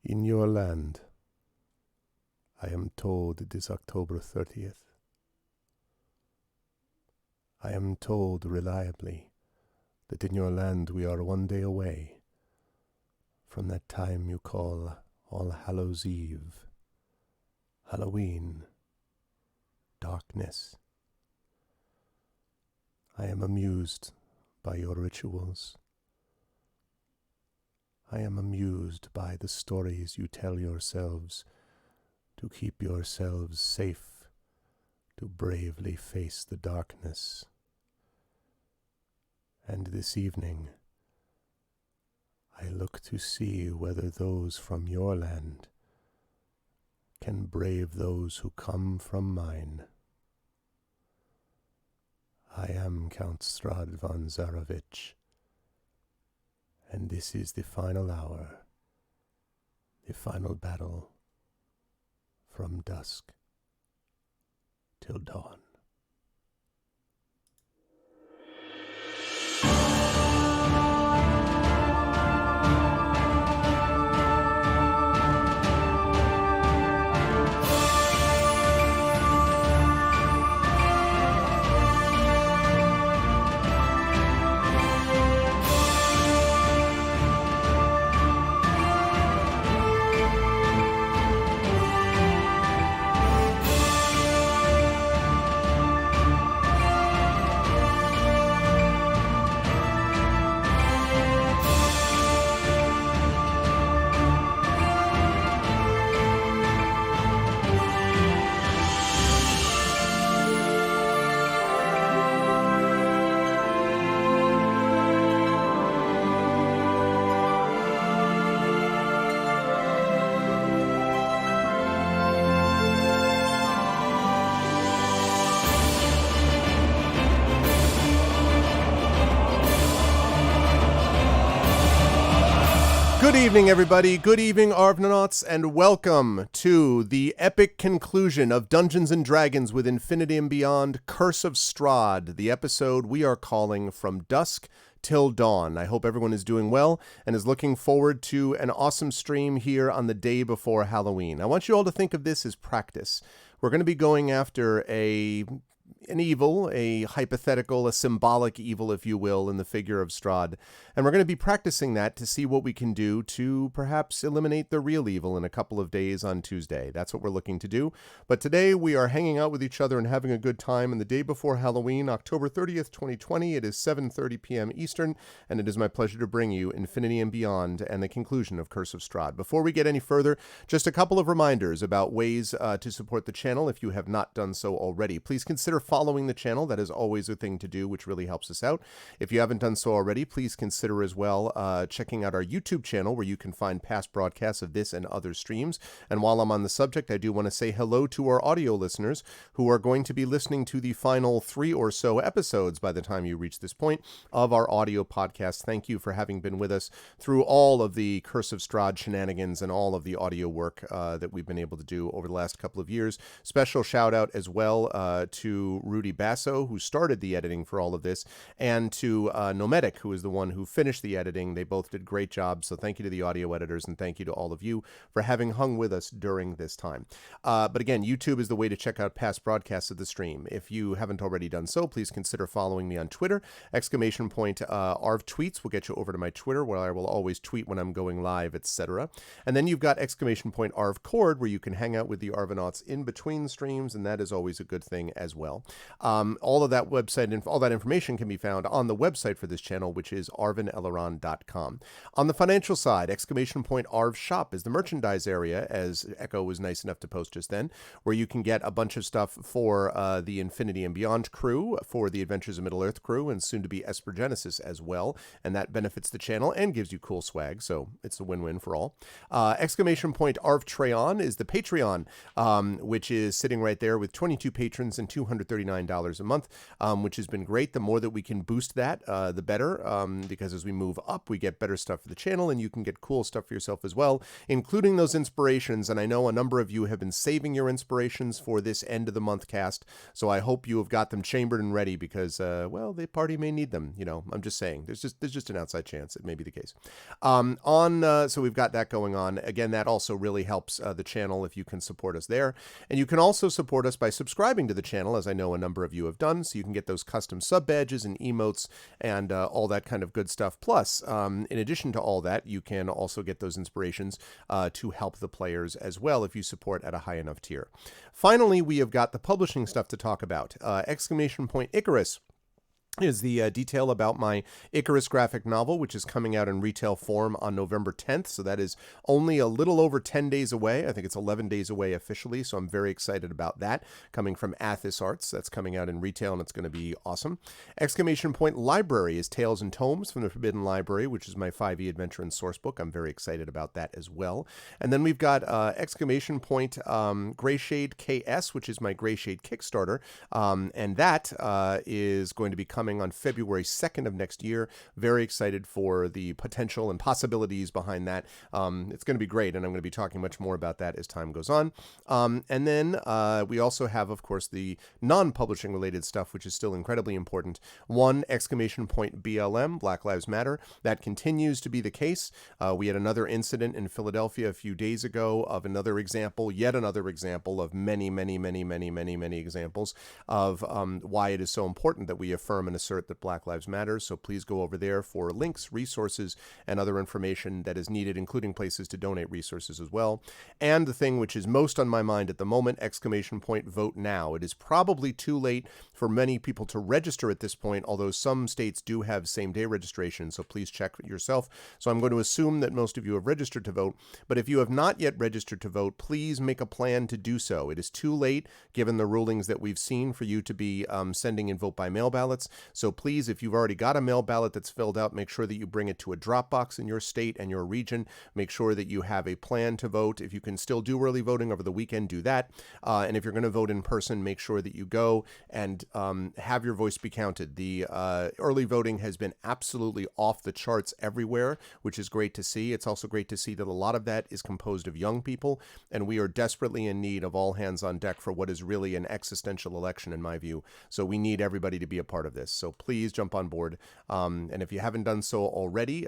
In your land, I am told it is October 30th. I am told reliably that in your land we are one day away from that time you call All Hallows Eve, Halloween, darkness. I am amused by your rituals. I am amused by the stories you tell yourselves to keep yourselves safe, to bravely face the darkness. And this evening, I look to see whether those from your land can brave those who come from mine. I am Count Strahd von Zarovich, and this is the final hour, the final battle from dusk till dawn. Good evening, everybody. Good evening, Arvnauts, and welcome to the epic conclusion of Dungeons & Dragons with Infinity and Beyond, Curse of Strahd, the episode we are calling From Dusk Till Dawn. I hope everyone is doing well and is looking forward to an awesome stream here on the day before Halloween. I want you all to think of this as practice. We're going to be going after an evil, a hypothetical, a symbolic evil, if you will, in the figure of Strahd. And we're going to be practicing that to see what we can do to perhaps eliminate the real evil in a couple of days on Tuesday. That's what we're looking to do. But today we are hanging out with each other and having a good time. And the day before Halloween, October 30th, 2020, it is 7:30 p.m. Eastern, and it is my pleasure to bring you Infinity and Beyond and the conclusion of Curse of Strahd. Before we get any further, just a couple of reminders about ways to support the channel if you have not done so already. Please consider following the channel. That is always a thing to do, which really helps us out. If you haven't done so already, please consider as well checking out our YouTube channel, where you can find past broadcasts of this and other streams. And while I'm on the subject, I do want to say hello to our audio listeners who are going to be listening to the final 3 or so episodes by the time you reach this point of our audio podcast. Thank you for having been with us through all of the Curse of Strahd shenanigans and all of the audio work that we've been able to do over the last couple of years. Special shout out as well to Rudy Basso, who started the editing for all of this, and to Nomadic, who is the one who finished the editing. They both did great jobs, so thank you to the audio editors, and thank you to all of you for having hung with us during this time. But again, YouTube is the way to check out past broadcasts of the stream. If you haven't already done so, please consider following me on Twitter. !Arv Tweets will get you over to my Twitter, where I will always tweet when I'm going live, etc. And then you've got !Arv Cord, where you can hang out with the Arvanauts in between streams, and that is always a good thing as well. All of that website and all that information can be found on the website for this channel, which is arvineleron.com. On the financial side, !Arv Shop is the merchandise area, as Echo was nice enough to post just then, where you can get a bunch of stuff for the Infinity and Beyond crew, for the Adventures of Middle-earth crew, and soon to be Esper Genesis as well. And that benefits the channel and gives you cool swag, so it's a win-win for all. !Arv Treon is the Patreon, which is sitting right there with 22 patrons and $230 $39 a month, which has been great. The more that we can boost that, the better, because as we move up, we get better stuff for the channel, and you can get cool stuff for yourself as well, including those inspirations. And I know a number of you have been saving your inspirations for this end of the month cast, so I hope you have got them chambered and ready, because, well, the party may need them. I'm just saying, there's just an outside chance it may be the case. So we've got that going on. Again, that also really helps the channel if you can support us there. And you can also support us by subscribing to the channel, as I know a number of you have done, so you can get those custom sub badges and emotes and all that kind of good stuff. Plus, in addition to all that, you can also get those inspirations to help the players as well if you support at a high enough tier. Finally, we have got the publishing stuff to talk about. Exclamation point Icarus is the detail about my Icarus graphic novel, which is coming out in retail form on November 10th. So that is only a little over 10 days away. I think it's 11 days away officially. So I'm very excited about that. Coming from Athis Arts, that's coming out in retail, and it's going to be awesome. Exclamation point Library is Tales and Tomes from the Forbidden Library, which is my 5e adventure and source book. I'm very excited about that as well. And then we've got exclamation point Greyshade KS, which is my Greyshade Kickstarter. And that is going to be coming on February 2nd of next year. Very excited for the potential and possibilities behind that. It's going to be great, and I'm going to be talking much more about that as time goes on. And then we also have, of course, the non-publishing related stuff, which is still incredibly important. One, exclamation point BLM, Black Lives Matter. That continues to be the case. We had another incident in Philadelphia a few days ago of another example, yet another example of many examples of why it is so important that we affirm and assert that Black Lives Matter. So please go over there for links, resources, and other information that is needed, including places to donate resources as well. And the thing which is most on my mind at the moment, exclamation point vote now. It is probably too late for many people to register at this point, although some states do have same-day registration, so please check yourself. So I'm going to assume that most of you have registered to vote, but if you have not yet registered to vote, please make a plan to do so. It is too late, given the rulings that we've seen, for you to be sending in vote by mail ballots. So please, if you've already got a mail ballot that's filled out, make sure that you bring it to a drop box in your state and your region. Make sure that you have a plan to vote. If you can still do early voting over the weekend, do that. And if you're going to vote in person, make sure that you go and have your voice be counted. The early voting has been absolutely off the charts everywhere, which is great to see. It's also great to see that a lot of that is composed of young people, and we are desperately in need of all hands on deck for what is really an existential election, in my view. So we need everybody to be a part of this. So please jump on board. And if you haven't done so already,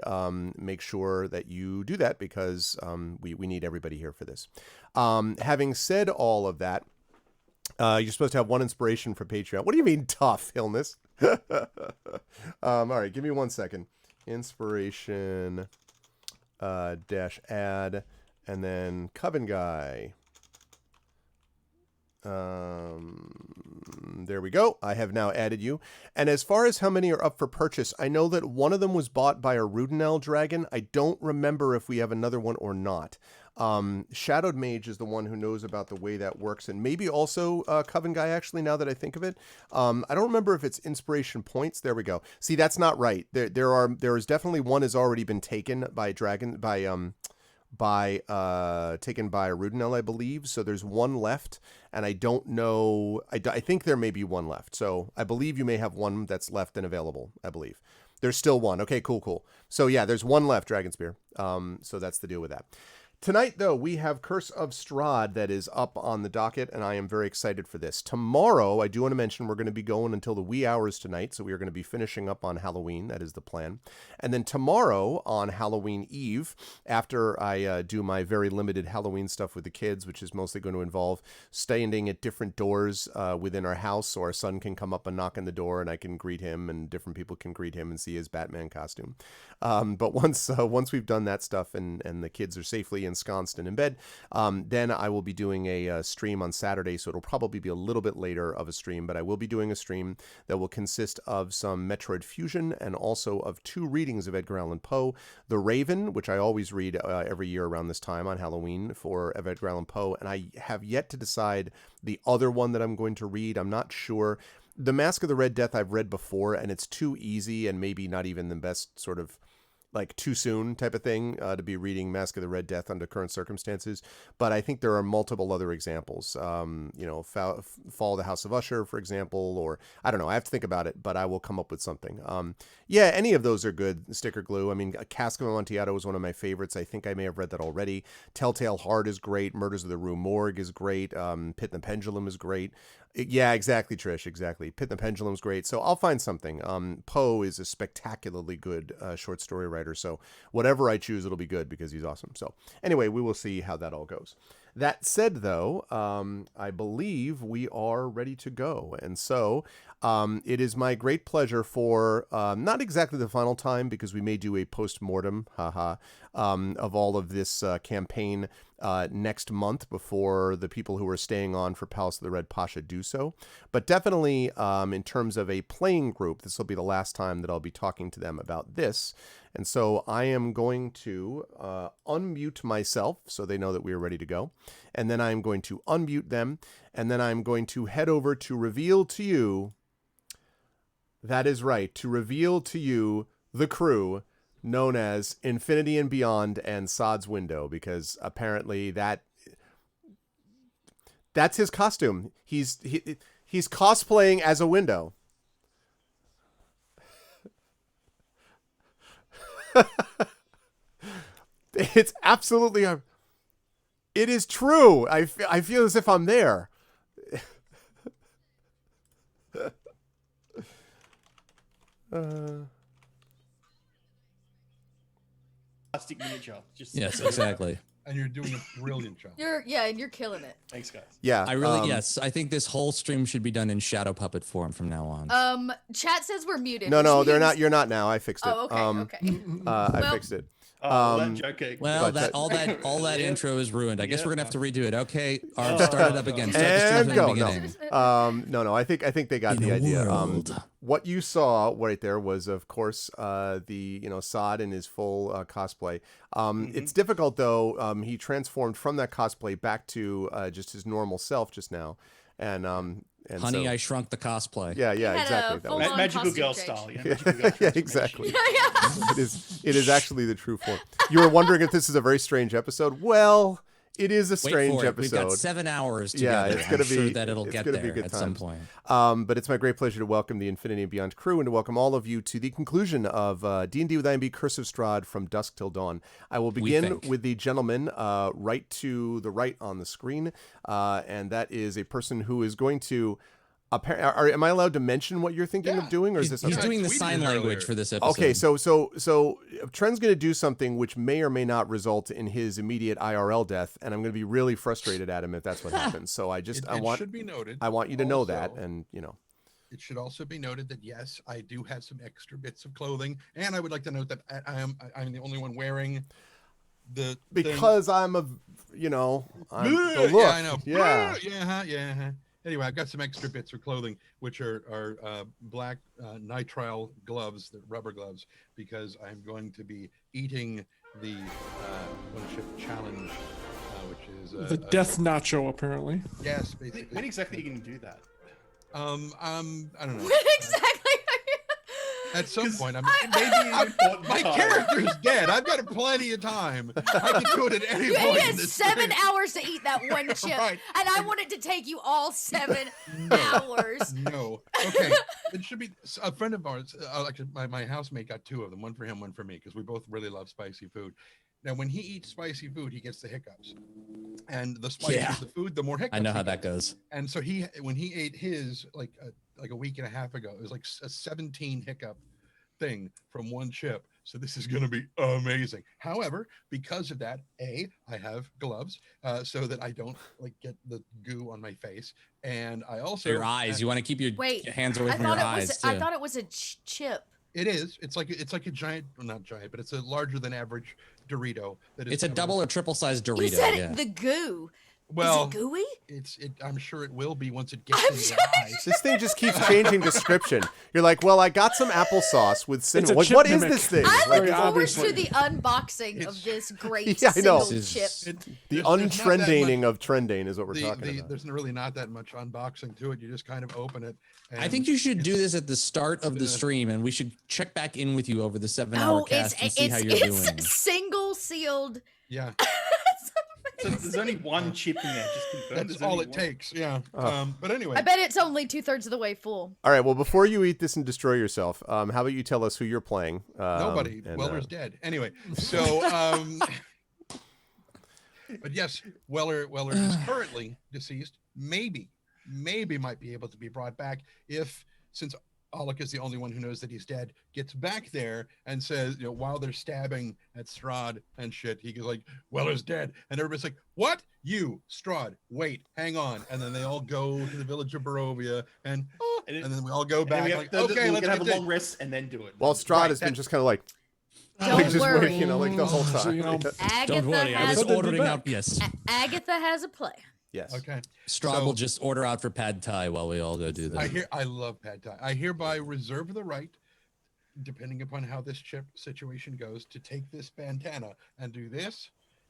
make sure that you do that, because we need everybody here for this. Having said all of that, you're supposed to have one inspiration for Patreon. What do you mean tough, illness? All right, give me 1 second. Inspiration dash add, and then Coven Guy. There we go. I have now added you. And as far as how many are up for purchase, I know that one of them was bought by a Rudenel dragon. I don't remember if we have another one or not. Shadowed Mage is the one who knows about the way that works, and maybe also Coven Guy, actually, now that I think of it. I don't remember if it's inspiration points. There we go. See, that's not right. There is definitely one has already been taken by taken by Rudenel, I believe. So there's one left, and I don't know. I think there may be one left. So I believe you may have one that's left and available. I believe there's still one. Okay, cool. So yeah, there's one left, Dragonspear. So that's the deal with that. Tonight, though, we have Curse of Strahd that is up on the docket, and I am very excited for this. Tomorrow, I do want to mention we're going to be going until the wee hours tonight, so we are going to be finishing up on Halloween. That is the plan. And then tomorrow, on Halloween Eve, after I do my very limited Halloween stuff with the kids, which is mostly going to involve standing at different doors within our house, so our son can come up and knock on the door, and I can greet him, and different people can greet him and see his Batman costume. But once we've done that stuff and the kids are safely ensconced and in bed, then I will be doing a stream on Saturday, so it'll probably be a little bit later of a stream, but I will be doing a stream that will consist of some Metroid Fusion and also of 2 readings of Edgar Allan Poe. The Raven, which I always read every year around this time on Halloween for Edgar Allan Poe, and I have yet to decide the other one that I'm going to read. I'm not sure. The Mask of the Red Death I've read before, and it's too easy and maybe not even the best sort of like too soon type of thing to be reading Mask of the Red Death under current circumstances. But I think there are multiple other examples. Fall of the House of Usher, for example, or I don't know. I have to think about it, but I will come up with something. Yeah, any of those are good. Sticker Glue. I mean, Cask of Amontillado was one of my favorites. I think I may have read that already. Telltale Heart is great. Murders of the Rue Morgue is great. Pit and the Pendulum is great. Yeah, exactly, Trish. Exactly. Pit and the Pendulum is great. So I'll find something. Poe is a spectacularly good short story writer. So whatever I choose, it'll be good because he's awesome. So anyway, we will see how that all goes. That said, though, I believe we are ready to go. And so it is my great pleasure for not exactly the final time, because we may do a post-mortem of all of this campaign next month before the people who are staying on for Palace of the Red Pasha do so. But definitely in terms of a playing group, this will be the last time that I'll be talking to them about this. And so I am going to unmute myself so they know that we are ready to go. And then I'm going to unmute them. And then I'm going to head over to reveal to you. That is right, to reveal to you the crew known as Infinity and Beyond and Sod's Window, because apparently that's his costume. He's cosplaying as a window. It's absolutely it is true. I feel as if I'm there. Plastic miniature. Yes, exactly. And you're doing a brilliant job. You're killing it. Thanks, guys. Yeah, I really yes. I think this whole stream should be done in shadow puppet form from now on. Chat says we're muted. No, they're not. You're not now. I fixed it. Oh, okay. Okay. I fixed it. Joking. Well, all that intro is ruined. I guess we're gonna have to redo it. Okay, Arm, start it up again. Start the stream from the beginning. No. I think they got the idea. What you saw right there was, of course, the Sod in his full cosplay. It's difficult though. He transformed from that cosplay back to just his normal self just now, and Honey, so, I Shrunk the cosplay. Yeah, exactly. That was Magical girl style. Yeah, exactly. It is actually the true form. You were wondering if this is a very strange episode. Well, it is a strange episode. We've got 7 hours together. Yeah, it's going to be sure that it'll get there at some point. But it's my great pleasure to welcome the Infinity and Beyond crew and to welcome all of you to the conclusion of D&D with IMB Curse of Strahd from Dusk Till Dawn. I will begin with the gentleman right to the right on the screen, and that is a person who is going to... am I allowed to mention what you're thinking of doing, or is this? He's doing the sign language for this episode. Okay, so Trent's going to do something which may or may not result in his immediate IRL death, and I'm going to be really frustrated at him if that's what happens. So I want should be noted. I want you to know that, and It should also be noted that yes, I do have some extra bits of clothing, and I would like to note that I'm the only one wearing the because thing. I'm the look. Yeah, I know. Yeah. Yeah. Anyway, I've got some extra bits of clothing, which are black nitrile gloves, the rubber gloves, because I'm going to be eating the one-chip challenge, which is the death nacho, apparently. Yes, basically. When exactly are you going to do that? I don't know. When exactly? At some point, my character's dead. I've got plenty of time. I can do it at any point. You had 7 hours to eat that one chip, Right. and I want it to take you all 7 hours. No. Okay. It should be a friend of ours. Actually, my housemate got 2 of them, one for him, one for me, because we both really love spicy food. Now, when he eats spicy food, he gets the hiccups, and the spicier the food, the more hiccups. I know how that goes. And so when he ate his like a week and a half ago, it was like a 17 hiccup thing from one chip. So this is going to be amazing. However, because of that, I have gloves so that I don't get the goo on my face, and I also your eyes. You want to keep your hands away from your eyes too. I thought it was a chip. It is. It's like a giant, well, not giant, but it's a larger than average Dorito. It's a double or triple sized Dorito. You said the goo. Well, Is it gooey? I'm sure it will be once it gets I'm in sure your eyes. This thing just keeps changing description. You're like, well, I got some applesauce with cinnamon. a Like, chip what is mimic. this thing? I Like, look forward obviously. to the unboxing of this great Yeah, I know. single chip. the There's not that untrending much- of trending is what we're talking about. There's really not that much unboxing to it. You just kind of open it. I and think you should do it's- this at the start of the stream, and we should check back in with you over the 7-hour Oh, cast and see how you're it's doing. single sealed. Yeah, So there's only one chip in there. Just confirm. that's there's all only it one. takes. Yeah. Oh. But anyway, I bet it's only 2/3 of the way full. All right. Well, before you eat this and destroy yourself, how about you tell us who you're playing? nobody. and, Weller's dead. Anyway, so but yes, Weller is currently deceased. Maybe might be able to be brought back if, since Alec is the only one who knows that he's dead, gets back there and says, while they're stabbing at Strahd and shit, he goes like, Weller's dead. And everybody's like, what? You, Strahd, wait, hang on. And then they all go to the village of Barovia and then we all go And then back. we Like, have, okay, we let's can have a continue. long rest and then do it. Well, Strahd Right, has been that- just kind of like, Don't just worry. waiting, the whole time. So, you know, Agatha Don't worry, I has was They'll be ordering back. out. Yes, Agatha has a plan. Yes. Okay. Strahd So- will just order out for pad thai while we all go do that. I love pad thai. I hereby reserve the right, depending upon how this chip situation goes, to take this bandana and do this,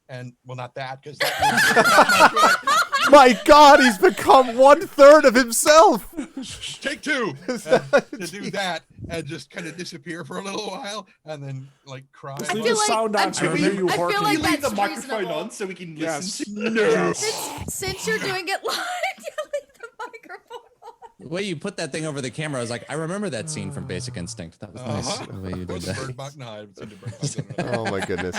and well, not that because that. My God, he's become 1/3 of himself. Take two to do that and just kind of disappear for a little while and then like cry. Just I leave feel the like- sound I'm on so sure we hear you I feel harking. like leave the that's microphone reasonable. on so we can Yes. listen. No. Since you're doing it live, you leave the microphone on. The way you put that thing over the camera, I was like, I remember that scene from Basic Instinct. That was nice. The way you Or did the that. bird box. No, I haven't seen the bird box. I don't know. Oh my goodness.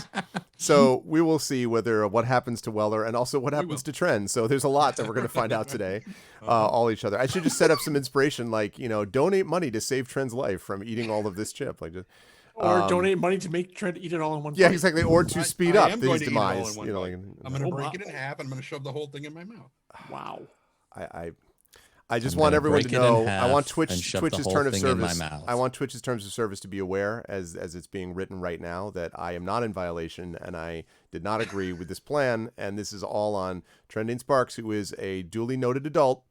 So we will see whether what happens to Weller and also what happens to Trend. So there's a lot that we're going to find out today. All each other. I should just set up some inspiration, like donate money to save Trend's life from eating all of this chip. Like just. Or donate money to try to eat it all in one Yeah, bite. exactly. Or to speed I up am going his to eat it all in demise. one You know, bite. like, I'm going to Oh, break wow. it in half and I'm going to shove the whole thing in my mouth. Wow. I just I'm want gonna everyone to break it in know. I half want and shove the Twitch's whole turn of thing in my service. mouth. I want Twitch's terms of service to be aware, as it's being written right now, that I am not in violation, and I did not agree with this plan. And this is all on Trending Sparks, who is a duly noted adult.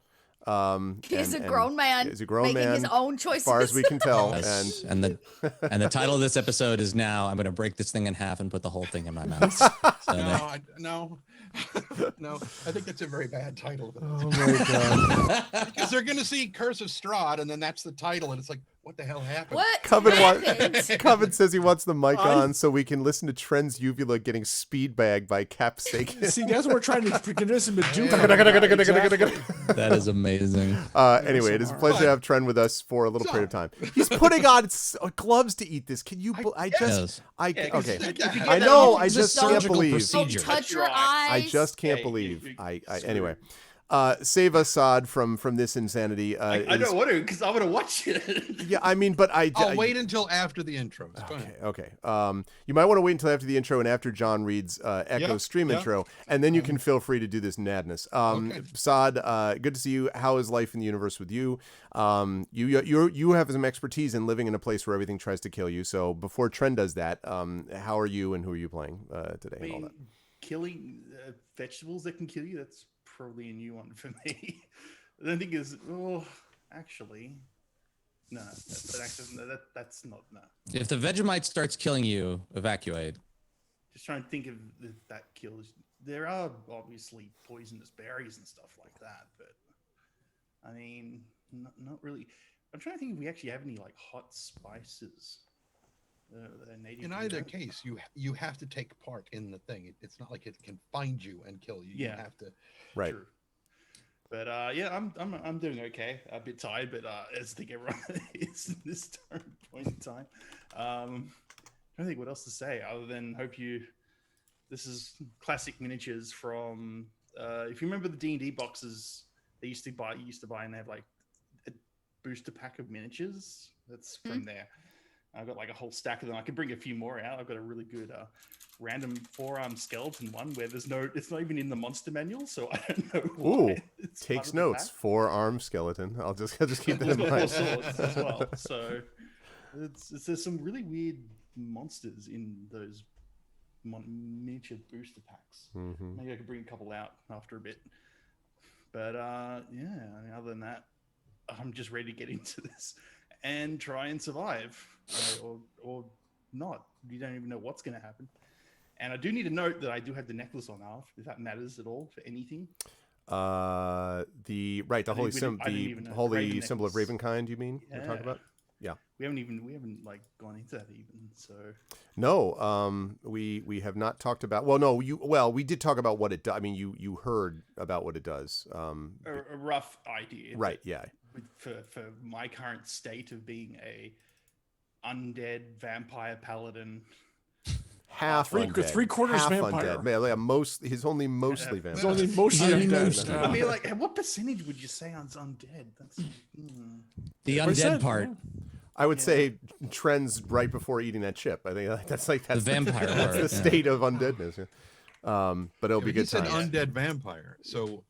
He's and a grown man. He's a grown making man, his own choices. as far as we can tell. Yes. And And the title of this episode is now I'm going to break this thing in half and put the whole thing in my mouth. So No, no. I think that's a very bad title. oh my God. Because they're going to see Curse of Strahd, and then that's the title, and it's like, what the hell happened? What Coven, Coven says he wants the mic I- on so we can listen to Trend's uvula getting speed bagged by Capsaicus. See, that's what we're trying to convince him to do. Yeah. that is amazing. Anyway, it is a pleasure to have Trend with us for a little period of time. He's putting on gloves to eat this. Can you? Yes. Okay. if you I get know. that- I It's a just can't surgical believe. procedure. Don't touch your That's eyes. I just can't Yeah, believe. you- I screw anyway. it. Save us, Sod, from this insanity. I is- don't want to because I want to watch it. Yeah, I mean, but I'll wait until after the intros. Go ahead. Okay. You might want to wait until after the intro and after John reads Echo's Yeah, stream yeah. intro, and then you can feel free to do this madness. Okay. Saad, good to see you. How is life in the universe with you? You have some expertise in living in a place where everything tries to kill you. So before Trend does that, how are you and who are you playing today? I and all mean, that? killing vegetables that can kill you, that's probably a new one for me. The thing is, actually, no, that's not, no. If the Vegemite starts killing you, evacuate. Just trying to think of if that kills. There are obviously poisonous berries and stuff like that, but I mean, not really. I'm trying to think if we actually have any like hot spices. That are native In to either the- case, you have to take part in the thing. It's not like it can find you and kill you. Yeah. You have to. Right. True. But yeah, I'm doing okay. A bit tired, but as I think everyone is in this point in time. I don't think what else to say other than hope you. This is classic miniatures from. If you remember the D&D boxes they used to buy, and they have like a booster pack of miniatures. That's from there. I've got like a whole stack of them. I could bring a few more out. I've got a really good random forearm skeleton one where it's not even in the monster manual, so I don't know. Ooh, why it's part takes of the notes. pack. Forearm skeleton. I'll just keep that It's in got four mind. swords as well. So there's some really weird monsters in those miniature booster packs. Mm-hmm. Maybe I could bring a couple out after a bit. But yeah, I mean, other than that, I'm just ready to get into this and try and survive, or not. You don't even know what's going to happen. And I do need to note that I do have the necklace on now, if that matters at all for anything. The holy symbol of Ravenkind. You mean Yeah. you're talking about? Yeah. We haven't like gone into that even. So no, we have not talked about. We did talk about what it does. I mean, you heard about what it does. A rough idea, right? Yeah. For my current state of being a undead vampire paladin. Half undead. Three-quarters half vampire. Undead. Yeah, he's only mostly vampire. He's only mostly undead. I mean, like, what percentage would you say on undead? That's the undead part. I would say trends right before eating that chip. I think that's the vampire that's part. the state of undeadness. Yeah. But it'll be good. He said undead vampire, so.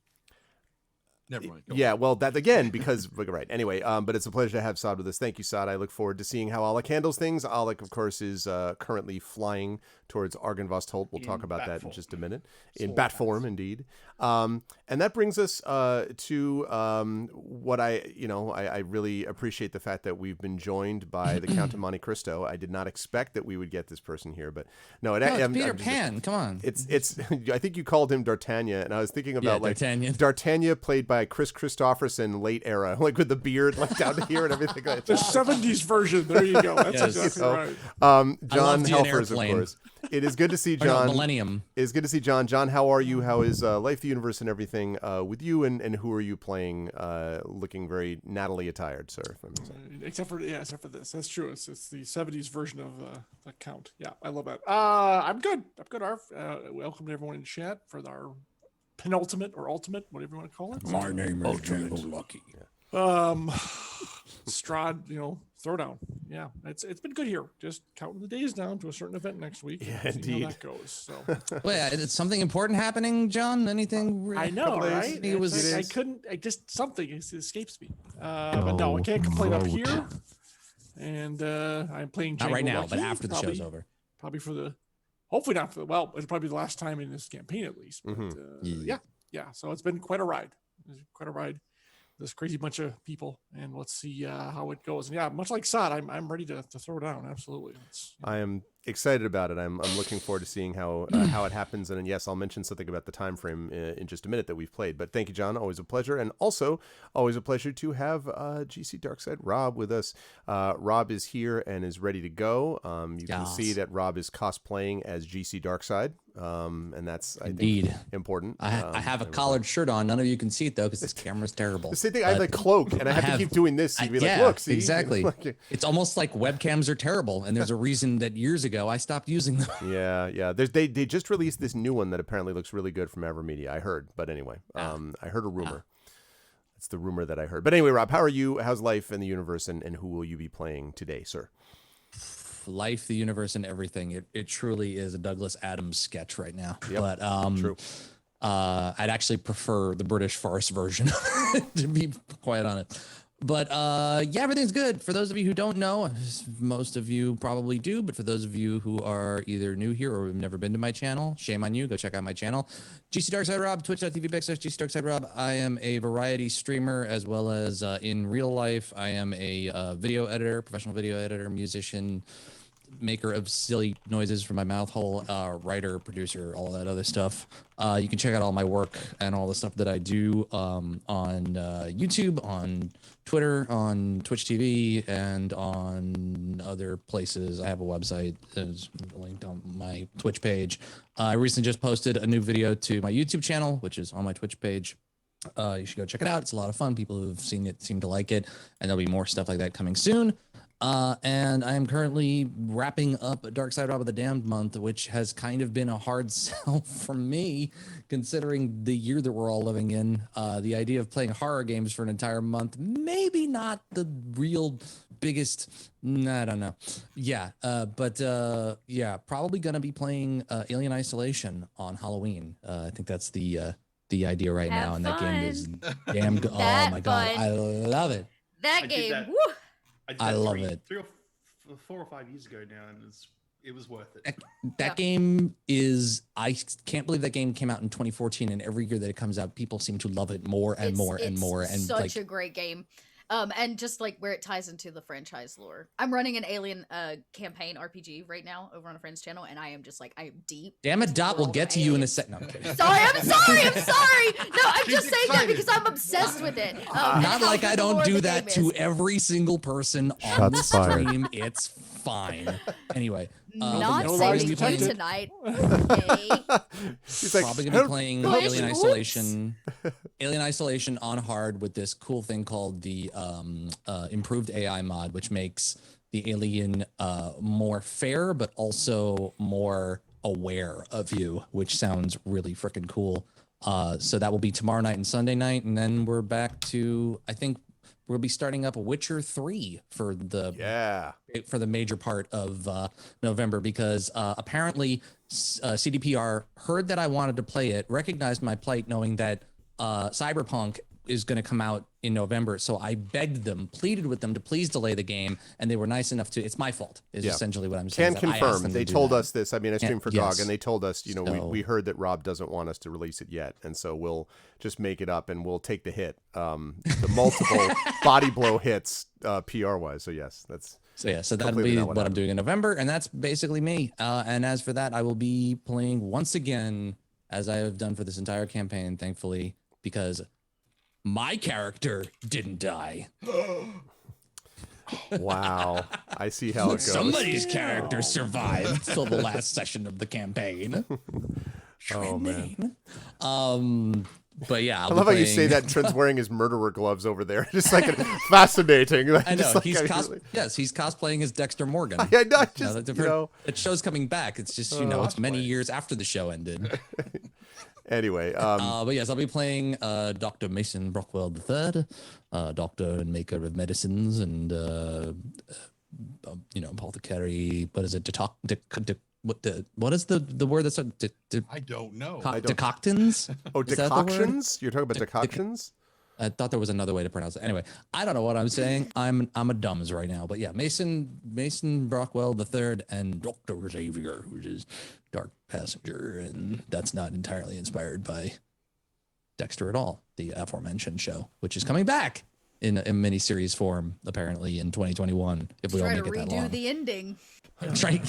Never mind. Yeah, well, that again, because right. Anyway, but it's a pleasure to have Saad with us. Thank you, Saad. I look forward to seeing how Alec handles things. Alec, of course, is currently flying towards Argynvost. We'll talk about that in just a minute. In bat form, indeed. And that brings us to what I really appreciate the fact that we've been joined by the Count of Monte Cristo. I did not expect that we would get this person here, but it's Peter Pan. Come on. It's. I think you called him D'Artagnan, and I was thinking about D'Artagnan played by Chris Christopherson, late era, like with the beard like down to here and everything. The 70s version. There you go. That's exactly right. John Helfers, of course. It is good to see John. Millennium. It is good to see John. John, how are you? How is life, the universe, and everything with you? And who are you playing? Looking very Natalie attired, sir. Except for this. That's true. It's the 70s version of the Count. Yeah, I love that. I'm good. Arf. Welcome to everyone in chat for our penultimate or ultimate, whatever you want to call it. My name is Jungle Lucky. Strahd, throwdown. Yeah, it's been good here. Just counting the days down to a certain event next week. Yeah, indeed. How that goes. So. Well, yeah, is something important happening, John? Anything? I know, right? Something escapes me. But no, I can't complain up here. And I'm playing. Not Django right now, Lucky, but after the show's over. Hopefully not for it'll probably be the last time in this campaign at least. But yeah. So it's been quite a ride. This crazy bunch of people, and let's see how it goes. And yeah, much like Saad, I'm ready to throw down. Absolutely. I am excited about it. I'm looking forward to seeing how it happens. And yes, I'll mention something about the time frame in just a minute that we've played. But thank you, John. Always a pleasure, and also always a pleasure to have GC Darkside Rob with us. Rob is here and is ready to go. You can see that Rob is cosplaying as GC Darkside, and that's I think important. I have a collared shirt on. None of you can see it though because this camera's terrible. The same thing. I have a cloak, and I have to keep doing this. You'd be like, look, see, exactly. It's almost like webcams are terrible, and there's a reason that years ago I stopped using them. Yeah. They just released this new one that apparently looks really good from AverMedia. I heard, but anyway, I heard a rumor. That's the rumor that I heard. But anyway, Rob, how are you? How's life in the universe, and who will you be playing today, sir? Life, the universe, and everything. It truly is a Douglas Adams sketch right now. Yep, but true. I'd actually prefer the British farce version, to be quite honest. But yeah, everything's good. For those of you who don't know, most of you probably do, but for those of you who are either new here or have never been to my channel, shame on you. Go check out my channel. GC Darkside Rob, twitch.tv/GC Darkside Rob. I am a variety streamer as well as in real life. I am a video editor, professional video editor, musician, maker of silly noises from my mouth hole, writer, producer, all that other stuff. You can check out all my work and all the stuff that I do on YouTube, on Twitter, on Twitch TV, and on other places. I have a website that's linked on my Twitch page. I recently just posted a new video to my YouTube channel, which is on my Twitch page. You should go check it out. It's a lot of fun. People who've seen it seem to like it, and there'll be more stuff like that coming soon. And I am currently wrapping up Darkside Rob of the Damned month, which has kind of been a hard sell for me, considering the year that we're all living in. The idea of playing horror games for an entire month, maybe not the real biggest, I don't know. Yeah, but yeah, probably gonna be playing Alien Isolation on Halloween. I think that's the idea right now, and that game is damn good. Oh my god, I love it. That game, woo! I love it. 4 or 5 years ago now, and it was worth it. That game is, I can't believe that game came out in 2014, and every year that it comes out, people seem to love it more and more and more. And such like a great game. And just like where it ties into the franchise lore. I'm running an Alien campaign RPG right now over on a friend's channel, and I am just like, I am deep. damn it, into the Dot, we'll world get of to you in a aliens. second. No, I'm kidding. Sorry, I'm sorry. No, I'm She's just saying that excited. because I'm obsessed with it. And Not how like good I the lore don't of do the that game to is. every single person on the Shots fired. stream. It's fine. Anyway, Not no saving lies you detected. tonight. Okay. He's like, probably gonna be "Help, playing help Alien me." Isolation, Alien Isolation on hard with this cool thing called the improved AI mod, which makes the alien more fair, but also more aware of you, which sounds really freaking cool. So that will be tomorrow night and Sunday night, and then we're back to, I think we'll be starting up Witcher 3 for the Yeah. for the major part of November, because apparently CDPR heard that I wanted to play it, recognized my plight, knowing that Cyberpunk is going to come out in November. So I begged them, pleaded with them to please delay the game, and they were nice enough to. It's my fault, is Yeah. essentially what I'm saying. Can is that I asked confirm. them to They do told that. us this. I mean, I streamed for Yes. GOG, and they told us, So- we heard that Rob doesn't want us to release it yet, and so we'll just make it up and we'll take the hit, the multiple body blow hits, PR wise. So yes, that's So yeah, so that'll completely be not what what I'm happened. doing in November, and that's basically me. And as for that, I will be playing once again, as I have done for this entire campaign, thankfully, because my character didn't die. wow. I see how it goes. Somebody's character survived till the last session of the campaign. Oh man. But yeah, I love how you say that. And Trent's wearing his murderer gloves over there. Just like fascinating. Like, I know just like he's really- he's cosplaying as Dexter Morgan. I know. You Just know, the you know. that show's coming back. It's just it's many years after the show ended. Anyway, But yes, I'll be playing Dr. Mason Brockwell III, doctor and maker of medicines, and apothecary. What is it? What is the word that's I don't know. decoctins? oh, Is that the word? decoctions. You're talking about decoctions. I thought there was another way to pronounce it. Anyway, I don't know what I'm saying. I'm a dumbs right now. But yeah, Mason Brockwell III and Dr. Xavier, which is Dark Passenger, and that's not entirely inspired by Dexter at all, the aforementioned show, which is coming back in a miniseries form apparently in 2021 if we all Try to make it that redo long. the ending.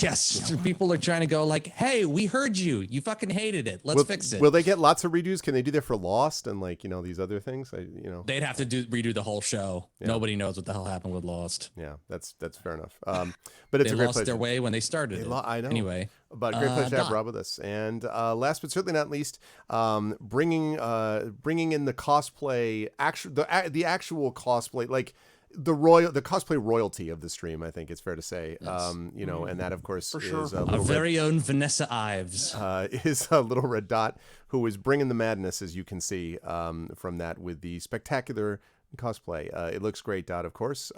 Yes, people are trying to go like, "Hey, we heard you. You fucking hated it. Let's fix it." Will they get lots of redos? Can they do that for Lost and these other things? They'd have to redo the whole show. Yeah. Nobody knows what the hell happened with Lost. Yeah, that's fair enough. But it's They a great lost pleasure. their way when they started it. I know. Anyway, But great pleasure to have Dot. Rob with us. And last but certainly not least, bringing in the cosplay, the actual cosplay, like the cosplay royalty of the stream. I think it's fair to say. Yes. And that of course For is sure. a our little very own Vanessa Ives. is a little red dot who is bringing the madness, as you can see from that with the spectacular cosplay. It looks great, Dot, of course.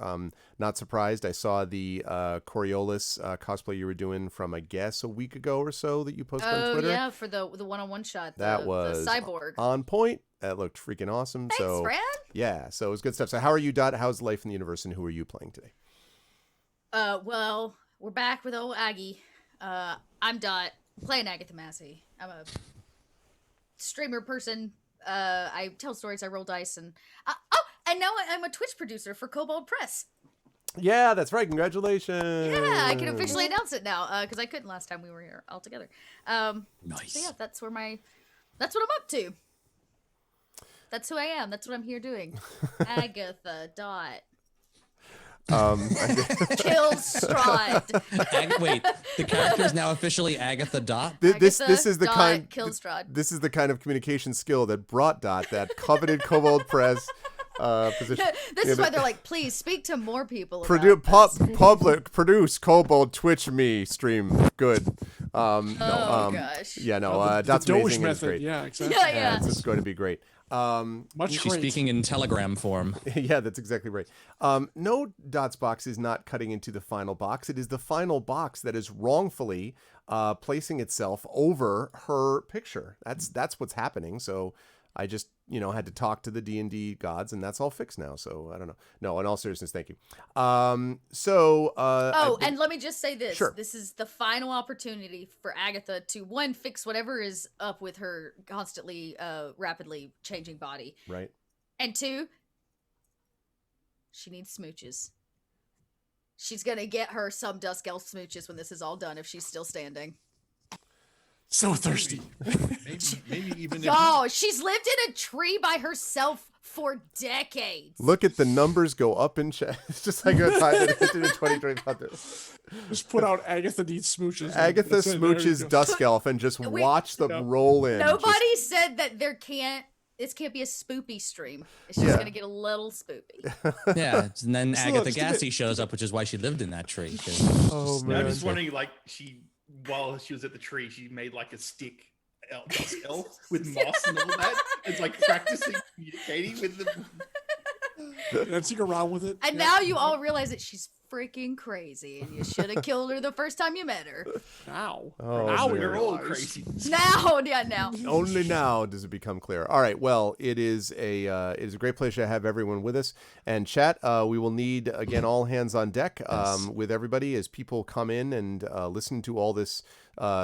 Not surprised. I saw the Coriolis cosplay you were doing from, I guess, a week ago or so that you posted on Oh Twitter. yeah, for the one-on-one shot. That was the cyborg. on point. That looked freaking awesome. Thanks, so Fran. yeah, so it was good stuff. So how are you, Dot? How's life in the universe, and who are you playing today? Well, we're back with old Aggie. I'm Dot, playing Agatha Massey. I'm a streamer person. I tell stories, I roll dice, and and now I'm a Twitch producer for Kobold Press. Yeah, that's right. Congratulations. Yeah, I can officially announce it now because I couldn't last time we were here all together. Nice. So yeah, that's what I'm up to. That's who I am. That's what I'm here doing. Agatha Dot. Kill Strahd. Wait, the character is now officially Agatha Dot. This Agatha is the Dot kind. Kill Strahd. This is the kind of communication skill that brought Dot that coveted Kobold Press position. This Yeah, is why but- they're like, please speak to more people. Produce Kobold Twitch me stream good. Gosh. Yeah, no, The Dot's Doge amazing. It's method. great. Yeah, exactly. Yeah, Yeah, yeah. it's going to be great. Much She's great. speaking in telegram form. Yeah, that's exactly right. No, Dot's box is not cutting into the final box. It is the final box that is wrongfully placing itself over her picture. That's what's happening. So I just had to talk to the D&D gods, and that's all fixed now. So I don't know. No, in all seriousness, thank you. And let me just say this. Sure. This is the final opportunity for Agatha to, one, fix whatever is up with her constantly, rapidly changing body. Right. And two, she needs smooches. She's going to get her some Dusk Elf smooches when this is all done, if she's still standing. So thirsty. Maybe even Yo, she's lived in a tree by herself for decades. Look at the numbers go up in chat. It's just like a time that it's in 2025. Just put out Agatha needs smooches. Agatha That's it. There you smooches go. Dusk Elf and just watch them roll in. Nobody said that this can't be a spoopy stream. It's just going to get a little spoopy. Yeah, and then So Agatha let's do Gassy shows up, which is why she lived in that tree. Oh, I'm man. just wondering, like, while she was at the tree, she made like a stick Dusk Elf with moss and all that. It's like practicing communicating with them. Dancing around with it. And now you all realize that she's freaking crazy, and you should have killed her the first time you met her. Now. Oh, now man. we're We're all all crazy. Now. Only now does it become clear. All right. Well, it is a great pleasure to have everyone with us. And chat, we will need again all hands on deck with everybody as people come in and listen to all this.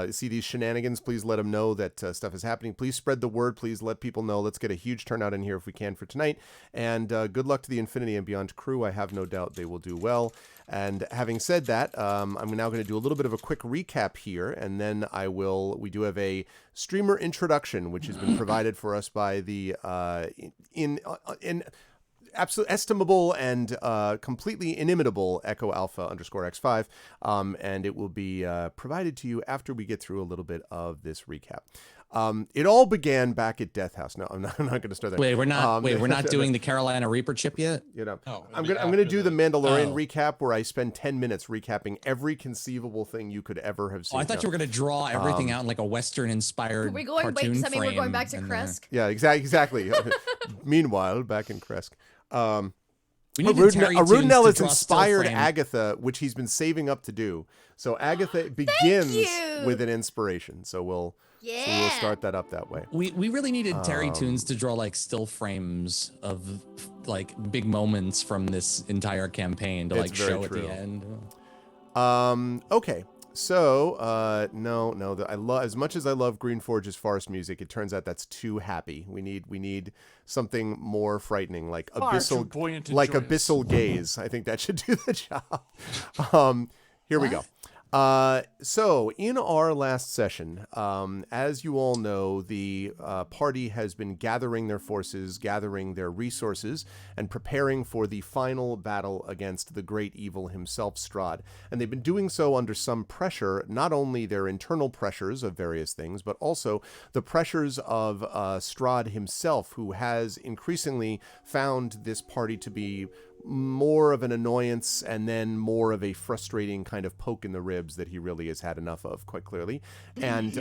See these shenanigans. Please let them know that stuff is happening. Please spread the word. Please let people know. Let's get a huge turnout in here if we can for tonight. And good luck to the Infinity and Beyond crew. I have no doubt they will do well. And having said that, I'm now going to do a little bit of a quick recap here, and then we do have a streamer introduction, which has been provided for us by the absolute estimable and completely inimitable Echo Alpha _X5, and it will be provided to you after we get through a little bit of this recap. It all began back at Death House. No, I'm not going to start that. We're not doing the Carolina Reaper chip yet. I'm going to do the Mandalorian recap where I spend 10 minutes recapping every conceivable thing you could ever have seen. I thought you were going to draw everything out in like a Western-inspired We're cartoon going frame, back to and, Kresk. Yeah, exactly. Meanwhile, back in Kresk. We need Terry Tunes Arudnell to has draw still inspired frame. Agatha, which he's been saving up to do. So Agatha begins you. with an inspiration. So we'll start that up that way. We really needed Terry Tunes to draw like still frames of like big moments from this entire campaign to It's like very show true. at the end. Okay. So, I love, as much as I love Green Forge's forest music, it turns out that's too happy. We need something more frightening, like Far too buoyant and joyous. abyssal gaze. I think that should do the job. Here we go. So in our last session, as you all know, the party has been gathering their forces, gathering their resources, and preparing for the final battle against the great evil himself, Strahd. And they've been doing so under some pressure, not only their internal pressures of various things, but also the pressures of Strahd himself, who has increasingly found this party to be more of an annoyance and then more of a frustrating kind of poke in the ribs that he really has had enough of, quite clearly. And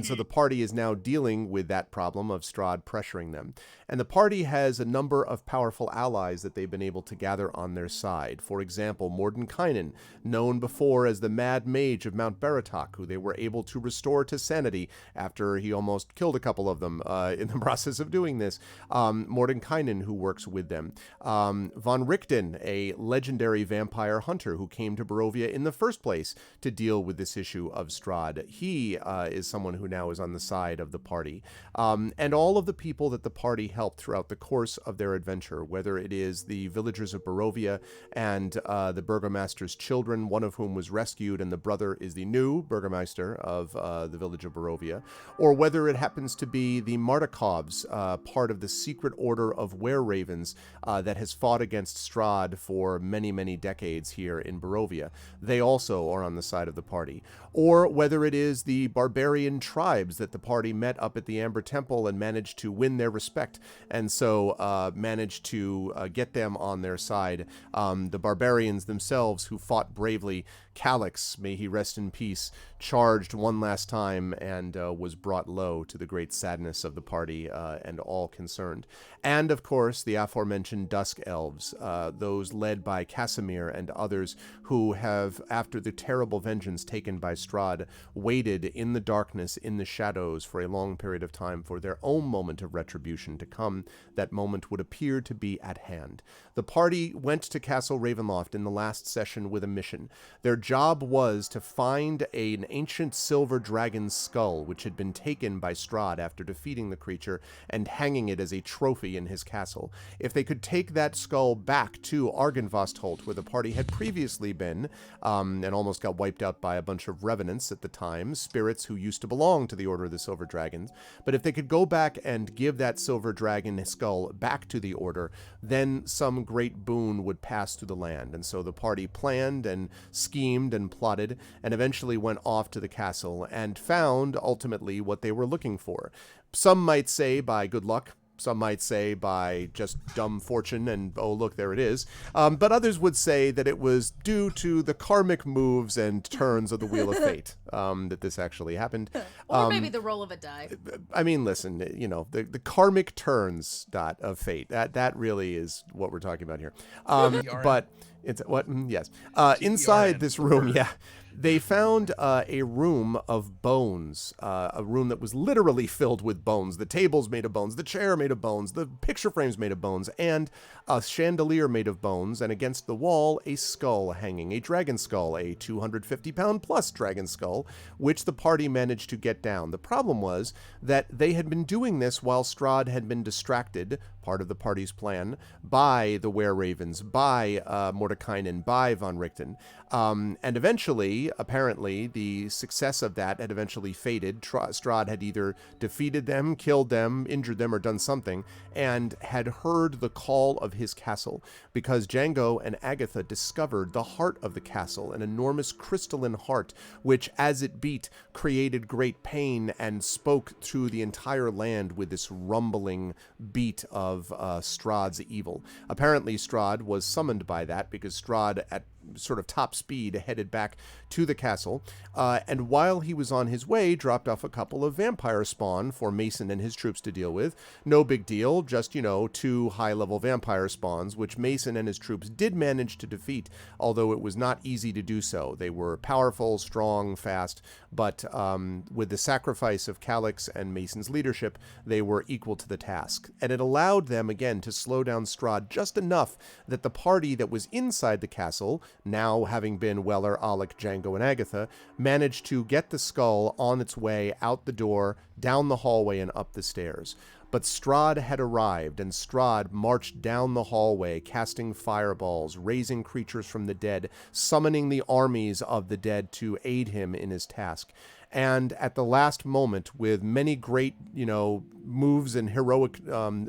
so the party is now dealing with that problem of Strahd pressuring them. And the party has a number of powerful allies that they've been able to gather on their side. For example, Mordenkainen, known before as the Mad Mage of Mount Baratok, who they were able to restore to sanity after he almost killed a couple of them in the process of doing this. Mordenkainen, who works with them. Von Richten, a legendary vampire hunter who came to Barovia in the first place to deal with this issue of Strahd. He is someone who now is on the side of the party. And all of the people that the party helped throughout the course of their adventure, whether it is the villagers of Barovia and the Burgomaster's children, one of whom was rescued, and the brother is the new Burgomaster of the village of Barovia, or whether it happens to be the Martikovs, part of the secret order of were-ravens that has fought against Strahd for many, many decades here in Barovia. They also are on the side of the party. Or whether it is the barbarian tribes that the party met up at the Amber Temple and managed to win their respect, and so managed to get them on their side. The barbarians themselves who fought bravely. Calyx, may he rest in peace, charged one last time and was brought low to the great sadness of the party and all concerned. And, of course, the aforementioned Dusk Elves, those led by Casimir and others who have, after the terrible terrible vengeance taken by Strahd waited in the darkness, in the shadows, for a long period of time for their own moment of retribution to come. That moment would appear to be at hand. The party went to Castle Ravenloft in the last session with a mission. Their job was to find an ancient silver dragon's skull, which had been taken by Strahd after defeating the creature and hanging it as a trophy in his castle. If they could take that skull back to Argynvostholt, where the party had previously been, and almost got wiped out by a bunch of revenants at the time, spirits who used to belong to the Order of the Silver Dragons, but if they could go back and give that silver dragon skull back to the Order, then some great boon would pass through the land. And so the party planned and schemed and plotted, and eventually went off to the castle and found, ultimately, what they were looking for. Some might say by good luck, some might say by just dumb fortune and, oh, look, there it is. But others would say that it was due to the karmic moves and turns of the Wheel of Fate that this actually happened. Or maybe the roll of a die. I mean, listen, the karmic turns of fate. That really is what we're talking about here. But it's what? Yes. Inside this room, yeah. They found a room of bones, a room that was literally filled with bones. The table's made of bones, the chair made of bones, the picture frame's made of bones, and a chandelier made of bones, and against the wall, a skull hanging, a dragon skull, a 250-pound plus dragon skull, which the party managed to get down. The problem was that they had been doing this while Strahd had been distracted, part of the party's plan, by the Were-Ravens, by Mordekainen, by von Richten. And eventually, apparently, the success of that had eventually faded. Strahd had either defeated them, killed them, injured them, or done something, and had heard the call of his castle, because Django and Agatha discovered the heart of the castle, an enormous crystalline heart, which, as it beat, created great pain and spoke through the entire land with this rumbling beat of Strahd's evil. Apparently, Strahd was summoned by that, because Strahd, at sort of top speed, headed back to the castle, and while he was on his way, dropped off a couple of vampire spawn for Mason and his troops to deal with. No big deal, just, 2 high-level vampire spawns, which Mason and his troops did manage to defeat, although it was not easy to do so. They were powerful, strong, fast, but with the sacrifice of Calix and Mason's leadership, they were equal to the task. And it allowed them, again, to slow down Strahd just enough that the party that was inside the castle, now having been Weller, Alec, Django, and Agatha, managed to get the skull on its way out the door, down the hallway, and up the stairs. But Strahd had arrived, and Strahd marched down the hallway, casting fireballs, raising creatures from the dead, summoning the armies of the dead to aid him in his task. And at the last moment, with many great, moves and heroic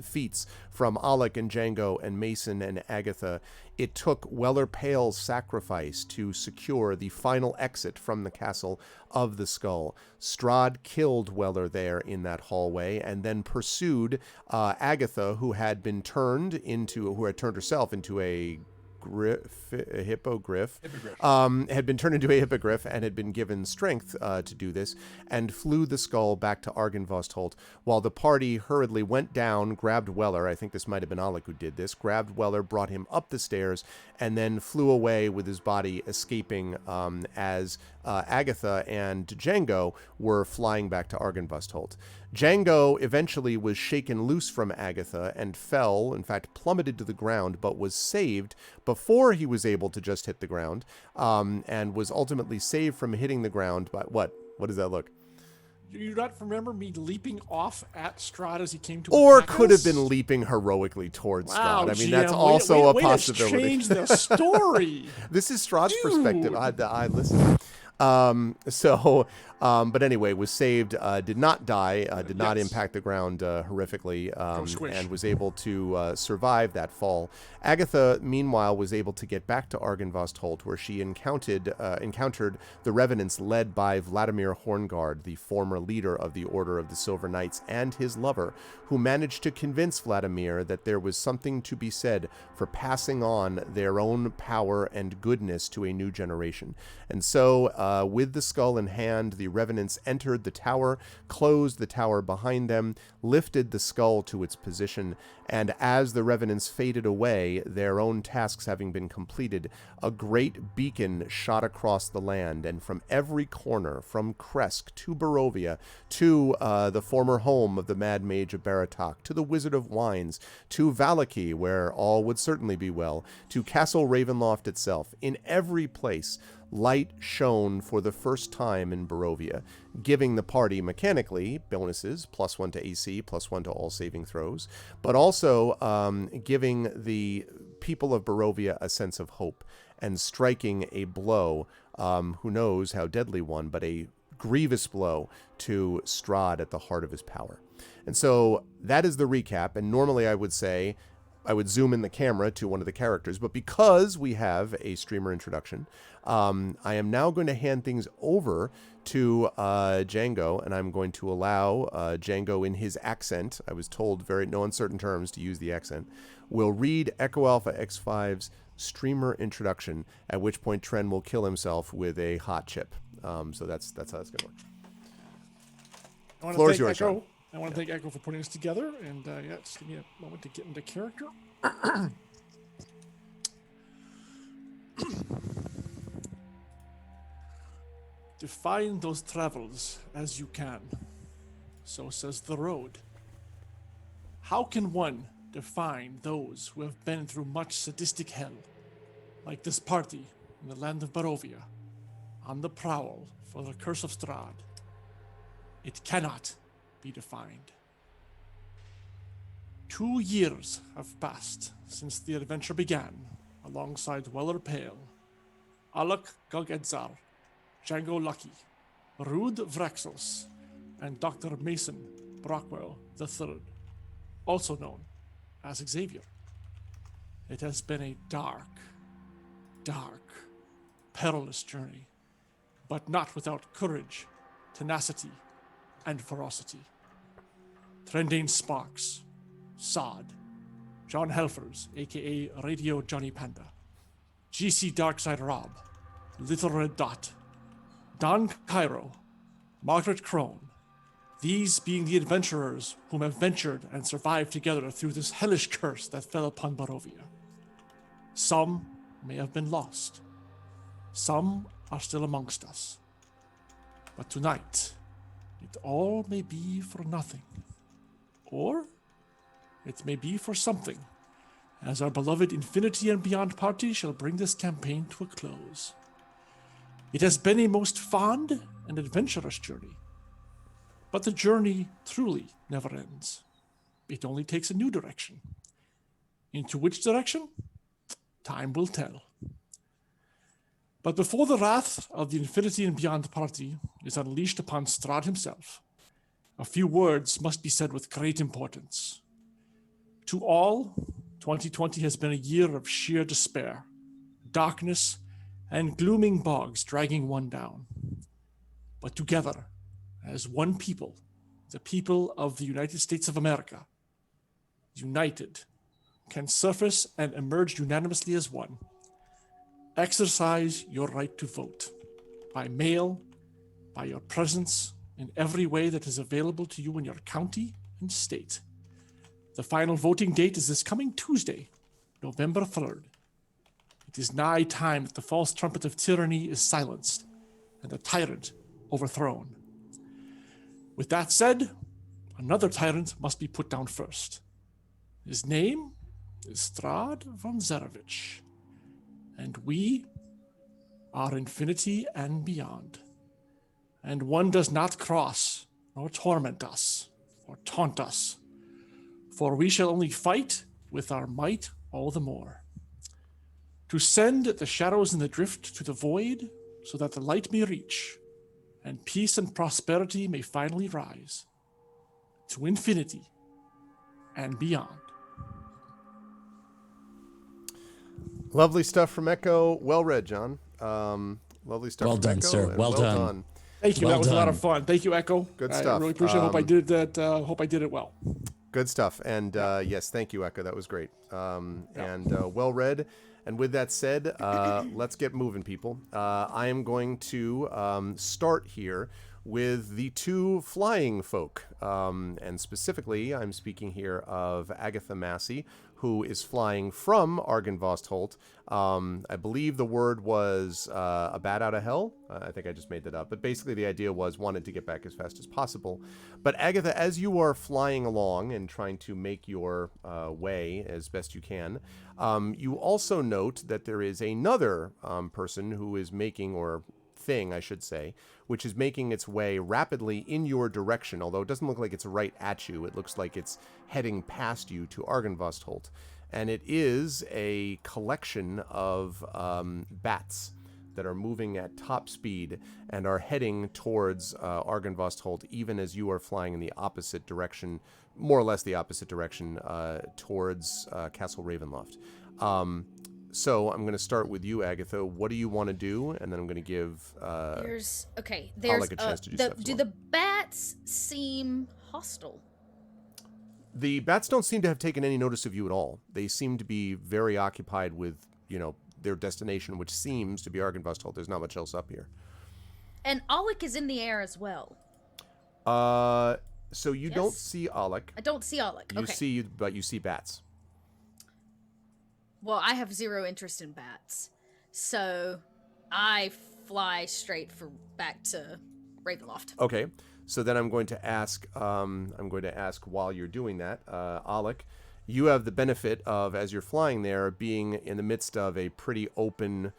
feats from Alec and Django and Mason and Agatha, it took Weller Pale's sacrifice to secure the final exit from the castle of the skull. Strahd killed Weller there in that hallway, and then pursued Agatha, who had turned herself into a hippogriff, had been turned into a hippogriff and had been given strength to do this, and flew the skull back to Argynvostholt, while the party hurriedly went down, grabbed Weller, I think this might have been Alec who did this, grabbed Weller, brought him up the stairs, and then flew away with his body, escaping as Agatha and Django were flying back to Argynvostholt. Django eventually was shaken loose from Agatha and fell, in fact plummeted to the ground, but was saved before he was able to just hit the ground, and was ultimately saved from hitting the ground by what? What does that look? Do you not remember me leaping off at Strahd as he came to or attack could us? have been leaping heroically towards Wow, Strahd. I mean, GM, that's also a way possibility. To change the story. This is Strahd's Dude. perspective. I listen. But anyway, was saved, did not die, did not Yes. impact the ground horrifically, squish. and was able to survive that fall. Agatha, meanwhile, was able to get back to Argynvostholt, where she encountered the Revenants led by Vladimir Horngard, the former leader of the Order of the Silver Knights, and his lover, who managed to convince Vladimir that there was something to be said for passing on their own power and goodness to a new generation. And so With the skull in hand, the revenants entered the tower, closed the tower behind them, lifted the skull to its position, and as the revenants faded away, their own tasks having been completed, a great beacon shot across the land, and from every corner, from Kresk to Barovia, to the former home of the Mad Mage of Baratok, to the Wizard of Wines, to Valaki, where all would certainly be well, to Castle Ravenloft itself, in every place, light shone for the first time in Barovia, giving the party mechanically bonuses, +1 to AC, +1 to all saving throws, but also giving the people of Barovia a sense of hope and striking a blow, who knows how deadly one, but a grievous blow to Strahd at the heart of his power. And so that is the recap, and normally I would say I would zoom in the camera to one of the characters, but because we have a streamer introduction, I am now going to hand things over to Django, and I'm going to allow Django in his accent, I was told very no uncertain terms to use the accent, will read Echo Alpha X5's streamer introduction, at which point Tren will kill himself with a hot chip. So that's how it's going to work. Floor is yours, Sean. I want to thank Echo for putting this together, and just give me a moment to get into character. Define those travels as you can. So says the road. How can one define those who have been through much sadistic hell, like this party in the land of Barovia, on the prowl for the curse of Strahd? It cannot be defined. 2 years have passed since the adventure began, alongside Weller Pale, Alok Gogedzar, Django Lucky, Rude Vraxos, and Dr. Mason Brockwell III, also known as Xavier. It has been a dark, perilous journey, but not without courage, tenacity, and ferocity. Trendane Sparks, Sod, John Helfers, aka Radio Johnny Panda, GC Darkside Rob, Little Red Dot, Don Cairo, Margaret Crone, these being the adventurers whom have ventured and survived together through this hellish curse that fell upon Barovia. Some may have been lost. Some are still amongst us. But tonight, it all may be for nothing. Or it may be for something, as our beloved Infinity and Beyond party shall bring this campaign to a close. It has been a most fond and adventurous journey, but the journey truly never ends. It only takes a new direction. Into which direction? Time will tell. But before the wrath of the Infinity and Beyond party is unleashed upon Strahd himself, a few words must be said with great importance. To all, 2020 has been a year of sheer despair, darkness, and glooming bogs dragging one down. But together, as one people, the people of the United States of America, united, can surface and emerge unanimously as one. Exercise your right to vote, by mail, by your presence, in every way that is available to you in your county and state. The final voting date is this coming Tuesday, November 3rd. It is nigh time that the false trumpet of tyranny is silenced and the tyrant overthrown. With that said, another tyrant must be put down first. His name is Strahd von Zarevich, and we are Infinity and Beyond. And one does not cross, nor torment us, or taunt us, for we shall only fight with our might all the more. To send the shadows and the drift to the void, so that the light may reach, and peace and prosperity may finally rise, to infinity and beyond. Lovely stuff from Echo. Well read, John. Lovely stuff Well from done, Echo. sir. And Well done. Thank you. Well that was a lot of done. fun. Thank you, Echo. Good I stuff. really appreciate it. Hope I did that. Hope I did it well. Good stuff. And yes, thank you, Eka. That was great. And well read. And with that said, let's get moving, people. I am going to start here with the two flying folk. And specifically, I'm speaking here of Agatha Massey, who is flying from Argynvost I believe the word was a bat out of hell. I think I just made that up. But basically the idea was wanted to get back as fast as possible. But Agatha, as you are flying along and trying to make your way as best you can, you also note that there is another person who is making, or thing, I should say, which is making its way rapidly in your direction, although it doesn't look like it's right at you. It looks like it's heading past you to Argynvost. And it is a collection of bats that are moving at top speed and are heading towards Argynvost, even as you are flying in the opposite direction, more or less the opposite direction, towards Castle Ravenloft. So I'm going to start with you, Agatha. What do you want to do? And then I'm going to give there's Alec a chance to do stuff as do well. the bats seem hostile? The bats don't seem to have taken any notice of you at all. They seem to be very occupied with, their destination, which seems to be Argynvost. There's not much else up here. And Alec is in the air as well. So you don't see Alec. I don't see Alec. Okay. But you see bats. Well, I have zero interest in bats, so I fly straight back to Ravenloft. Okay. So then I'm going to ask while you're doing that, Alec, you have the benefit of, as you're flying there, being in the midst of a pretty open,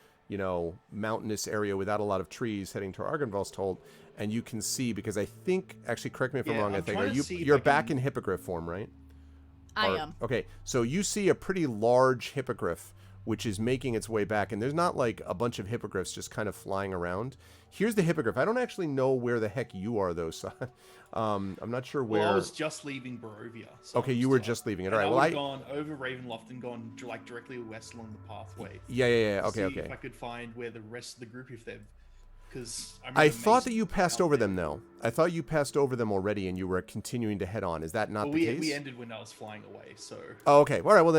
mountainous area without a lot of trees heading to Argynvost, and you can see, because I think, actually, correct me if I'm wrong, I think, you're back in hippogriff form, right? I am. Okay, so you see a pretty large hippogriff, which is making its way back, and there's not like a bunch of hippogriffs just kind of flying around. Here's the hippogriff. I don't actually know where the heck you are, though, so I'm not sure where. Well, I was just leaving Barovia. So okay, you were just leaving it. All right. Well, I've gone over Ravenloft and gone directly west along the pathway. Yeah. See Okay. if I could find where the rest of the group, if they've, because I thought that you passed over them, though. I thought you passed over them already, and you were continuing to head on. Is that not the case? We ended when I was flying away. So. Oh, okay. All right. Well,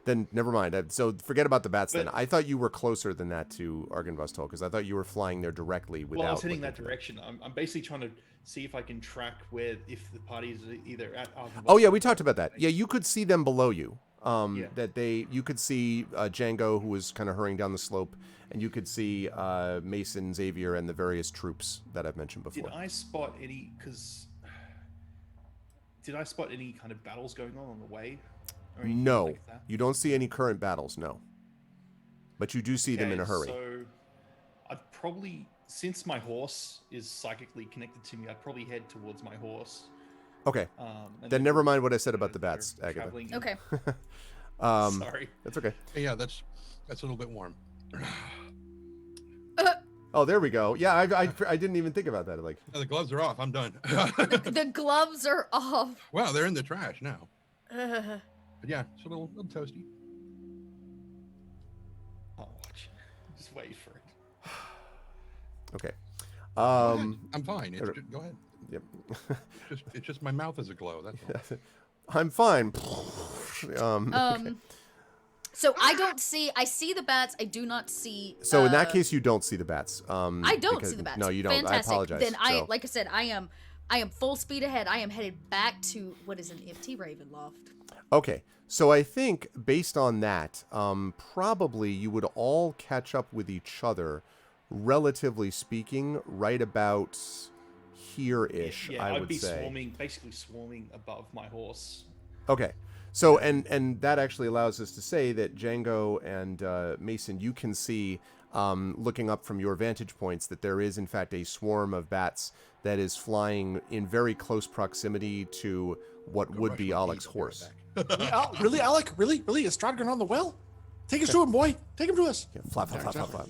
then never mind. So forget about the bats then. I thought you were closer than that to Argynvost, because I thought you were flying there directly without. Well, I was heading that direction. I'm basically trying to see if I can track if the parties are either at Argynvost. Oh yeah, we talked about that. Yeah, you could see them below you. You could see Django, who was kind of hurrying down the slope, and you could see Mason, Xavier, and the various troops that I've mentioned before. Did I spot any kind of battles going on the way? Or anything No, like that? you don't see any current battles. No, but you do see them in a hurry. So I'd probably, since my horse is psychically connected to me, I'd probably head towards my horse. Okay. And Then never mind what I said about the bats, Agatha. Okay. Sorry. That's okay. Yeah, that's a little bit warm. Oh, there we go. Yeah, I didn't even think about that. Like, Oh, the gloves are off. I'm done. The gloves are off. Wow, they're in the trash now. Uh, But yeah, it's a little toasty. I'll watch. Just wait for it. okay. I'm fine. Go ahead. Yep. It's just my mouth is aglow. That's all. I'm fine. So I see the bats. I do not see. So in that case, you don't see the bats. I don't see the bats. No, you don't. Fantastic. I apologize. Then like I said, I am full speed ahead. I am headed back to what is an empty Ravenloft. Okay, so I think based on that, probably you would all catch up with each other, relatively speaking, right about here-ish. Yeah, I I'd would be say. basically swarming above my horse. Okay. So, and that actually allows us to say that Django and Mason, you can see, looking up from your vantage points, that there is, in fact, a swarm of bats that is flying in very close proximity to what would be Alec's horse. Really, Alec? Really? Is Strahd going on the well? Take us to him, boy. Take him to us. Yeah, flap, flap, flap, flap, flap.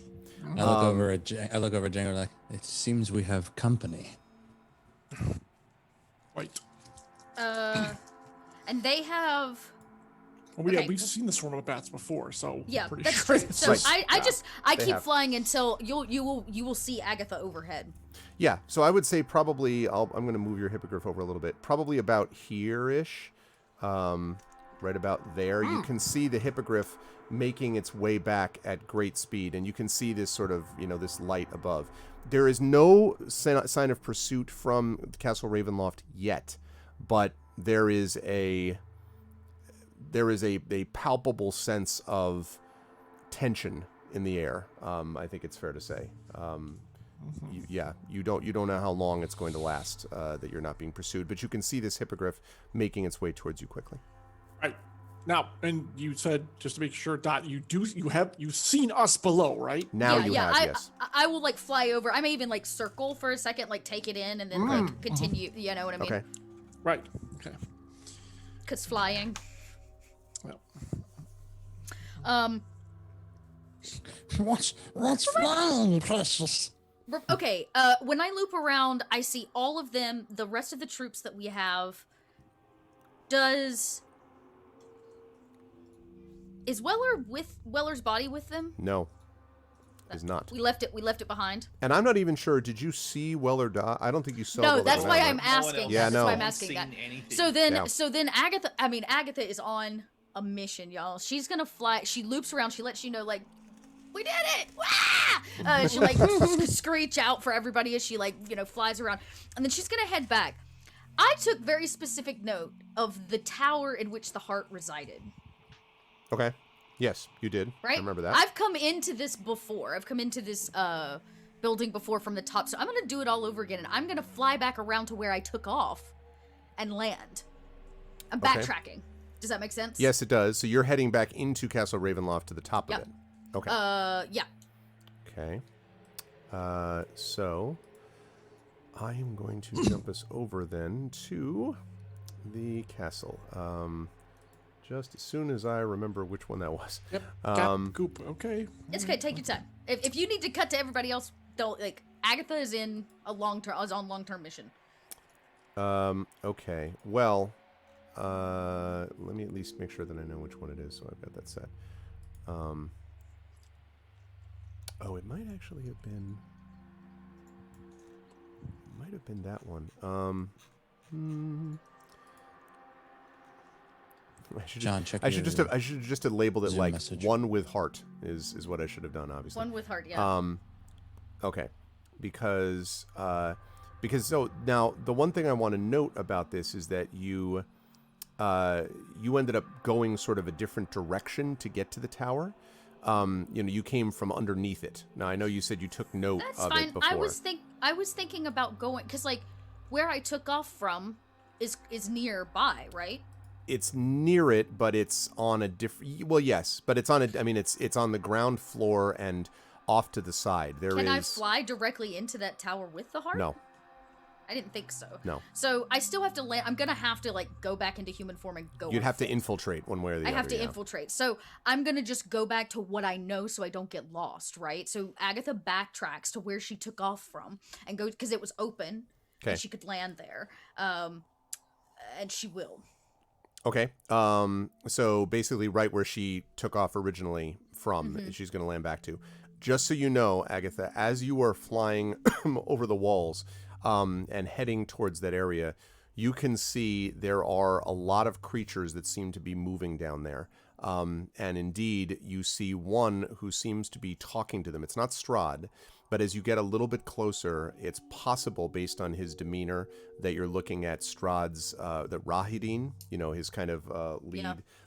I look over at Django like, it seems we have company. Right. And they have. Well, Okay. we've seen the swarm of bats before, so Yeah, pretty that's sure true. it's So just- I They keep have. flying until you will see Agatha overhead. Yeah, so I would say probably I'm going to move your hippogriff over a little bit. Probably about here-ish. right about there. You can see the hippogriff making its way back at great speed, and you can see this sort of, this light above. There is no sign of pursuit from Castle Ravenloft yet, but there is a palpable sense of tension in the air. I think it's fair to say. You don't know how long it's going to last that you're not being pursued, but you can see this hippogriff making its way towards you quickly. Right. Now, and you said, just to make sure, Dot, you've seen us below, right? Now you have, yes. I will like fly over. I may even like circle for a second, like take it in, and then like continue. You know what I mean? Okay. Right. Okay. Cause flying. Well. What's flying, precious? Okay, when I loop around, I see all of them, the rest of the troops that we have. Is Weller's body with them? No, is not. We left it behind. And I'm not even sure. Did you see Weller die? I don't think you saw. No, Weller that's die, why right? I'm asking. Yeah, That's no. why I'm asking that. Anything. So then Agatha is on a mission, y'all. She's gonna fly. She loops around. She lets you know, like, we did it! Wah! She like screech out for everybody as she flies around, and then she's gonna head back. I took very specific note of the tower in which the heart resided. Okay. Yes, you did. Right? I remember that. I've come into this before. I've come into this building before from the top, so I'm gonna do it all over again, and I'm gonna fly back around to where I took off and land. I'm Okay. backtracking. Does that make sense? Yes, it does. So you're heading back into Castle Ravenloft to the top Yep. of it. Okay. Yeah. Okay. So I am going to jump us over then to the castle. Just as soon as I remember which one that was. Yep. Goop. Okay. It's okay. Take your time. If you need to cut to everybody else, they'll Agatha is on long-term mission. Okay. Well, let me at least make sure that I know which one it is, so I've got that set. Oh, it might actually have been. Might have been that one. I should just have labeled it Zoom like message. one with heart is what I should have done, obviously. One with heart, yeah. Okay, because so now the one thing I want to note about this is that you ended up going sort of a different direction to get to the tower. You came from underneath it. Now I know you said you took note That's of fine. it before. I was thinking about going because where I took off from is nearby, right? It's near it, but it's on a different. Well, yes, but it's on a. I mean, it's on the ground floor and off to the side. Can I fly directly into that tower with the heart? No. I didn't think so. No. So I still have to land. I'm gonna have to go back into human form and go. You'd have to full. infiltrate one way or the other. I have to yeah. infiltrate. So I'm gonna just go back to what I know, so I don't get lost. Right. So Agatha backtracks to where she took off from and goes because it was open. Okay. And she could land there. And she will. Okay. So basically, right where she took off originally from, she's going to land back to. Just so you know, Agatha, as you are flying over the walls and heading towards that area, you can see there are a lot of creatures that seem to be moving down there. And indeed, you see one who seems to be talking to them. It's not Strahd, but as you get a little bit closer, it's possible, based on his demeanor, that you're looking at Strahd's, the Rahidin, his kind of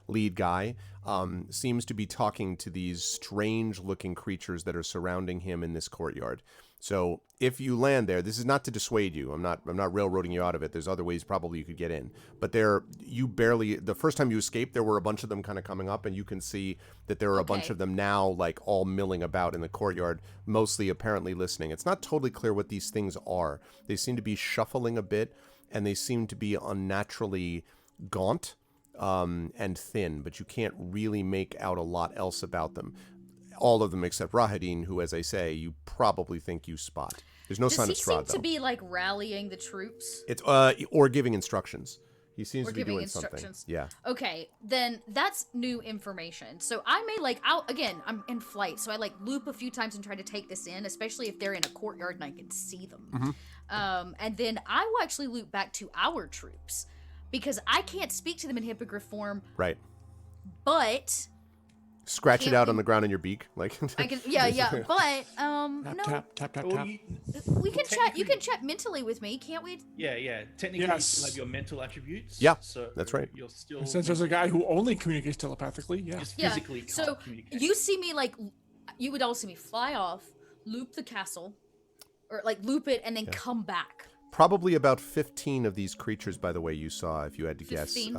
lead guy, seems to be talking to these strange-looking creatures that are surrounding him in this courtyard. So if you land there, this is not to dissuade you. I'm not railroading you out of it. There's other ways probably you could get in. But the first time you escaped, there were a bunch of them kind of coming up, and you can see that there are a bunch of them now, all milling about in the courtyard, mostly apparently listening. It's not totally clear what these things are. They seem to be shuffling a bit, and they seem to be unnaturally gaunt and thin, but you can't really make out a lot else about them. All of them except Rahidin, who, as I say, you probably think you spot. There's no sign of Strahd, though. Does he seem to be rallying the troops? It's or giving instructions. He seems to be doing something. Yeah. Okay, then that's new information. So I may I'm in flight, so I loop a few times and try to take this in, especially if they're in a courtyard and I can see them. And then I will actually loop back to our troops because I can't speak to them in hippogriff form, Right. but Scratch it Can't out we- on the ground in your beak, like. I can. Yeah. But Tap, no, tap, tap, tap, Well, tap. we can chat. You technically- can chat mentally with me, can't we? Yeah. Technically, you Yes. still have your mental attributes. Yeah, so that's right. You're still And since there's a guy who only communicates telepathically, yeah. just Yeah. physically can't So communicate. you see me like, you would all see me fly off, loop the castle, or like loop it and then come back. Probably about 15 of these creatures, by the way, you saw, if you had to guess. 15?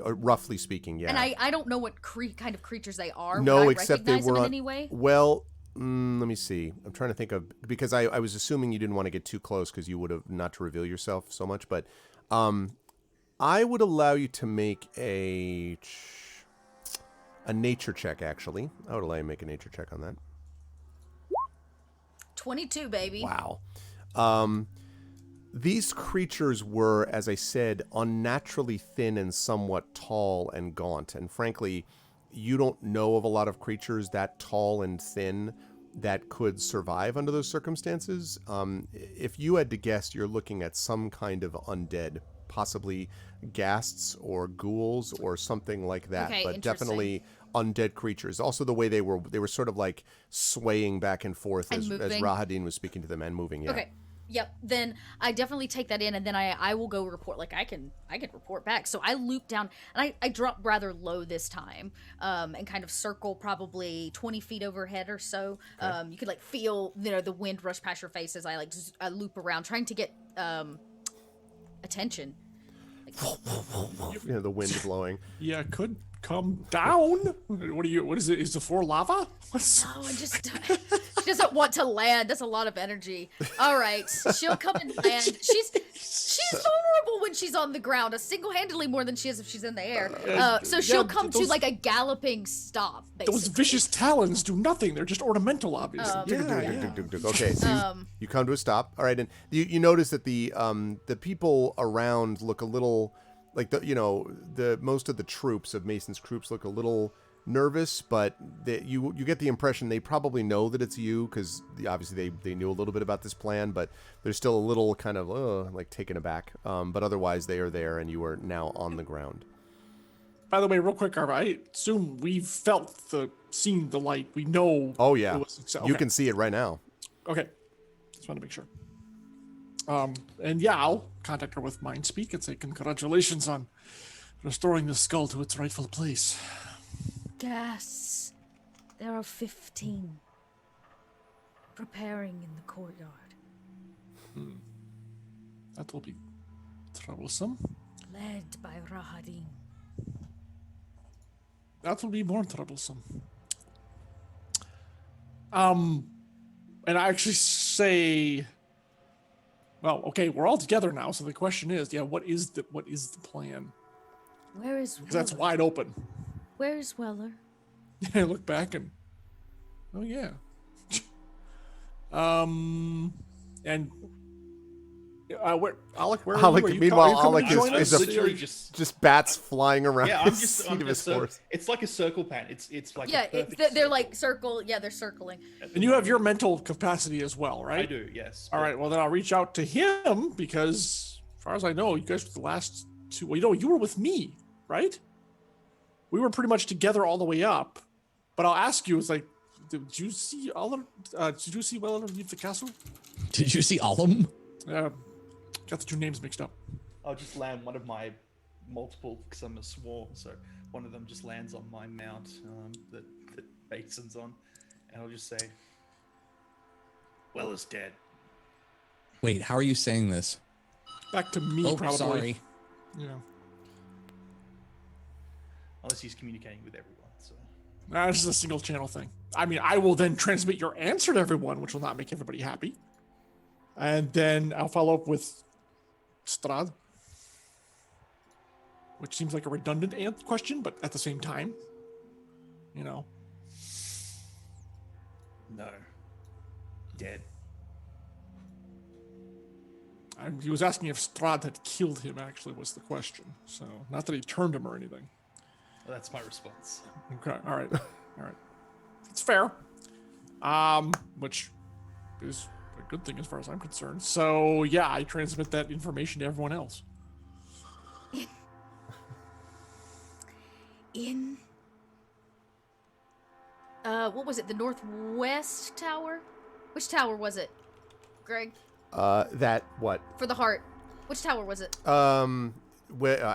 Roughly speaking, yeah. And I don't know what kind of creatures they are. No, Would I except they recognize them were in on. any way? Well, let me see. I'm trying to think of, because I was assuming you didn't want to get too close because you would have not to reveal yourself so much. But I would allow you to make a nature check. Actually, I would allow you to make a nature check on that. 22, baby. Wow. These creatures were, as I said, unnaturally thin and somewhat tall and gaunt. And frankly, you don't know of a lot of creatures that tall and thin that could survive under those circumstances. If you had to guess, you're looking at some kind of undead, possibly ghasts or ghouls or something like that. Okay, but interesting. definitely undead creatures. Also, the way they were sort of like swaying back and forth And as moving. Rahadin was speaking to them and moving. Yeah. Okay. Yep. Then I definitely take that in, and then I will go report. Like I can report back. So I loop down, and I drop rather low this time, and kind of circle probably 20 feet overhead or so. You could like feel the wind rush past your face as I I loop around, trying to get attention. The wind blowing. Yeah, could come down. What is it? Is the floor lava? What's... Oh, I just she doesn't want to land. That's a lot of energy. All right, she'll come and land. She's vulnerable when she's on the ground, single-handedly more than she is if she's in the air. So she'll come to those- like a galloping stop. Basically. Those vicious talons do nothing. They're just ornamental, obviously. Okay, so you come to a stop. All right, and you notice that the people around look a little like the most of the troops of Mason's troops look a little nervous, but you get the impression they probably know that it's you because obviously they knew a little bit about this plan, but they're still a little kind of like taken aback. But otherwise they are there, and you are now on the ground. By the way, real quick, Arva, I assume we've seen the light. We know. Oh yeah, it was, you can see it right now. Okay, just want to make sure. And yeah, I'll contact her with Mind Speak and say congratulations on restoring the skull to its rightful place. Gas. There are 15 preparing in the courtyard. That will be troublesome. Led by Rahadin. That will be more troublesome. And I actually say, well, okay, we're all together now. So the question is, what is the plan? Where is Because that's Weller? wide open. Where is Weller? I look back and, oh yeah. And where Alec? Where are Alec, you? Are you meanwhile, coming to Alec join is us? literally just bats flying around Yeah, the I'm just. seat I'm of his just horse. it's like a circle pan. It's like Yeah, a perfect they're circle. like circle. Yeah, they're circling. And you have your mental capacity as well, right? I do, yes. All right. Well, then I'll reach out to him because, as far as I know, you guys were the last two. Well, you were with me, right? We were pretty much together all the way up. But I'll ask you: It's like, did you see Oliver? Did you see Weller leave the castle? Did you see Alum? Got the two names mixed up. I'll just land one of my multiple because I'm a swarm, so one of them just lands on my mount that Mason's on, and I'll just say, "Weller's dead." Wait, how are you saying this? Back to me, Oh, probably. sorry. Yeah. Unless he's communicating with everyone. So Nah, this is a single channel thing. I mean, I will then transmit your answer to everyone, which will not make everybody happy. And then I'll follow up with Strahd, which seems like a redundant question, but at the same time, no, dead. he was asking if Strahd had killed him, actually, was the question. So, not that he turned him or anything. Well, that's my response. Okay, all right. All right. It's fair. Which is a good thing as far as I'm concerned. So, yeah, I transmit that information to everyone else. In what was it? The northwest tower? Which tower was it, Greg? That what? For the heart. Which tower was it? I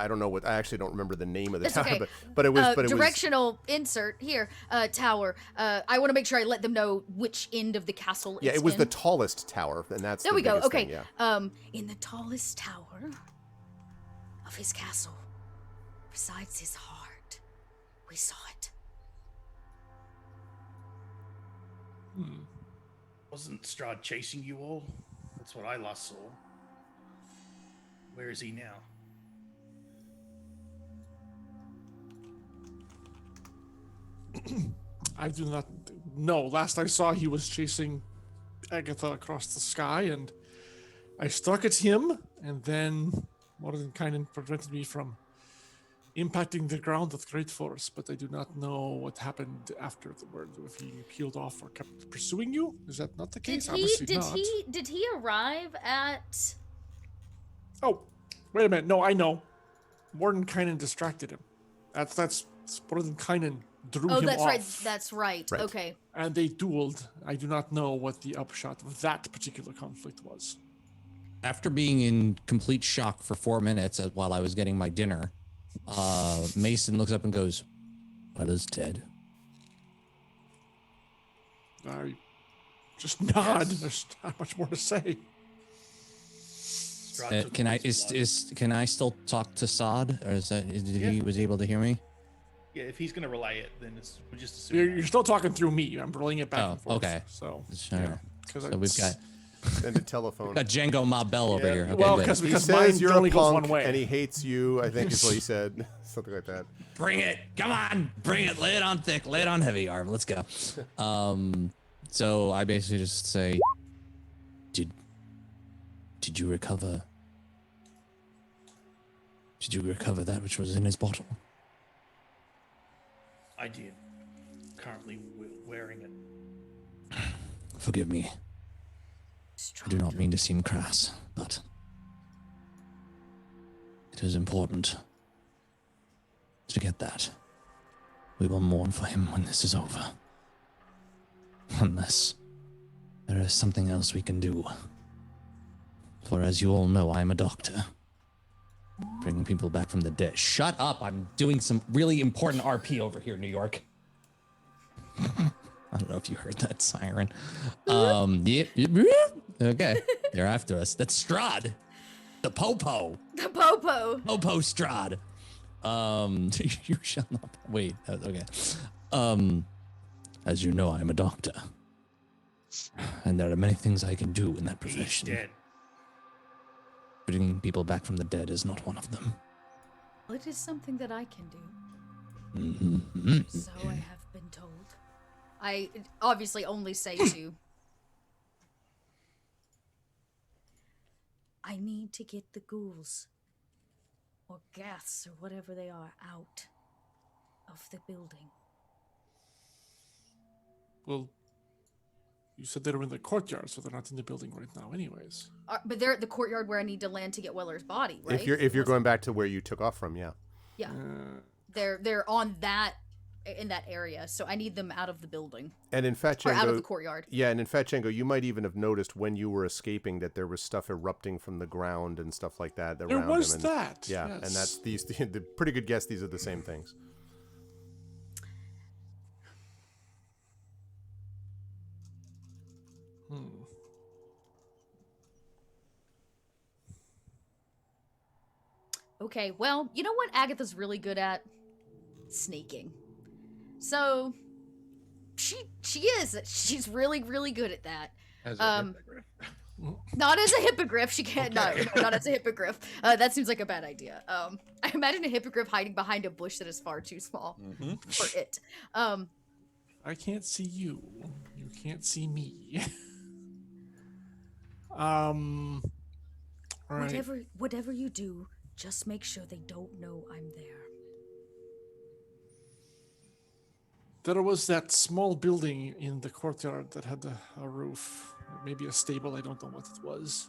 don't know what. I actually don't remember the name of the It's tower, okay. but it was. But it directional insert here. Tower. I want to make sure I let them know which end of the castle. Yeah, it's it was in. the tallest tower, and that's. There the we go. biggest Okay. thing, yeah. In the tallest tower of his castle, besides his heart, we saw it. Wasn't Strahd chasing you all? That's what I last saw. Where is he now? I do not know. Last I saw, he was chasing Agatha across the sky, and I struck at him, and then Mordenkainen prevented me from impacting the ground with great force, but I do not know what happened afterward. If he peeled off or kept pursuing you, is that not the case? Did he arrive at? Oh, wait a minute. No, I know. Mordenkainen distracted him. That's Mordenkainen drew Oh, him that's off. right. That's right. Right. Okay. And they dueled. I do not know what the upshot of that particular conflict was. After being in complete shock for 4 minutes while I was getting my dinner, Mason looks up and goes, "What is Ted?" I just nod. There's not much more to say. Strahd took Can I his blood. can I still talk to Sod, or he was able to hear me? Yeah, if he's gonna relay it, then we'll just assume. You're still talking through me. I'm rolling it back Oh, and forth. okay. So, Sure. yeah, 'cause So we've got And a telephone. Django Mob Bell over Yeah. here. Okay, well, good. because He mine says you're only a goes punk one way. and he hates you. I think is what he said. Something like that. Bring it. Come on. Bring it. Lay it on thick. Lay it on heavy, Arm. Let's go. So I basically just say, Did you recover? Did you recover that which was in his bottle? I did. Currently wearing it. Forgive me. I do not mean to seem crass, but it is important to get that. We will mourn for him when this is over. Unless there is something else we can do. For as you all know, I am a doctor. Bringing people back from the dead. Shut up! I'm doing some really important RP over here, New York. I don't know if you heard that siren. Okay, they're after us. That's Strahd. The Popo. The Popo. Popo Strahd. You shall not wait. Okay. As you know, I'm a doctor. And there are many things I can do in that He's profession. dead. Bringing people back from the dead is not one of them. Well, it is something that I can do. Mm-hmm. So I have been told. I obviously only say to. I need to get the ghouls, or ghats, or whatever they are, out of the building. Well, you said they were in the courtyard, so they're not in the building right now, anyways. But they're at the courtyard where I need to land to get Weller's body, right? If you're going back to where you took off from, yeah. Yeah. They're on that in that area, so I need them out of the building. And in fact, Or out of Django, the courtyard. yeah, and in fact, Django, you might even have noticed when you were escaping that there was stuff erupting from the ground and stuff like that There around was him. that. Yeah, yes. and that's the pretty good guess. These are the same things. Okay, well, you know what Agatha's really good at? Sneaking. So she is. She's really, really good at that. As a hippogriff. Not as a hippogriff. She can't. No, not as a hippogriff. That seems like a bad idea. I imagine a hippogriff hiding behind a bush that is far too small for it. I can't see you. You can't see me. All right. Whatever you do, just make sure they don't know I'm there. There was that small building in the courtyard that had a roof, maybe a stable. I don't know what it was.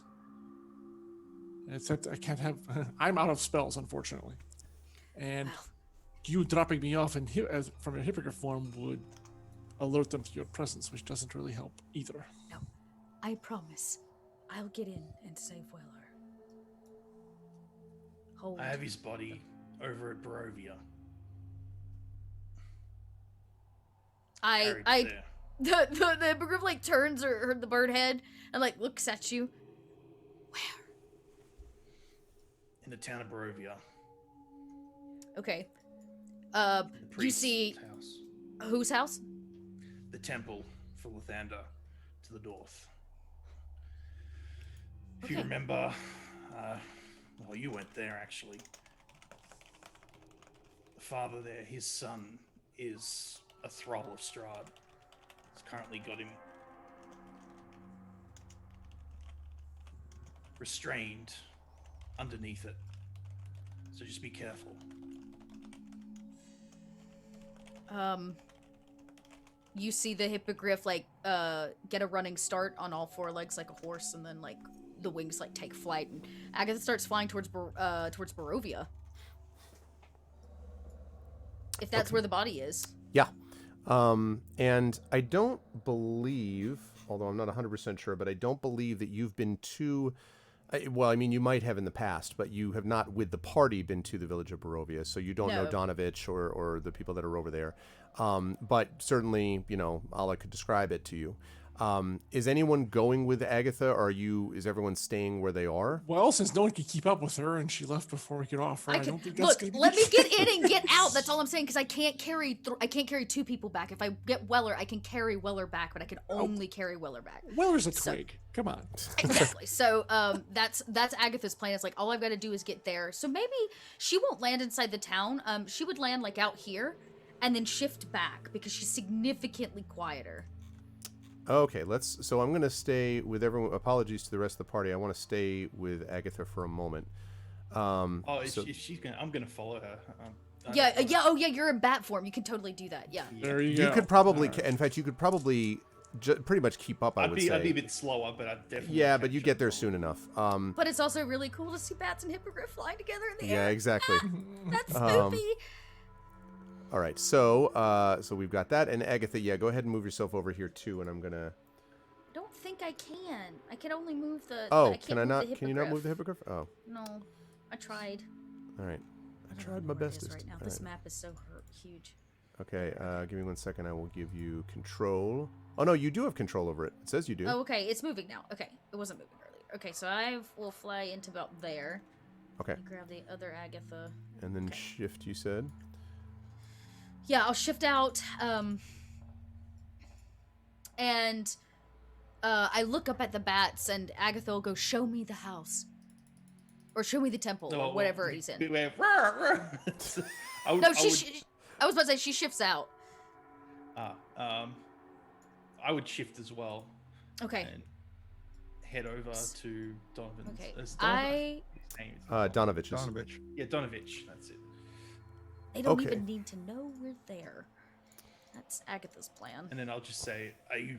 Except I can't have. I'm out of spells, unfortunately. And you dropping me off from your hippogriff form would alert them to your presence, which doesn't really help either. No, I promise. I'll get in and save Weller. Hold. I have his body over at Barovia. The hippogriff like turns or the bird head and like looks at you. Where? In the town of Barovia. Okay. The You priest's see house. whose house? The temple for Lathander to the north. If you Okay. remember, well, you went there actually. The father there, his son, is a thrall of Strahd. He's currently got him restrained underneath it. So just be careful. You see the hippogriff like get a running start on all four legs like a horse, and then like the wings like take flight, and Agatha starts flying towards Barovia. If that's where the body is. Yeah. And I don't believe, although I'm not 100% sure, but I don't believe that you've been to, well, I mean, you might have in the past, but you have not with the party been to the village of Barovia, so you don't know No. Donovich or the people that are over there. But certainly, you know, Allah could describe it to you. Is anyone going with Agatha, or is everyone staying where they are? Well, since no one could keep up with her and she left before we could offer, I don't think that's Look, gonna be let the me get case. in and get out. That's all I'm saying, because I can't carry two people back. If I get Weller, I can carry Weller back, but I can only carry Weller back. Weller's a So- twig. Come on. Exactly. So that's Agatha's plan. It's like all I've got to do is get there. So maybe she won't land inside the town. She would land like out here, and then shift back because she's significantly quieter. Okay, so I'm going to stay with everyone. Apologies to the rest of the party. I want to stay with Agatha for a moment. If she's gonna, I'm gonna follow her. Yeah. Oh, yeah. You're in bat form. You can totally do that. Yeah. There you You go. could probably, All right. in fact, you could probably pretty much keep up, I'd would be say. a bit slower, but I'd definitely. Yeah, but catch you up get there probably. soon enough. But it's also really cool to see bats and hippogriff flying together in the Yeah, air. exactly. That's spoopy. All right, so we've got that, and Agatha, yeah, go ahead and move yourself over here too, and I'm gonna. Don't think I can. I can only move the. Oh, I can't can I move not? The Can you not move the hippogriff? Oh, No, I tried. all right. I don't tried know my where it is bestest. right now. All This right. map is so huge. Okay, give me 1 second. I will give you control. Oh no, you do have control over it. It says you do. Oh, okay. It's moving now. Okay, it wasn't moving earlier. Okay, so I will fly into about there. Okay, Let me grab the other Agatha. and then okay. shift. You said. Yeah, I'll shift out. And I look up at the bats, and Agatha will go, "Show me the house, or show me the temple, or whatever he's in." I would, No, I I was about to say she shifts out. I would shift as well Okay. and head over to Donovan's. Okay. Is Donovan- his name is- Donovich. Donovich. Yeah, Donovich. That's it. They don't Okay. even need to know we're there. That's Agatha's plan. And then I'll just say, Are you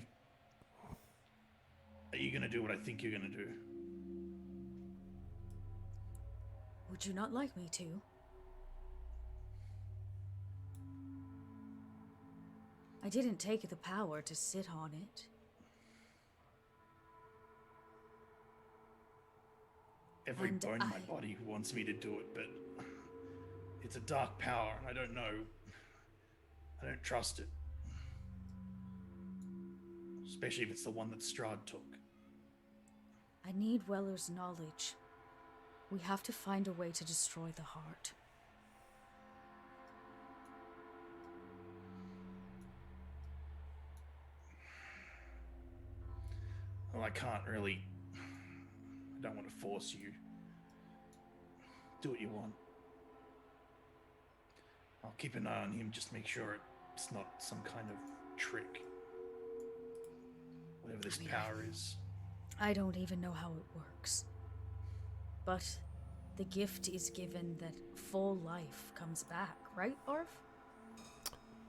gonna do what I think you're gonna do? Would you not like me to? I didn't take the power to sit on it. Every And bone in my I- body wants me to do it, but it's a dark power, and I don't know. I don't trust it. Especially if it's the one that Strahd took. I need Weller's knowledge. We have to find a way to destroy the heart. Well, I can't really. I don't want to force you. Do what you want. I'll keep an eye on him, just make sure it's not some kind of trick. Whatever this power is. I don't even know how it works. But the gift is given that full life comes back, right, Arv?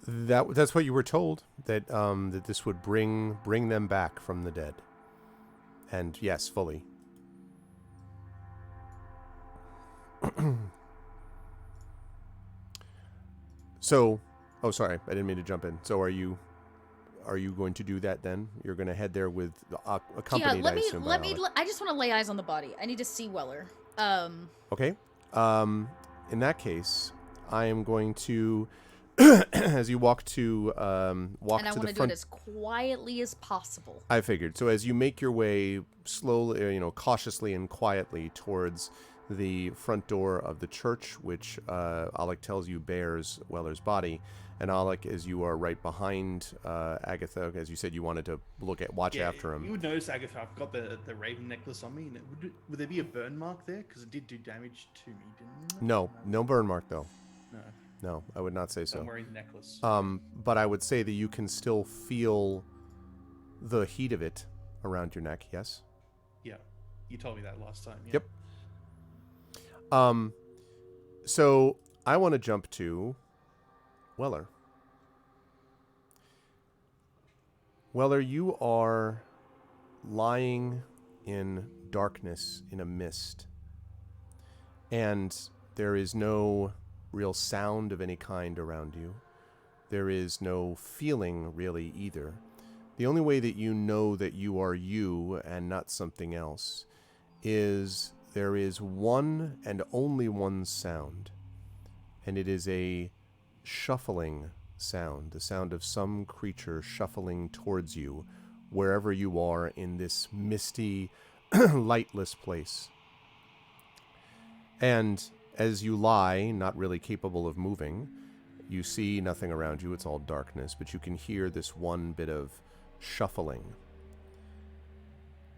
That's what you were told, that that this would bring them back from the dead. And yes, fully. So, oh, sorry, I didn't mean to jump in. So, are you going to do that then? You're going to head there with accompanied, I assume, by Alec. I just want to lay eyes on the body. I need to see Weller. Okay. In that case, I am going to, as you walk to and I the want to do it front. as quietly as possible. I figured. So as you make your way slowly, cautiously and quietly towards the front door of the church, which Alec tells you bears Weller's body, and Alec, as you are right behind Agatha, as you said, you wanted to watch after him. You would notice, Agatha, I've got the raven necklace on me. And would there be a burn mark there? Because it did do damage to me, didn't it? No burn mark though. No. No, I would not say so. I'm wearing the necklace. But I would say that you can still feel the heat of it around your neck. Yes. Yeah, you told me that last time. Yeah. Yep. So I want to jump to Weller. Weller, you are lying in darkness in a mist, and there is no real sound of any kind around you. There is no feeling really either. The only way that you know that you are you and not something else is there is one and only one sound, and it is a shuffling sound, the sound of some creature shuffling towards you wherever you are in this misty, lightless place. And as you lie, not really capable of moving, you see nothing around you, it's all darkness, but you can hear this one bit of shuffling.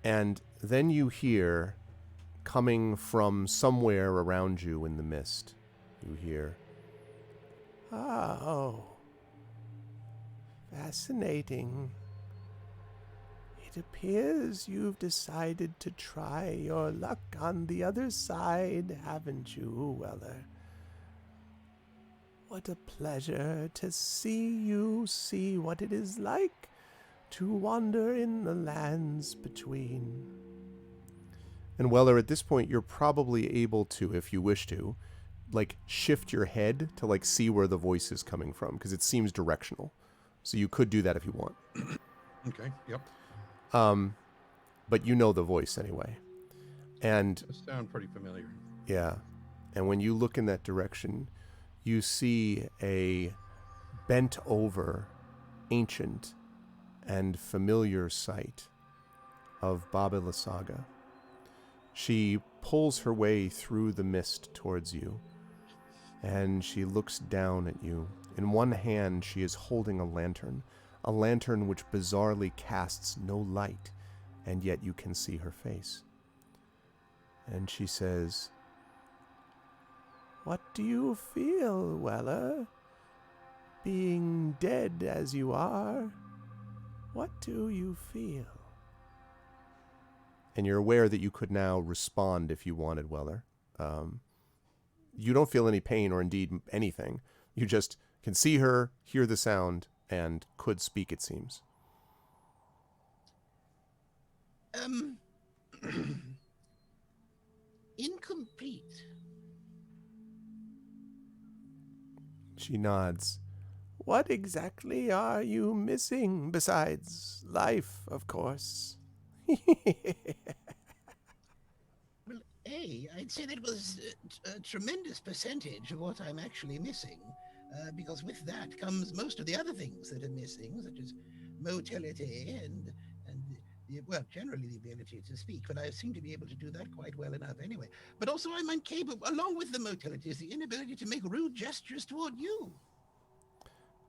And then you hear, coming from somewhere around you in the mist, you hear, "Oh, fascinating. It appears you've decided to try your luck on the other side, haven't you, Weller? What a pleasure to see you see what it is like to wander in the lands between." And Weller, at this point, you're probably able to, if you wish to, shift your head to see where the voice is coming from, because it seems directional. So you could do that if you want. Okay. Yep. But you know the voice anyway. And Does sound pretty familiar. yeah. And when you look in that direction, you see a bent over, ancient, and familiar sight of Baba Lysaga. She pulls her way through the mist towards you, and she looks down at you. In one hand, she is holding a lantern which bizarrely casts no light, and yet you can see her face. And she says, "What do you feel, Weller? Being dead as you are, what do you feel?" And you're aware that you could now respond if you wanted, Weller. You don't feel any pain or indeed anything. You just can see her, hear the sound, and could speak, it seems. Incomplete. She nods. "What exactly are you missing besides life, of course?" Well, I'd say that was a tremendous percentage of what I'm actually missing, because with that comes most of the other things that are missing, such as motility and generally the ability to speak, but I seem to be able to do that quite well enough anyway. But also I'm incapable, along with the motility, is the inability to make rude gestures toward you.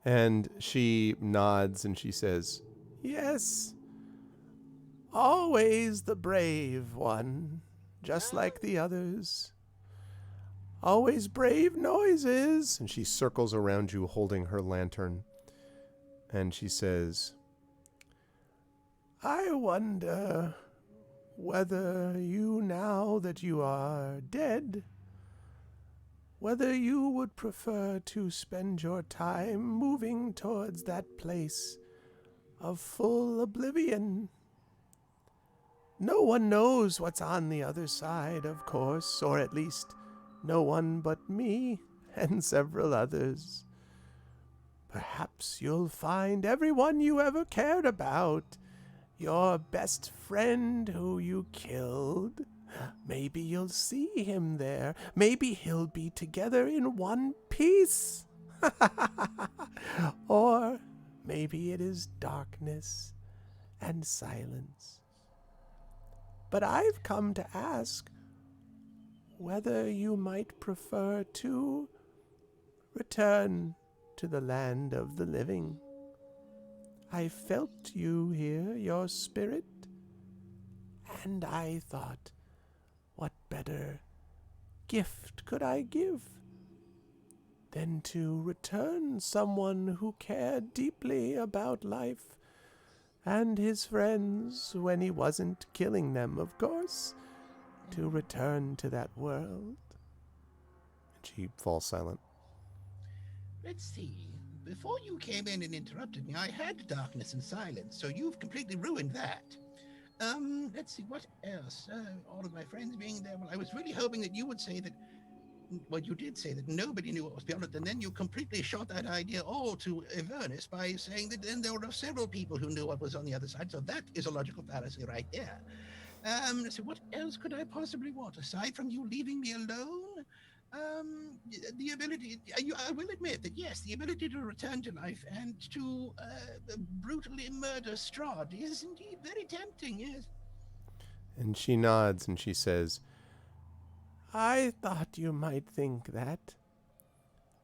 And she nods and she says, "Yes, always the brave one, just like the others. Always brave noises." And she circles around you holding her lantern. And she says, "I wonder whether you, now that you are dead, whether you would prefer to spend your time moving towards that place of full oblivion. No one knows what's on the other side, of course, or at least no one but me and several others. Perhaps you'll find everyone you ever cared about. Your best friend who you killed. Maybe you'll see him there. Maybe he'll be together in one piece. Or maybe it is darkness and silence. But I've come to ask whether you might prefer to return to the land of the living. I felt you here, your spirit, and I thought, what better gift could I give than to return someone who cared deeply about life and his friends when he wasn't killing them, of course, to return to that world. And she falls silent. Let's see. Before you came in and interrupted me, I had darkness and silence, so you've completely ruined that. Let's see, what else? All of my friends being there. Well, I was really hoping that you would say that, well, you did say that nobody knew what was beyond it, and then you completely shot that idea all to Avernus by saying that then there were several people who knew what was on the other side, so that is a logical fallacy right there. So what else could I possibly want, aside from you leaving me alone? The ability, I will admit that yes, the ability to return to life and to brutally murder Strahd is indeed very tempting, yes. And she nods and she says, I thought you might think that.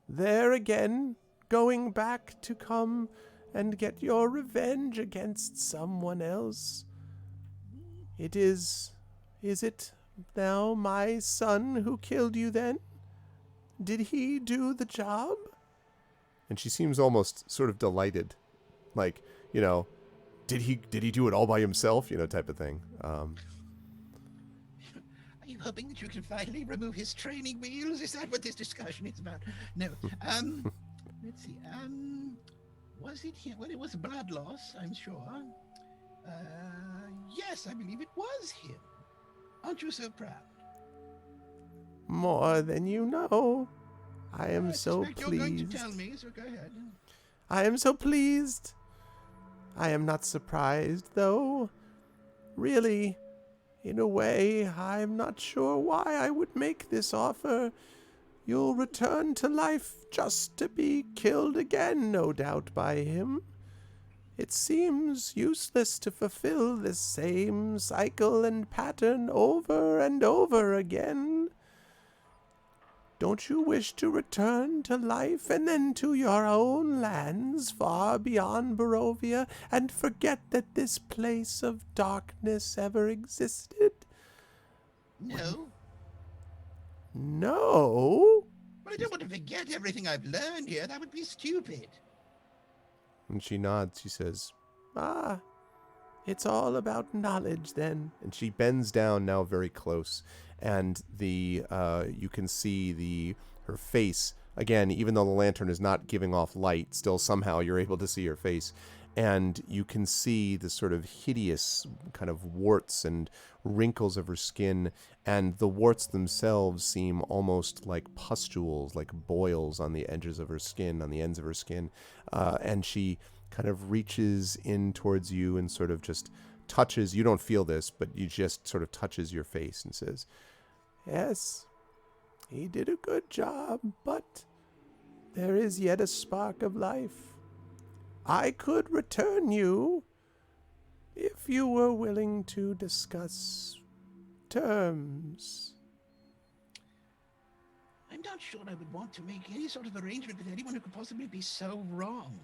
There again, going back to come and get your revenge against someone else. Is it now my son who killed you then? Did he do the job? And she seems almost sort of delighted. Like, did he do it all by himself? Type of thing. Are you hoping that you can finally remove his training wheels? Is that what this discussion is about? No. Let's see. Was it him? Well, it was blood loss, I'm sure. Yes, I believe it was him. Aren't you so proud? More than you know. I am so pleased. You're going to tell me, so go ahead. I am so pleased. I am not surprised, though. Really, in a way, I'm not sure why I would make this offer. You'll return to life just to be killed again, no doubt, by him. It seems useless to fulfill this same cycle and pattern over and over again. Don't you wish to return to life and then to your own lands far beyond Barovia and forget that this place of darkness ever existed? No. No? But I don't want to forget everything I've learned here. That would be stupid. And she nods. She says, it's all about knowledge then. And she bends down now very close. And you can see her face, again, even though the lantern is not giving off light, still somehow you're able to see her face. And you can see the sort of hideous kind of warts and wrinkles of her skin. And the warts themselves seem almost like pustules, like boils on the edges of her skin, on the ends of her skin. And she kind of reaches in towards you and sort of just touches, you don't feel this, but you just sort of touches your face and says, yes, he did a good job, but there is yet a spark of life. I could return you if you were willing to discuss terms. I'm not sure I would want to make any sort of arrangement with anyone who could possibly be so wrong.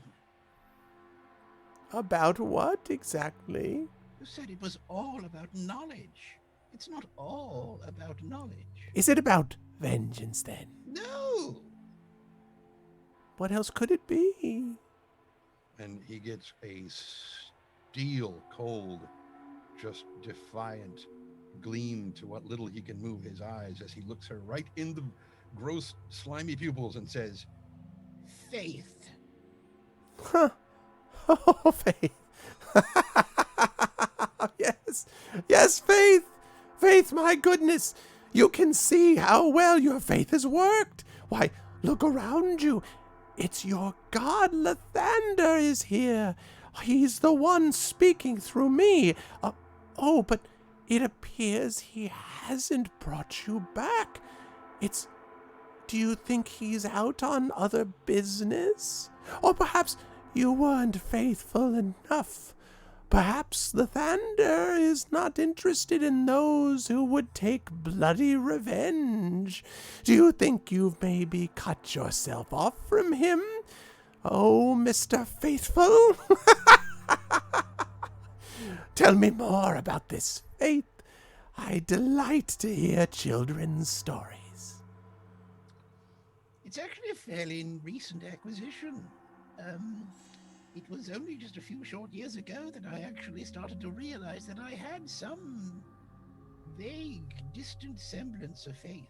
About what exactly? You said it was all about knowledge. It's not all about knowledge. Is it about vengeance then? No! What else could it be? And he gets a steel cold, just defiant gleam to what little he can move his eyes as he looks her right in the gross, slimy pupils and says, Faith. Huh. Oh, Faith. Yes. Yes, Faith. Faith, my goodness. You can see how well your faith has worked. Why, look around you. It's your god, Lathander is here. He's the one speaking through me. Oh, but it appears he hasn't brought you back. Do you think he's out on other business? Or perhaps you weren't faithful enough. Perhaps Lathander is not interested in those who would take bloody revenge. Do you think you've maybe cut yourself off from him? Oh, Mr. Faithful? Tell me more about this faith. I delight to hear children's stories. It's actually a fairly recent acquisition. It was only just a few short years ago that I actually started to realize that I had some vague, distant semblance of faith.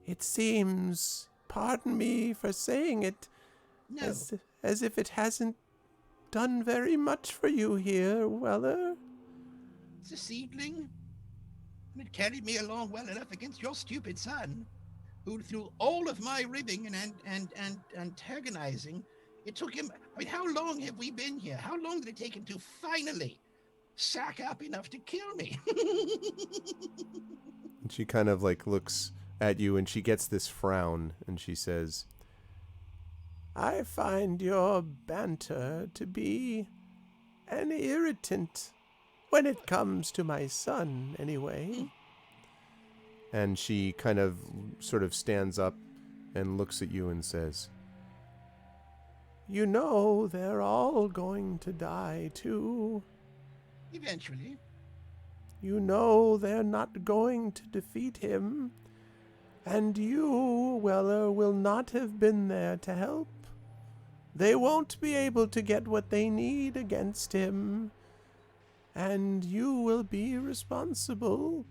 It seems, pardon me for saying it, No, as if it hasn't done very much for you here, Weller. it's a seedling, and it carried me along well enough against your stupid son, who, through all of my ribbing and antagonizing, it took him. I mean, how long have we been here? How long did it take him to finally sack up enough to kill me? And she kind of like looks at you and she gets this frown and she says, I find your banter to be an irritant when it comes to my son, anyway. And she kind of sort of stands up and looks at you and says, you know they're all going to die too. Eventually. You know they're not going to defeat him. And you, Weller, will not have been there to help. They won't be able to get what they need against him. And you will be responsible,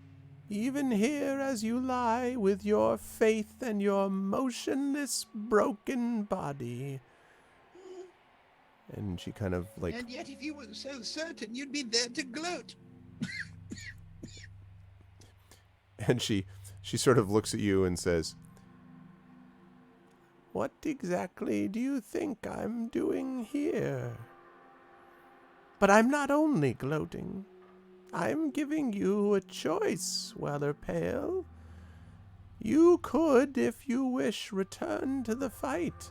even here as you lie with your faith and your motionless, broken body. And she kind of like... And yet if you were so certain, you'd be there to gloat. And she sort of looks at you and says, what exactly do you think I'm doing here? But I'm not only gloating. I'm giving you a choice, Weller Pale. You could, if you wish, return to the fight.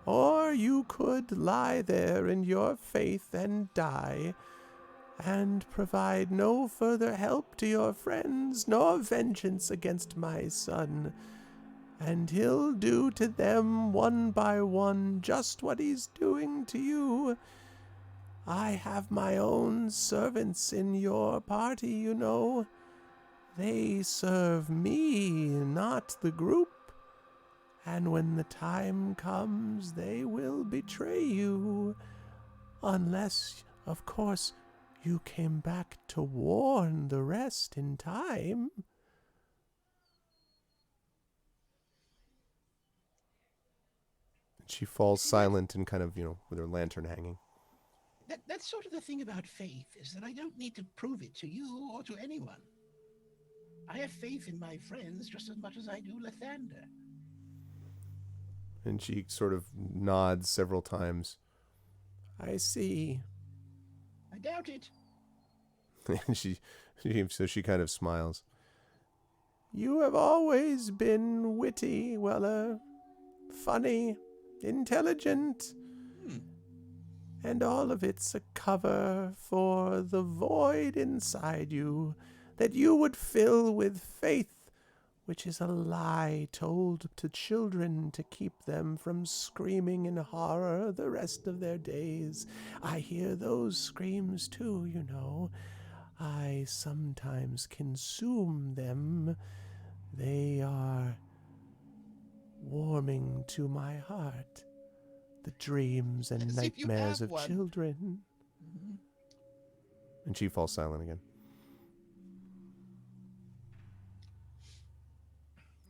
Or you could lie there in your faith and die, and provide no further help to your friends, nor vengeance against my son. And he'll do to them one by one just what he's doing to you. I have my own servants in your party, you know. They serve me, not the group. And when the time comes, they will betray you. Unless, of course, you came back to warn the rest in time. She falls silent and kind of, with her lantern hanging. That's sort of the thing about faith, is that I don't need to prove it to you or to anyone. I have faith in my friends just as much as I do Lathander. And she sort of nods several times. I see. I doubt it. And she kind of smiles. You have always been witty, Weller. Funny, intelligent. And all of it's a cover for the void inside you that you would fill with faith, which is a lie told to children to keep them from screaming in horror the rest of their days. I hear those screams too, you know. I sometimes consume them. They are warming to my heart. The dreams and As if you nightmares have of one. children. And she falls silent again.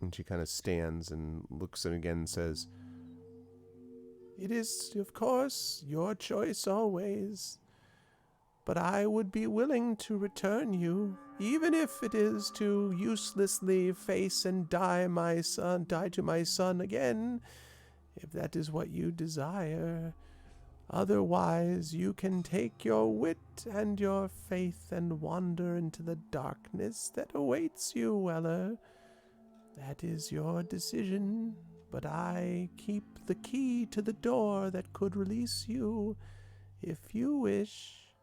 And she kind of stands and looks at it again and says, it is, of course, your choice always. but I would be willing to return you, even if it is to uselessly face and die to my son again, if that is what you desire. Otherwise, you can take your wit and your faith and wander into the darkness that awaits you, Weller. That is your decision, but I keep the key to the door that could release you, if you wish.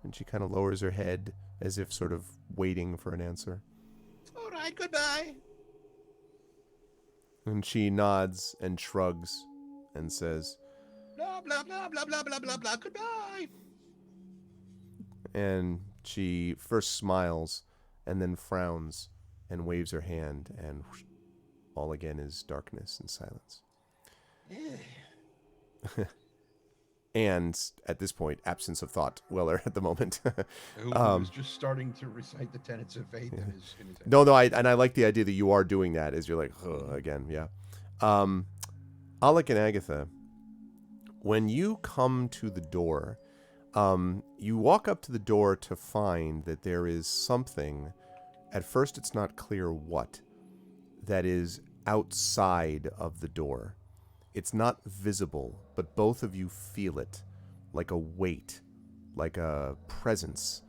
And she kind of lowers her head, as if sort of waiting for an answer. All right, goodbye. And she nods and shrugs and says, Blah, blah, blah, blah, blah, blah, blah, blah. Goodbye. and she first smiles and then frowns and waves her hand, and whoosh, all again is darkness and silence. And at this point, absence of thought, Weller, at the moment. Who was just starting to recite the tenets of faith in his head. No, I like the idea that you are doing that, as you're like, again, yeah. Alec and Agatha, when you come to the door, you walk up to the door to find that there is something, at first it's not clear what, that is outside of the door. It's not visible, but both of you feel it, like a weight, like a presence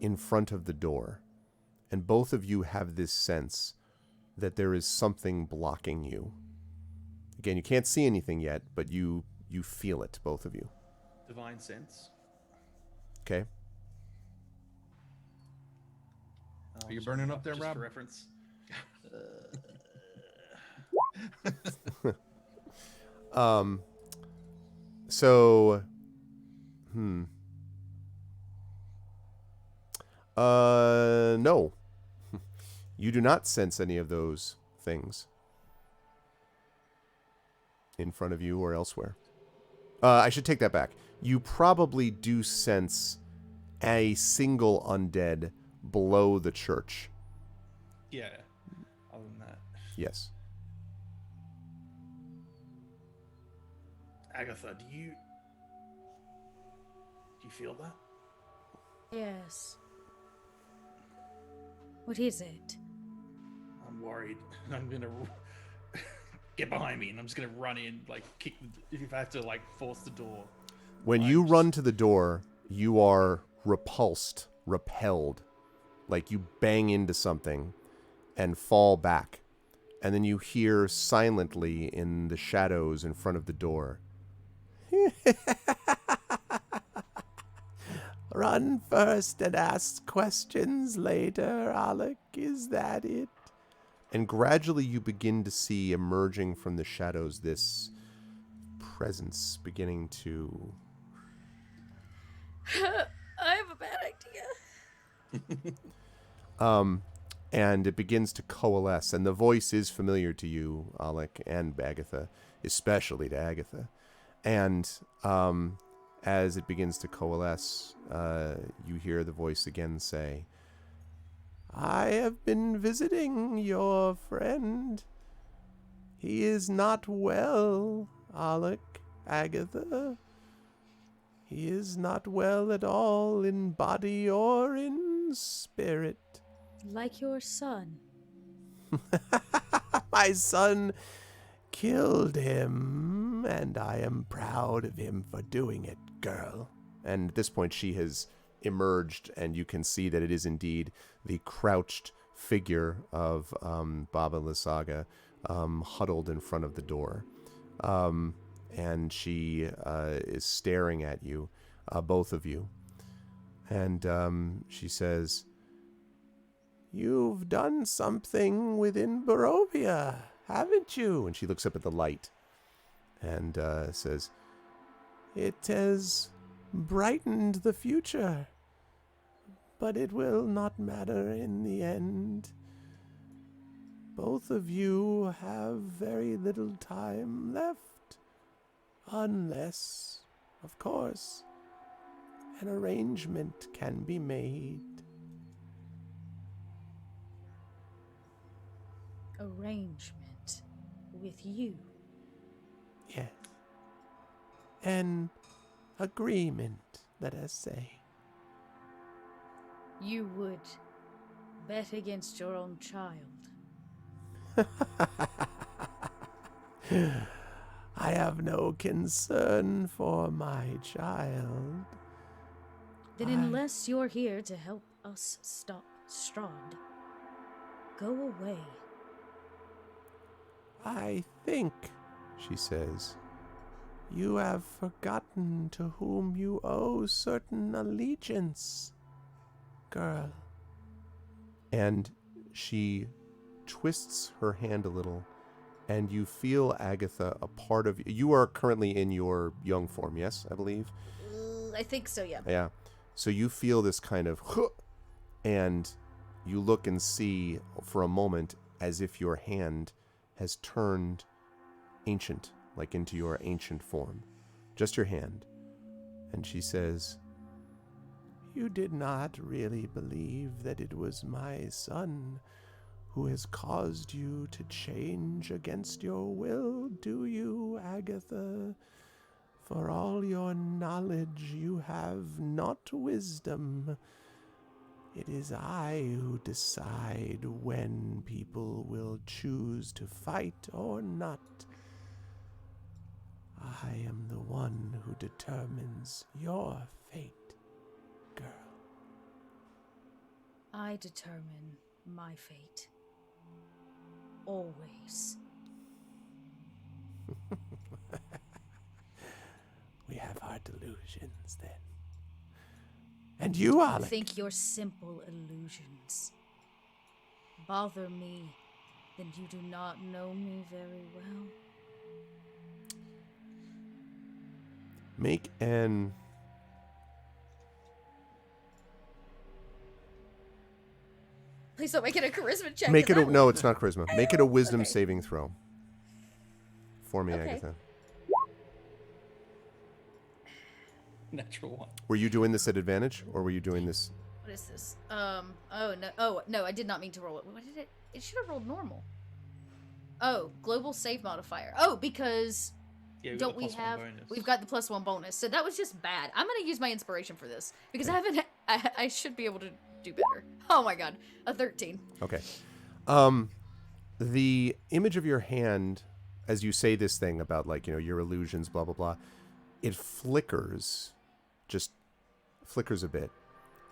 in front of the door. And both of you have this sense that there is something blocking you. Again, you can't see anything yet, but you feel it, both of you. Divine sense. Okay? Are you burning up there, just Rob? For reference. So, no. You do not sense any of those things in front of you or elsewhere. I should take that back. You probably do sense a single undead below the church. Yeah. Other than that, Yes. Agatha, do you feel that? Yes. What is it? I'm worried. I'm gonna get behind me, and I'm just gonna run in, like kick. If I have to, like force the door. When you run to the door, you are repelled. Like you bang into something and fall back. And then you hear silently in the shadows in front of the door. Run first and ask questions later, Alec. Is that it? And gradually you begin to see emerging from the shadows this presence beginning to... I have a bad idea. And it begins to coalesce. And the voice is familiar to you, Alec, and Agatha, especially to Agatha. And as it begins to coalesce, you hear the voice again say, I have been visiting your friend. He is not well, Alec, Agatha. He is not well at all in body or in spirit. Like your son. My son killed him, and I am proud of him for doing it, girl. And at this point, she has emerged, and you can see that it is indeed the crouched figure of Baba Lysaga, huddled in front of the door. And she is staring at you, both of you. And she says, You've done something within Barovia, haven't you? And she looks up at the light and says, It has brightened the future, but it will not matter in the end. Both of you have very little time left, unless, of course, an arrangement can be made. Arrangement with you. Yes. An agreement, let us say. you would bet against your own child. I have no concern for my child. Then unless you're here to help us stop Strahd, go away. I think, she says, you have forgotten to whom you owe certain allegiance, girl. And she twists her hand a little, and you feel, Agatha, a part of you. You are currently in your young form, yes, I believe? I think so, yeah. Yeah. So you feel this kind of, and you look and see for a moment as if your hand has turned ancient, like into your ancient form. Just your hand. And she says, you did not really believe that it was my son who has caused you to change against your will, do you, Agatha? For all your knowledge, you have not wisdom. It is I who decide when people will choose to fight or not. I am the one who determines your fate, girl. I determine my fate. Always. We have our delusions, then. And you, I Alec? think your simple illusions bother me, then you do not know me very well. Make an... Please don't make it a charisma check. Make it 'cause a... No, it's not charisma. Make it a wisdom Okay. saving throw. For me, Okay. Agatha. Natural one. Were you doing this at advantage, or were you doing this... What is this? Oh, no, I did not mean to roll it. What did it? It should have rolled normal. Oh, global save modifier. Oh, because Yeah, we got don't the we +1 have? bonus. We've got the +1 bonus. So that was just bad. I'm gonna use my inspiration for this because I haven't. I should be able to do better. Oh my god, a 13. Okay. The image of your hand, as you say this thing about, like, you know, your illusions, blah, blah, blah, it flickers, just flickers a bit,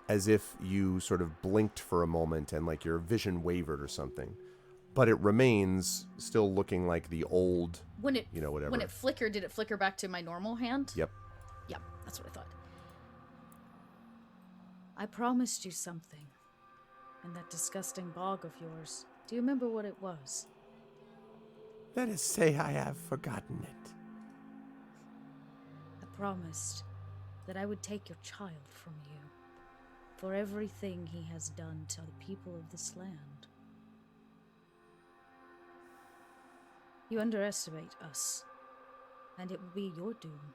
as if you sort of blinked for a moment and, like, your vision wavered or something. But it remains still looking like the old, When it, you know, whatever. When it flickered, did it flicker back to my normal hand? Yep. Yep, that's what I thought. I promised you something. And that disgusting bog of yours. Do you remember what it was? Let us say I have forgotten it. I promised that I would take your child from you for everything he has done to the people of this land. You underestimate us, and it will be your doom.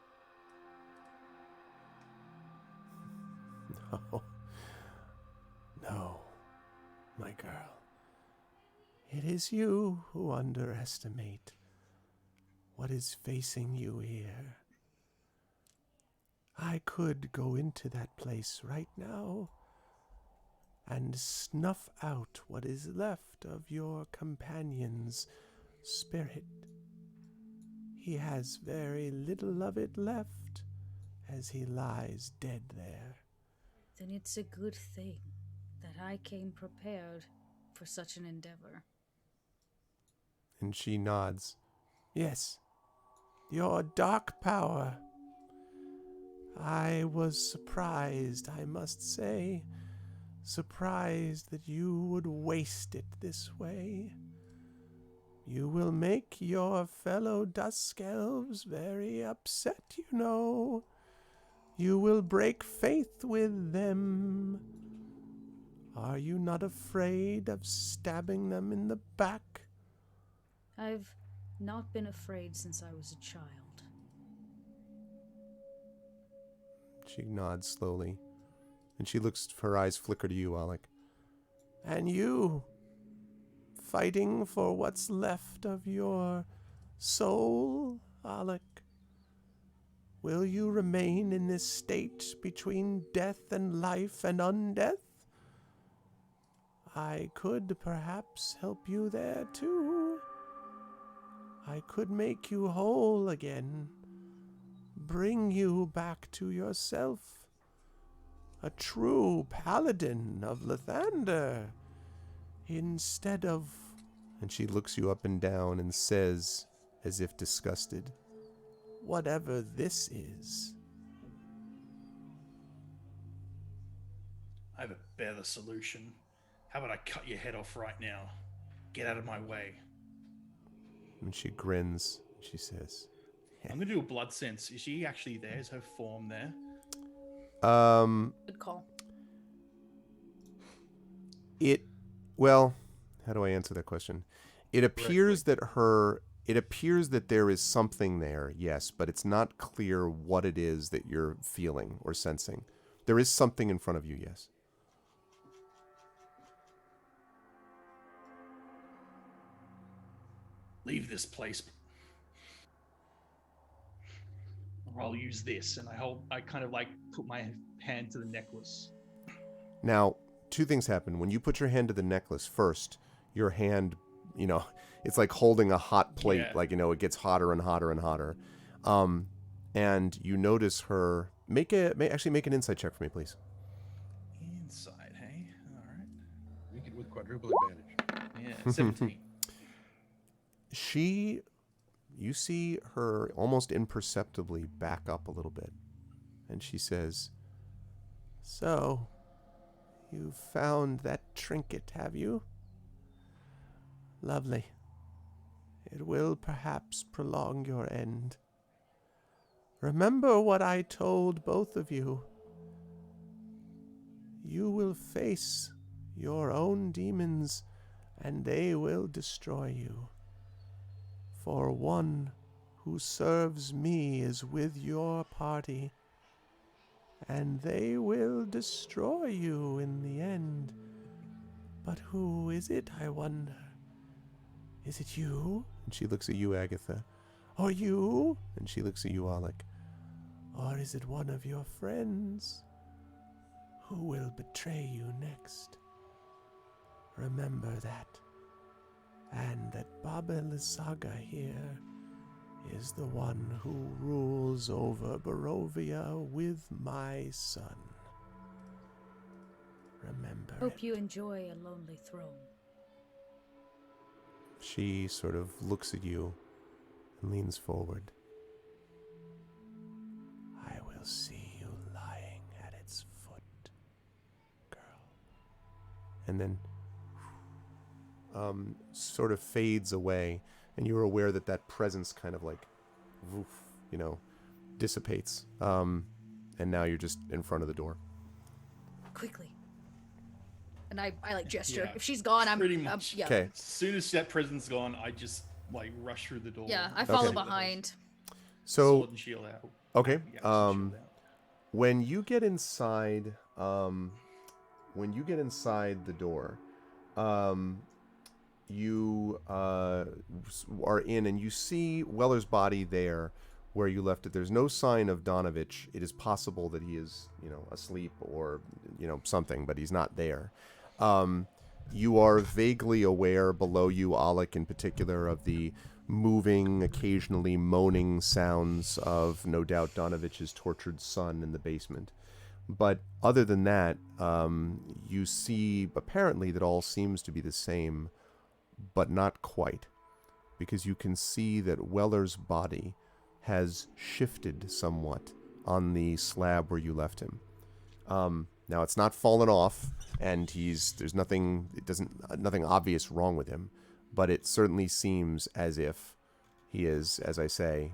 No. No, my girl. It is you who underestimate what is facing you here. I could go into that place right now and snuff out what is left of your companion's spirit. He has very little of it left as he lies dead there. Then it's a good thing that I came prepared for such an endeavor. And she nods. Yes, your dark power. I was surprised, I must say. Surprised that you would waste it this way. You will make your fellow Dusk Elves very upset, you know. You will break faith with them. Are you not afraid of stabbing them in the back? I've not been afraid since I was a child. She nods slowly, and she looks, her eyes flicker to you, Alec. And you, fighting for what's left of your soul, Alec? Will you remain in this state between death and life and undeath? I could perhaps help you there too. I could make you whole again, bring you back to yourself, a true paladin of Lathander, instead of... And she looks you up and down and says, as if disgusted, whatever this is. I have a better solution. How about I cut your head off right now? Get out of my way. And she grins. She says, I'm gonna do a blood sense. Is she actually there? Is her form there? Good call. Well, how do I answer that question? It appears that there is something there, yes, but it's not clear what it is that you're feeling or sensing. There is something in front of you, yes. Leave this place. Or I'll use this, and I kind of like put my hand to the necklace. Now, two things happen. When you put your hand to the necklace first, your hand, it's like holding a hot plate. Yeah. Like, it gets hotter and hotter and hotter. And you notice her... Make an insight check for me, please. Inside, hey? All right. Make it with quadruple advantage. Yeah, 17. You see her almost imperceptibly back up a little bit. And she says, "So, you found that trinket, have you? Lovely. It will perhaps prolong your end. Remember what I told both of you. You will face your own demons, and they will destroy you. For one who serves me is with your party, and they will destroy you in the end. But who is it, I wonder? Is it you?" And she looks at you, Agatha. "Or you?" And she looks at you, Alec. "Or is it one of your friends? Who will betray you next? Remember that. And that Baba Lysaga here is the one who rules over Barovia with my son. Remember Hope it." you enjoy a lonely throne. She sort of looks at you and leans forward. "I will see you lying at its foot, girl." And then sort of fades away, and you're aware that presence kind of like, woof, dissipates. And now you're just in front of the door. Quickly. And I like gesture. Yeah, If she's gone, I'm pretty much. yeah. Okay. As soon as that present's gone, I just like rush through the door. Yeah, I follow Okay. behind. So, Sword and shield out. okay. Yeah, sword and shield out. When you get inside, the door, you are in, and you see Weller's body there where you left it. There's no sign of Donovich. It is possible that he is, asleep or, something, but he's not there. You are vaguely aware below you, Alec in particular, of the moving, occasionally moaning sounds of, no doubt, Donovich's tortured son in the basement. But other than that, you see apparently that all seems to be the same, but not quite, because you can see that Weller's body has shifted somewhat on the slab where you left him. Now it's not fallen off, and there's nothing obvious wrong with him, but it certainly seems as if he is, as I say,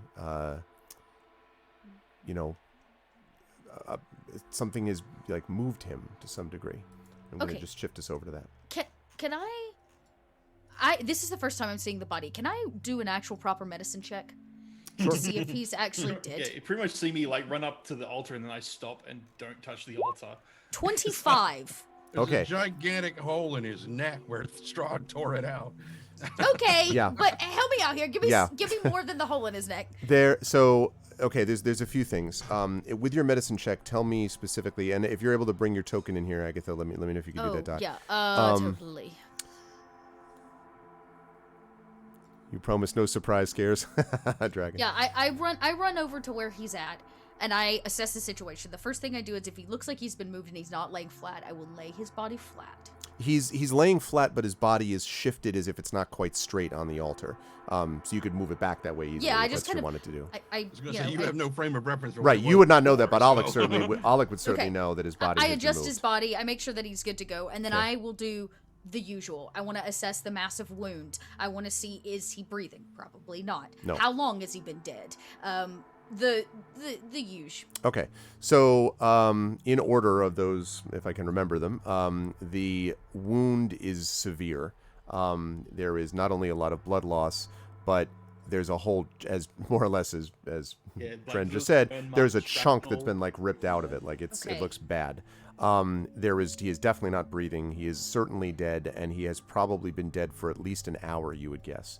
something has like moved him to some degree. I'm going to just shift us over to that. Can I this is the first time I'm seeing the body. Can I do an actual proper medicine check to see if he's actually dead? Yeah, you pretty much see me like run up to the altar and then I stop and don't touch the altar. 25. There's Okay. a gigantic hole in his neck where Strahd tore it out. Okay, Yeah. but help me out here. Give me Yeah. give me more than the hole in his neck. So okay, there's a few things. With your medicine check, tell me specifically, and if you're able to bring your token in here, Agatha, let me know if you can do that, Doc. Yeah, totally. You promise no surprise scares, Dragon. Yeah, I run over to where he's at, and I assess the situation. The first thing I do is if he looks like he's been moved and he's not laying flat, I will lay his body flat. He's laying flat, but his body is shifted as if it's not quite straight on the altar. So you could move it back that way easily. Yeah, I if just that's what kind you of wanted to do. I was going to say, you have no frame of reference. For Right, what you would not know that, before, but Alec so- certainly Alec would certainly Okay. know that his body I has been adjust moved. his body. I make sure that he's good to go, and then Okay. I will do the usual. I want to assess the massive wound. I want to see, is he breathing? Probably not. No. How long has he been dead? The usual. Okay, so in order of those, if I can remember them, the wound is severe. There is not only a lot of blood loss, but there's a whole, as more or less as Yeah, like Trent just little said, burn there's a marks, chunk that's shrapnel. been like ripped out of it. Like it Okay. looks bad. He is definitely not breathing. He is certainly dead, and he has probably been dead for at least an hour, you would guess.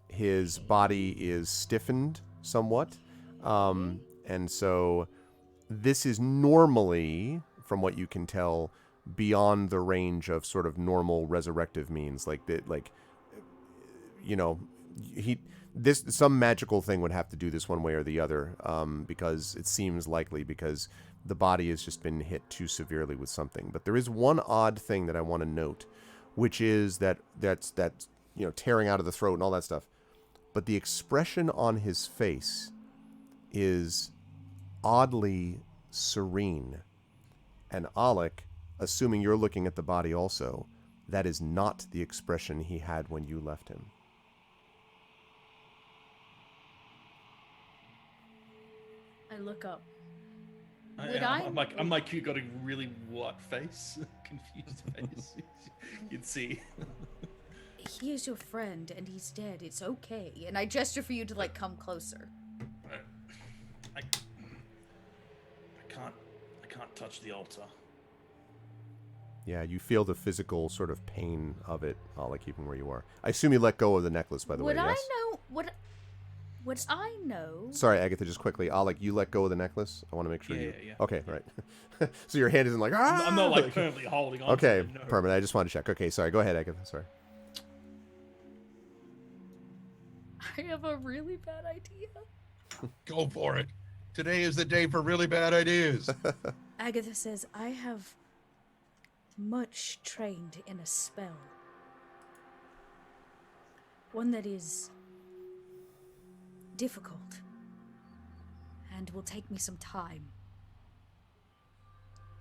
His body is stiffened somewhat. And so this is normally, from what you can tell, beyond the range of sort of normal resurrective means. Some magical thing would have to do this one way or the other, because it seems likely, because the body has just been hit too severely with something. But there is one odd thing that I want to note, which is that's tearing out of the throat and all that stuff. But the expression on his face is oddly serene. And Alec, assuming you're looking at the body also, that is not the expression he had when you left him. I look up. I'm like, you got a really what face? Confused face. You'd see. He is your friend, and he's dead. It's okay. And I gesture for you to like come closer. I can't touch the altar. Yeah, you feel the physical sort of pain of it, Alec, even where you are. I assume you let go of the necklace, by the way, Would I yes? know would I know? Sorry, Agatha, just quickly. Alec, you let go of the necklace? I want to make sure you... Yeah. Okay, right. So your hand isn't like... Ah! I'm not like permanently holding on. Okay, to it, no. permanent. I just wanted to check. Okay, sorry. Go ahead, Agatha. Sorry. I have a really bad idea. Go for it. Today is the day for really bad ideas. Agatha says, I have much trained in a spell. One that is difficult and will take me some time.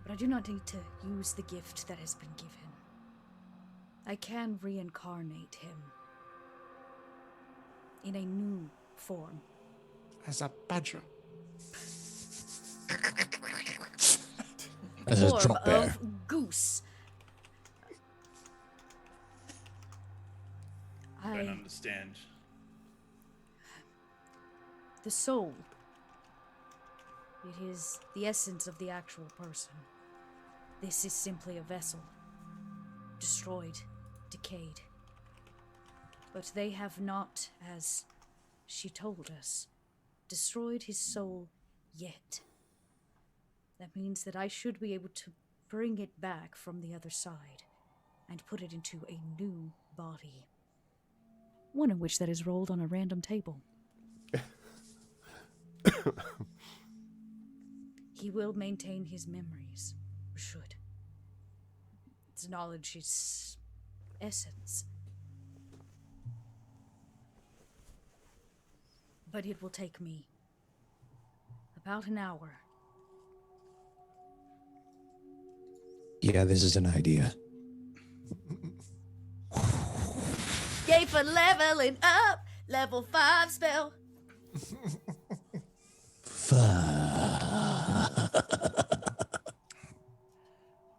But I do not need to use the gift that has been given. I can reincarnate him in a new form. As a badger. As a Form drop bear. of goose. I don't understand. The soul. It is the essence of the actual person. This is simply a vessel. Destroyed, decayed. But they have not, as she told us, destroyed his soul yet. That means that I should be able to bring it back from the other side and put it into a new body. One of which that is rolled on a random table. He will maintain his memories, or should. Its knowledge is essence. But it will take me about an hour. Yeah, this is an idea. Yay for leveling up! Level 5 spell.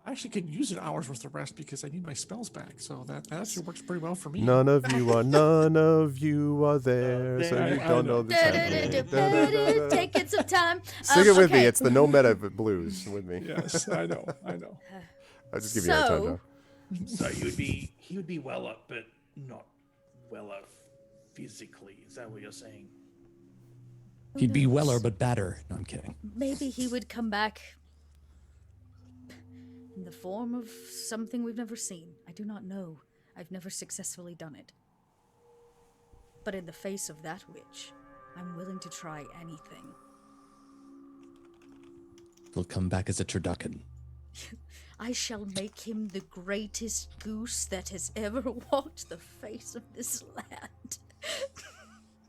I actually can use an hour's worth of rest because I need my spells back. So that actually works pretty well for me. None of you are there, so you I don't know. know this happening. Taking some time. Sing it with me. Okay. It's the no meta blues with me. Yes, I know. I'll just give you a hard time, So- Joe. So he would be well up, but not well up physically. Is that what you're saying? He'd be knows? Weller, but badder. No, I'm kidding. Maybe he would come back in the form of something we've never seen. I do not know. I've never successfully done it. But in the face of that witch, I'm willing to try anything. He'll come back as a turducken. I shall make him the greatest goose that has ever walked the face of this land.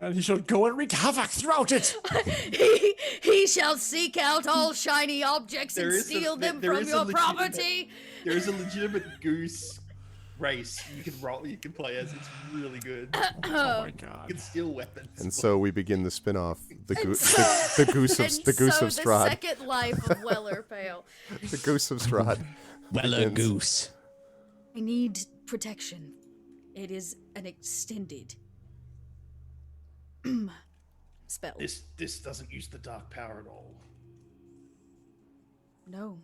And he shall go and wreak havoc throughout it. he shall seek out all shiny objects There and is a- steal them there from is a your legitimate- property. There is a legitimate goose race you can play as. It's really good. Oh my You god. can steal weapons. And so we begin the spin-off, the And goose, so- the goose of and the goose so of Strahd, the second life of Weller Pale. the goose of Strahd. Weller begins. goose. I need protection. It is an extended spell. This doesn't use the dark power at all. No.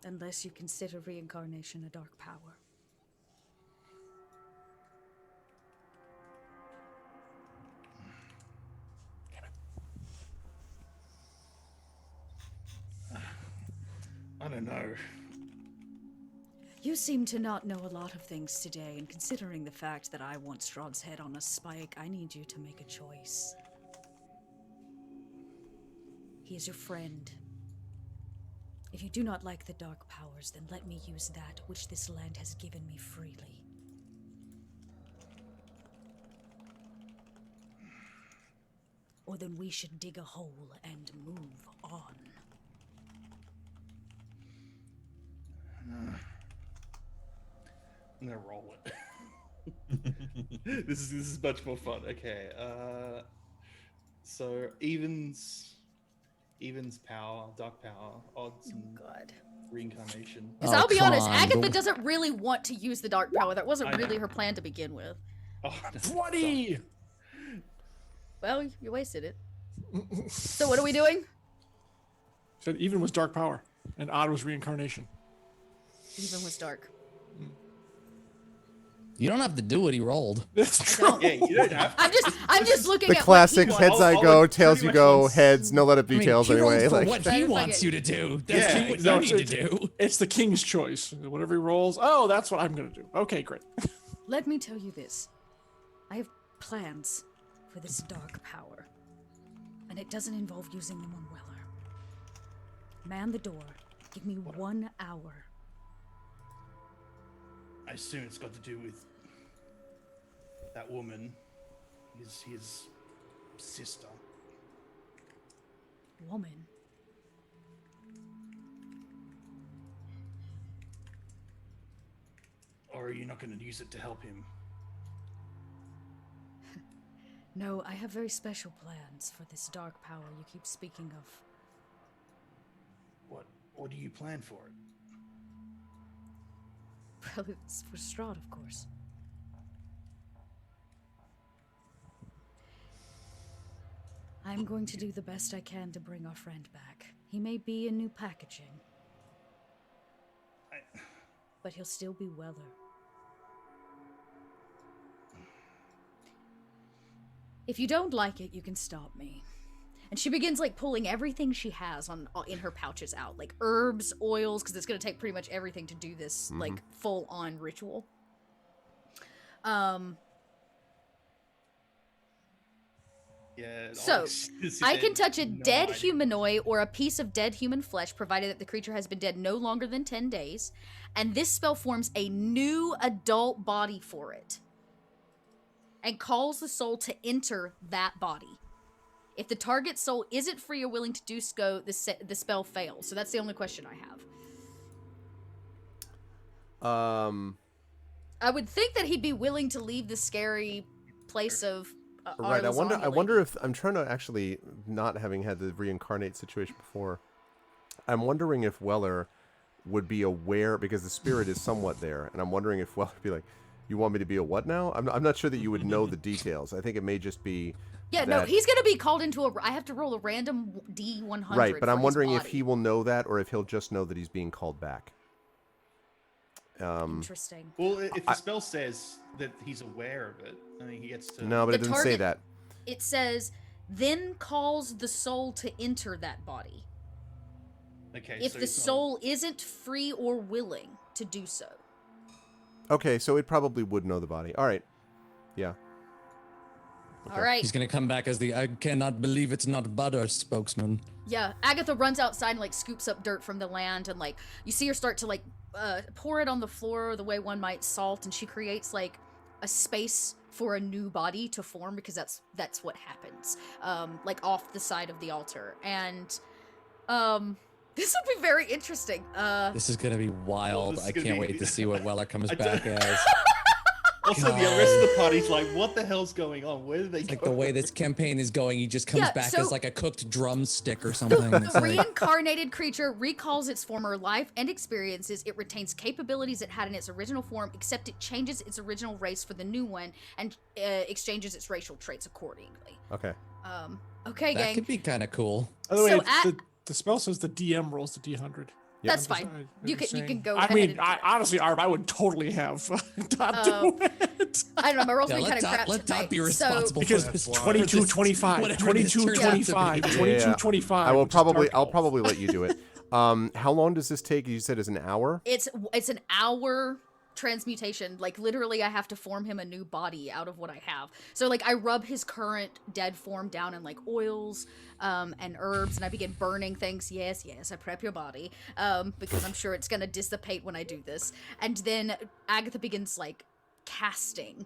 Unless you consider reincarnation a dark power. I don't know. You seem to not know a lot of things today, and considering the fact that I want Strahd's head on a spike, I need you to make a choice. He is your friend. If you do not like the dark powers, then let me use that which this land has given me freely. Or then we should dig a hole and move on. I'm gonna roll it. This is much more fun. Okay. So evens power, dark power, odds, and God. reincarnation. Because Oh, I'll be come honest, on. Agatha doesn't really want to use the dark power. That wasn't I really know. her plan to begin with. Oh, no. 20. Well, you wasted it. So what are we doing? Said even was dark power, and odd was reincarnation. Even was dark. You don't have to do what he rolled. That's I don't. Yeah, you don't have to. I'm just looking The at classic what he heads wants. I go, I'll tails pretty you much go, wants- heads, no let up details he rolled anyway. for Like, what Trying he to wants fucking- you to do. That's Yeah, what no, you need to it's- do. It's the king's choice. Whatever he rolls. Oh, that's what I'm gonna do. Okay, great. Let me tell you this. I have plans for this dark power. And it doesn't involve using them on Weller. Man the door. Give me 1 hour. I assume it's got to do with that woman, his sister. Woman. Or are you not going to use it to help him? No, I have very special plans for this dark power you keep speaking of. What do you plan for it? Well, it's for Strahd, of course. I'm going to do the best I can to bring our friend back. He may be in new packaging, but he'll still be Weller. If you don't like it, you can stop me. And she begins like pulling everything she has in her pouches out, like herbs, oils, because it's going to take pretty much everything to do this like full on ritual. Yeah. So, I can touch a No dead idea. humanoid or a piece of dead human flesh, provided that the creature has been dead no longer than 10 days, and this spell forms a new adult body for it, and calls the soul to enter that body. If the target soul isn't free or willing to do so, the spell fails. So that's the only question I have. I would think that he'd be willing to leave the scary place of right. I wonder. Arlazani I wonder lady. if I'm trying to actually, not having had the reincarnate situation before. I'm wondering if Weller would be aware, because the spirit is somewhat there, and I'm wondering if Weller would be like, "You want me to be a what now?" I'm not sure that you would know the details. I think it may just be. Yeah, no, that- he's gonna be called into a. I have to roll a random D100. Right, but for I'm his wondering if body. he will know that, or if he'll just know that he's being called back. Interesting. Well, if the spell says that he's aware of it, I mean, he gets to. No, but The it doesn't say target- that. It says then calls the soul to enter that body. Okay. If so the it's not- soul isn't free or willing to do so. Okay, so it probably would know the body. All right. Yeah. All right. He's gonna come back as the "I cannot believe it's not butter" spokesman. Yeah, Agatha runs outside and like scoops up dirt from the land, and like you see her start to like pour it on the floor the way one might salt, and she creates like a space for a new body to form, because that's what happens, like off the side of the altar. And this will be very interesting. This is gonna be wild. this is I gonna can't be- wait to see what Weller comes I back don't- as. Also, the rest of the party's like, what the hell's going on? Where did they go? Like the way this campaign is going, he just comes Yeah, back so- as like a cooked drumstick or something. It's The like, reincarnated creature recalls its former life and experiences. It retains capabilities it had in its original form, except it changes its original race for the new one and exchanges its racial traits accordingly. Okay. Okay, that gang. could be kind of cool. By the way, So at- the spell says the DM rolls the D100. Yeah. That's fine. You can go I ahead mean, and do that. honestly, Arv, I would totally have Dot do it. I don't know, my roll's been Yeah, kind of crap let Dot tonight. be responsible Because for this. 22, 25, whatever 22, this turns out to be. 25, Yeah, 22, yeah. 25. I will which is probably. Dark I'll Elf. probably let you do it. How long does this take? You said it's an hour. It's an hour transmutation. Like literally I have to form him a new body out of what I have. So like I rub his current dead form down in like oils and herbs, and I begin burning things. Yes, I prep your body because I'm sure it's gonna dissipate when I do this. And then Agatha begins like casting.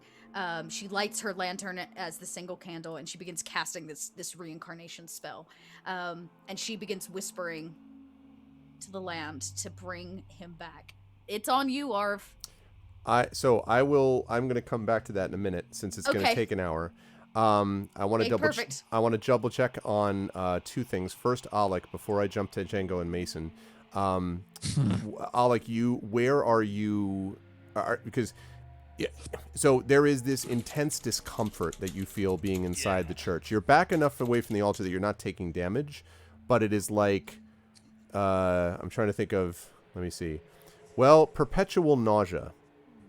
She lights her lantern as the single candle, and she begins casting this reincarnation spell. And she begins whispering to the land to bring him back. It's on you, Arv. I'm going to come back to that in a minute, since it's going to Okay. take an hour. I want to Okay, perfect. double check on two things. First, Alec, before I jump to Django and Mason. Alec, where are you? Because yeah, so there is this intense discomfort that you feel being inside the church. You're back enough away from the altar that you're not taking damage, but it is like I'm trying to think of. Let me see. Well, perpetual nausea,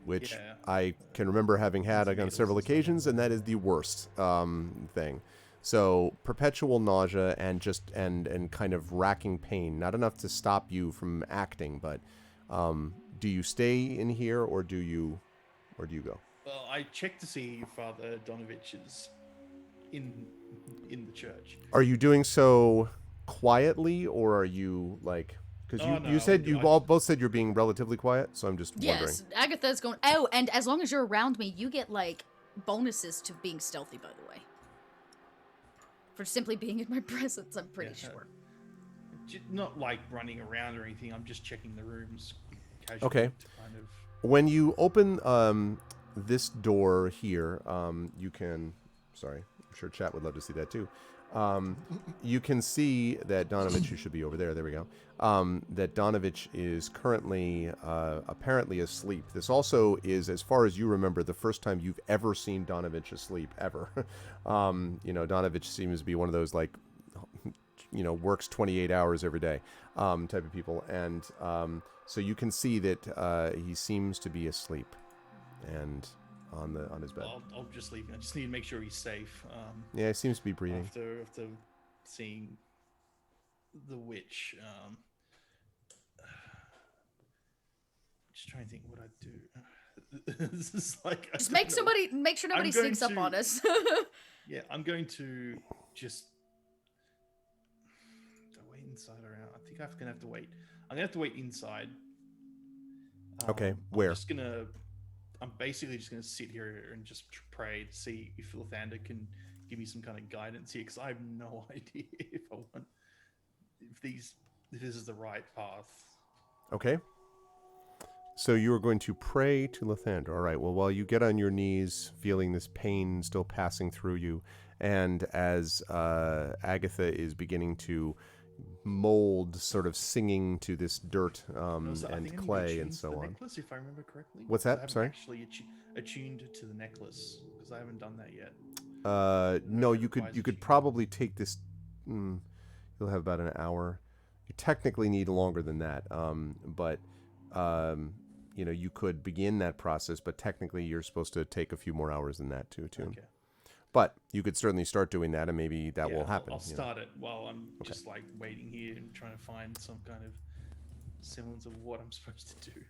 which Yeah. I can remember having had on several occasions, and that is the worst thing. So perpetual nausea and just and kind of racking pain. Not enough to stop you from acting, but do you stay in here or do you go? Well, I checked to see if Father Donovich is in the church. Are you doing so quietly, or are you like? Because Oh, you no, said you I- all both said you're being relatively quiet, so I'm just wondering. Yes, Agatha's going. Oh, and as long as you're around me, you get like bonuses to being stealthy. By the way, for simply being in my presence, I'm pretty Yeah. sure. Not like running around or anything. I'm just checking the rooms casually. Okay. to kind of. When you open this door here, you can. Sorry, I'm sure chat would love to see that too. You can see that Donovich, who should be over there. There we go. That Donovich is currently apparently asleep. This also is, as far as you remember, the first time you've ever seen Donovich asleep ever. Donovich seems to be one of those like, works 28 hours every day type of people, and so you can see that he seems to be asleep, and on his bed. I'll just leave him. I just need to make sure he's safe. Yeah, he seems to be breathing. After seeing the witch, just trying to think what I'd do. This is like I Just don't know. make sure nobody I'm going sneaks up to- on us. Yeah, I'm going to just do I wait inside or out. I think I'm gonna have to wait. I'm gonna have to wait inside. Okay, where? I'm basically just gonna sit here and just pray to see if Lathander can give me some kind of guidance here, because I have no idea if this is the right path. Okay. So you are going to pray to Lathander. All right. Well, while you get on your knees, feeling this pain still passing through you, and as Agatha is beginning to mold, sort of singing to this dirt Also, I and think I need to clay attune and to so the on. necklace, if I remember correctly. What's I that? haven't Sorry? Actually attuned to the necklace, because I haven't done that yet. No, it you could requires you could attunement. probably take this. You'll have about an hour. You technically need longer than that, but you could begin that process. But technically, you're supposed to take a few more hours than that to attune. Okay. But you could certainly start doing that, and maybe that will Yeah, happen. I'll you know. start it while I'm just like waiting here and trying to find some kind of semblance of what I'm supposed to do.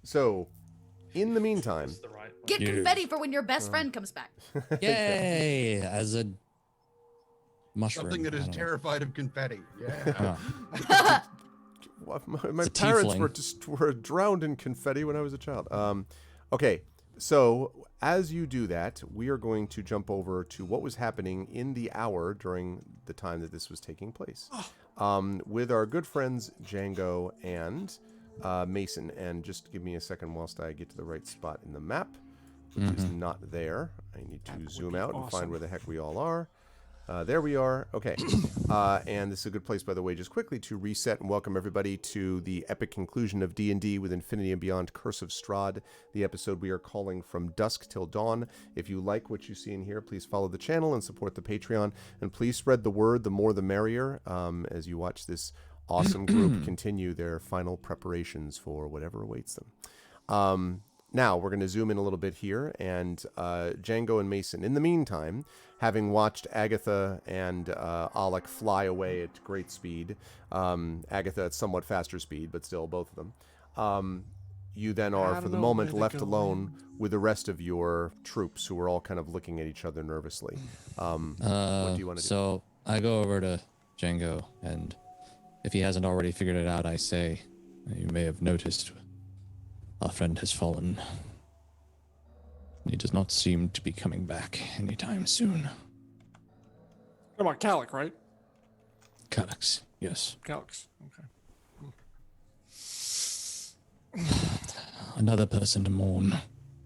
So, in the meantime, This is the right Get way. confetti for when your best friend comes back. Yay! As a mushroom. Something that I is don't know. terrified of confetti. Yeah. Well, my It's a parents tiefling. were drowned in confetti when I was a child. Okay, so as you do that, we are going to jump over to what was happening in the hour during the time that this was taking place, with our good friends Django and Mason. And just give me a second whilst I get to the right spot in the map, which is not there. I need to zoom out and find where the heck we all are. There we are. Okay. And this is a good place, by the way, just quickly to reset and welcome everybody to the epic conclusion of D&D with Infinity and Beyond Curse of Strahd, the episode we are calling From Dusk Till Dawn. If you like what you see in here, please follow the channel and support the Patreon. And please spread the word, the more the merrier, as you watch this awesome group continue their final preparations for whatever awaits them. Now, we're going to zoom in a little bit here, and Django and Mason, in the meantime, having watched Agatha and Alec fly away at great speed, Agatha at somewhat faster speed, but still both of them, you then are, for the moment, left alone with the rest of your troops, who are all kind of looking at each other nervously. What do you want to do? So I go over to Django, and if he hasn't already figured it out, I say, you may have noticed our friend has fallen. He does not seem to be coming back anytime soon. Come on, Calic, right? Calyx, yes. Calyx. Okay. Another person to mourn,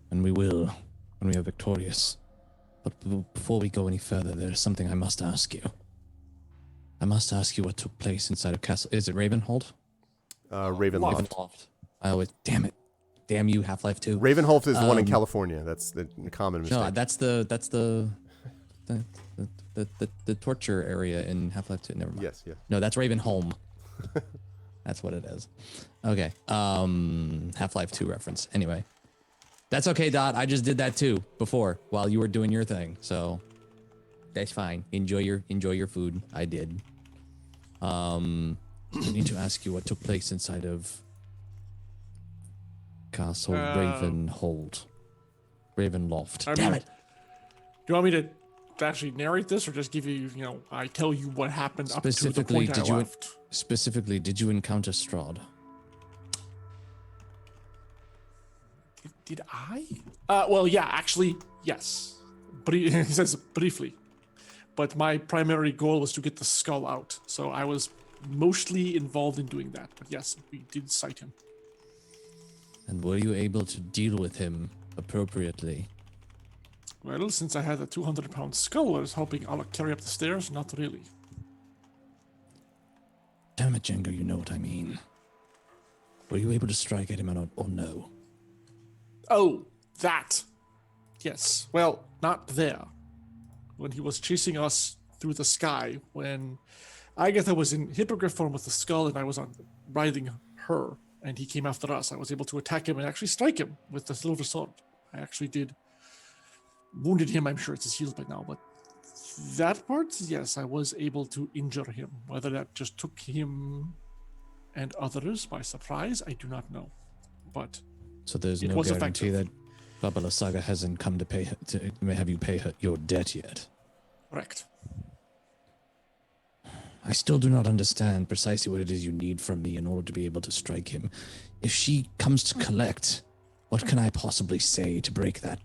and we will when we are victorious. But before we go any further, there is something I must ask you. I must ask you what took place inside of Castle. Is it Ravenhold? Ravenloft. Ravenloft. I always, damn it. Damn you, Half-Life 2. Ravenholf is the one in California. That's the common mistake. No, that's the torture area in Half-Life 2. Never mind. Yes, yes. No, that's Ravenholm. That's what it is. Okay. Half-Life 2 reference. Anyway. That's okay, Dot. I just did that too before while you were doing your thing. So that's fine. Enjoy your food. I did. I need to ask you what took place inside of Castle Ravenhold. Ravenloft. Damn it. Do you want me to actually narrate this, or just give you, I tell you what happened up to the point I left? Specifically, did you encounter Strahd? Did I? Well, yeah, actually, yes. He says briefly. But my primary goal was to get the skull out, so I was mostly involved in doing that. But yes, we did sight him. And were you able to deal with him appropriately? Well, since I had a 200-pound skull, I was hoping I'll carry up the stairs. Not really. Damn it, Django, you know what I mean. Were you able to strike at him or no? Oh, that. Yes. Well, not there. When he was chasing us through the sky, when Agatha was in hippogriff form with the skull and I was riding her, and he came after us, I was able to attack him and actually strike him with the silver sword. I actually did. Wounded him. I'm sure it's healed by now, but that part, yes, I was able to injure him. Whether that just took him and others by surprise, I do not know. But so there's it no was guarantee effective. that Babala Saga hasn't come to have you pay her your debt yet. Correct. I still do not understand precisely what it is you need from me in order to be able to strike him. If she comes to collect, what can I possibly say to break that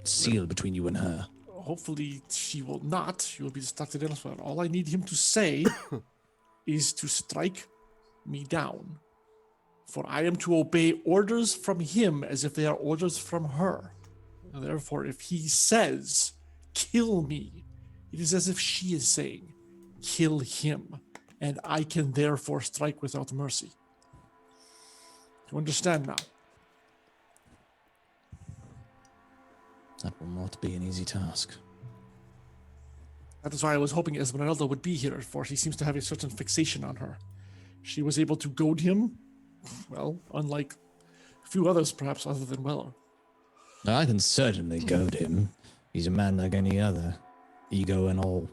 seal between you and her? Hopefully she will not. She will be distracted elsewhere. All I need him to say is to strike me down. For I am to obey orders from him as if they are orders from her. Therefore, if he says, kill me, it is as if she is saying, kill him. And I can therefore strike without mercy. You understand now? That will not be an easy task. That is why I was hoping Esmeralda would be here, for she seems to have a certain fixation on her. She was able to goad him, well, unlike a few others perhaps other than Weller. I can certainly goad him. He's a man like any other, ego and all.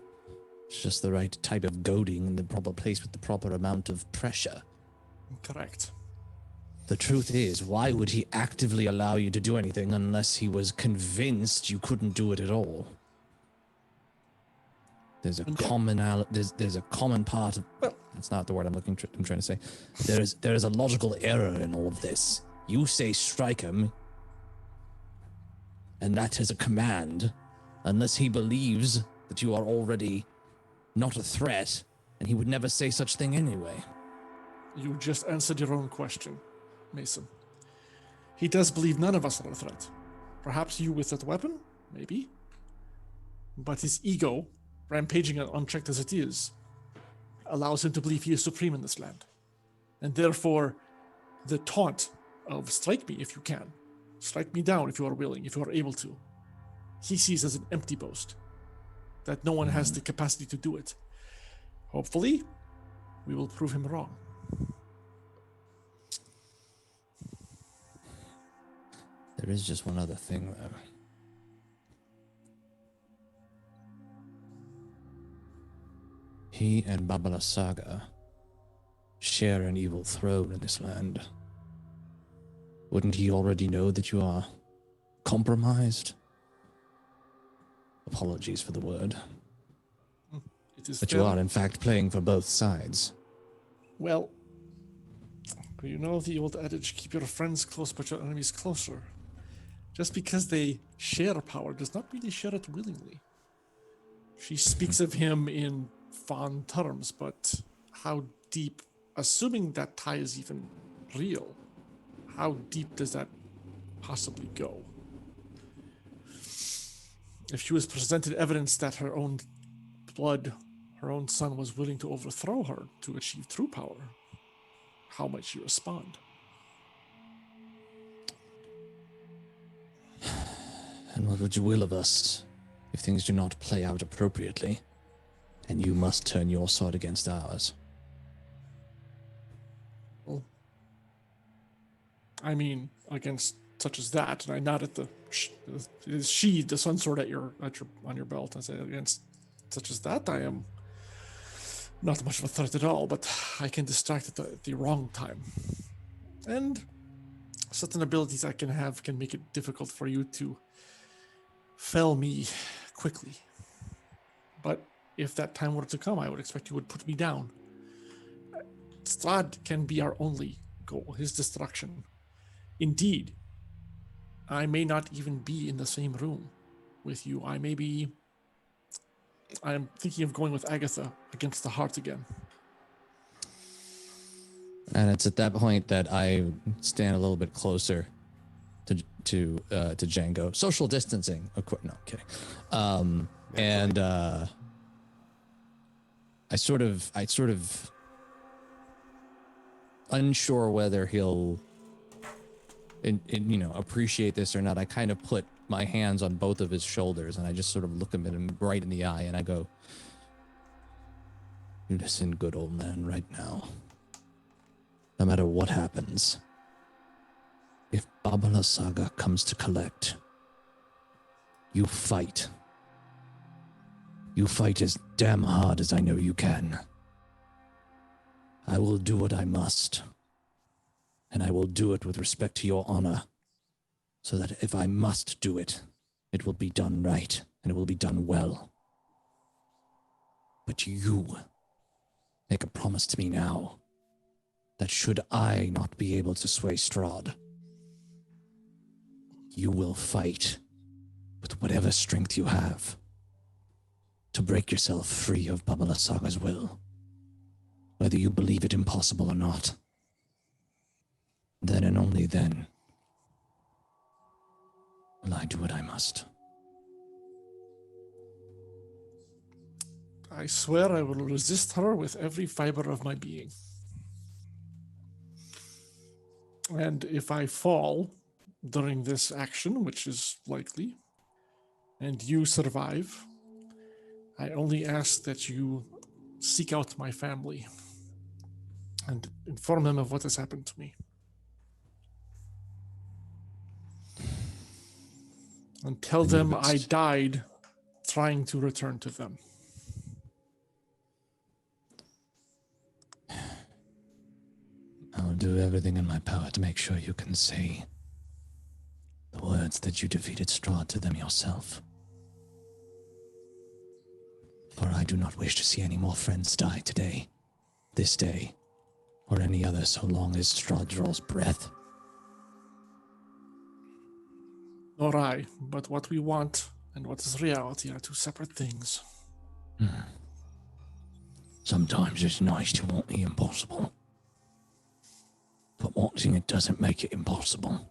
It's just the right type of goading in the proper place with the proper amount of pressure. Correct. The truth is, why would he actively allow you to do anything unless he was convinced you couldn't do it at all? There's a there's a common part of, that's not the word I'm trying to say. There is a logical error in all of this. You say strike him, and that is a command, unless he believes that you are already not a threat, and he would never say such thing anyway. You just answered your own question, Mason. He does believe none of us are a threat. Perhaps you with that weapon? Maybe. But his ego, rampaging unchecked as it is, allows him to believe he is supreme in this land. And therefore, the taunt of strike me if you can, strike me down if you are willing, if you are able to, he sees as an empty boast, that no one has the capacity to do it. Hopefully, we will prove him wrong. There is just one other thing, though. He and Babala Saga share an evil throne in this land. Wouldn't he already know that you are compromised? Apologies for the word. It is but you are, in fact, playing for both sides. Well, you know the old adage, keep your friends close but your enemies closer. Just because they share power does not mean they share it willingly. She speaks of him in fond terms, but how deep, assuming that tie is even real, how deep does that possibly go? If she was presented evidence that her own blood, her own son was willing to overthrow her to achieve true power, how might she respond? And what would you will of us if things do not play out appropriately, and you must turn your sword against ours? Well, I mean, against such as that, and I nod at is she the sun sword on your belt? I say, against such as that, I am not much of a threat at all, but I can distract at the wrong time. And certain abilities I can have can make it difficult for you to fell me quickly. But if that time were to come, I would expect you would put me down. Strahd can be our only goal, his destruction. Indeed, I may not even be in the same room with you. I am thinking of going with Agatha against the heart again. And it's at that point that I stand a little bit closer to Django. Social distancing. No, I'm kidding. And I sort of unsure whether he'll appreciate this or not. I kind of put my hands on both of his shoulders and I just sort of look him right in the eye and I go, "You listen, good old man, right now. No matter what happens, if Babala Saga comes to collect, you fight. You fight as damn hard as I know you can. I will do what I must, and I will do it with respect to your honor, so that if I must do it, it will be done right, and it will be done well. But you make a promise to me now that should I not be able to sway Strahd, you will fight with whatever strength you have to break yourself free of Babala Saga's will, whether you believe it impossible or not. Then and only then will I do what I must." I swear I will resist her with every fiber of my being. And if I fall during this action, which is likely, and you survive, I only ask that you seek out my family and inform them of what has happened to me. And tell them I died trying to return to them. I'll do everything in my power to make sure you can say the words that you defeated Strahd to them yourself. For I do not wish to see any more friends die today, this day, or any other so long as Strahd draws breath. Nor I, but what we want and what is reality are two separate things. Sometimes it's nice to want the impossible, but wanting it doesn't make it impossible.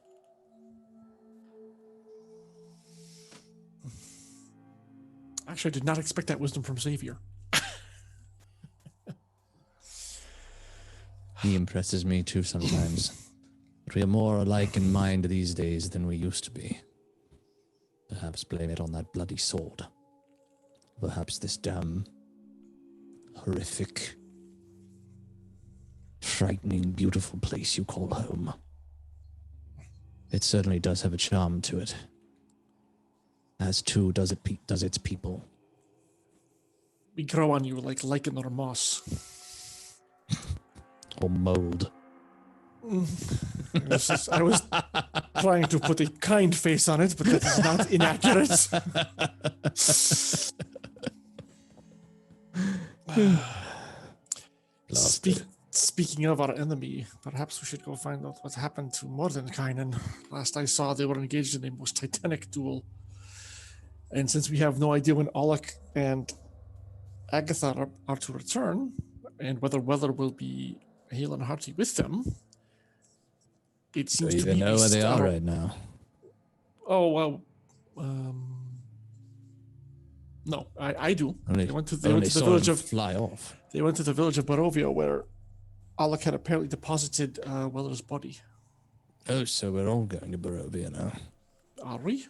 Actually, I did not expect that wisdom from Xavier. He impresses me too sometimes. But we are more alike in mind these days than we used to be. Perhaps blame it on that bloody sword. Perhaps this damn horrific, frightening, beautiful place you call home. It certainly does have a charm to it. As too does its people. We grow on you like lichen or moss. Or mold. I was trying to put a kind face on it, but that is not inaccurate. Speaking of our enemy, perhaps we should go find out what happened to Mordenkainen. Last I saw, they were engaged in a most titanic duel. And since we have no idea when Alec and Agatha are to return, and whether Weller will be hale and hearty with them, it seems to be. Do you know where they are right now? Oh, well, no, I do. They went to the village of fly off. They went to the village of Barovia, where Alec had apparently deposited Weller's body. Oh, so we're all going to Barovia now. Are we?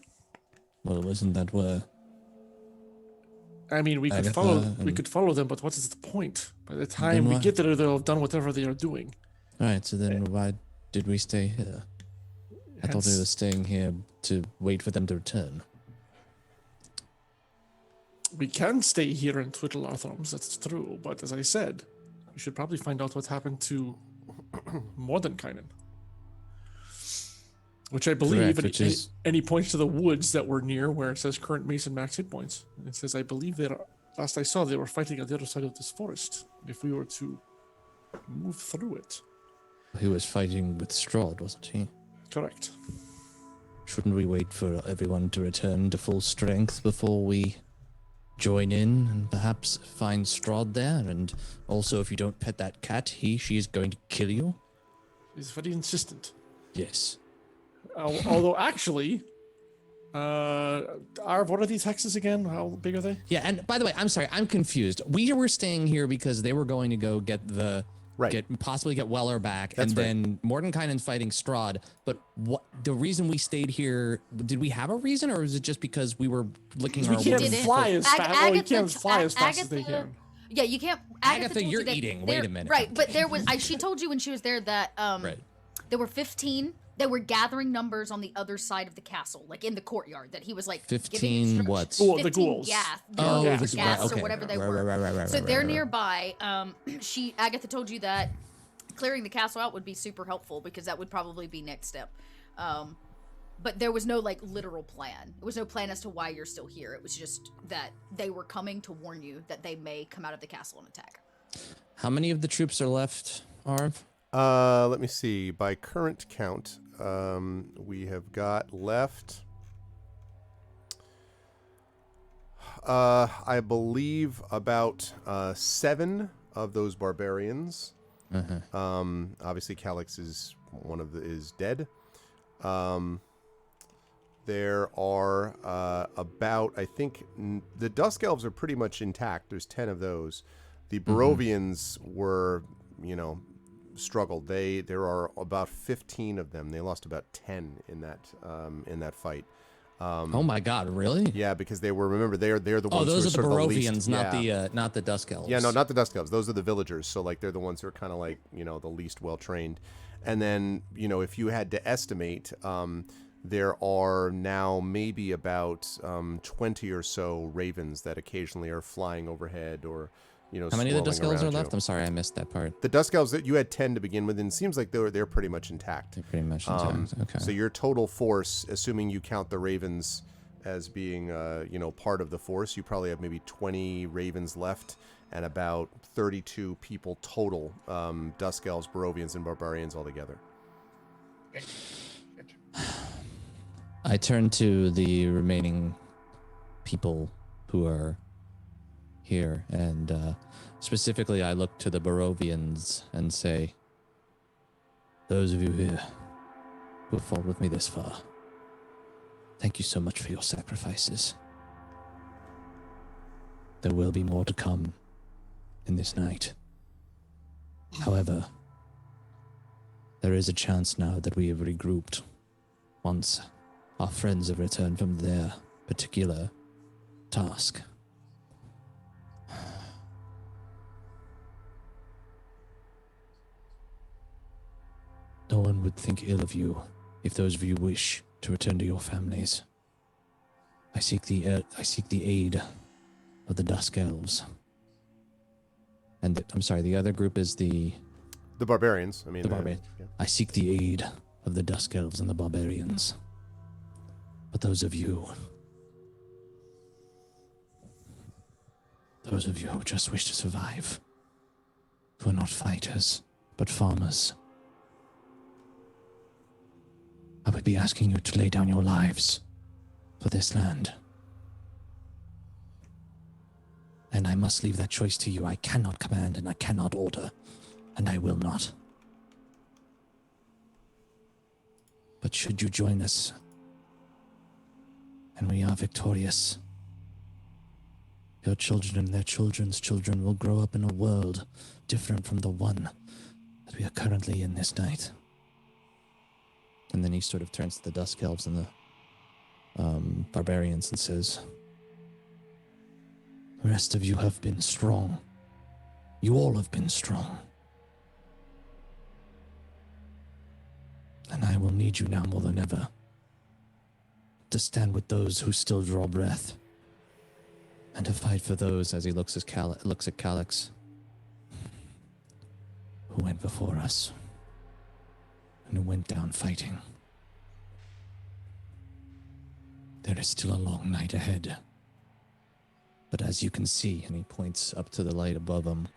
Well, isn't that where? I mean, we could follow them, but what is the point? By the time we get there, they'll have done whatever they are doing. All right, so then why did we stay here? I thought we were staying here to wait for them to return. We can stay here and twiddle our thumbs, that's true, but as I said, we should probably find out what happened to Mordenkainen. Which I believe, and he points to the woods that were near where it says current Mason max hit points. And it says, I believe last I saw, they were fighting on the other side of this forest. If we were to move through it. He was fighting with Strahd, wasn't he? Correct. Shouldn't we wait for everyone to return to full strength before we join in and perhaps find Strahd there? And also, if you don't pet that cat, she is going to kill you? He's very insistent. Yes. Although, actually, what are these hexes again? How big are they? Yeah, and by the way, I'm sorry, I'm confused. We were staying here because they were going to go get possibly get Weller back, and then Mordenkainen's fighting Strahd. But what the reason we stayed here? Did we have a reason, or was it just because we were looking? We can't fly as fast. We can't fly as fast as they can. Yeah, you can't. Agatha, you're eating. Wait a minute. Right, but there was. She told you when she was there that there were 15. They were gathering numbers on the other side of the castle, like in the courtyard. That he was like 15 what? Oh, the ghouls. Gas or whatever they were. Right, so they're nearby. Agatha told you that clearing the castle out would be super helpful because that would probably be next step. But there was no like literal plan. There was no plan as to why you're still here. It was just that they were coming to warn you that they may come out of the castle and attack. How many of the troops are left, Arv? Let me see. By current count, we have got left, I believe, about 7 of those barbarians. Obviously, Calix is is dead. There are about, I think, the Dusk Elves are pretty much intact. There's 10 of those. The Barovians were, struggled. There are about 15 of them. They lost about 10 in that fight. Oh my God! Really? Yeah, because they're the ones. Oh, those who are the Barovians, not the Dusk Elves. Yeah, no, not the Dusk Elves. Those are the villagers. So like they're the ones who are kind of like the least well trained. And then if you had to estimate, there are now maybe about 20 or so ravens that occasionally are flying overhead or, How many of the swirling Dusk Elves are around left? you. I'm sorry, I missed that part. The Dusk Elves, that you had 10 to begin with, and it seems like they're pretty much intact. They're pretty much intact. Okay. So your total force, assuming you count the ravens as being, part of the force, you probably have maybe 20 ravens left and about 32 people total, Dusk Elves, Barovians, and Barbarians altogether. Okay. I turn to the remaining people who are here, and specifically I look to the Barovians and say, those of you here who have fought with me this far, thank you so much for your sacrifices. There will be more to come in this night. However, there is a chance now that we have regrouped once our friends have returned from their particular task. No one would think ill of you if those of you wish to return to your families. I seek the aid of the Dusk Elves. And I'm sorry, the other group is the Barbarians. I mean, the Barbarians. yeah. I seek the aid of the Dusk Elves and the Barbarians. But those of you who just wish to survive, who are not fighters, but farmers, I would be asking you to lay down your lives for this land. And I must leave that choice to you. I cannot command and I cannot order, and I will not. But should you join us, and we are victorious, your children and their children's children will grow up in a world different from the one that we are currently in this night. And then he sort of turns to the Dusk Elves and the Barbarians and says, the rest of you have been strong. You all have been strong. And I will need you now more than ever to stand with those who still draw breath, and to fight for those, as he looks at Calyx, who went before us and who went down fighting. There is still a long night ahead. But as you can see, and he points up to the light above him,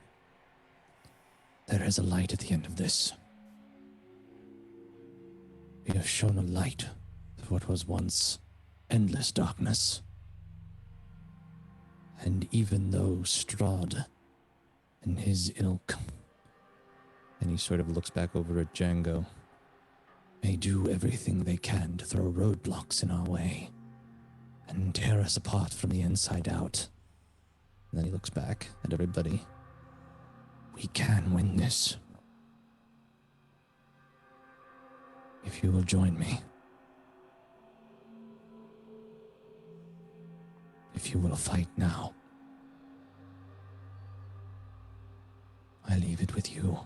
there is a light at the end of this. We have shown a light of what was once endless darkness. And even though Strahd and his ilk, and he sort of looks back over at Django, may do everything they can to throw roadblocks in our way and tear us apart from the inside out. And then he looks back at everybody. We can win this. If you will join me. If you will fight now. I leave it with you.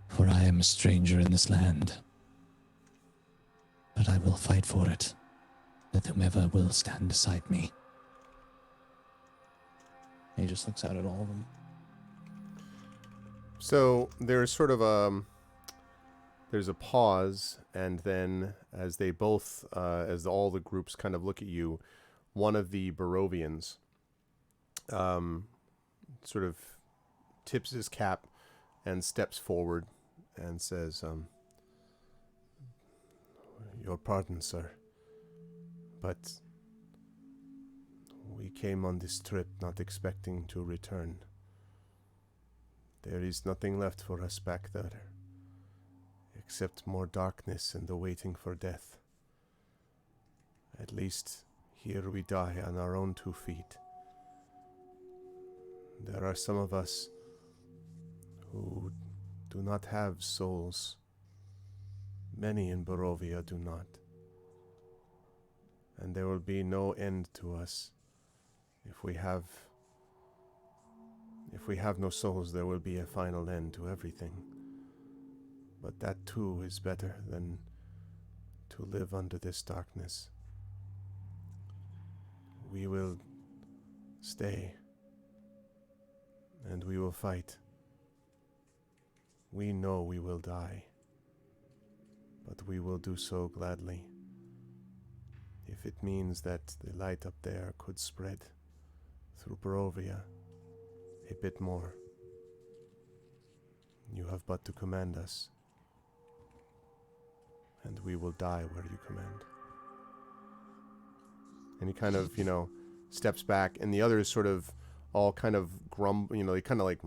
For I am a stranger in this land. But I will fight for it, with whomever will stand beside me. He just looks out at all of them. So there's sort of there's a pause, and then as they both, as all the groups kind of look at you, one of the Barovians sort of tips his cap and steps forward and says, your pardon, sir, but we came on this trip not expecting to return. There is nothing left for us back there, except more darkness and the waiting for death. At least here we die on our own 2 feet. There are some of us who do not have souls. Many in Barovia do not. And there will be no end to us. If we have no souls, there will be a final end to everything. But that too is better than to live under this darkness. We will stay, and we will fight. We know we will die, but we will do so gladly. If it means that the light up there could spread through Barovia a bit more, you have but to command us, and we will die where you command. And he kind of, steps back, and the others sort of all kind of grumble, they kind of like,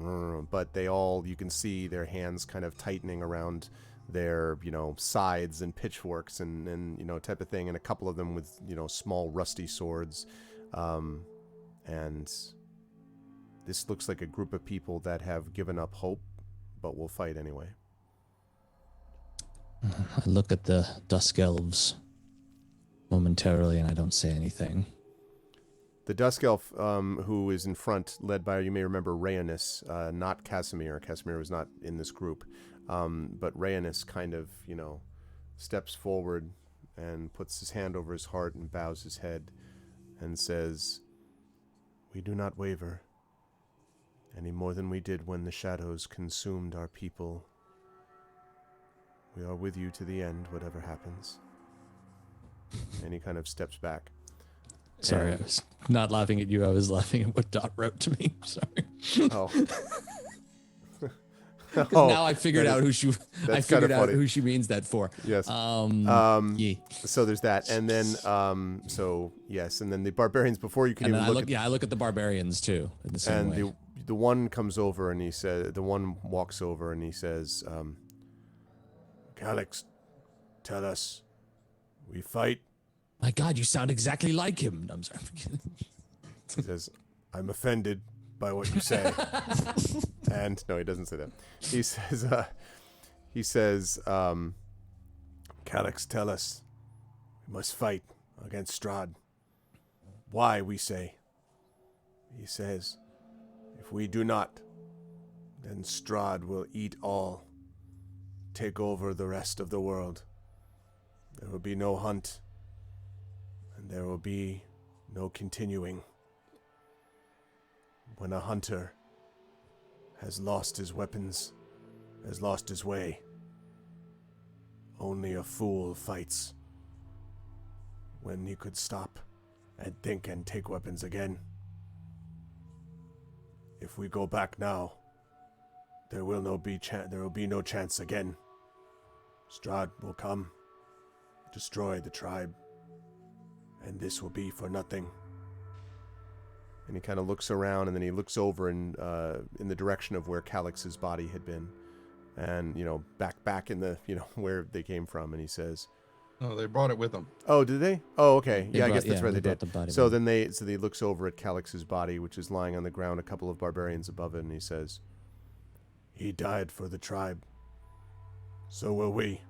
but they all, you can see their hands kind of tightening around their, sides and pitchforks and type of thing, and a couple of them with, small rusty swords. And this looks like a group of people that have given up hope, but will fight anyway. I look at the Dusk Elves momentarily, and I don't say anything. The Dusk Elf, who is in front, led by, you may remember, Rhaenys, not Casimir. Casimir was not in this group. But Rhaenys kind of, steps forward and puts his hand over his heart and bows his head and says, "We do not waver, any more than we did when the shadows consumed our people. We are with you to the end, whatever happens." And he kind of steps back. Sorry, I was not laughing at you. I was laughing at what Dot wrote to me. Sorry. Oh. Now I figured out who she. I figured out funny. who she means that for. Yes. Yeah. So there's that, and then yes, and then the barbarians before you can And even then look. I look at the barbarians too in the same way. And the one comes over and the one walks over and he says, "Calix, tell us, we fight?" My God, you sound exactly like him. I'm sorry. He says, "I'm offended by what you say." And no, he doesn't say that. He says, "Calix, tell us, we must fight against Strahd. Why, we say?" He says, "If we do not, then Strahd will eat all, take over the rest of the world. There will be no hunt, and there will be no continuing. When a hunter has lost his weapons, has lost his way, only a fool fights when he could stop and think and take weapons again. If we go back now, there will be no chance again. Strahd will come, destroy the tribe, and this will be for nothing." And he kind of looks around, and then he looks over in the direction of where Calix's body had been, and back in the where they came from, and he says, Oh, they brought it with them. "Oh, did they? Oh, okay. They I brought- guess that's yeah, where they they did." brought the body So with then he looks over at Calix's body, which is lying on the ground, a couple of barbarians above it, and he says, "He died for the tribe. So will we.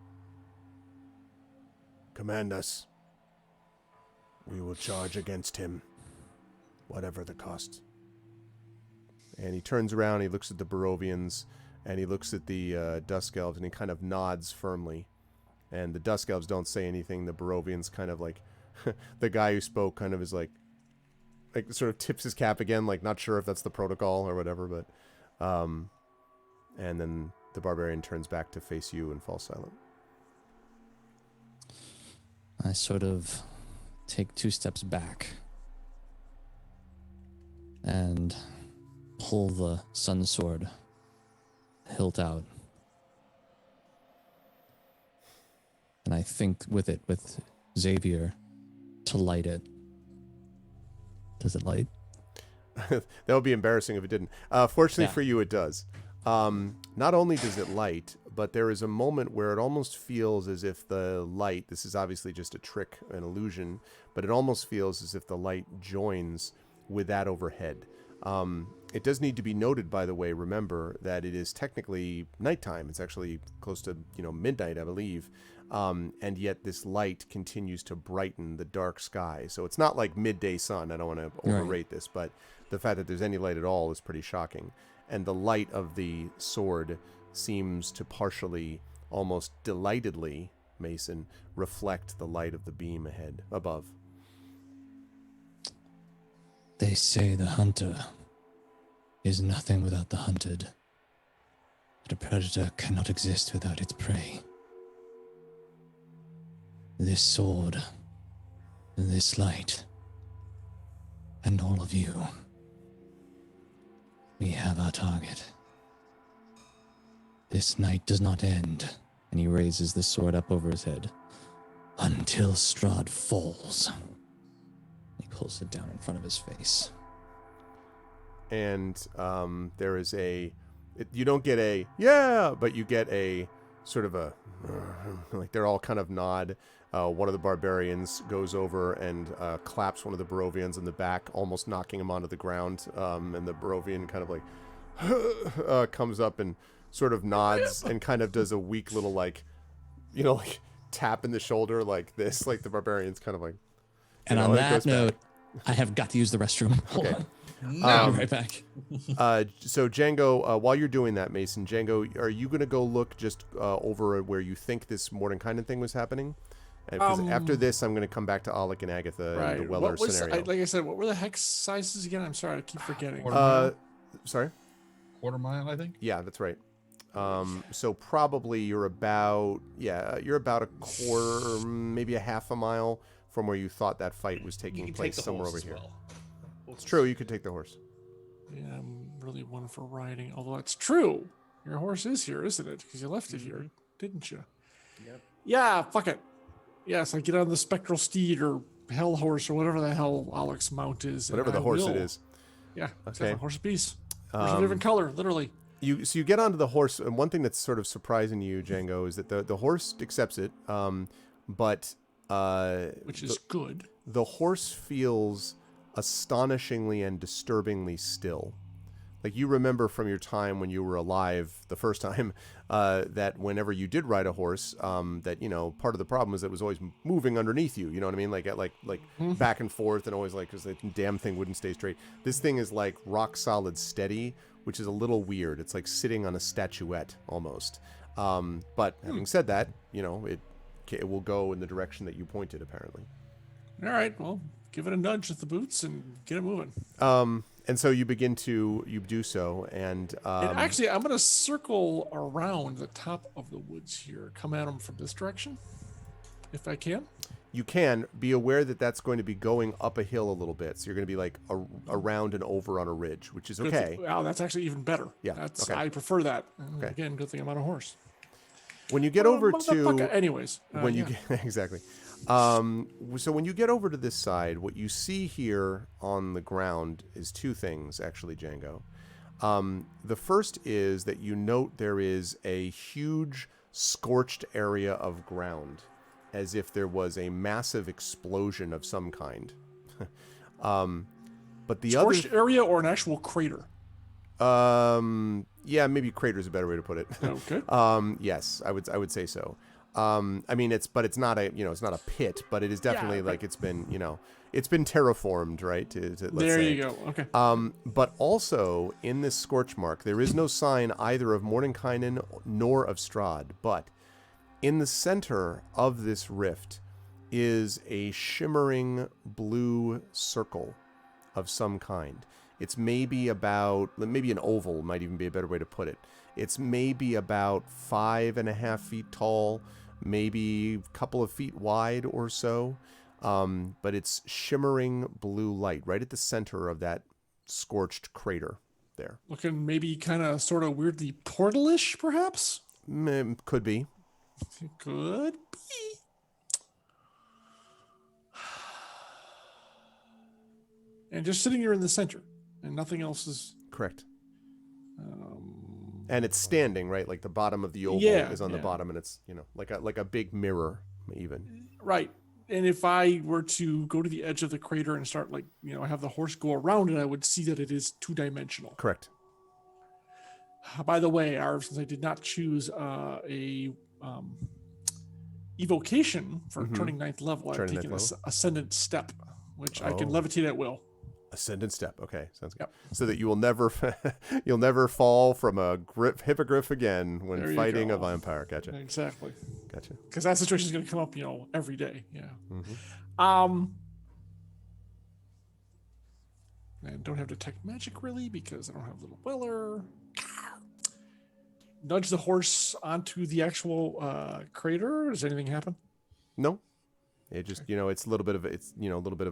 Command us. We will charge against him, whatever the cost." And he turns around, he looks at the Barovians, and he looks at the Dusk Elves, and he kind of nods firmly. And the Dusk Elves don't say anything. The Barovians kind of like, the guy who spoke kind of is like sort of tips his cap again, like not sure if that's the protocol or whatever, but, and then the barbarian turns back to face you and falls silent. I sort of take 2 steps back and pull the sun sword hilt out. And I think with Xavier to light it. Does it light? That would be embarrassing if it didn't. Fortunately for you, it does. Not only does it light, but there is a moment where it almost feels as if the light, this is obviously just a trick, an illusion, but it almost feels as if the light joins with that overhead. It does need to be noted, by the way, remember that it is technically nighttime. It's actually close to, midnight, I believe. And yet this light continues to brighten the dark sky. So it's not like midday sun. I don't want to overrate this, but the fact that there's any light at all is pretty shocking. And the light of the sword seems to partially, almost delightedly, Mason, reflect the light of the beam ahead above. They say the hunter is nothing without the hunted. But a predator cannot exist without its prey. This sword, this light, and all of you, we have our target. This night does not end, and he raises the sword up over his head, until Strahd falls. He pulls it down in front of his face. And there is you don't get a, yeah, but you get a sort of a, like they're all kind of nod. One of the barbarians goes over and claps one of the Barovians in the back, almost knocking him onto the ground. And the Barovian kind of like comes up and sort of nods and kind of does a weak little like tap in the shoulder like this, like the barbarian's kind of like. And on that note, I have got to use the restroom. Hold on. I'll be right back. So Django, while you're doing that, Mason, Django, are you going to go look just over where you think this Mordenkainen thing was happening? Because after this, I'm going to come back to Alec and Agatha and the Weller scenario. Like I said, what were the hex sizes again? I'm sorry, I keep forgetting. Sorry? Quarter mile, I think. Yeah, that's right. So probably you're about a quarter, maybe a half a mile from where you thought that fight was taking place, somewhere over here. Well. It's true, you could take the horse. Yeah, I'm really one for riding. Although it's true, your horse is here, isn't it? Because you left it here, didn't you? Yep. Yeah, fuck it. Yes, I get on the spectral steed or hell horse or whatever the hell Alec's mount is. Whatever the horse it is. Yeah, okay. Horse of peace. Horse of different color, literally. So you get onto the horse, and one thing that's sort of surprising you, Django, is that the horse accepts it, but which is good. The horse feels astonishingly and disturbingly still. Like you remember from your time when you were alive the first time, that whenever you did ride a horse, that part of the problem was it was always moving underneath you. You know what I mean? Like back and forth, and always like because the damn thing wouldn't stay straight. This thing is like rock solid steady, which is a little weird. It's like sitting on a statuette almost. But having said that, it will go in the direction that you pointed apparently. All right, well, give it a nudge with the boots and get it moving. And so you do so, and actually, I'm going to circle around the top of the woods here, come at them from this direction, if I can. You can be aware that that's going to be going up a hill a little bit, so you're going to be like around and over on a ridge, which is okay. Wow, that's actually even better. Yeah, that's okay. I prefer that. Okay. Again, good thing I'm on a horse. When you get over to, anyways, when you get exactly. So when you get over to this side, what you see here on the ground is two things, actually, Django. The first is that you note there is a huge scorched area of ground, as if there was a massive explosion of some kind. But the scorched area or an actual crater? Yeah, maybe crater is a better way to put it. Okay. Yes, I would say so. I mean, it's not a pit, but it is definitely like it's been terraformed, right? There you go. Okay. But also in this scorch mark, there is no sign either of Mordenkainen nor of Strahd. But in the center of this rift is a shimmering blue circle of some kind. It's maybe an oval might even be a better way to put it. It's maybe about 5.5 feet tall, maybe a couple of feet wide or so. But it's shimmering blue light right at the center of that scorched crater there. Looking maybe kind of sort of weirdly portal-ish, perhaps? Could be. Could be. And just sitting here in the center, and nothing else is... Correct. And it's standing, right? Like the bottom of the oval is on the bottom, and it's, like a big mirror, even. Right. And if I were to go to the edge of the crater and start, have the horse go around it, I would see that it is two-dimensional. Correct. By the way, Arv, since I did not choose a evocation for turning 9th level, I've taken Ascendant Step, which I can levitate at will. Ascendant step. Okay, sounds good. Yep. So that you will never, you'll never fall from a hippogriff again when There you fighting a go. vampire. Gotcha. Exactly. Gotcha. Because that situation is going to come up, every day. Yeah. Mm-hmm. And don't have detect magic really because I don't have little Weller. Nudge the horse onto the actual crater. Does anything happen? No. It just, it's a little bit of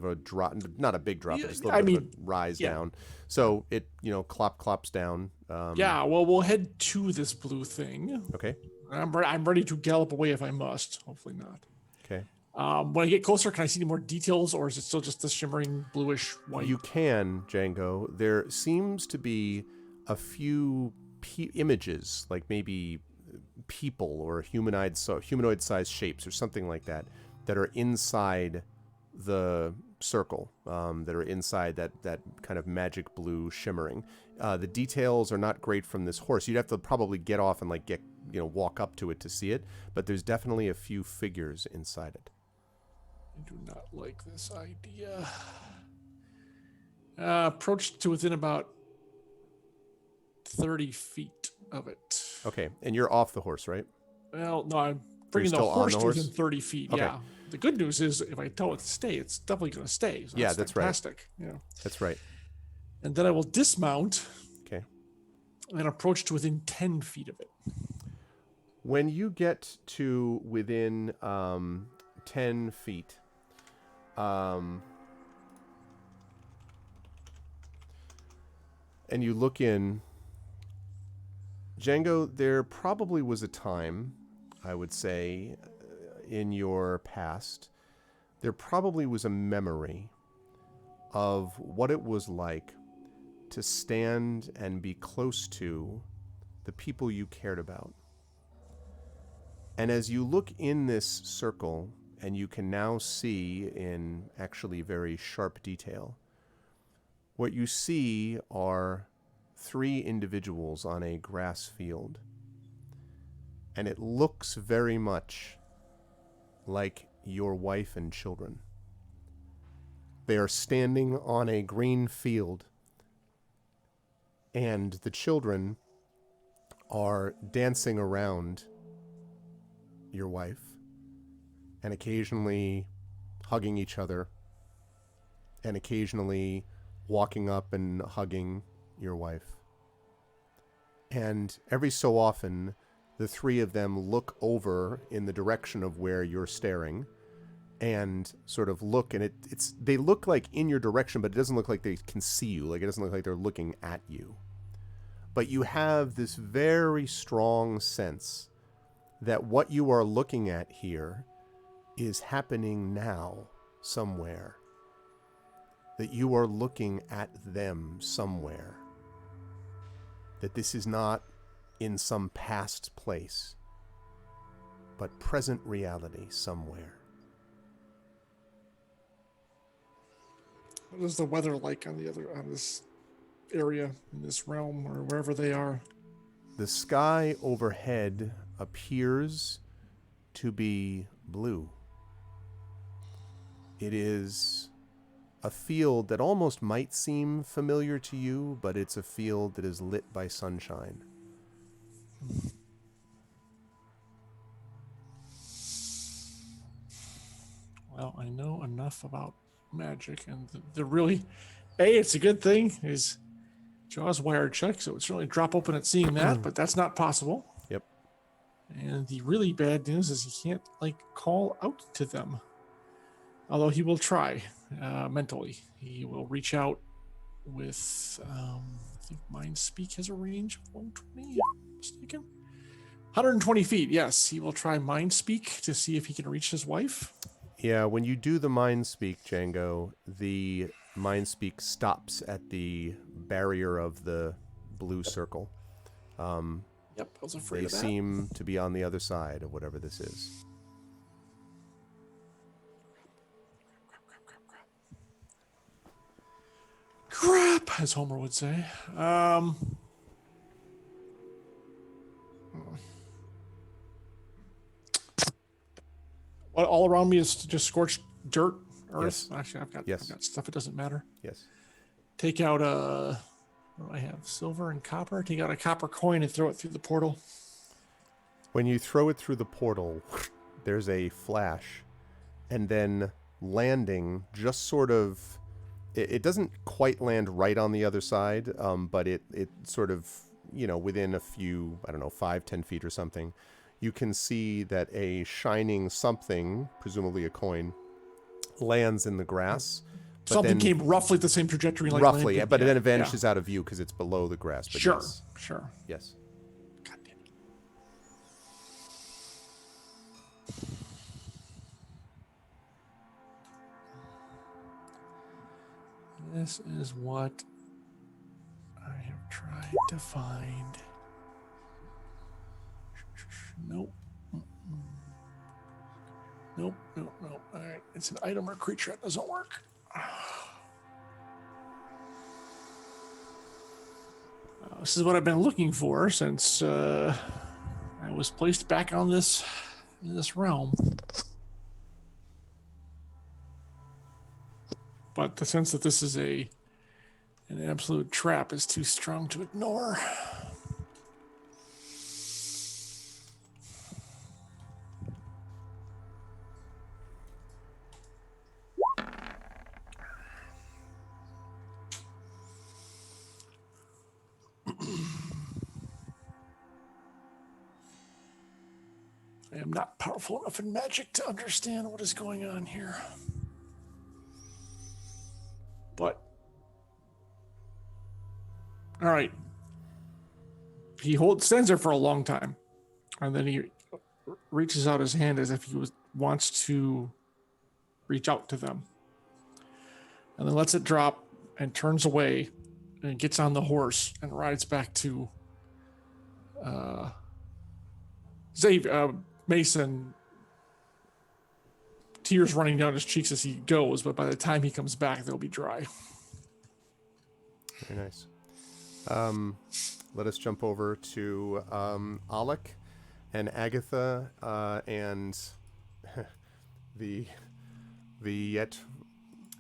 a drop, not a big drop, but just a I little bit of mean, a rise yeah. down. So it, clops down. Yeah, well, we'll head to this blue thing. Okay. I'm ready to gallop away if I must. Hopefully not. Okay. When I get closer, can I see any more details, or is it still just the shimmering bluish white? You can, Django. There seems to be a few images, like maybe people or humanoid-sized shapes or something like that are inside the circle, that are inside that kind of magic blue shimmering. The details are not great from this horse. You'd have to probably get off and walk up to it to see it, but there's definitely a few figures inside it. I do not like this idea. Approach to within about 30 feet of it. Okay, and you're off the horse, right? Well, no, I'm bringing the still on horse the to horse? within 30 feet. Okay. Yeah. The good news is if I tell it to stay, it's definitely going to stay. So Yeah, that's fantastic. right. Yeah. That's right. And then I will dismount. Okay. And approach to within 10 feet of it. When you get to within 10 feet, and you look in, Django, there probably was a time, I would say, in your past, there probably was a memory of what it was like to stand and be close to the people you cared about. And as you look in this circle, and you can now see in actually very sharp detail, what you see are 3 individuals on a grass field. And it looks very much like your wife and children. They are standing on a green field, and the children are dancing around your wife and occasionally hugging each other and occasionally walking up and hugging your wife. And every so often, the 3 of them look over in the direction of where you're staring and sort of look, and they look like in your direction, but it doesn't look like they can see you. Like, it doesn't look like they're looking at you. But you have this very strong sense that what you are looking at here is happening now somewhere. That you are looking at them somewhere. That this is not in some past place, but present reality somewhere. What is the weather like on this area, in this realm, or wherever they are? The sky overhead appears to be blue. It is a field that almost might seem familiar to you, but it's a field that is lit by sunshine. Well, I know enough about magic, and the really, it's a good thing is Jaws wired shut, so it's really drop open at seeing that, but that's not possible. Yep. And the really bad news is he can't call out to them, although he will try mentally. He will reach out with I think Mind Speak has a range of 120, if I'm mistaken. 120 feet, yes. He will try Mind Speak to see if he can reach his wife. Yeah, when you do the Mind Speak, Django, the Mind Speak stops at the barrier of the blue circle. Yep, I was afraid They of that. seem to be on the other side of whatever this is. Crap, as Homer would say. What all around me is just scorched dirt, earth. Yes. Actually, I've got Yes. stuff. It doesn't matter. Yes. take out a, what do I have? Silver and copper. Take out a copper coin and throw it through the portal. When you throw it through the portal, there's a flash, and then landing just sort of, it doesn't quite land right on the other side, but it sort of, within a few, 5-10 feet or something, you can see that a shining something, presumably a coin, lands in the grass. Something came roughly the same trajectory. Like roughly, landed. but then it vanishes out of view because it's below the grass. But sure. Yes. God damn it. This is what I have tried to find. Nope. Nope. All right. It's an item or creature. That doesn't work. This is what I've been looking for since I was placed back on in this realm. But the sense that this is an absolute trap is too strong to ignore. I am not powerful enough in magic to understand what is going on here. But, all right. He stands there for a long time, and then he reaches out his hand as if he wants to reach out to them, and then lets it drop and turns away and gets on the horse and rides back to Mason, tears running down his cheeks as he goes, but by the time he comes back, they'll be dry. Very nice. Let us jump over to Alec and Agatha and the yet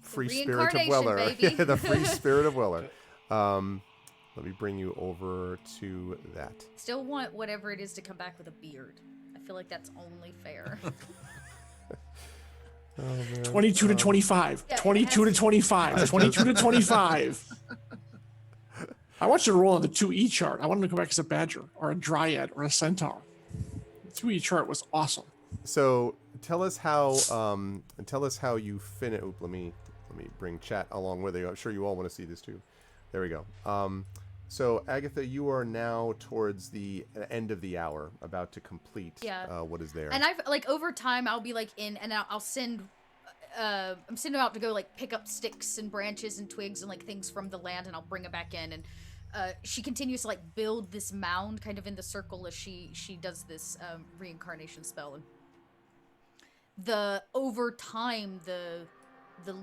free spirit of Weller. The free spirit of Weller. Let me bring you over to that. Still want whatever it is to come back with a beard. I feel like that's only fair. Oh, man. 22 to 25. Yeah, 22 to 25. 22 to 25. I want you to roll on the 2E chart. I want him to come back as a badger or a dryad or a centaur. The 2E chart was awesome. So tell us how you finish. Let me bring chat along with you. I'm sure you all want to see this too. There we go. So Agatha, you are now towards the end of the hour, about to complete what is there. And I've over time I'll be in, and I'll send. I'm sending out to go pick up sticks and branches and twigs and things from the land, and I'll bring it back in. And she continues to build this mound kind of in the circle as she does this reincarnation spell. And over time the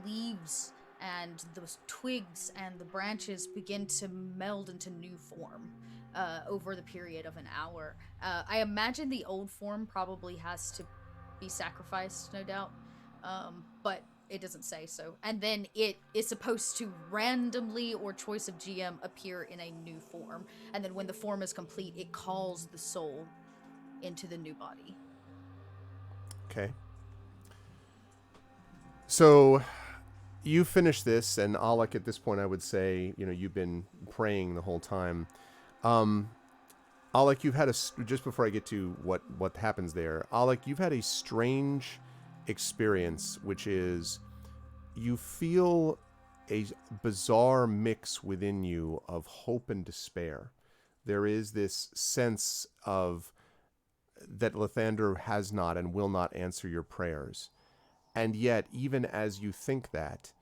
leaves and the twigs and the branches begin to meld into new form over the period of an hour. I imagine the old form probably has to be sacrificed, no doubt, but it doesn't say so. And then it is supposed to randomly, or choice of GM, appear in a new form. And then when the form is complete, it calls the soul into the new body. Okay. So you finish this, and Alec, at this point, I would say, you've been praying the whole time. Alec, you've had just before I get to what happens there, Alec, you've had a strange experience, which is you feel a bizarre mix within you of hope and despair. There is this sense of that Lathander has not and will not answer your prayers. And yet, even as you think that,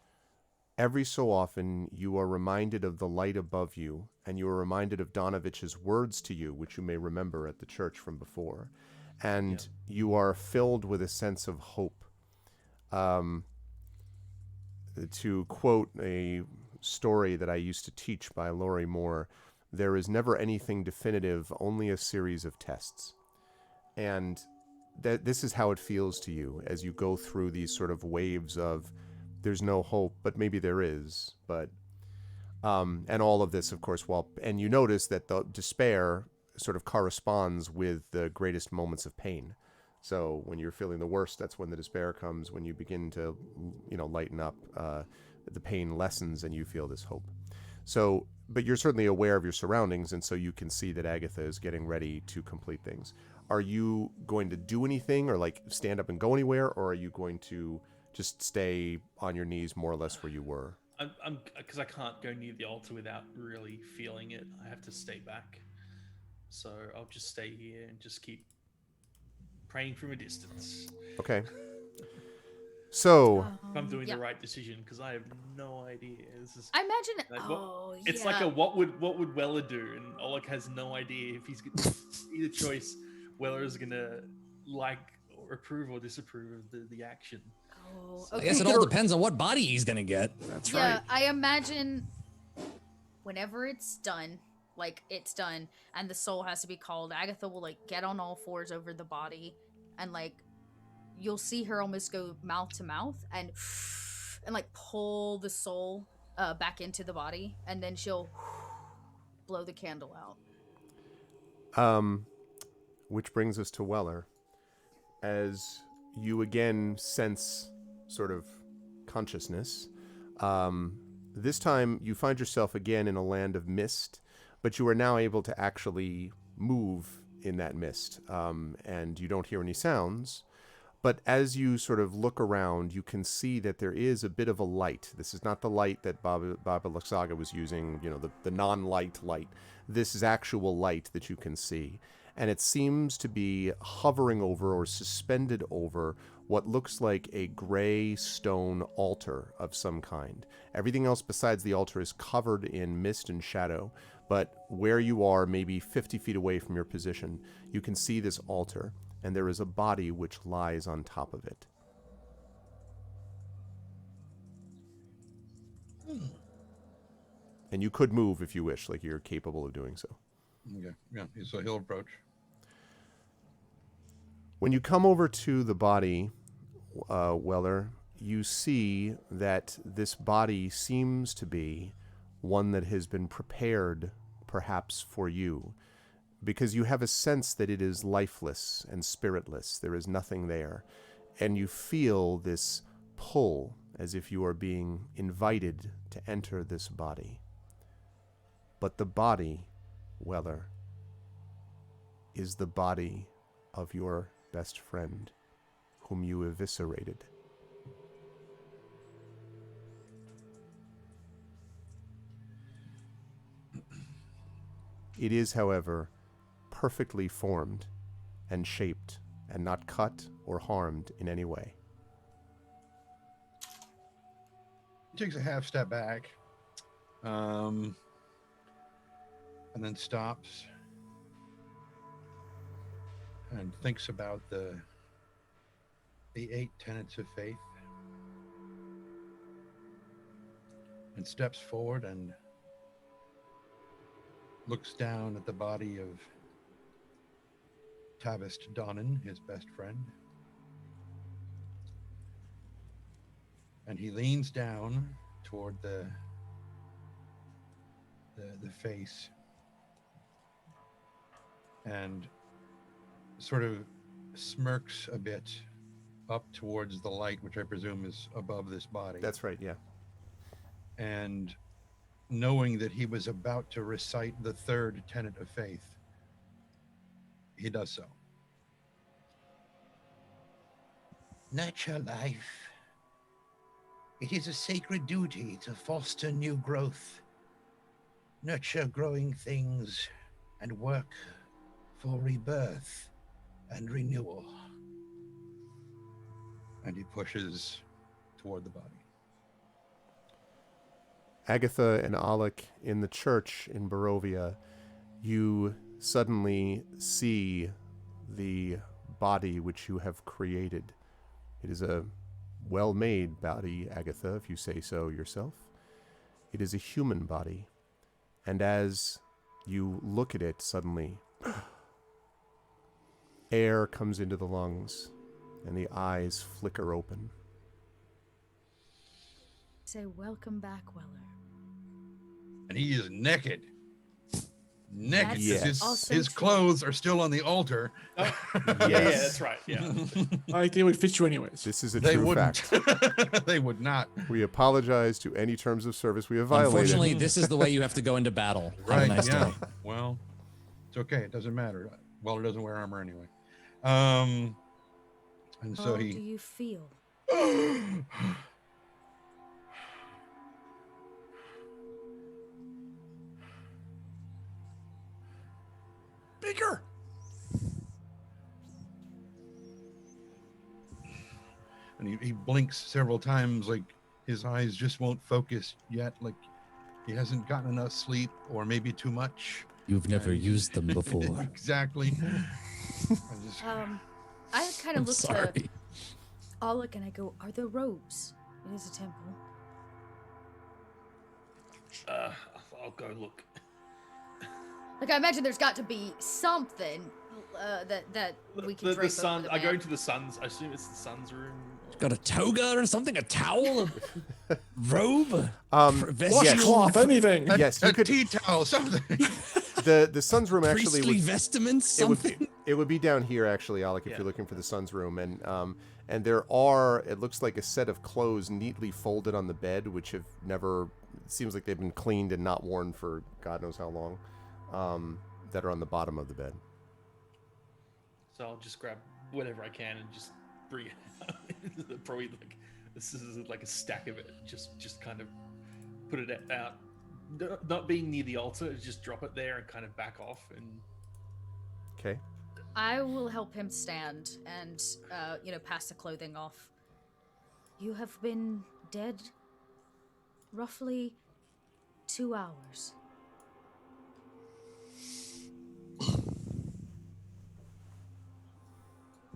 every so often you are reminded of the light above you, and you are reminded of Donovich's words to you, which you may remember at the church from before. And you are filled with a sense of hope. To quote a story that I used to teach by Laurie Moore, there is never anything definitive, only a series of tests. And this is how it feels to you as you go through these sort of waves of there's no hope, but maybe there is. But And all of this, of course, and you notice that the despair sort of corresponds with the greatest moments of pain. So when you're feeling the worst, that's when the despair comes. When you begin to, lighten up, the pain lessens and you feel this hope. So, but you're certainly aware of your surroundings, and so you can see that Agatha is getting ready to complete things. Are you going to do anything or like stand up and go anywhere, or are you going to just stay on your knees more or less where you were? I'm because I can't go near the altar without really feeling it. I have to stay back. So I'll just stay here and just keep praying from a distance. Okay. So, If I'm doing yeah. the right decision, because I have no idea. This is I imagine. like, it's like a what would Weller do, and Oleg has no idea if he's either choice. Weller is gonna like or approve or disapprove of the action. Oh, I okay. guess it all depends on what body he's gonna get. That's Yeah, right. I imagine whenever it's done, like it's done, and the soul has to be called, Agatha will like get on all fours over the body, and like you'll see her almost go mouth to mouth and like pull the soul back into the body, and then she'll blow the candle out. which brings us to Weller. As you again sense sort of consciousness, this time you find yourself again in a land of mist, but you are now able to actually move in that mist, and you don't hear any sounds. But as you sort of look around, you can see that there is a bit of a light. This is not the light that Baba Luxaga was using, the non-light light. This is actual light that you can see. And it seems to be hovering over or suspended over what looks like a gray stone altar of some kind. Everything else besides the altar is covered in mist and shadow, but where you are, maybe 50 feet away from your position, you can see this altar, and there is a body which lies on top of it. And you could move if you wish, like you're capable of doing so. Okay, yeah, so he'll approach. When you come over to the body, Weller, you see that this body seems to be one that has been prepared, perhaps, for you, because you have a sense that it is lifeless and spiritless. There is nothing there. And you feel this pull as if you are being invited to enter this body. But the body, Weller, is the body of your best friend, whom you eviscerated. It is, however, perfectly formed and shaped and not cut or harmed in any way. He takes a half step back, and then stops and thinks about the 8 tenets of faith, and steps forward and looks down at the body of Tavist Donnan, his best friend. And he leans down toward the face and sort of smirks a bit up towards the light, which I presume is above this body. That's right, yeah. And knowing that he was about to recite the 3rd tenet of faith, he does so. Nurture life. It is a sacred duty to foster new growth, nurture growing things, and work for rebirth and renewal. And he pushes toward the body. Agatha and Alec in the church in Barovia, you suddenly see the body which you have created. It is a well-made body, Agatha, if you say so yourself. It is a human body. And as you look at it suddenly, air comes into the lungs and the eyes flicker open. Say, welcome back, Weller. and he is naked. Naked. 'Cause Yes. also His true. clothes are still on the altar. Yeah, Yes. that's right. Yeah. Like they would fit you anyways. This is a They true wouldn't. fact. They would not. We apologize to any terms of service we have violated. Unfortunately, this is the way you have to go into battle. Have a nice day. Well, it's okay. It doesn't matter. Weller doesn't wear armor anyway. And so How do he. you feel? Bigger. And he blinks several times, like his eyes just won't focus yet, like he hasn't gotten enough sleep or maybe too much. You've never used them before. Exactly. I kind of look to Sorry. Alec and I go, are there robes? It is a temple. I'll go look. Like, I imagine there's got to be something that we can The drape sun. over the I go man. into the sun's. I assume it's the sun's room. Got a toga or something? A towel? A robe? Vest? Washcloth, anything. Yes, you A could. tea towel, something. The sun's room actually Priestly would, vestments? it would Something? be, it would be down here actually, Alec, if Yeah. you're looking for the sun's room, and there are, it looks like a set of clothes neatly folded on the bed, which have never, it seems like they've been cleaned and not worn for God knows how long, that are on the bottom of the bed. So I'll just grab whatever I can and just bring it out. Probably like this is like a stack of it. Just kind of put it out. Not being near the altar, just drop it there and kind of back off. And Okay. I will help him stand and, pass the clothing off. You have been dead roughly 2 hours.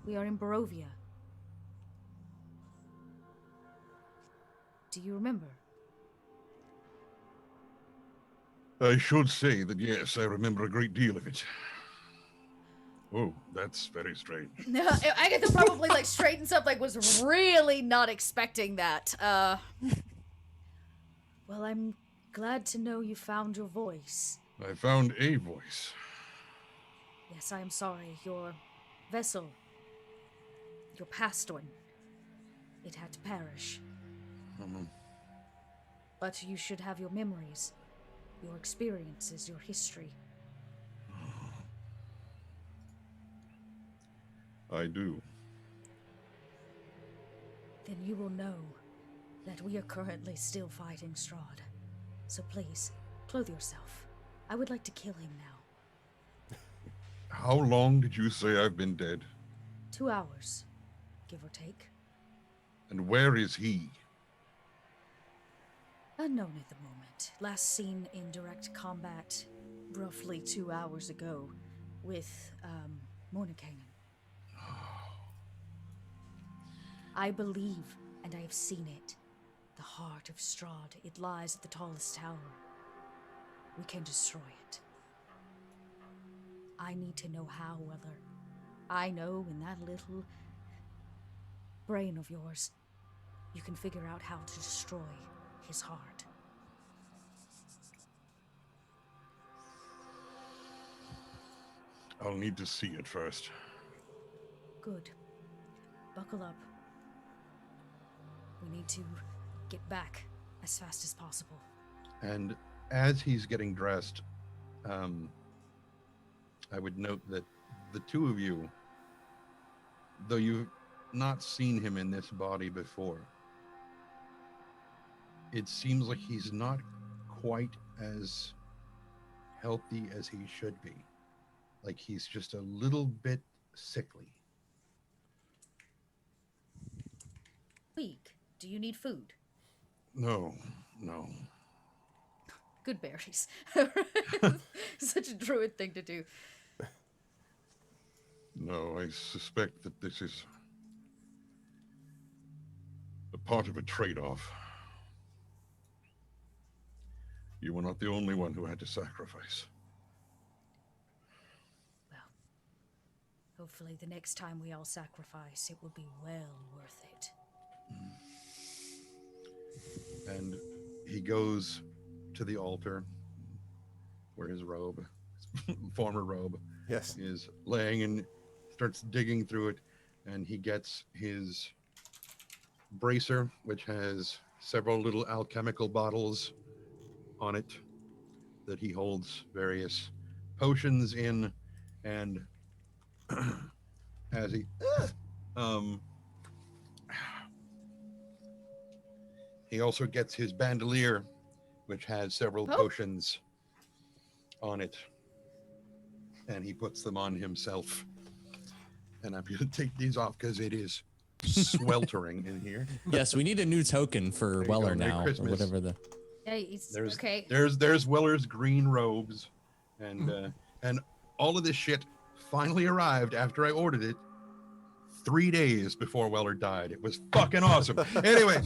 We are in Barovia. Do you remember? I should say that yes, I remember a great deal of it. Oh, that's very strange. No, Agatha probably straightens up, was really not expecting that. Well, I'm glad to know you found your voice. I found a voice. Yes, I am sorry. Your vessel, your past one, it had to perish. But you should have your memories, your experiences, your history. I do. Then you will know that we are currently still fighting Strahd. So please, clothe yourself. I would like to kill him now. How long did you say I've been dead? 2 hours, give or take. And where is he? Unknown at the moment. Last seen in direct combat roughly 2 hours ago with Mornikainen. I believe, and I have seen it, the heart of Strahd. It lies at the tallest tower. We can destroy it. I need to know how, Weller. I know in that little brain of yours, you can figure out how to destroy his heart. I'll need to see it first. Good. Buckle up. We need to get back as fast as possible. And as he's getting dressed, I would note that the two of you, though you've not seen him in this body before, it seems like he's not quite as healthy as he should be. Like he's just a little bit sickly. Weak. Do you need food? No. Good berries. Such a druid thing to do. No, I suspect that this is a part of a trade-off. You were not the only one who had to sacrifice. Well, hopefully the next time we all sacrifice, it will be well worth it. And he goes to the altar where his robe, former robe, Yes. is laying, and starts digging through it, and he gets his bracer, which has several little alchemical bottles on it that he holds various potions in, and as um he also gets his bandolier, which has several Oh. potions on it, and he puts them on himself. And I'm gonna take these off because it is sweltering in here. Yes, we need a new token for There you Weller go, Merry now, or Christmas. whatever the. Yeah, he's There's okay. there's Weller's green robes, and all of this shit finally arrived after I ordered it 3 days before Weller died. It was fucking awesome. Anyway,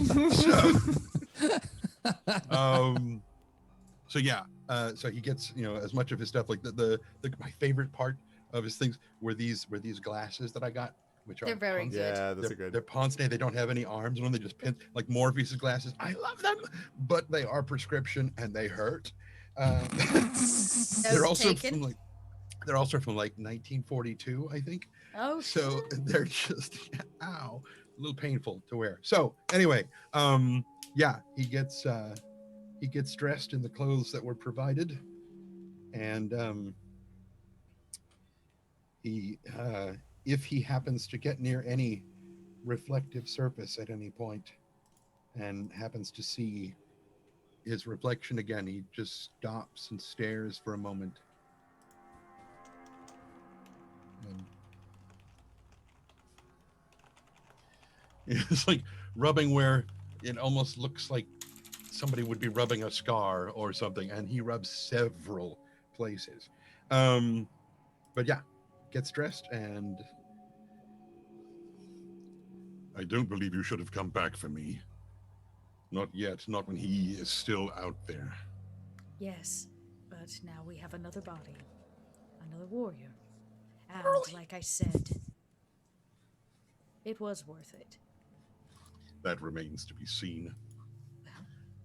so yeah, so he gets as much of his stuff, like the my favorite part of his things were these glasses that I got, which They're are very Ponce. good. Yeah, those They're, are good. they're Ponce. They don't have any arms on them. They just pin like Morpheus' glasses. I love them, but they are prescription and they hurt. They're also taken. from like 1942, I think. Oh, So shit. they're just ow, a little painful to wear. So anyway, yeah, he gets dressed in the clothes that were provided, and he if he happens to get near any reflective surface at any point and happens to see his reflection again, he just stops and stares for a moment. And it's like rubbing where it almost looks like somebody would be rubbing a scar or something, and he rubs several places. But yeah, gets dressed, and I don't believe you should have come back for me. Not yet, not when he is still out there. Yes, but now we have another body, another warrior. And like I said, it was worth it. That remains to be seen.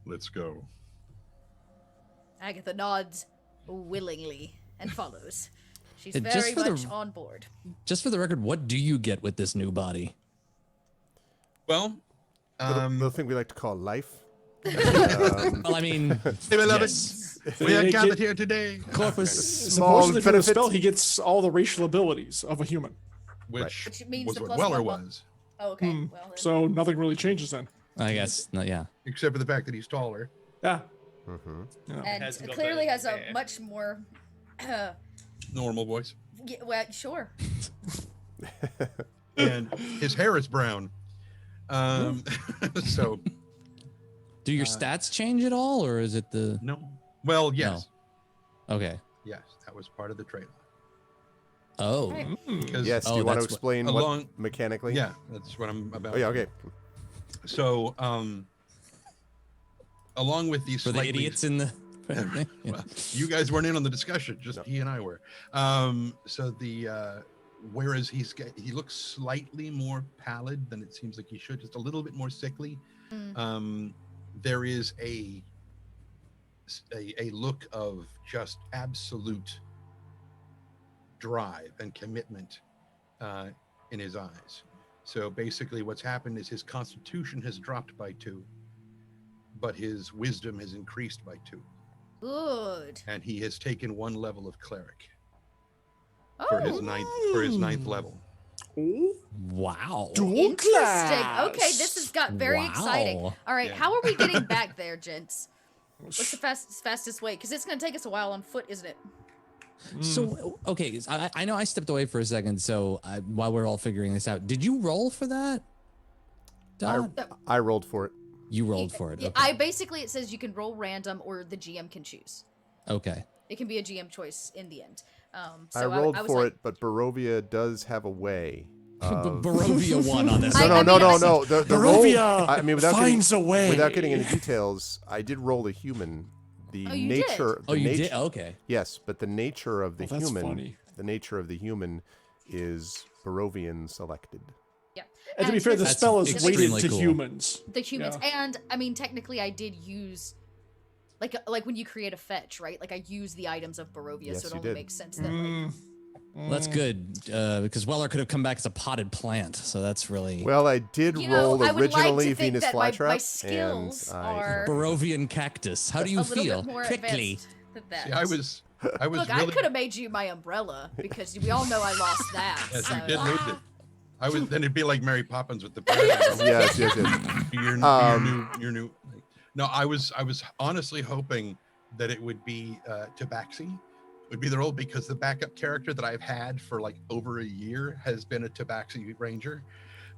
Let's go. Agatha nods willingly and follows. She's Just very for the- much on board. Just for the record, what do you get with this new body? Well, Little thing we like to call life. Well, I mean, hey, beloved, yes. we are They gathered get- here today, Corpus. Small Supposedly from the benefit. spell, he gets all the racial abilities of a human. which Which means was the what plus Weller one was, Oh, okay. Well, then. So nothing really changes then. I guess. No, yeah. except for the fact that he's taller. Yeah. And Hasn't got clearly the has a hair. much more. Normal voice. Yeah, well, sure. And his hair is brown. So Do your stats change at all, or is it the? no. Well, yes. Okay. Yes, that was part of the trade-off. Oh. Right. Because Yes, do Oh, you want to that's what- explain Along- what mechanically? yeah, that's what I'm about. Oh, yeah, okay. So, along with these For the slightly- idiots in the. Well, you guys weren't in on the discussion, just he and I were. So the whereas he looks slightly more pallid than it seems like he should, just a little bit more sickly. There is a look of just absolute drive and commitment in his eyes. So basically, what's happened is his constitution has dropped by 2, but his wisdom has increased by 2. Good. And he has taken 1 level of cleric Oh, for his ninth level. Wow. interesting. class. Okay, this has got very exciting. Wow. All right, Yeah. how are we getting back there, gents? What's the fastest way? Because it's going to take us a while on foot, isn't it? So okay, I know I stepped away for a second. So while we're all figuring this out, did you roll for that? Dot? I rolled for it. You rolled for it. Yeah, Okay. it says you can roll random or the GM can choose. Okay. It can be a GM choice in the end. I So rolled was for like, it, but Barovia does have a way. Of... Barovia won on this. I No. mean, The roll. Barovia I mean, finds a way. Without getting into details, I did roll a human. The Oh, you did? nature. Oh, the you nat- did? Okay. Yes, but the nature of the Oh, that's human. funny. The nature of the human is Barovian selected. yeah. And to be fair, the That's spell is weighted extremely to cool. humans. The humans. Yeah. And, I mean, technically I did use, like when you create a fetch, right? Like I use the items of Barovia, Yes, so it you only did. makes sense that like. Well, that's good because Weller could have come back as a potted plant, so that's really Well, I did You know, roll I would like originally to think Venus that my flytrap, skills and are Barovian cactus. How do you a little feel? bit more Quickly. advanced than that. See, I was Look, I really. could have made you my umbrella because we all know I lost that. Yes, so. you did lose it. I was. Then it'd be like Mary Poppins with the bread. Yes. yes. Your new. No, I was honestly hoping that it would be Tabaxi, would be the role, because the backup character that I've had for like over a year has been a Tabaxi Ranger,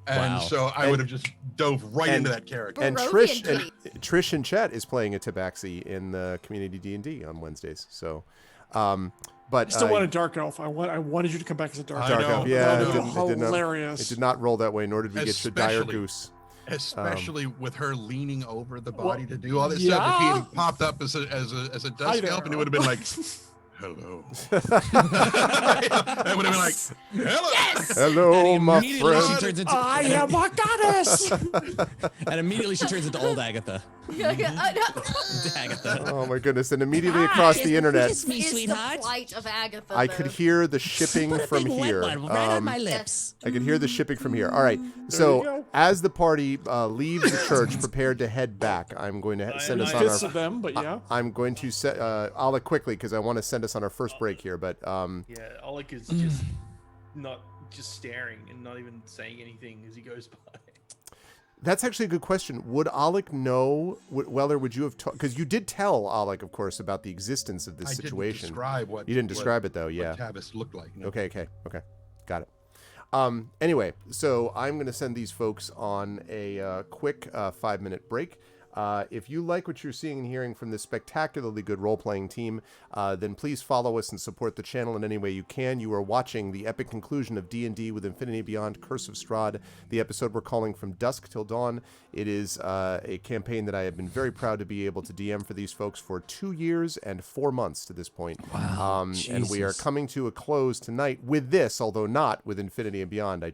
and Wow. so I would have just dove right into that character. And Barovian Trish in chat is playing a Tabaxi in the community D&D on Wednesdays. So, but I still want a dark elf. I wanted you to come back as a dark Dark elf. Elf. Yeah, That it would be didn't, hilarious. it did not roll that way, nor did we get your dire Especially- goose. Especially with her leaning over the body Well, to do all this stuff. If he yeah. had popped up as a dusk Hi elf, and it there. would have been like, hello. That would have been like, hello. Hello, my Immediately she friend. turns into I am a goddess. and immediately she turns into old Agatha. Yeah, no. Into Agatha. Oh my goodness! And immediately across the internet, This me, is sweetheart. the plight of Agatha. I though. could hear the shipping Put a from big wet here. one right on my Yes. lips. I could hear the shipping from here. All right. you So go. as the party leaves the church, prepared to head back, I'm going to send us on Bits our. of them, but yeah. I'm going to set Ala quickly because I want to send us on our first break here. But Yeah, Alec is just not just staring and not even saying anything as he goes by. that's actually a good question. Would Alec know? Weller, would you have? Because you did tell Alec, of course, about the existence of this I didn't situation. describe what You didn't describe it though. what Yeah. Tavis looked like. No. Okay. Got it. Anyway, so I'm going to send these folks on a quick 5-minute break. If you like what you're seeing and hearing from this spectacularly good role-playing team, then please follow us and support the channel in any way you can. You are watching the epic conclusion of D&D with Infinity Beyond Curse of Strahd, the episode we're calling From Dusk Till Dawn. It is a campaign that I have been very proud to be able to DM for these folks for 2 years and 4 months to this point. Wow. And we are coming to a close tonight with this, although not with Infinity and Beyond, I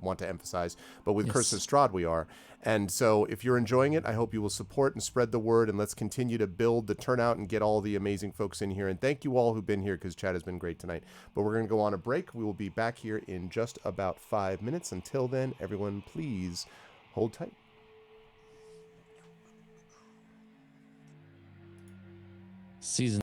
want to emphasize, but with Curse of Strahd we are. And so if you're enjoying it, I hope you will support and spread the word, and let's continue to build the turnout and get all the amazing folks in here. And thank you all who've been here, because chat has been great tonight. But we're going to go on a break. We will be back here in just about 5 minutes. Until then, everyone, please hold tight. Season.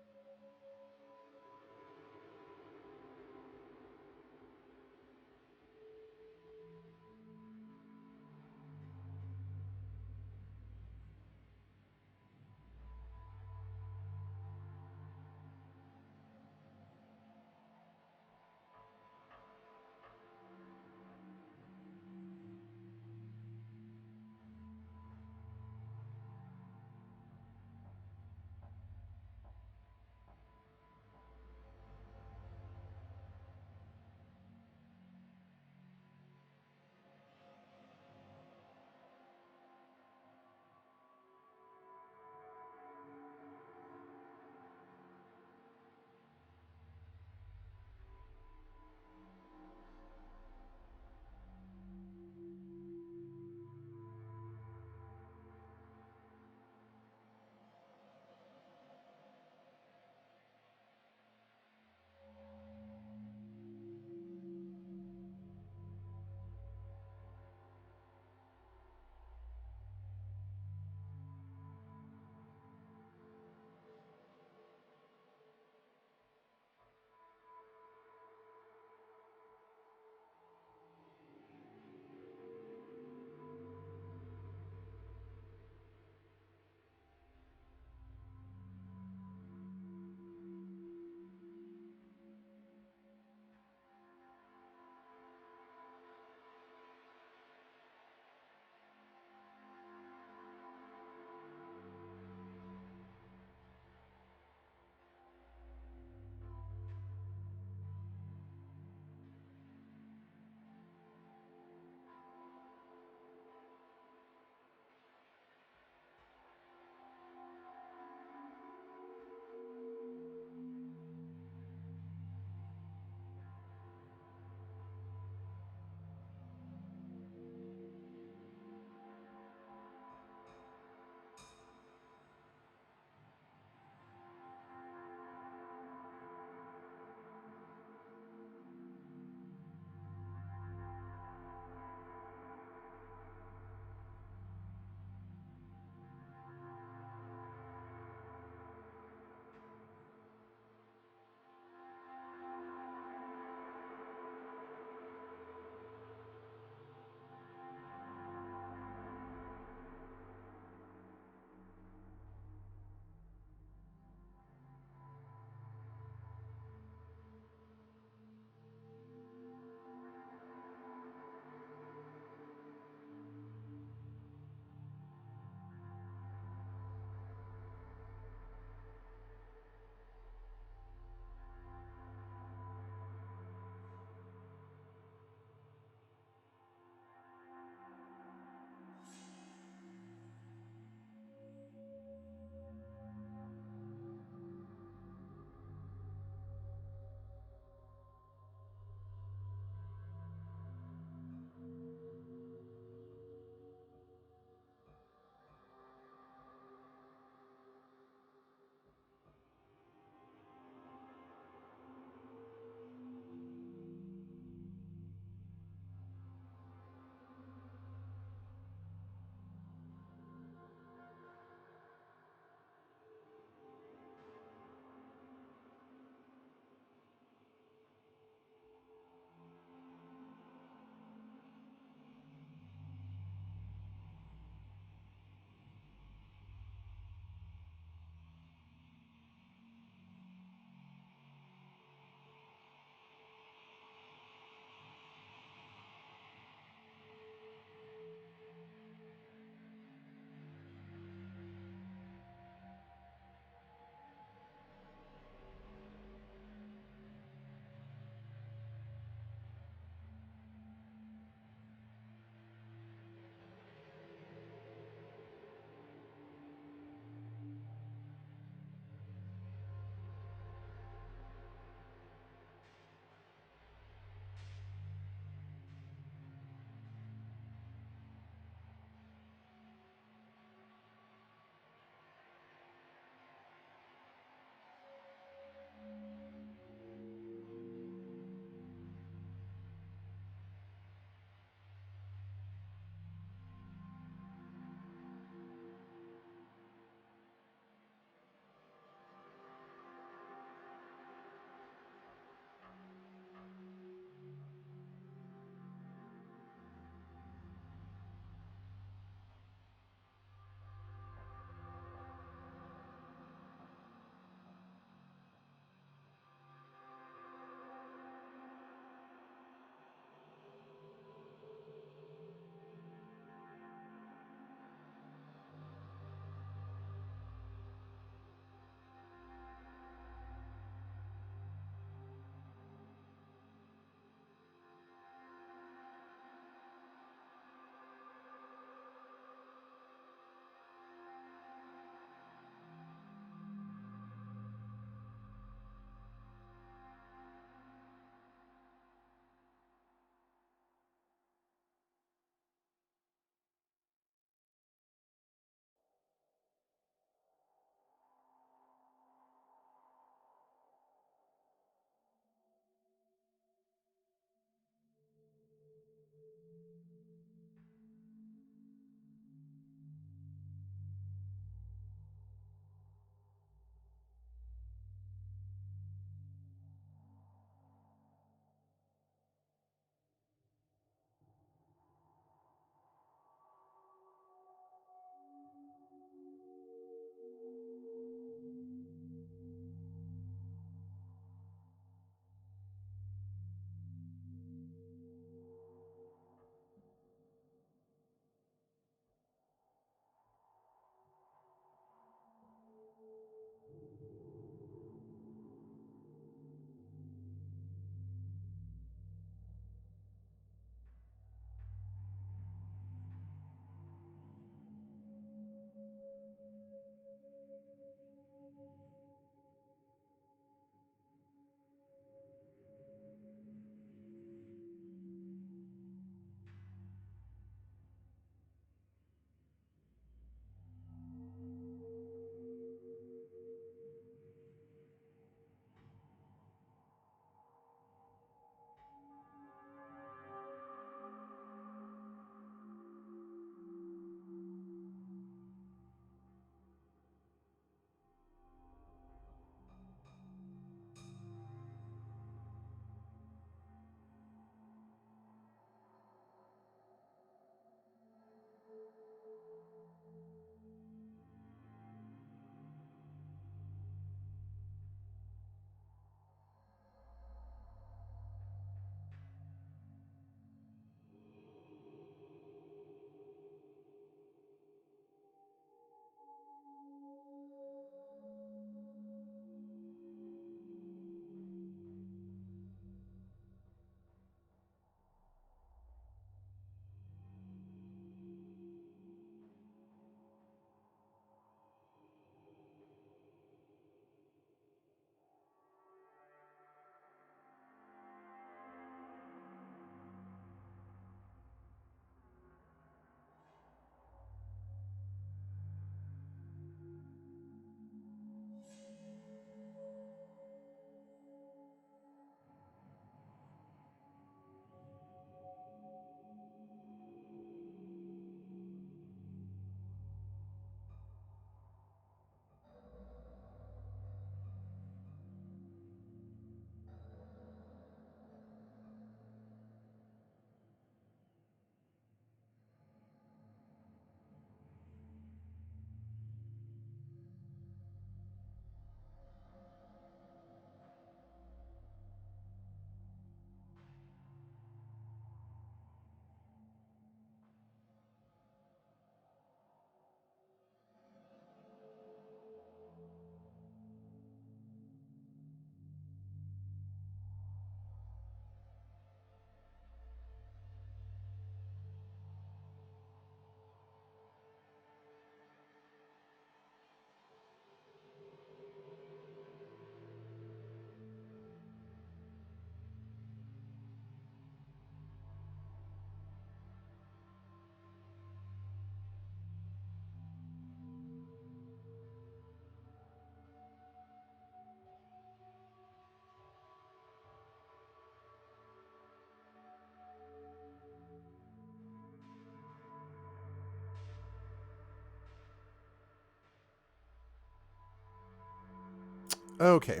Okay.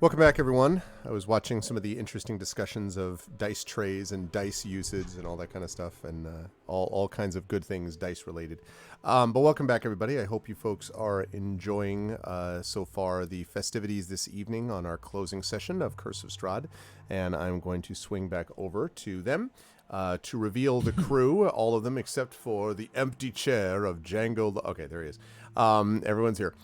Welcome back, everyone. I was watching some of the interesting discussions of dice trays and dice usage and all that kind of stuff, and all kinds of good things dice related. But welcome back, everybody. I hope you folks are enjoying so far the festivities this evening on our closing session of Curse of Strahd, and I'm going to swing back over to them to reveal the crew, all of them except for the empty chair of Django. Okay, there he is. Everyone's here.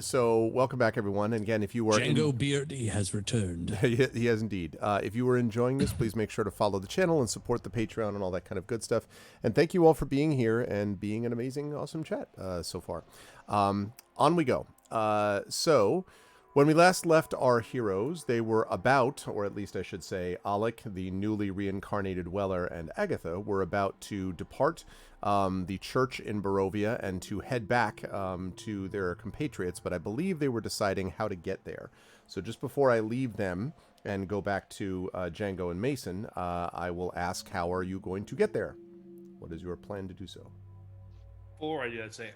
So welcome back, everyone. And again, if you were Django Beardy has returned. he has indeed. If you were enjoying this, please make sure to follow the channel and support the Patreon and all that kind of good stuff. And thank you all for being here and being an amazing, awesome chat so far. On we go. So when we last left our heroes, they were about, or at least I should say, Alec, the newly reincarnated Weller, and Agatha were about to depart the church in Barovia and to head back to their compatriots, but I believe they were deciding how to get there. So just before I leave them and go back to Django and Mason, I will ask, how are you going to get there? What is your plan to do so? Or I'd say,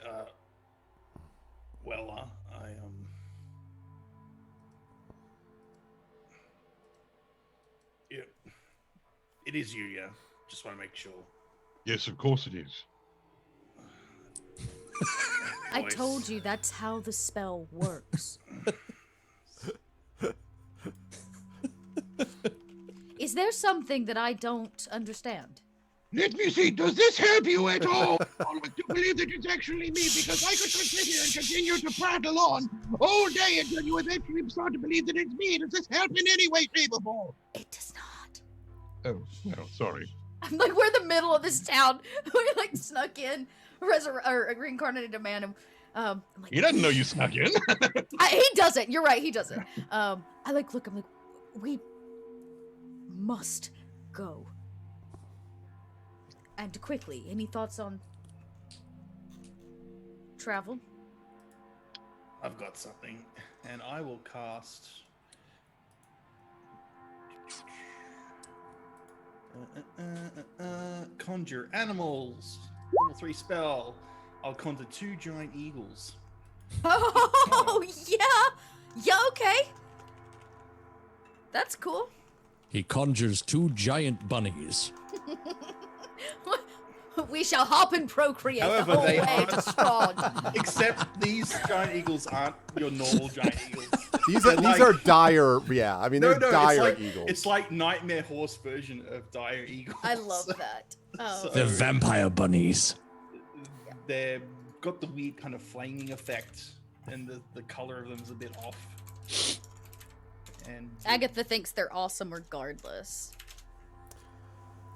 yeah, it is you, yeah. Just want to make sure. Yes, of course it is. I told you that's how the spell works. Is there something that I don't understand? Let me see, does this help you at all? I like to believe that it's actually me, because I could sit here and continue to prattle on all day until you eventually start to believe that it's me. Does this help in any way, shape, or form? It does not. Oh, no, sorry. I'm like, we're in the middle of this town. We like snuck in, reincarnated a man, and I'm like, He doesn't know you snuck in. he doesn't. You're right, he doesn't. I like look. I'm like, we must go, and quickly. Any thoughts on travel? I've got something, and I will cast. Conjure animals. Level 3 spell. I'll conjure 2 giant eagles. Oh yeah, okay. That's cool. He conjures 2 giant bunnies. We shall hop and procreate However, the whole they way aren't- to Strahd. Except these giant eagles aren't your normal giant eagles. These are dire, yeah. I mean, they're dire eagles. It's like Nightmare Horse version of dire eagles. I love that. Oh. They're vampire bunnies. They've got the weird kind of flaming effect, and the color of them is a bit off. And Agatha thinks they're awesome regardless.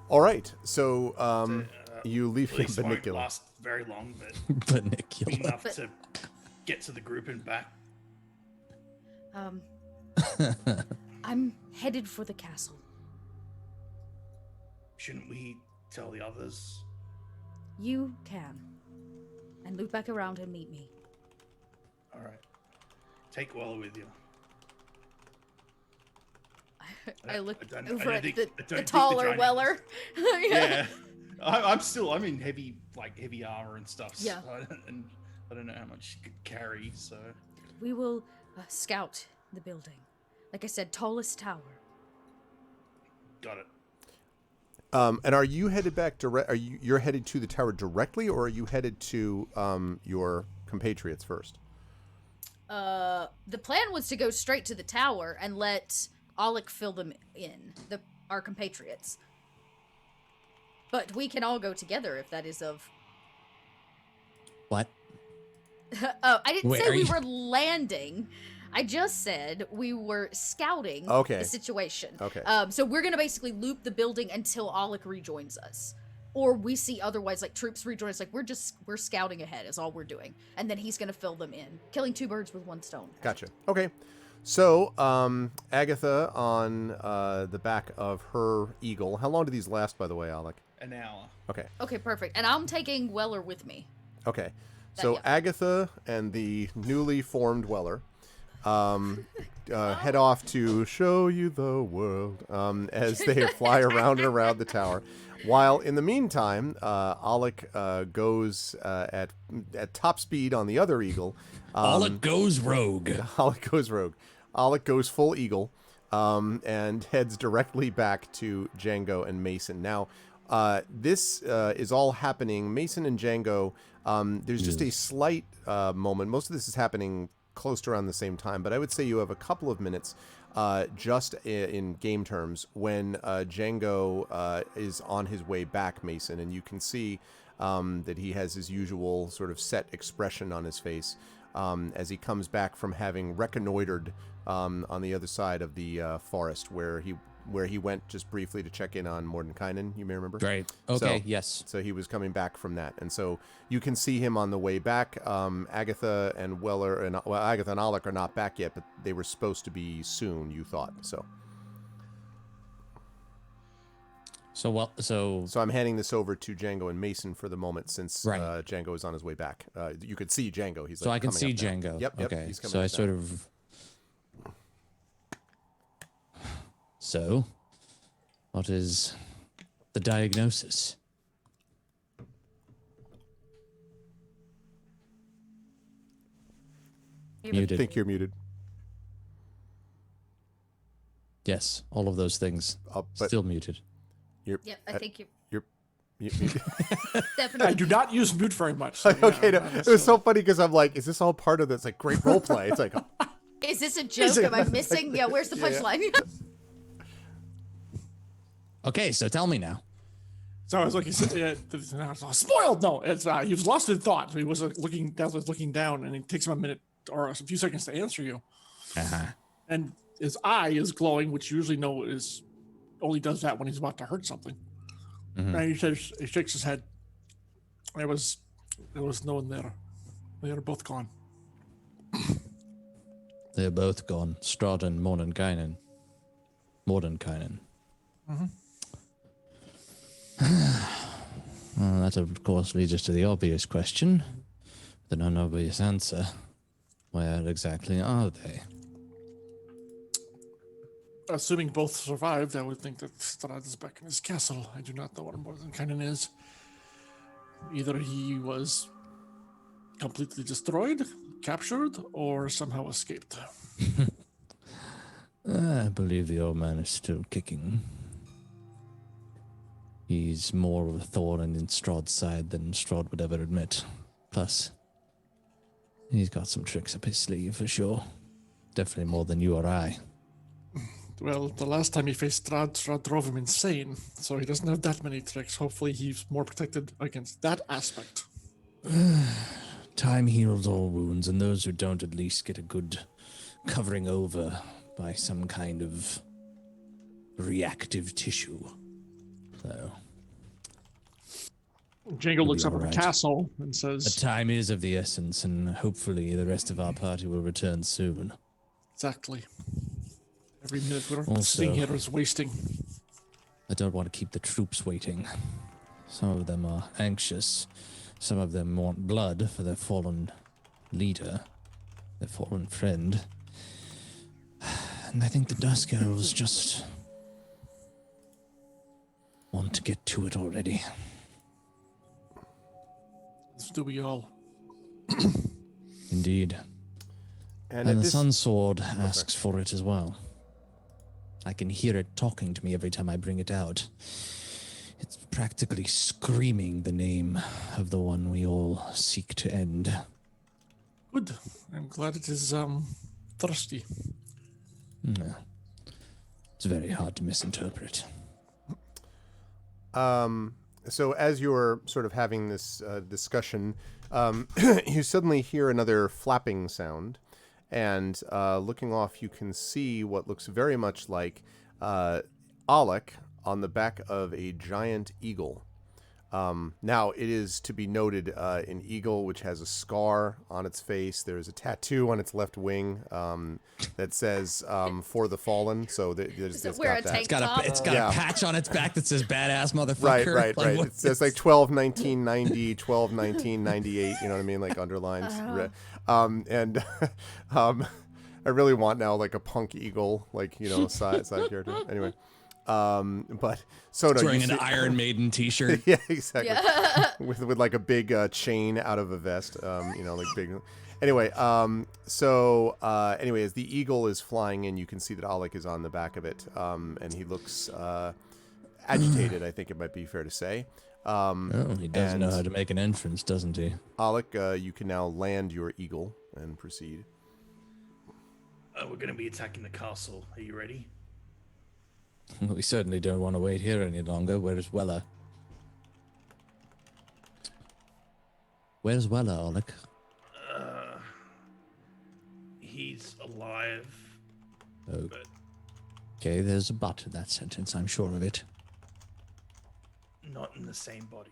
All right, so you leave at least won't Benicula. last very long, but Benicula. enough to get to the group and back. I'm headed for the castle. Shouldn't we tell the others? You can. And loop back around and meet me. All right. Take Weller with you. I look I don't over at think- the I don't think the taller giant Weller. Yeah. I'm in heavy armor and stuff. Yeah. So I don't know how much you could carry. So We will scout the building. Like I said, tallest tower. got it. And are you headed back direct? You're headed to the tower directly, or are you headed to your compatriots first? The plan was to go straight to the tower and let Alec fill them in, our compatriots. But we can all go together if that is of. What? Oh, I didn't Wait, say are we you- were landing. I just said we were scouting Okay. the situation. Okay. So we're gonna basically loop the building until Alec rejoins us, or we see otherwise like troops rejoin us. Like we're scouting ahead is all we're doing, and then he's gonna fill them in, killing 2 birds with 1 stone. Gotcha. Okay. So, Agatha on the back of her eagle. How long do these last, by the way, Alec? An hour. Okay. Okay, perfect. And I'm taking Weller with me. Okay. So yeah. Agatha and the newly formed Weller head off to show you the world as they fly around and around the tower. While in the meantime, Alec goes at top speed on the other eagle. Alec goes rogue. Alec goes rogue. Alec goes full eagle and heads directly back to Django and Mason. Now, this is all happening. Mason and Django, there's just a slight moment. Most of this is happening close to around the same time, but I would say you have a couple of minutes just in game terms when Django is on his way back, Mason, and you can see that he has his usual sort of set expression on his face as he comes back from having reconnoitered on the other side of the forest where he went just briefly to check in on Mordenkainen, you may remember. Right. Okay, So- yes. So he was coming back from that. And so you can see him on the way back. Agatha and Agatha and Alec are not back yet, but they were supposed to be soon, you thought. So So I'm handing this over to Django and Mason for the moment since Right. Django is on his way back. You could see Django. He's so like I can coming see up now. Django. Yep. Okay. He's coming So I up sort now. of. So, what is the diagnosis? I Muted. think you're muted. Yes, all of those things. But Still muted. you're Yep, I think you're you- I definitely. do not use mute very much. So okay, no, I'm it was so funny because I'm like, is this all part of this like great role play? It's like, Is this a joke? Am I missing? Yeah, where's the punchline? Okay, so tell me now. So I was like, spoiled. No, it's he was lost in thought. He was looking down, and it takes him a minute or a few seconds to answer you. Uh-huh. And his eye is glowing, which you usually know only does that when he's about to hurt something. Mhm. And he shakes his head. There was no one there. They are both gone. They're both gone. Strahd and Mordenkainen. Well, that of course leads us to the obvious question. The non-obvious answer. Where exactly are they? Assuming both survived, I would think that Strahd is back in his castle. I do not know what Mordenkainen is. Either he was completely destroyed, captured, or somehow escaped. I believe the old man is still kicking. He's more of a thorn in Strahd's side than Strahd would ever admit. Plus, he's got some tricks up his sleeve for sure. Definitely more than you or I. Well, the last time he faced Strahd drove him insane, so he doesn't have that many tricks. Hopefully he's more protected against that aspect. Time heals all wounds, and those who don't at least get a good covering over by some kind of reactive tissue. So, Django looks be up at alright. the castle and the says, time is of the essence, and hopefully the rest of our party will return soon. exactly. Every minute we're Also- sitting here is wasting. I don't want to keep the troops waiting. Some of them are anxious. Some of them want blood for their fallen leader, their fallen friend. And I think the Dusk Elves just want to get to it already. So do we all. Indeed. and And at the this, Sun Sword asks for it as well. I can hear it talking to me every time I bring it out. It's practically screaming the name of the one we all seek to end. Good. I'm glad it is thirsty. No. It's very hard to misinterpret. so as you're sort of having this discussion, you suddenly hear another flapping sound, and looking off, you can see what looks very much like Alec on the back of a giant eagle. Now, it is to be noted, an eagle which has a scar on its face. There's a tattoo on its left wing that says "For the Fallen." So there's it wear got a that. tank It's got top? a Yeah. patch on its back that says "badass motherfucker." Right. Like, what It says like 12/19/90, 12/19/98. You know what I mean? Like underlined. And I really want now like a punk eagle, like side character. Anyway, but so no, Wearing an Iron Maiden T-shirt. yeah, exactly. Yeah. with like a big chain out of a vest, like big. Anyway, anyway, as the eagle is flying in, you can see that Alec is on the back of it, and he looks agitated. I think it might be fair to say. Oh, he does know how to make an entrance, doesn't he? Alec, you can now land your eagle and proceed. We're going to be attacking the castle. Are you ready? We certainly don't want to wait here any longer. Where's Weller? Where's Weller, Alec? He's alive. Oh. But Okay, there's a but in that sentence, I'm sure of it. not in the same body.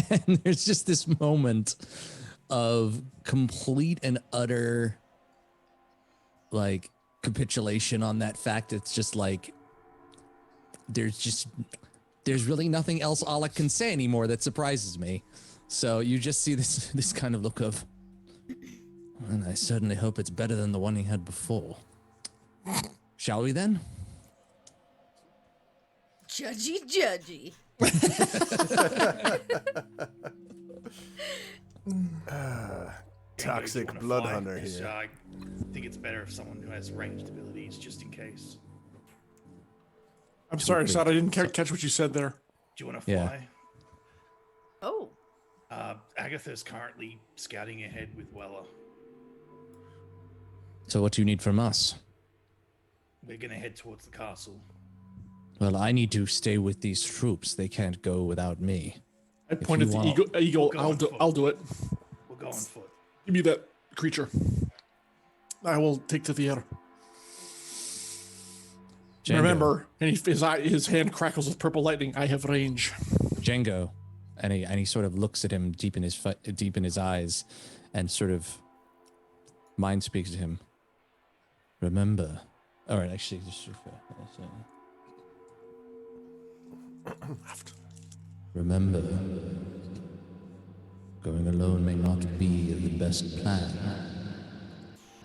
And there's just this moment of complete and utter, like, capitulation on that fact. It's just like, there's really nothing else Alec can say anymore that surprises me. So you just see this kind of look of, and I certainly hope it's better than the one he had before. Shall we then? Judgy. Toxic Maybe you blood wanna fly, hunter 'cause, here. I think it's better if someone who has ranged abilities, just in case. I'm sorry, Strahd, I didn't catch what you said there. Do you want to Yeah. fly? Oh. Agatha's currently scouting ahead with Weller. So what do you need from us? We're going to head towards the castle. Well, I need to stay with these troops. They can't go without me. I pointed you the want- eagle. Go on foot. I'll do it. We'll go on foot. Give me that creature. I will take to the air. Django. Remember, and his hand crackles with purple lightning. I have range. Django, and he sort of looks at him deep in his eyes, and sort of mind speaks to him. Remember, all right, actually, just remember, going alone may not be the best plan,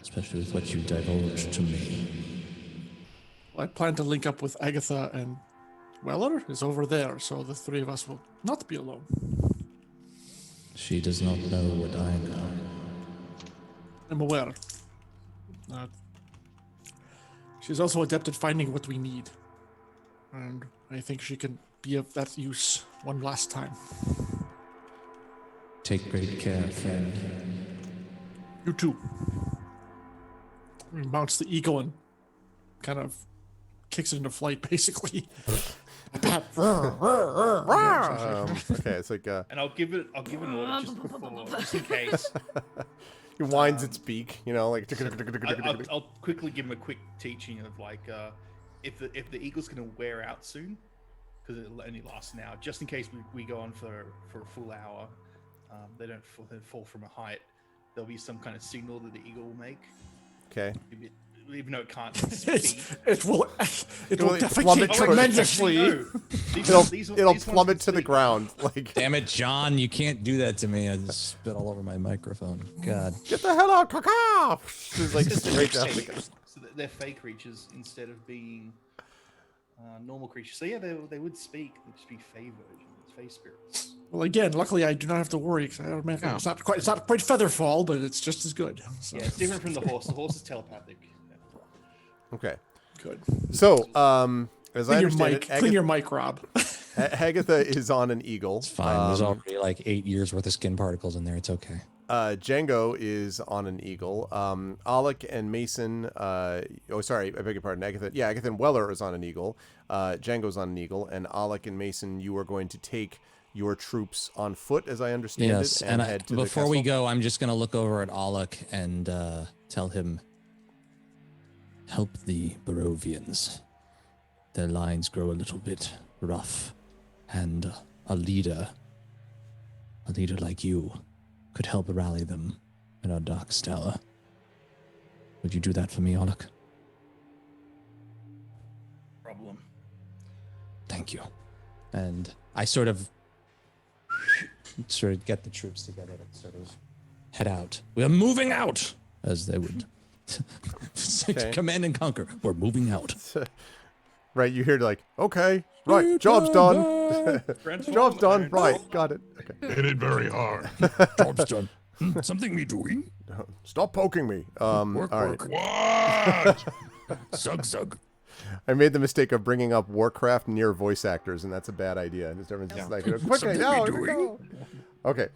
especially with what you divulged to me. I plan to link up with Agatha, and Weller is over there, so the three of us will not be alone. She does not know what I know. I'm aware. She's also adept at finding what we need, and I think she can be of that use one last time. Take great care, friend. You too. He mounts the eagle and kind of kicks it into flight, basically. Okay, it's like And I'll give it an order just before, just in case. it winds its beak, like. I'll quickly give him a quick teaching of like, if the eagle's gonna wear out soon, because it'll only last an hour, just in case we go on for a full hour, they don't fall from a height. There'll be some kind of signal that the eagle will make. Okay. Even though it can't speak. It will definitely plummet tremendously. It'll plummet to the ground. Like, Damn it, John! You can't do that to me. I just spit all over my microphone. God. get the hell out, caca! It's like straight down. So they're fake creatures instead of being normal creatures. So yeah, they would speak. They'd just be fey versions, fey spirits. Well, again, luckily I do not have to worry because it's not quite Featherfall, but it's just as good. So. Yeah, it's different from the horse. The horse is telepathic. Okay. Good. So, as I Clean your understand mic. it, Clean your mic, Rob. Agatha is on an eagle. It's fine. There's already like 8 years worth of skin particles in there. It's okay. Django is on an eagle. Alec and Mason. Sorry, I beg your pardon. Agatha. Yeah, Agatha and Weller is on an eagle. Django's on an eagle, and Alec and Mason, you are going to take your troops on foot, as I understand Yes, it, and head to the before we castle. go, I'm just gonna look over at Alec and tell him, help the Barovians. Their lines grow a little bit rough, and a leader like you could help rally them in our dark tower. Would you do that for me, Alec? Problem. Thank you. And I sort of get the troops together and sort of head out. We are moving out, as they would Okay. command and conquer. We're moving out. Right, you hear like, okay, right, job's done. Job's done. Right, got it. Okay. Hit it very hard. Job's done. Something me doing? Stop poking me. Work, all right. work. What? Zug. I made the mistake of bringing up Warcraft near voice actors, and that's a bad idea. Just everyone's just like, quickly, Something no, we doing? no. Okay.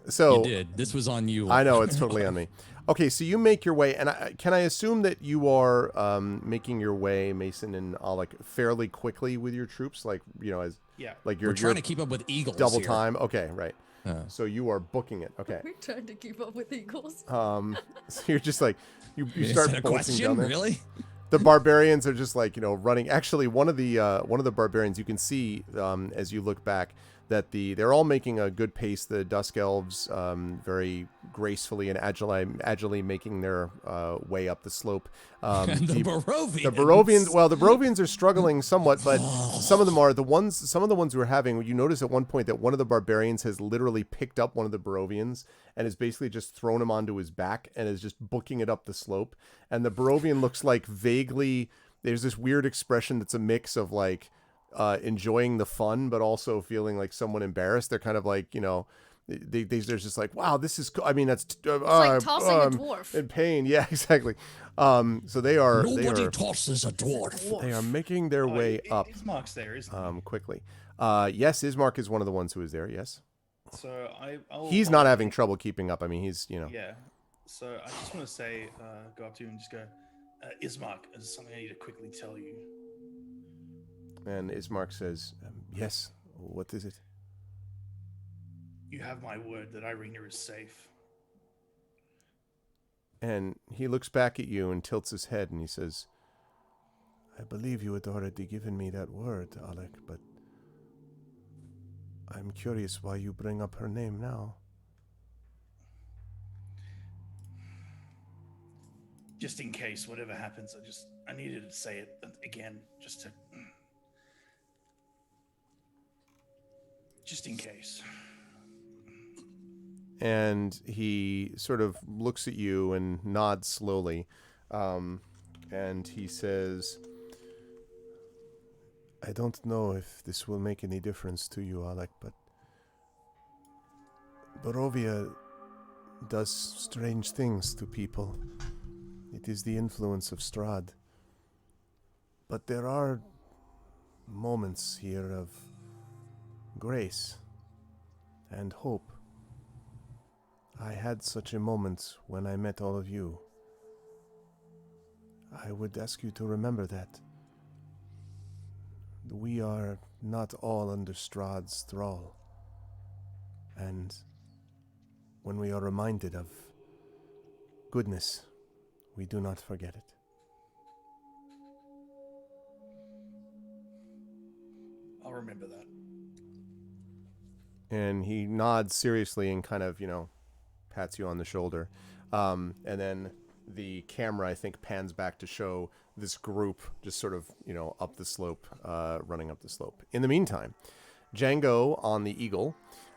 So You did. This was on you. I know it's totally on me. Okay, so you make your way, and can I assume that you are making your way, Mason and Alec, fairly quickly with your troops, like as Yeah. like We're you're trying to keep up with eagles. double here. time. Okay, right. So you are booking it. Okay. We're trying to keep up with eagles. So you're just like you Is start that a bolting question? down there. Really? The barbarians are just like running. Actually, one of the barbarians you can see as you look back that they're all making a good pace. The Dusk Elves very gracefully and agilely making their way up the slope. And the Barovians. The Barovians. Well, the Barovians are struggling somewhat, but some of them are some of the ones who are having. You notice at one point that one of the barbarians has literally picked up one of the Barovians and has basically just thrown him onto his back and is just booking it up the slope. And the Barovian looks like vaguely. There's this weird expression that's a mix of like enjoying the fun, but also feeling like somewhat embarrassed. They're kind of like they're just like, wow, this is cool. I mean, that's like tossing a dwarf in pain. Yeah, exactly. So they are. Nobody tosses a dwarf. They are making their way up. Ismark's there, isn't he? Quickly. Yes, Ismark is one of the ones who is there. Yes. So He's not having trouble keeping up. I mean, he's Yeah. So I just want to say, go up to you and just go, Ismark, there's something I need to quickly tell you. And Ismark says, yes. What is it? You have my word that Irina is safe. And he looks back at you and tilts his head and he says, I believe you had already given me that word, Alec, but I'm curious why you bring up her name now. Just in case, whatever happens, I needed to say it again, just in case. And he sort of looks at you and nods slowly. And he says, I don't know if this will make any difference to you, Alec, but Barovia does strange things to people. It is the influence of Strahd. But there are moments here of grace and hope. I had such a moment when I met all of you. I would ask you to remember that. We are not all under Strahd's thrall. And when we are reminded of goodness, we do not forget it. I'll remember that. And he nods seriously and kind of, pats you on the shoulder. And then the camera, I think, pans back to show this group just sort of, up the slope, running up the slope. In the meantime, Django on the eagle,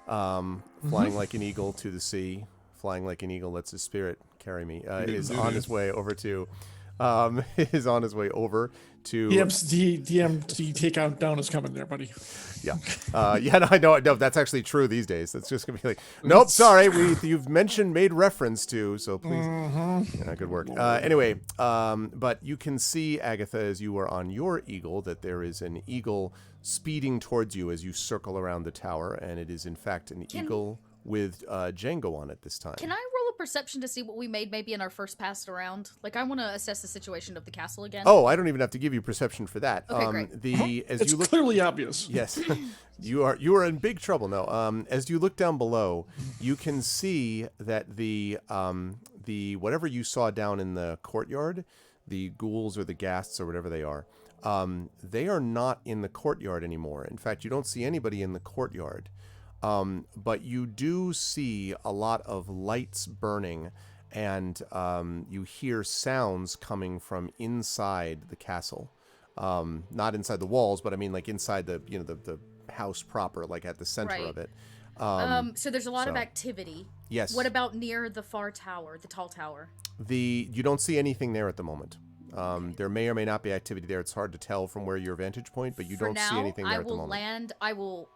flying like an eagle to the sea, flying like an eagle lets his spirit carry me, is on his way over to... DMT take down is coming there, buddy. Yeah. No, I know. No, that's actually true these days. That's just gonna be like, nope, sorry, you've made reference to, so please. Yeah, good work. Anyway, but you can see, Agatha, as you are on your eagle, that there is an eagle speeding towards you as you circle around the tower, and it is in fact an eagle with Django on it this time. Can I roll a perception to see what we made maybe in our first pass around? Like, I want to assess the situation of the castle again. Oh, I don't even have to give you perception for that. Okay, great. It's clearly obvious. Yes, you are in big trouble now. As you look down below, you can see that the whatever you saw down in the courtyard, the ghouls or the ghasts or whatever they are not in the courtyard anymore. In fact, you don't see anybody in the courtyard. But you do see a lot of lights burning, and you hear sounds coming from inside the castle. Not inside the walls, but I mean like inside the the house proper, like at the center of it. So there's a lot of so- activity. Yes. What about near the far tower, the tall tower? You don't see anything there at the moment. There may or may not be activity there. It's hard to tell from where your vantage point, but you For don't now, see anything there I at the will moment. land. I will,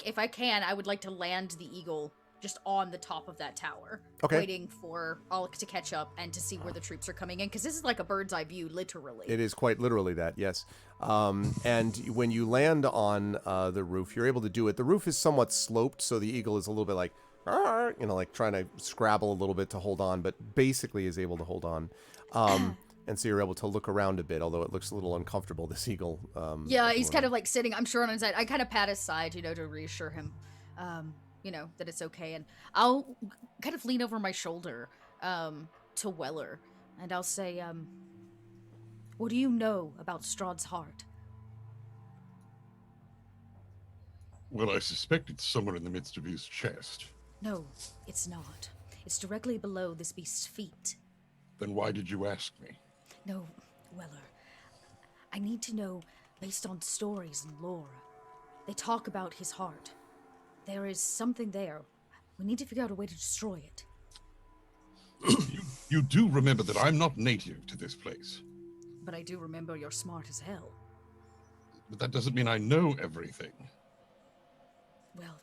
if I can, I would like to land the eagle just on the top of that tower, Okay. waiting for Alec to catch up and to see where the troops are coming in, because this is like a bird's eye view, literally. It is quite literally that, yes. And when you land on the roof, you're able to do it. The roof is somewhat sloped, so the eagle is a little bit like, "Arr," like trying to scrabble a little bit to hold on, but basically is able to hold on. And so you're able to look around a bit, although it looks a little uncomfortable, this eagle. Yeah, he's kind of like sitting, I'm sure, on his side. I kind of pat his side, to reassure him, that it's okay. And I'll kind of lean over my shoulder to Weller, and I'll say, what do you know about Strahd's heart? Well, I suspect it's somewhere in the midst of his chest. No, it's not. It's directly below this beast's feet. Then why did you ask me? No, Weller. I need to know based on stories and lore. They talk about his heart. There is something there. We need to figure out a way to destroy it. You do remember that I'm not native to this place. But I do remember you're smart as hell. But that doesn't mean I know everything. Well,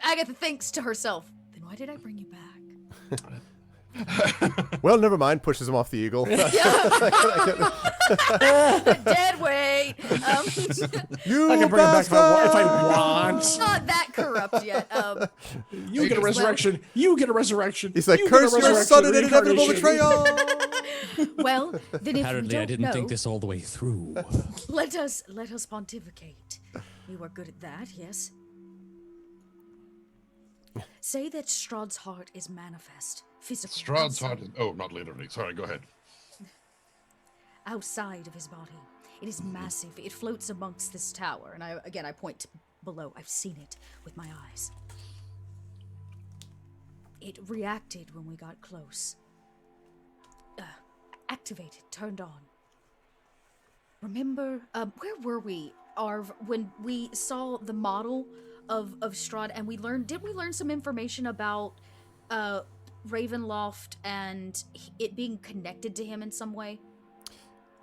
Agatha thinks to herself, then why did I bring you back? Well, never mind. Pushes him off the eagle. Dead weight. You I can bring him back if I bastard! want. Not that corrupt yet. You get a resurrection. You get a resurrection. He's like, You get a curse your resurrection, sudden and inevitable reincarnation." betrayal! Well, then if Apparently, we don't I didn't know, think this all the way through. let us pontificate. We were good at that, yes. Say that Strahd's heart is manifest, physical. Strahd's outside- heart is... Oh, not literally. Sorry, go ahead. outside of his body. It is massive. It floats amongst this tower, and I point below. I've seen it with my eyes. It reacted when we got close. Activated, turned on. Remember, where were we, Arv, when we saw the model of Strahd, and did we learn some information about Ravenloft and it being connected to him in some way?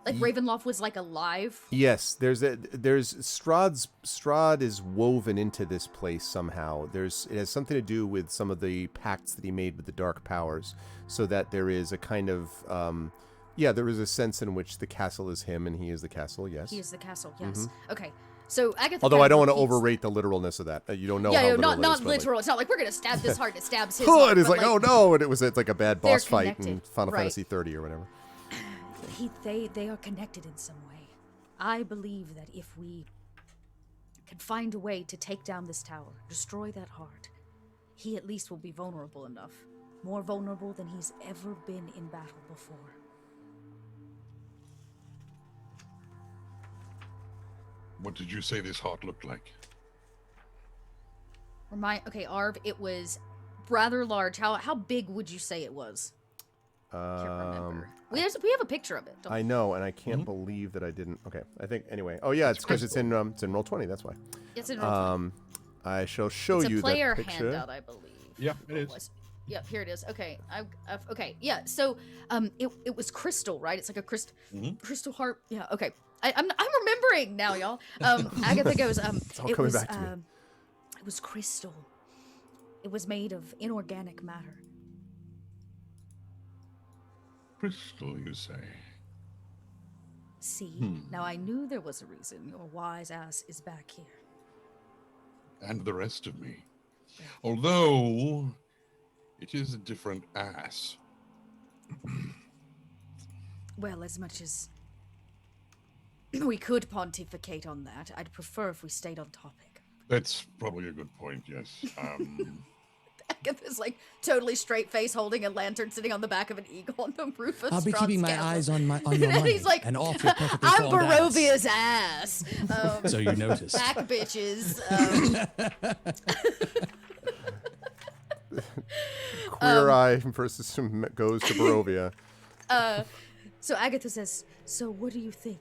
Like Ravenloft was like alive? Yes, there's Strahd is woven into this place somehow. It has something to do with some of the pacts that he made with the dark powers, so that there is a kind of there is a sense in which the castle is him and he is the castle. Yes, He is the castle, yes. Okay. So Agatha. although I don't want to repeats- overrate the literalness of that. You don't know Yeah, how yeah, literal not it is, but, like, literal. It's not like we're gonna stab this heart and it stabs his oh, heart. it is but, like, oh no, and it's like a bad boss they're fight in connected, Final right. Fantasy 30 or whatever. They are connected in some way. I believe that if we can find a way to take down this tower, destroy that heart, he at least will be vulnerable enough. More vulnerable than he's ever been in battle before. What did you say this heart looked like? Okay, Arv, it was rather large. How big would you say it was? Can't remember. We have a picture of it. Don't I we? know, and I can't believe that I didn't. Okay, I think anyway. Oh yeah, it's because it's in Roll20. That's why. It's in Roll20. I shall show It's you a player that picture. handout, I believe. Yeah, it Or is. was- Yep, here it is. Okay, okay, yeah. So, it was crystal, right? It's like a crystal heart. Yeah. Okay, I'm remembering now, y'all. Agatha goes. all It coming was back to me. it was crystal. It was made of inorganic matter. Crystal, you say? See, now I knew there was a reason your wise ass is back here. And the rest of me. Although, it is a different ass. Well, as much as we could pontificate on that, I'd prefer if we stayed on topic. That's probably a good point, yes. Agatha's like totally straight face holding a lantern sitting on the back of an eagle on the roof of I'll be Strahd's keeping my castle. eyes on your And money he's like, and off your perfectly I'm formed ass." Barovia's ass. So you noticed. Back bitches. Queer Eye versus goes to Barovia. So Agatha says, so what do you think?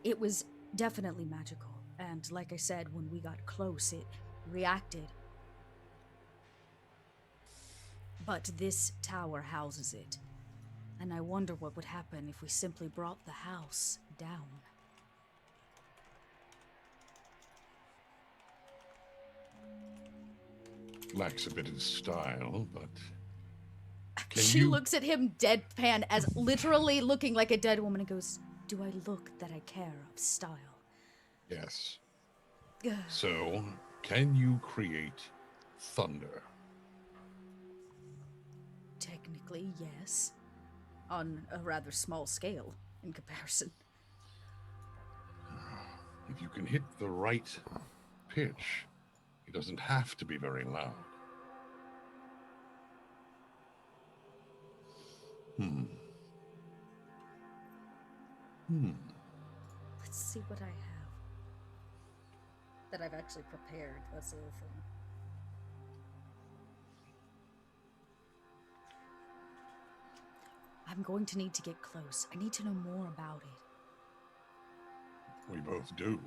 It was definitely magical. And like I said, when we got close, it reacted. But this tower houses it. And I wonder what would happen if we simply brought the house down. Lacks a bit of style, but can She you... looks at him deadpan as literally looking like a dead woman and goes, "Do I look that I care of style?" Yes. Ugh. So, can you create thunder? Technically, yes. On a rather small scale in comparison. If you can hit the right pitch, it doesn't have to be very loud. Let's see what I have. That I've actually prepared. That's the other thing. I'm going to need to get close. I need to know more about it. We both do.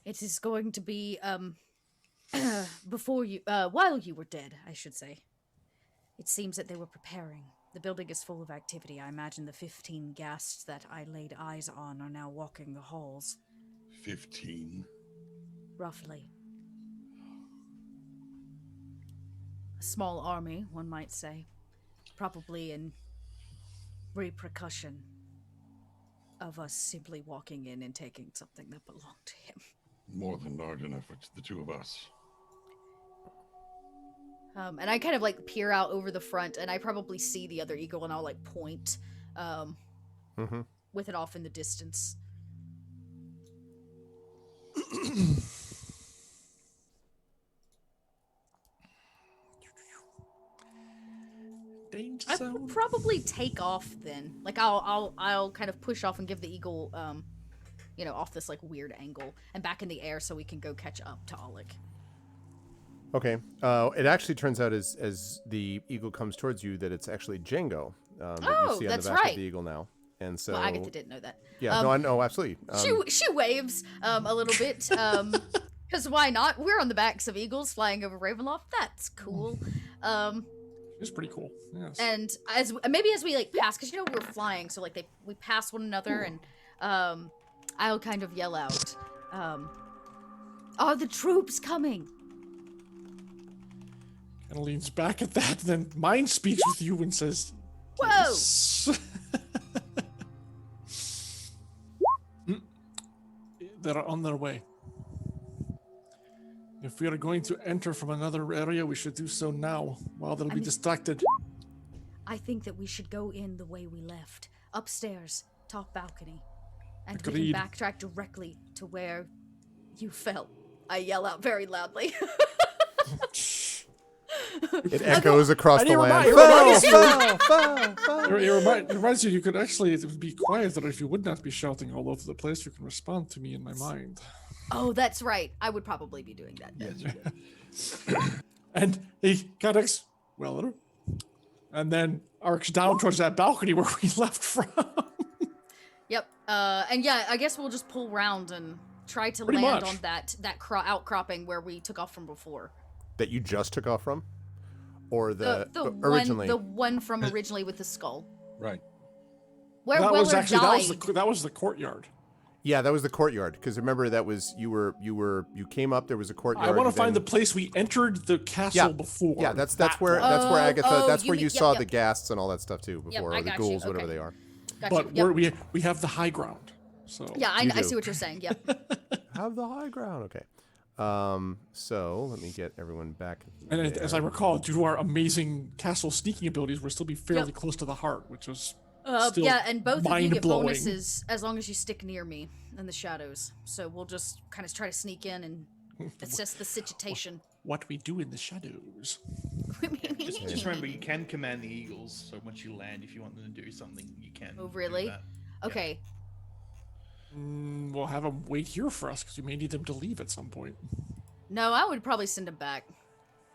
It is going to be, while you were dead, I should say. It seems that they were preparing. The building is full of activity. I imagine the 15 guests that I laid eyes on are now walking the halls. 15? Roughly. A small army, one might say. Probably in repercussion of us simply walking in and taking something that belonged to him. More than large enough for the two of us. And I kind of like peer out over the front, and I probably see the other eagle, and I'll like point with it off in the distance. Danger I zone. would probably take off then. Like I'll kind of push off and give the eagle, off this like weird angle and back in the air so we can go catch up to Alec. Okay. It actually turns out as the eagle comes towards you that it's actually Django that you see on that's the back right. of the eagle now. And so, Well, Agatha didn't know that. Yeah, no, I know, absolutely. She waves a little bit, because why not? We're on the backs of eagles flying over Ravenloft. That's cool. It's pretty cool. Yes. And as we like pass, because we're flying, so like we pass one another, and I'll kind of yell out, "Are the troops coming?" Kind of leans back at that, then mind speaks with you and says, Whoa! "Yes." They're on their way. If we are going to enter from another area, we should do so now, while they'll be distracted. I think that we should go in the way we left, upstairs, top balcony, and we Agreed. can backtrack directly to where you fell. I yell out very loudly. it echoes across the land. It reminds you could actually be quieter if you would not be shouting all over the place. You can respond to me in my mind. Oh, that's right. I would probably be doing that. Yes. And he kind of well, and then arcs down towards that balcony where we left from. Yep. And yeah, I guess we'll just pull round and try to Pretty land much. on that outcropping where we took off from before. That you just took off from? Or The originally? one from originally with the skull. Right. Where that Weller was actually died. that was the courtyard. Yeah, that was the courtyard. Because remember, that was you came up. There was a courtyard. I want to then- find the place we entered the castle before. Yeah, that's where one. Agatha. That's where you yep, saw yep. the ghasts and all that stuff too before, I or the got ghouls, you, whatever okay. they are. Gotcha. But Yep. we have the high ground. So Yeah, I You see do. what you're saying. Yep. Have the high ground. Okay. So let me get everyone back. And as I there. recall, due to our amazing castle sneaking abilities, we'll still be fairly close to the heart, which is still Yeah, and both of you get mind-blowing. bonuses as long as you stick near me in the shadows. So we'll just kind of try to sneak in and assess the situation. What we do in the shadows. Just remember, you can command the eagles. So once you land, if you want them to do something, you can. Oh, do really? that. Okay. We'll have them wait here for us because we may need them to leave at some point. No, I would probably send him back.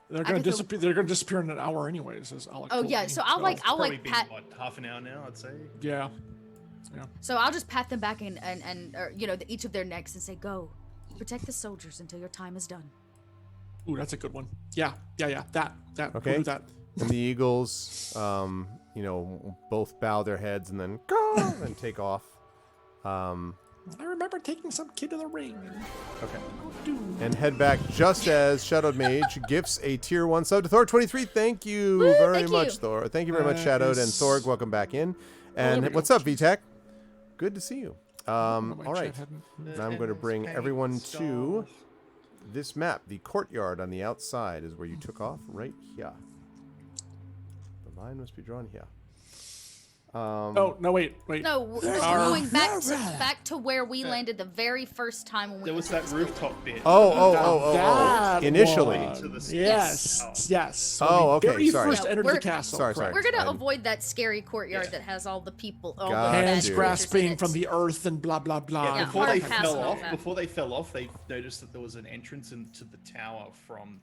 They're gonna Agatha- disappear. They're gonna disappear in an hour, anyways. As Alec Oh told yeah, me. so I'll It's probably like been, pat. what, half an hour now, I'd say. Yeah. So I'll just pat them back and or, each of their necks and say, "Go, protect the soldiers until your time is done." Ooh, that's a good one. Yeah. That. We'll Okay. do that. And the eagles, both bow their heads and then go and take off. I remember taking some kid to the ring. Okay. And head back just as Shadowed Mage gifts a tier 1 sub to Thor 23. Thank you Woo, very thank much, you. Thor. Thank you very much, Shadowed and Thorg. Welcome back in. And what's up, VTech? Good to see you. All right. Now I'm going to bring everyone to this map. The courtyard on the outside is where you took off, right here. The line must be drawn here. Oh no! Wait. No, we're going back to where we landed the very first time when we There was entered that this rooftop bit. Oh. That Initially. one. To the Yes. So Oh, we okay, very sorry. first Yeah, entered we're- the castle. Sorry. correct. We're gonna I'm- avoid that scary courtyard that has all the people, all Got the bad Hands you. creatures in grasping it. from the earth and blah blah blah. Yeah, Yeah, before hard they pass fell on off, that. they noticed that there was an entrance into the tower from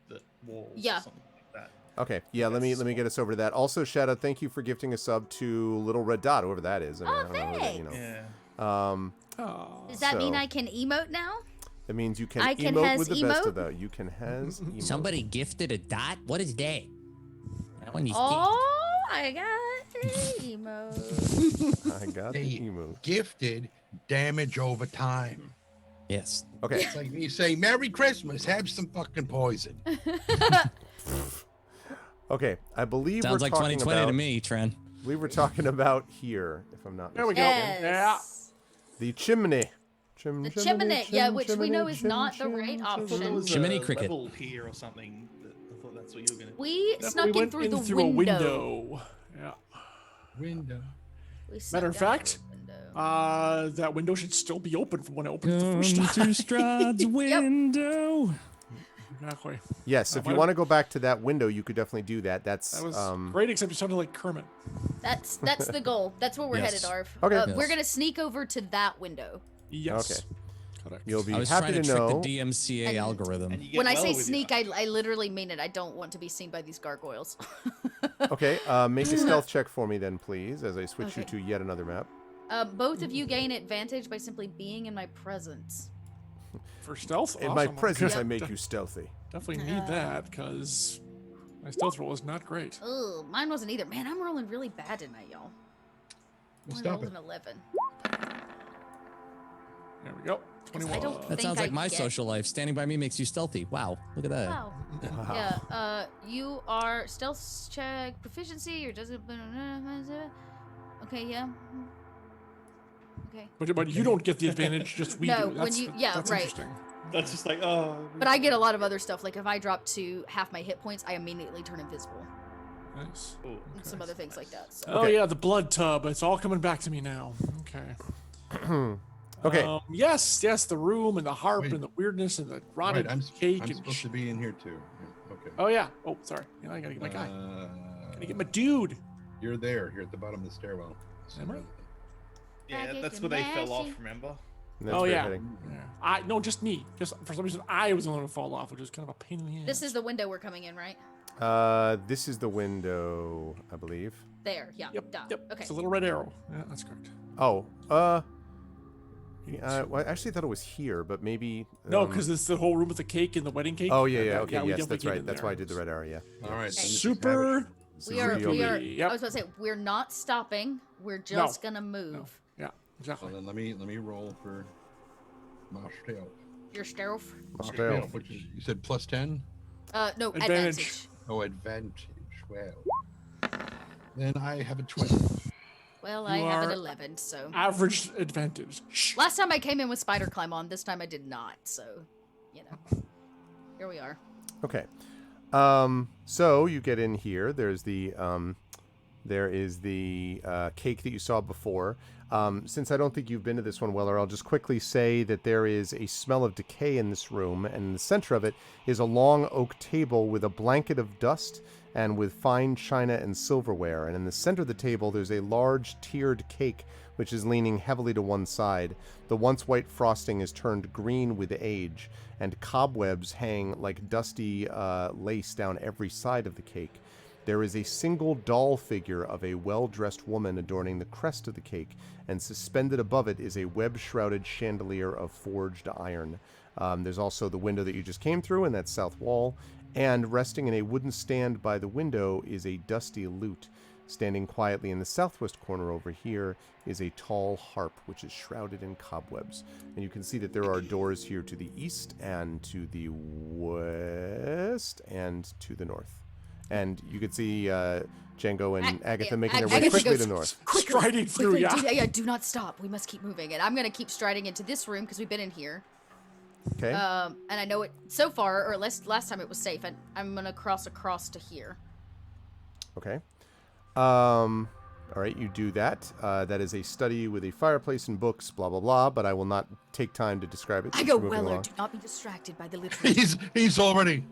the walls. Yeah. Or something like that. Okay, yeah, let me get us over to that. Also, Shadow, thank you for gifting a sub to Little Red Dot, whoever that is. I don't know who that, thanks. Yeah. Does that mean so- I can emote now? That means you can I can emote has with the best emote? of those. You can has emote. Somebody gifted a dot. What is that? That one is Oh, I got the emote. I got the Hey, emote. gifted damage over time. yes. Okay, It's like me saying, Merry Christmas, have some fucking poison. okay. I believe Sounds we're like talking 2020 about. to me, Tren. We were talking about here, if I'm not There we mistaken. go. Yeah. The chimney. The chimney, yeah, which we know is not the right I thought there option. was Chimney a cricket. level here or something. I thought that's what you were gonna. We Then snuck we in went through the through a window. window. Yeah. Window. We snuck Matter of down fact, through the window. that window should still be open from when I opened it the first time. Strahd's window. Exactly. Yes, if you Why- want to go back to that window, you could definitely do that. That's That was great, except it sounded like Kermit. That's the goal. That's where we're Yes. headed, Arv. Okay. We're Yes. gonna sneak over to that window. Yes. Okay. Correct. You'll be I was happy trying to to trick know. the DMCA And- algorithm. And you get When I well say with sneak, it. I literally mean it. I don't want to be seen by these gargoyles. Okay, make a stealth check for me then, please, as I switch you Okay. to yet another map. Both of you gain advantage by simply being in my presence. For stealth, In my awesome. presence, Yep. I make you stealthy. Definitely need that because my stealth roll is not great. Ugh, mine wasn't either. Man, I'm rolling really bad tonight, y'all. Well, I stop rolled it. an 11. There we go. 21. don't That think sounds like I my get- social life. Standing by me makes you stealthy. Wow, look at that. Wow. Yeah, you are stealth check proficiency. Your doesn't. Okay, yeah. Okay. But you don't get the advantage, just we No, do. when you- yeah, that's right. interesting. That's just like, oh. But I get a lot of other stuff. Like if I drop to half my hit points, I immediately turn invisible. Nice. Ooh. And some other things like that. So. Oh yeah, the blood tub. It's all coming back to me now. Okay. Okay. Yes, the room and the harp Wait. and the weirdness and the rotted Right, I'm cake I'm and. supposed to be in here too. Yeah, okay. Oh yeah. Oh sorry. Yeah, I gotta get my guy. Gotta get my dude. You're there. You're at the bottom of the stairwell. Am I? Yeah, Back that's at where they the fell off. mashie. Remember? And that's Oh where you're yeah. heading. Yeah. No, just me. Just for some reason, I was the one to fall off, which is kind of a pain in the ass. This is the window we're coming in, right? This is the window, I believe. There. Yeah. Yep. Done. Yep. Okay. It's a little red arrow. Yeah, that's correct. Oh, well, I actually thought it was here, but maybe. No, because it's the whole room with the cake and the wedding cake. Oh, yeah. we Okay, definitely yes, that's came right. in That's there. why I did the red arrow, yeah. All right. then this is Super. We are. Zero We are. Yep. I was about to say we're not stopping. We're just gonna move. No. Yeah. So Exactly. then let me roll for my stealth. Your stealth. My Stealth. which is, you said plus 10? No Advantage. advantage. Oh, advantage. Well, then I have a 20. Well, I You have an are 11, so. Average advantage. Shh. Last time I came in with spider climb on. This time I did not. So, you know. Here we are. Okay. So you get in here. There's the there is the cake that you saw before. Since I don't think you've been to this one, Weller, I'll just quickly say that there is a smell of decay in this room, and in the center of it is a long oak table with a blanket of dust and with fine china and silverware. And in the center of the table, there's a large tiered cake which is leaning heavily to one side. The once white frosting is turned green with age, and cobwebs hang like dusty lace down every side of the cake. There is a single doll figure of a well-dressed woman adorning the crest of the cake, and suspended above it is a web-shrouded chandelier of forged iron. There's also the window that you just came through in that south wall, and resting in a wooden stand by the window is a dusty lute. Standing quietly in the southwest corner over here is a tall harp, which is shrouded in cobwebs. And you can see that there are doors here to the east and to the west and to the north. And you can see Django and Agatha making their way Agatha quickly goes, to the north. Striding through, Quickly, yeah. do not stop. We must keep moving. And I'm going to keep striding into this room because we've been in here. Okay. And I know it so far, or last time it was safe, and I'm going to cross across to here. Okay. All right, you do that. That is a study with a fireplace and books, blah, blah, blah, but I will not take time to describe it. I since go, we're moving Weller, along. do not be distracted by the literature. He's already.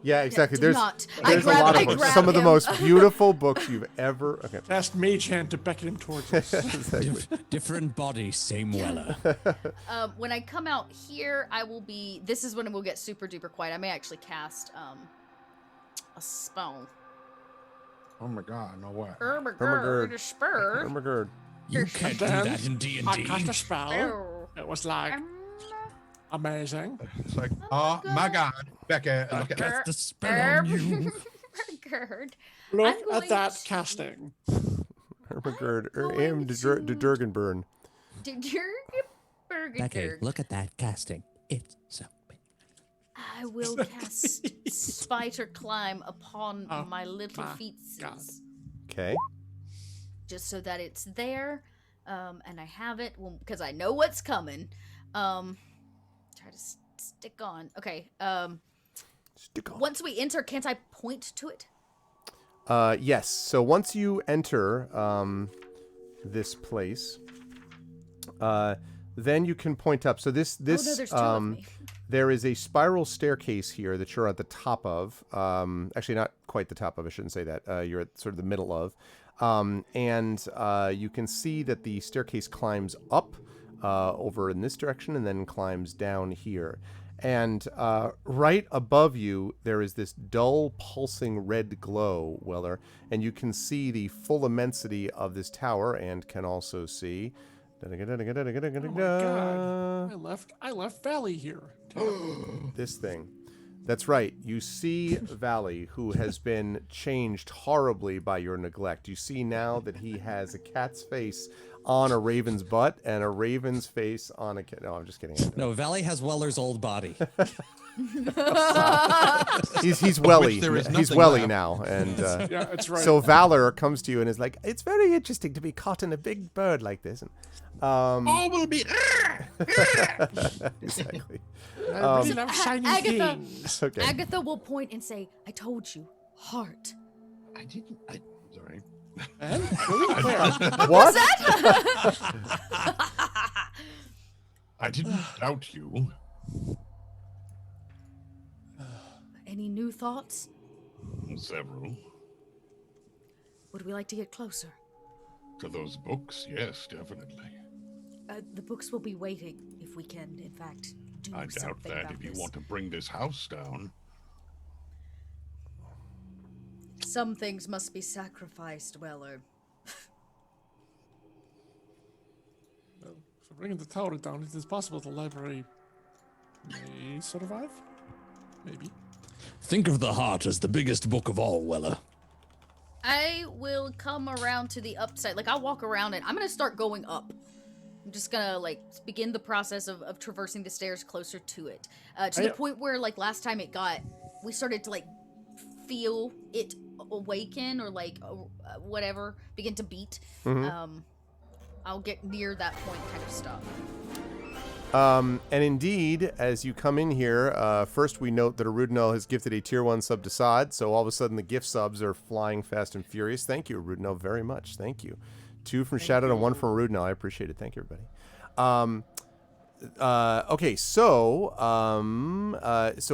Yeah, exactly. do There's not. there's a lot of books. Some of the most beautiful books you've ever... Okay. Asked Mage Hand to beckon him towards us. Exactly. Different body, same Weller. When I come out here, I will be... This is when it will get super duper quiet. I may actually cast a spell. Oh my God! No way. Ermagerd. Spur. Ermagerd. You can't do that in D&D. I cast a spell. Oh. It was like amazing. It's like, oh my God, Becca, I look at cast a spell on you. Ermagerd. Look I'm at going that to- casting. Ermagerd. I'm Aim going de Durgenburn. Becky, look at that casting. It's so big. I will cast Spite or Climb upon Oh my little my feet. God. Okay. Just so that it's there, and I have it because I know what's coming. Try to stick on. Okay. Stick on. Once we enter, can't I point to it? Yes. So once you enter this place, then you can point up. So this oh no, there's two of me. there is a spiral staircase here that you're at the top of. Actually, not quite the top of. I shouldn't say that. You're at sort of the middle of. And you can see that the staircase climbs up over in this direction and then climbs down here. And right above you, there is this dull, pulsing red glow, Weller, and you can see the full immensity of this tower and can also see... Oh my God. I left Valley here. this thing. That's right. You see Valley, who has been changed horribly by your neglect. You see now that he has a cat's face on a raven's butt and a raven's face on a cat. No, I'm just kidding. No, Valley has Weller's old body. He's welly. there is He's nothing welly left. now, and Yeah, that's right. so Valor comes to you and is like, "It's very interesting to be caught in a big bird like this." And, all will be. exactly. I really love shiny Agatha. things. Okay. Agatha will point and say, "I told you, heart." I didn't. Sorry. And really clear. What? I didn't doubt you. Any new thoughts? Several. Would we like to get closer? To those books, yes, definitely. The books will be waiting if we can, in fact, do I doubt something that about if you this. want to bring this house down. Some things must be sacrificed, Weller. Well, so bringing the tower down, it is possible the library may survive. Maybe. Think of the heart as the biggest book of all, Weller. I will come around to the upside. Like, I'll walk around and I'm going to start going up. I'm just going to, like, begin the process of traversing the stairs closer to it. To the point where, like, last time we started to, like, feel it awaken or, like, whatever, begin to beat. I'll get near that point and kind of stop. And indeed, as you come in here, first we note that Arudinel has gifted a tier 1 sub to Sod, so all of a sudden the gift subs are flying fast and furious. Thank you, Arudinel, very much. Thank you. 2 from Shadow and 1 from Arudinel. I appreciate it. Thank you, everybody. Okay, so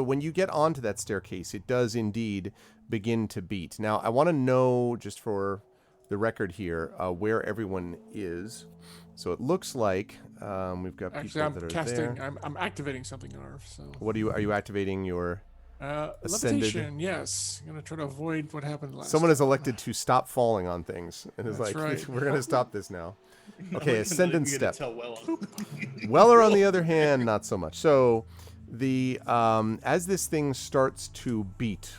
when you get onto that staircase, it does indeed begin to beat. Now, I want to know, just for the record here where everyone is. So it looks like we've got Actually, people I'm that are casting. there. I'm activating something in Arv. So. What are you activating your ascended? Levitation. Yes, I'm gonna try to avoid what happened last. Someone is time. elected to stop falling on things and is That's like, right. we're going to stop this now. Okay, We're ascendant gonna step. Tell Weller. Weller, on the other hand, not so much. So the as this thing starts to beat,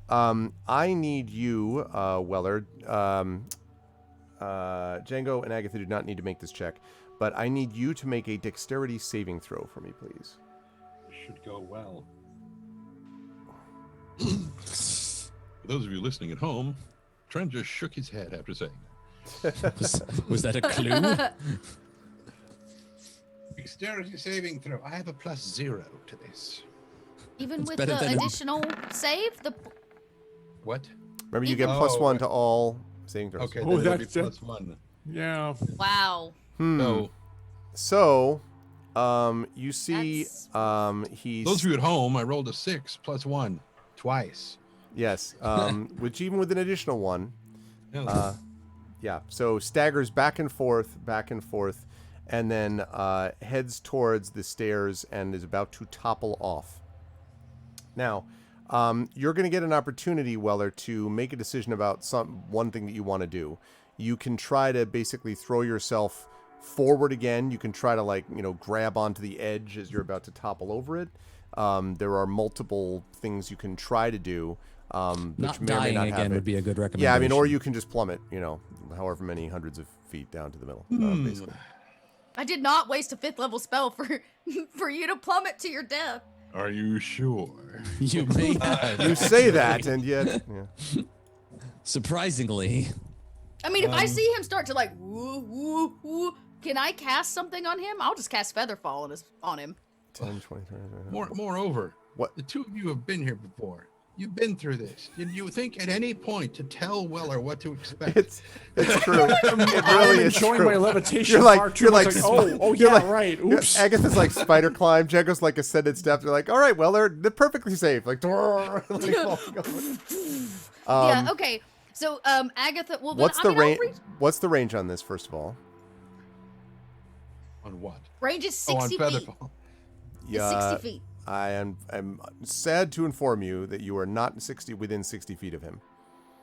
I need you, Weller. Django and Agatha do not need to make this check, but I need you to make a dexterity saving throw for me, please. Should go well. For those of you listening at home, Trent just shook his head after saying that. Was that a clue? Dexterity saving throw. I have a +0 to this. Even It's with better the than- additional save, the What? Remember, you get Oh, +1 to right. all saving throws. Okay, Oh, then it'll be that's- +1. Yeah. wow. So, So, you see, he's those of you at home, I rolled a 6 +1 twice. yes, which even with an additional one, Yeah. yeah. So staggers back and forth, and then heads towards the stairs and is about to topple off. Now, you're going to get an opportunity, Weller, to make a decision about one thing that you want to do. You can try to basically throw yourself forward again. You can try to grab onto the edge as you're about to topple over it. There are multiple things you can try to do. Not Which may or may dying not have again it. would be a good recommendation. Yeah, I mean, or you can just plummet, however many hundreds of feet down to the middle, basically. I did not waste a 5th level spell for for you to plummet to your death. Are you sure? You may have. You say that, and yet, yeah. Surprisingly. I mean, if I see him start to woo woo woo, can I cast something on him? I'll just cast Featherfall on him. 10, 20, 30. Moreover, What? the two of you have been here before. You've been through this. Did you think at any point to tell Weller what to expect? It's true. It I'm really is enjoying true. my levitation. You're like, far too you're much. like, oh you're yeah, like- right. Oops. Agatha's like spider climb. Django's like ascended step. They're like, all right, well, they're perfectly safe. Like, falling over. Yeah. Okay. So, Agatha. Well, then, What's I the mean, I'll range? reach- What's the range on this? First of all, On what? range is Oh, on 60 feet. Featherfall. It's 60 feet. I am sad to inform you that you are not within 60 feet of him.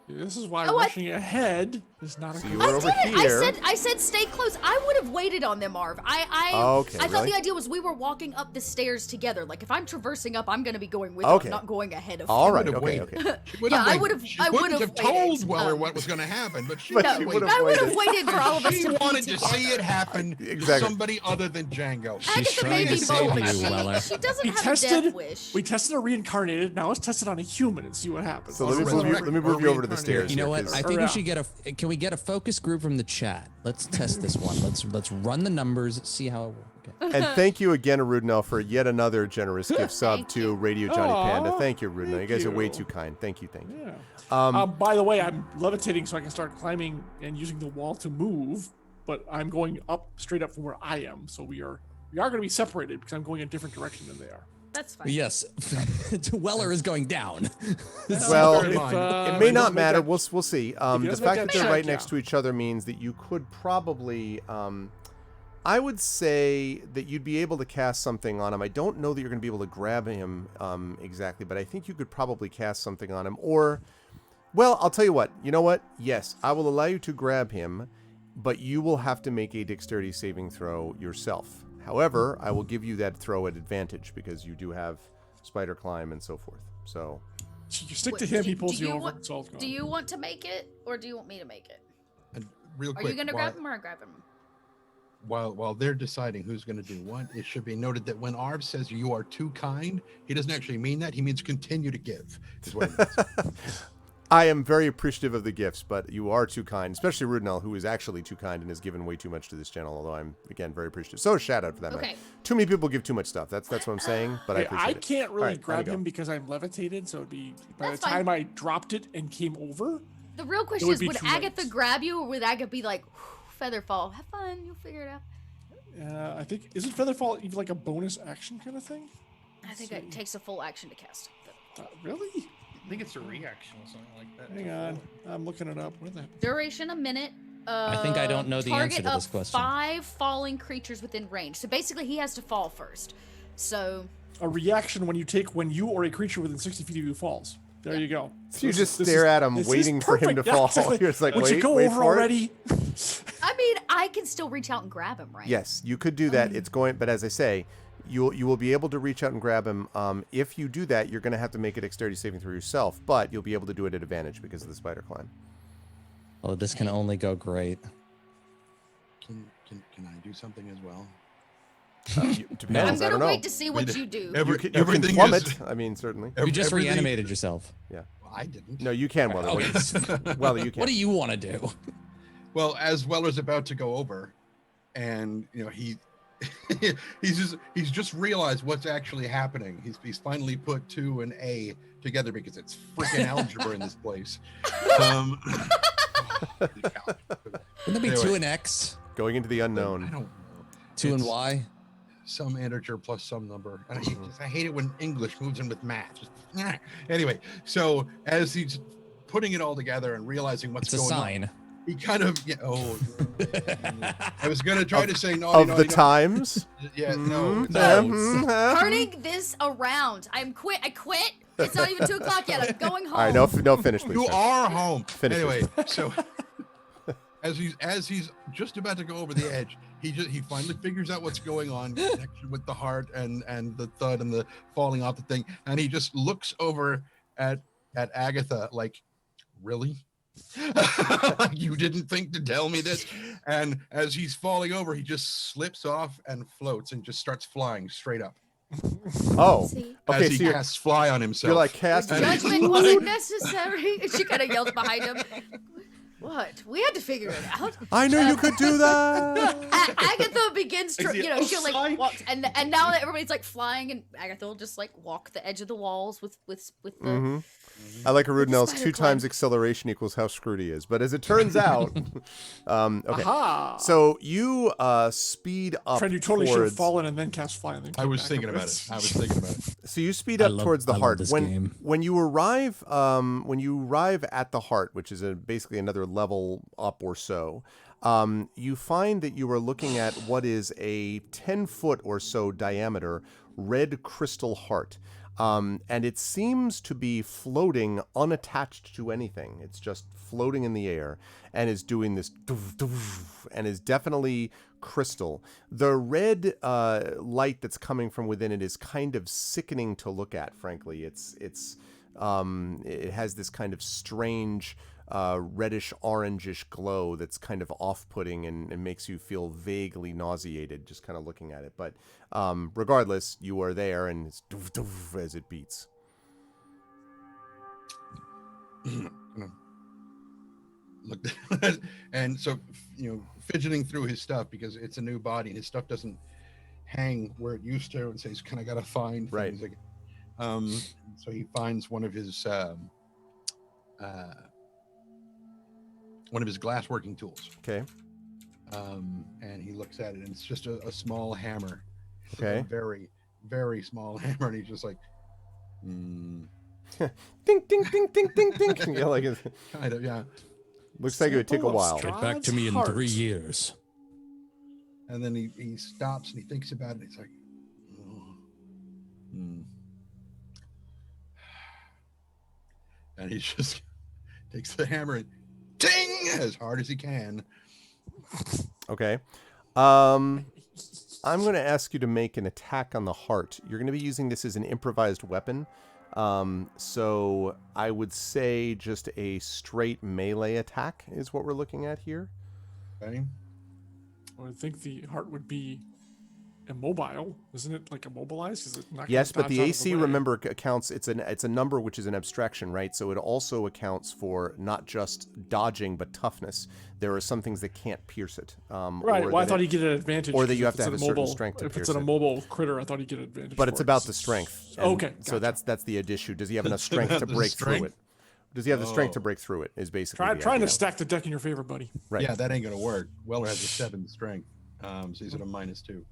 This is why Oh, rushing ahead is not a So good you I were over didn't. here. I said stay close. I would have waited on them, Arv. Okay, I thought really? the idea was we were walking up the stairs together. Like if I'm traversing up, I'm gonna be going with Okay. you, not going ahead of All you. right. would've Okay. waited. Okay. She would Yeah, have I waited. would've- She I wouldn't would've have told waited. Weller what was going to happen, but she But would've she waited. would've I would have waited. waited for all of us She to be wanted to together. see it happen to Exactly. somebody other than Django. She's Agatha trying may to be save bold, you, but Weller. she doesn't We have a tested. death wish. We tested a reincarnated. Now let's test it on a human and see what happens. So let me move you over to the stairs. You know here, what? 'cause- I think we Yeah. should can we get a focus group from the chat? Let's test this one. Let's run the numbers, see how it works. Okay. And thank you again, Arudnell, for yet another generous gift sub Thank to you. Radio Johnny Aw, Panda. Thank you, Arudnell. You guys are way you. too kind. Thank you. Thank you. Yeah. By the way, I'm levitating so I can start climbing and using the wall to move, but I'm going up straight up from where I am. So we are going to be separated because I'm going a different direction than they are. That's fine. Yes, Weller is going down. Well, Bear in it, mind, it may he not doesn't make matter. that- We'll see. he The doesn't fact make that that they're check, right yeah. next to each other means that you could probably. I would say that you'd be able to cast something on him. I don't know that you're going to be able to grab him exactly, but I think you could probably cast something on him. Or, well, I'll tell you what. You know what? Yes, I will allow you to grab him, but you will have to make a dexterity saving throw yourself. However, I will give you that throw at advantage because you do have spider climb and so forth. So, So you stick Wait, to him, do- he pulls do you you over. want- It's all gone. Do you want to make it, or do you want me to make it? And real Are quick, you gonna grab him or grab him? while they're deciding who's going to do what, it should be noted that when Arv says you are too kind, he doesn't actually mean that. He means continue to give. Is what he means. I am very appreciative of the gifts, but you are too kind, especially Rudnell, who is actually too kind and has given way too much to this channel, although I'm, again, very appreciative. So shout out for that, Okay. man. Too many people give too much stuff. That's what I'm saying, but I Okay, appreciate I it. can't really All right, grab there you him go. because I'm levitated, so it'd be by That's the time I dropped it and came over. The real question would is, be would too Agatha late. grab you, or would Agatha be like, Featherfall, have fun, you'll figure it out? I think isn't Featherfall even like a bonus action kind of thing? I think it takes a full action to cast. Really? I think it's a reaction or something like that. Hang on, I'm looking it up. Where the Duration a minute. I think I don't know the answer Target to this of question. 5 falling creatures within range. So basically, he has to fall first. So a reaction when you or a creature within 60 feet of you falls. There you go. So you just stare at him, waiting for him to perfect. Yeah, fall. exactly. You're just like, Would wait, you go wait over for it. already? I mean, I can still reach out and grab him, right? Yes, you could do that. It's going, but as I say, you will be able to reach out and grab him. If you do that, you're going to have to make a dexterity saving throw yourself, but you'll be able to do it at advantage because of the spider climb. Oh, this can only go great. Can I do something as well? Depends. I'm I don't gonna know. wait to see what you do. You can everything plummet. is- I mean, certainly. You just everything- reanimated yourself. Yeah. Well, I didn't. No, you can, Weather. Okay. Weather, you can. What do you want to do? Well, as Weller's about to go over, and he's just realized what's actually happening. He's finally put 2 and A together because it's freaking algebra in this place. Wouldn't that be Anyway. 2 and X? Going into the I unknown. don't know. 2 and It's Y? Some integer plus some number. And I hate it when English moves in with math. Just, anyway, so as he's putting it all together and realizing what's It's a going sign. on, he kind of I was gonna try to say naughty, Of the naughty, times. yeah, no, Turning this around. I quit. It's not even 2 o'clock yet. I'm going home. All right, no, finish, please. You finish. are home. Finish Anyway, so as he's just about to go over the edge, he finally figures out what's going on, connection with the heart and the thud and the falling off the thing, and he just looks over at Agatha like, really? Like, you didn't think to tell me this? And as he's falling over, he just slips off and floats and just starts flying straight up. Oh, See? As okay. he So you're, casts fly on himself. you're like casting. Judgment wasn't necessary. She kind of yells behind him. What? We had to figure it out. I knew you could do that. Agatha begins to, Is she'll like outside? walk, and now that everybody's like flying, and Agatha will just like walk the edge of the walls with the. Mhm. I like Arudinel's spider 2 climb. times acceleration equals how screwed he is. But as it turns out, okay. Aha! So you speed up Friend, you totally should have towards. fallen and then cast fly. And then I came was back thinking up. about it. I was thinking about it. So you speed up towards the I love heart. this When game. when you arrive at the heart, which is basically another level up or so, you find that you are looking at what is a 10-foot or so diameter red crystal heart. And it seems to be floating unattached to anything. It's just floating in the air and is doing this doof, doof, and is definitely crystal. The red light that's coming from within it is kind of sickening to look at, frankly. It has this kind of strange reddish orangish glow that's kind of off-putting and makes you feel vaguely nauseated just kind of looking at it. But regardless, you are there and it's doof, doof as it beats. Look, and so fidgeting through his stuff because it's a new body and his stuff doesn't hang where it used to, and so he's kind of got to find Right. things. Like, so he finds one of his glassworking tools, Okay. and he looks at it, and it's just a small hammer. Okay. A very, very small hammer, and he's just like, Ding, ding, ding, ding, ding, ding. Yeah, like it kind of, yeah. looks like it would take a Symbol of while. Strahd. Get back to me in Heart. 3 years. And then he stops and he thinks about it. He's like, and he just takes the hammer and ting as hard as he can. Okay. I'm going to ask you to make an attack on the heart. You're going to be using this as an improvised weapon. So I would say just a straight melee attack is what we're looking at here. Okay. I would think the heart would be immobile, isn't it? Like immobilized? Is it not? Yes, gonna but the dodge out of AC, way? remember, accounts. It's a number which is an abstraction, right? So it also accounts for not just dodging but toughness. There are some things that can't pierce it. Right. or Well, I that thought it- he'd get an advantage. or that 'cause you if have to it's have an a certain immobile- strength to If pierce it's an it. immobile critter, I thought he'd get an advantage. But for it's it. about the strength. And Okay. So gotcha. that's the issue. Does he have enough strength to The break through strength? it? Does he have the strength to Oh. break through it? Is basically the Trying to idea. stack the deck in your favor, buddy. Right. Yeah, that ain't gonna work. Weller has a 7 strength, so he's at a -2.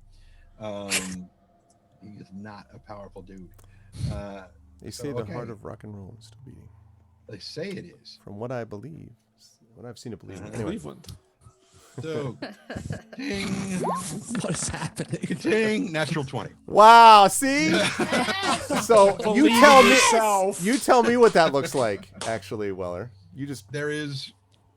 He is not a powerful dude. They say So, the okay. heart of rock and roll is still beating. They say it is. From what I believe, what I've seen to believe. Anyway, Cleveland. So, ding, What is happening? ding, natural 20. wow. See, so you Believe tell in me. yourself. You tell me what that looks like. Actually, Weller, you just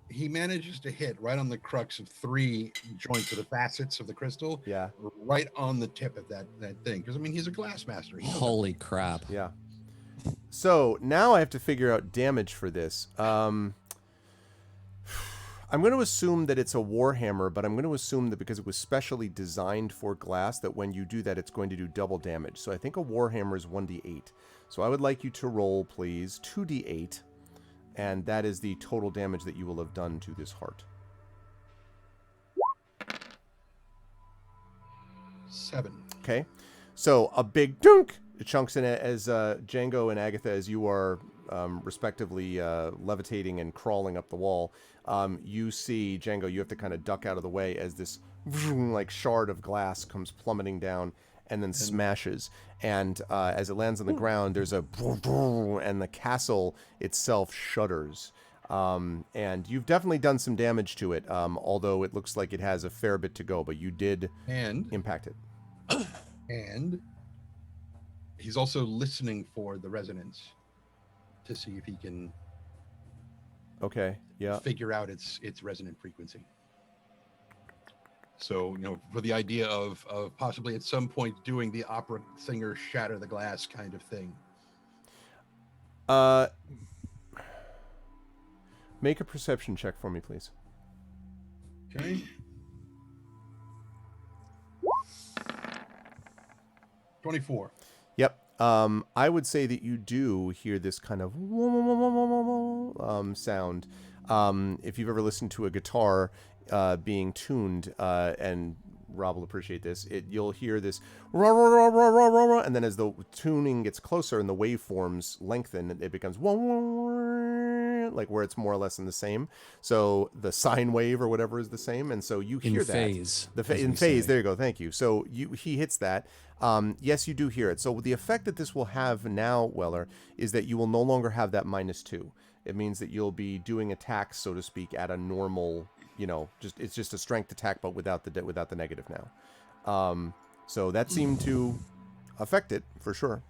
He manages to hit right on the crux of 3 joints of the facets of the crystal. yeah. Right on the tip of that thing. Because, I mean, he's a glass master. He knows Holy crap. Yeah. So now I have to figure out damage for this. I'm going to assume that it's a Warhammer, but I'm going to assume that because it was specially designed for glass, that when you do that, it's going to do double damage. So I think a Warhammer is 1d8. So I would like you to roll, please, 2d8. And that is the total damage that you will have done to this heart. 7. Okay. So a big dunk chunks in it as Django and Agatha, as you are respectively levitating and crawling up the wall. You see, Django, you have to kind of duck out of the way as this like shard of glass comes plummeting down and then smashes. And as it lands on the ground, there's a and the castle itself shudders. And you've definitely done some damage to it, although it looks like it has a fair bit to go, but you did impact it. And he's also listening for the resonance to see if he can figure out its resonant frequency. So, for the idea of possibly at some point doing the opera singer shatter the glass kind of thing. Make a perception check for me, please. Okay. 24. Yep. I would say that you do hear this kind of sound. If you've ever listened to a guitar being tuned, and Rob will appreciate this, you'll hear this, and then as the tuning gets closer and the waveforms lengthen, it becomes like where it's more or less in the same. So the sine wave or whatever is the same, and so you hear in phase. in phase. There you go. Thank you. So he hits that. Yes, you do hear it. So the effect that this will have now, Weller, is that you will no longer have that -2. It means that you'll be doing attacks, so to speak, at a normal, it's just a strength attack, but without the negative now. So that seemed to affect it for sure.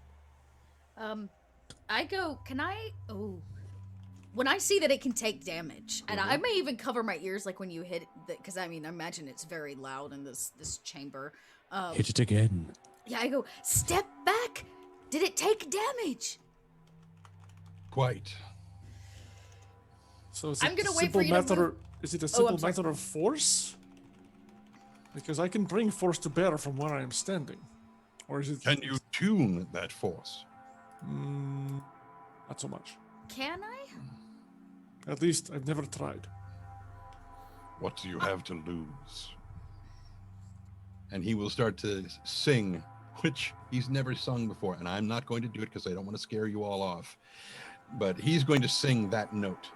When I see that it can take damage, and I may even cover my ears, like when you hit it, because I imagine it's very loud in this chamber. Hit it again. Yeah, I go, step back. Did it take damage? Quite. So is I'm it gonna a wait for simple you to matter? move. Is it a I'm simple sorry. matter of force? Because I can bring force to bear from where I am standing, or is it? Can you tune that force? Not so much. Can I? At least I've never tried. What do you have to lose? And he will start to sing, which he's never sung before. And I'm not going to do it because I don't want to scare you all off. But he's going to sing that note.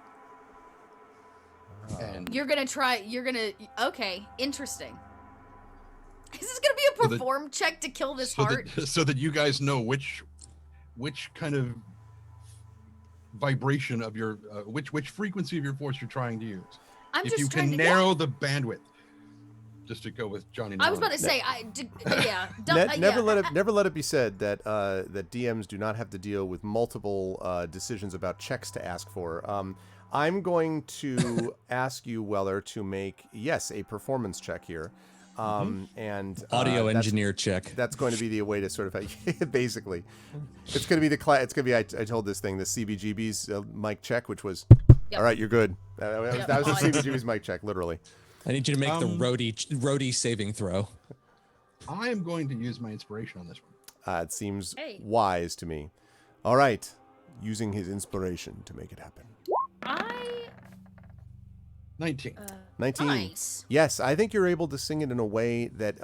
And okay, interesting. Is this gonna be a perform check to kill this heart? So that you guys know which kind of vibration of your, which frequency of your force you're trying to use. If you can narrow the bandwidth, just to go with Johnny. I was about to say, Never let it be said that that DMs do not have to deal with multiple decisions about checks to ask for. I'm going to ask you, Weller, to make a performance check here, and audio engineer check. That's going to be the way to sort of basically, it's going to be it's going to be I told this thing the CBGB's mic check, which was all right. You're good. That was the CBGB's mic check, literally. I need you to make the roadie saving throw. I am going to use my inspiration on this one. It seems wise to me. All right. Using his inspiration to make it happen. 19. 19. Nice. Yes, I think you're able to sing it in a way that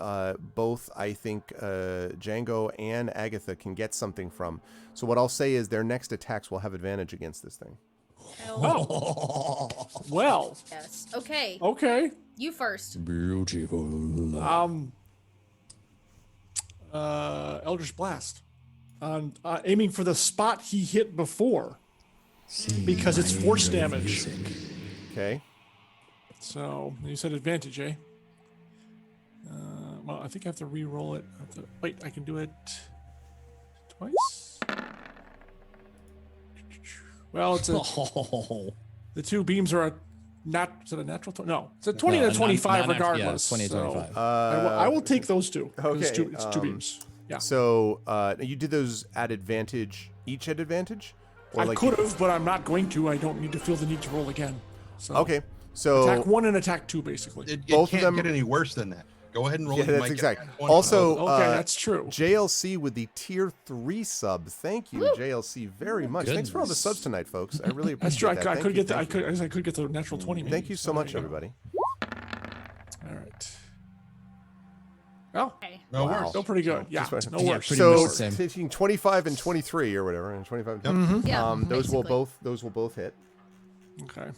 both, I think, Django and Agatha can get something from. So what I'll say is their next attacks will have advantage against this thing. Oh. Well. Yes. Okay. Okay. You first. Beautiful. Eldritch Blast. on aiming for the spot he hit before because it's force damage. Okay. So you said advantage, eh? Well, I think I have to re-roll it. Wait, I can do it twice. Well, it's a. The two beams are is it a natural? No, it's a 20 to 25 regardless. 20 to 25. I will take those two. Okay, It's two beams. Yeah. So you did those at advantage, each at advantage? Or I like could have, but I'm not going to. I don't need to feel the need to roll again. So Okay. So attack 1 and attack 2, basically. It Both of can't them- get any worse than that. Go ahead and roll Yeah, it. You that's might get exact. a 20. Also, Okay, that's true. JLC with the tier 3 sub. Thank you, JLC, very much. Thanks for all the Goodness. subs tonight, folks. I really That's appreciate true. I that. could get the. I Thank you. could get the natural 20. Maybe. Thank you so much, there you go. everybody. All right. Well, Okay. No Wow. worse. still pretty good. Yeah. Just No Yeah, worse. pretty much So the same. taking 25 and 23 or whatever, and 25. And Yeah. those will basically. both hit. Okay.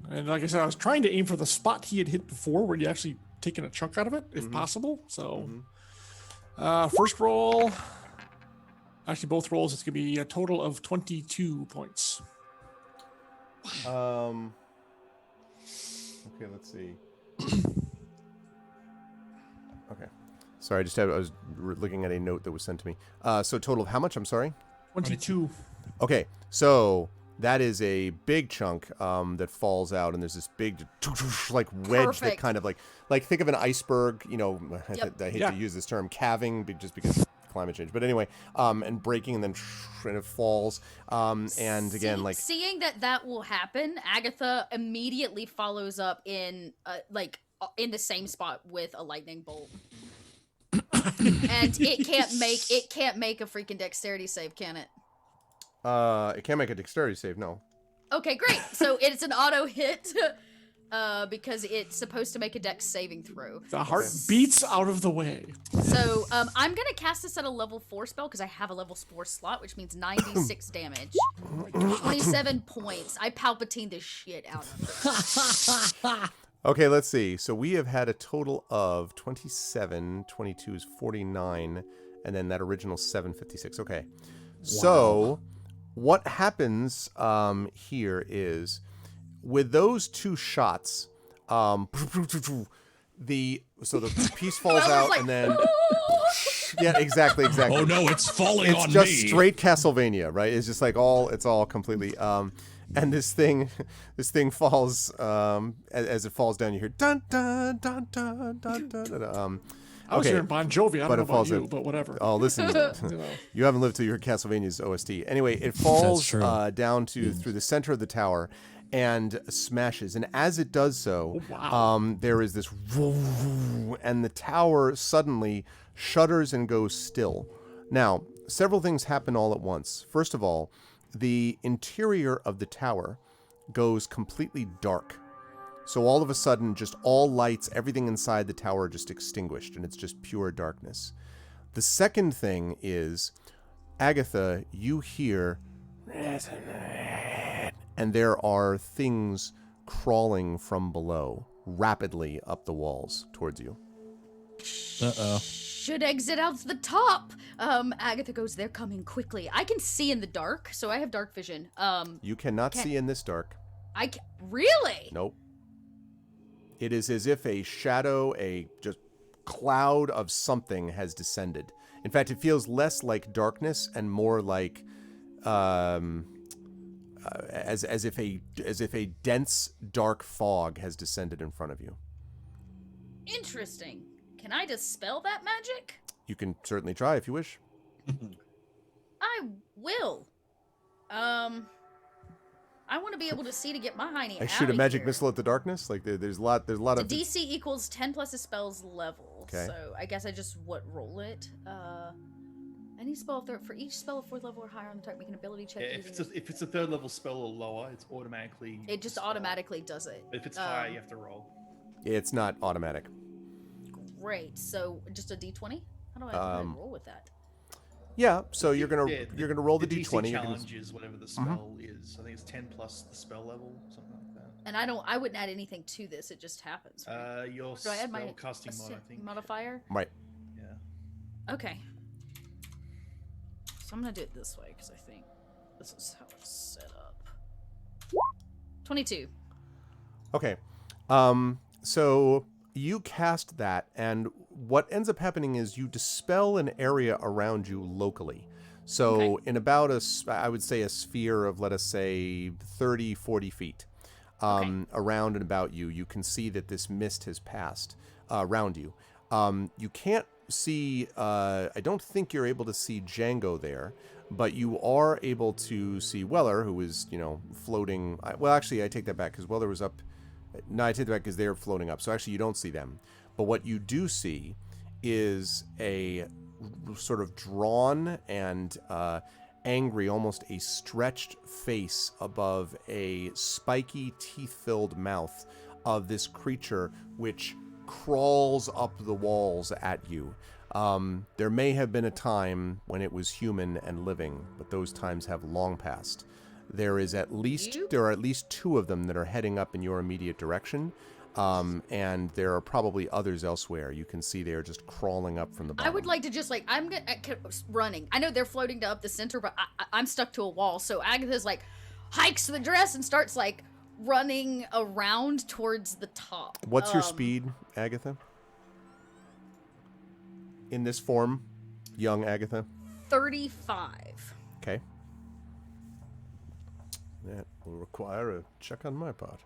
And like I said, I was trying to aim for the spot he had hit before, where you actually taken a chunk out of it, if possible. So, first roll. Actually, both rolls. It's gonna be a total of 22 points. Okay, let's see. Okay. Sorry, I was looking at a note that was sent to me. So total of how much? I'm sorry. 22. Okay, so that is a big chunk that falls out, and there's this big like wedge that Perfect. kind of like think of an iceberg. You know, Yep. I hate Yeah. to use this term, calving, just because climate change. But anyway, and breaking, and then and it falls. And again, like seeing that will happen, Agatha immediately follows up in in the same spot with a lightning bolt. And it can't make a freaking dexterity save, can it? it can't make a dexterity save. No. Okay, great. So it's an auto hit because it's supposed to make a dex saving throw. The heart beats out of the way. So I'm gonna cast this at a level 4 spell because I have a level 4 slot, which means 96 damage. 27 points. I palpatine the shit out of it. Okay, let's see. So we have had a total of 27, 22 is 49, and then that original 756. Okay. So what happens here is with those two shots, the piece falls Well, out it's like, and then yeah, exactly. Oh no, it's falling It's on just me. straight Castlevania, right? It's just like it's all completely and this thing falls as it falls down. You hear dun dun dun dun dun dun. dun. I was hearing Bon Jovi. I but don't know it falls about you, in- but whatever. Oh, listen, You know. you haven't lived till you heard Castlevania's OST. Anyway, it falls true. down through the center of the tower and smashes. And as it does so, wow. there is this and the tower suddenly shudders and goes still. Now, several things happen all at once. First of all, the interior of the tower goes completely dark. So all of a sudden, just all lights, everything inside the tower are just extinguished, and it's just pure darkness. The second thing is, Agatha, you hear, and there are things crawling from below, rapidly up the walls towards you. Uh-oh. Should exit out the top. Agatha goes, they're coming quickly. I can see in the dark, so I have dark vision. You cannot see in this dark. Really? Nope. It is as if a shadow, a just cloud of something has descended. In fact, it feels less like darkness and more like as if a dense dark fog has descended in front of you. Interesting. Can I dispel that magic? You can certainly try if you wish. I will. I want to be able to see to get my hiney I out shoot a of magic here. missile at the darkness. Like there's a lot The of DC equals 10 plus a spell's level. Okay. So I guess I just roll it. Any spell for each spell of 4th level or higher on the target, make an ability check. Yeah, using if it's a 3rd level spell or lower, it's automatically. it just dispelled. automatically does it. If it's higher, you have to roll. It's not automatic. Great. So just a D20. How do I roll with that? Yeah, so you're gonna Yeah, roll the DC d20. You're gonna- challenge is whatever the spell is. I think it's 10 plus the spell level, something like that. And I wouldn't add anything to this. It just happens. Right? Your Do I add my spell casting mod, I think. modifier? Right. Yeah. Okay. So I'm gonna do it this way because I think this is how it's set up. 22. Okay. So you cast that, and what ends up happening is you dispel an area around you locally. So in about I would say a sphere of, let us say, 30, 40 feet around and about you, you can see that this mist has passed around you. You can't see, I don't think you're able to see Django there, but you are able to see Weller, who is, floating. Well, actually, I take that back because Weller was up. No, I take that back because they're floating up. So actually, you don't see them. But what you do see is a sort of drawn and angry, almost a stretched face above a spiky, teeth-filled mouth of this creature, which crawls up the walls at you. There may have been a time when it was human and living, but those times have long passed. There are at least two of them that are heading up in your immediate direction, and there are probably others elsewhere. You can see they are just crawling up from the bottom. I would like to just I'm running. I know they're floating to up the center, but I'm stuck to a wall. So Agatha's hikes the dress and starts running around towards the top. What's your speed, Agatha? In this form, young Agatha? 35. Okay. That will require a check on my part.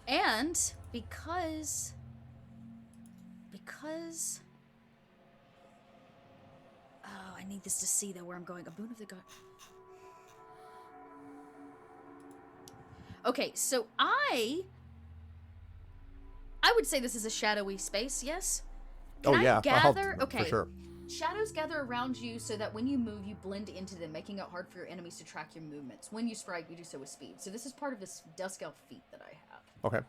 And because I need this to see though where I'm going. A boon of the god. Okay, so I would say this is a shadowy space, yes? Can I gather? Okay. For sure. Shadows gather around you so that when you move, you blend into them, making it hard for your enemies to track your movements. When you strike, you do so with speed. So this is part of this Dusk Elf feat that I have. Okay.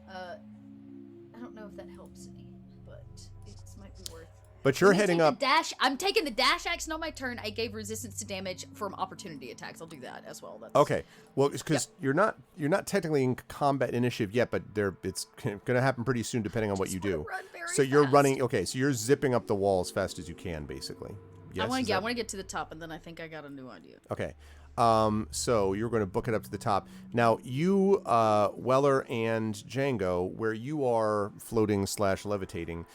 I don't know if that helps any, but it might be worth. But you're heading up. I'm taking the dash action on my turn. I gave resistance to damage from opportunity attacks. I'll do that as well. That's... Okay. Well, it's because you're not technically in combat initiative yet, but it's going to happen pretty soon, depending on what you do. So you're running. Okay. So you're zipping up the wall as fast as you can, basically. Yes. I want to get to the top, and then I think I got a new idea. Okay. So you're going to book it up to the top. Now, you, Weller and Django, where you are floating / levitating,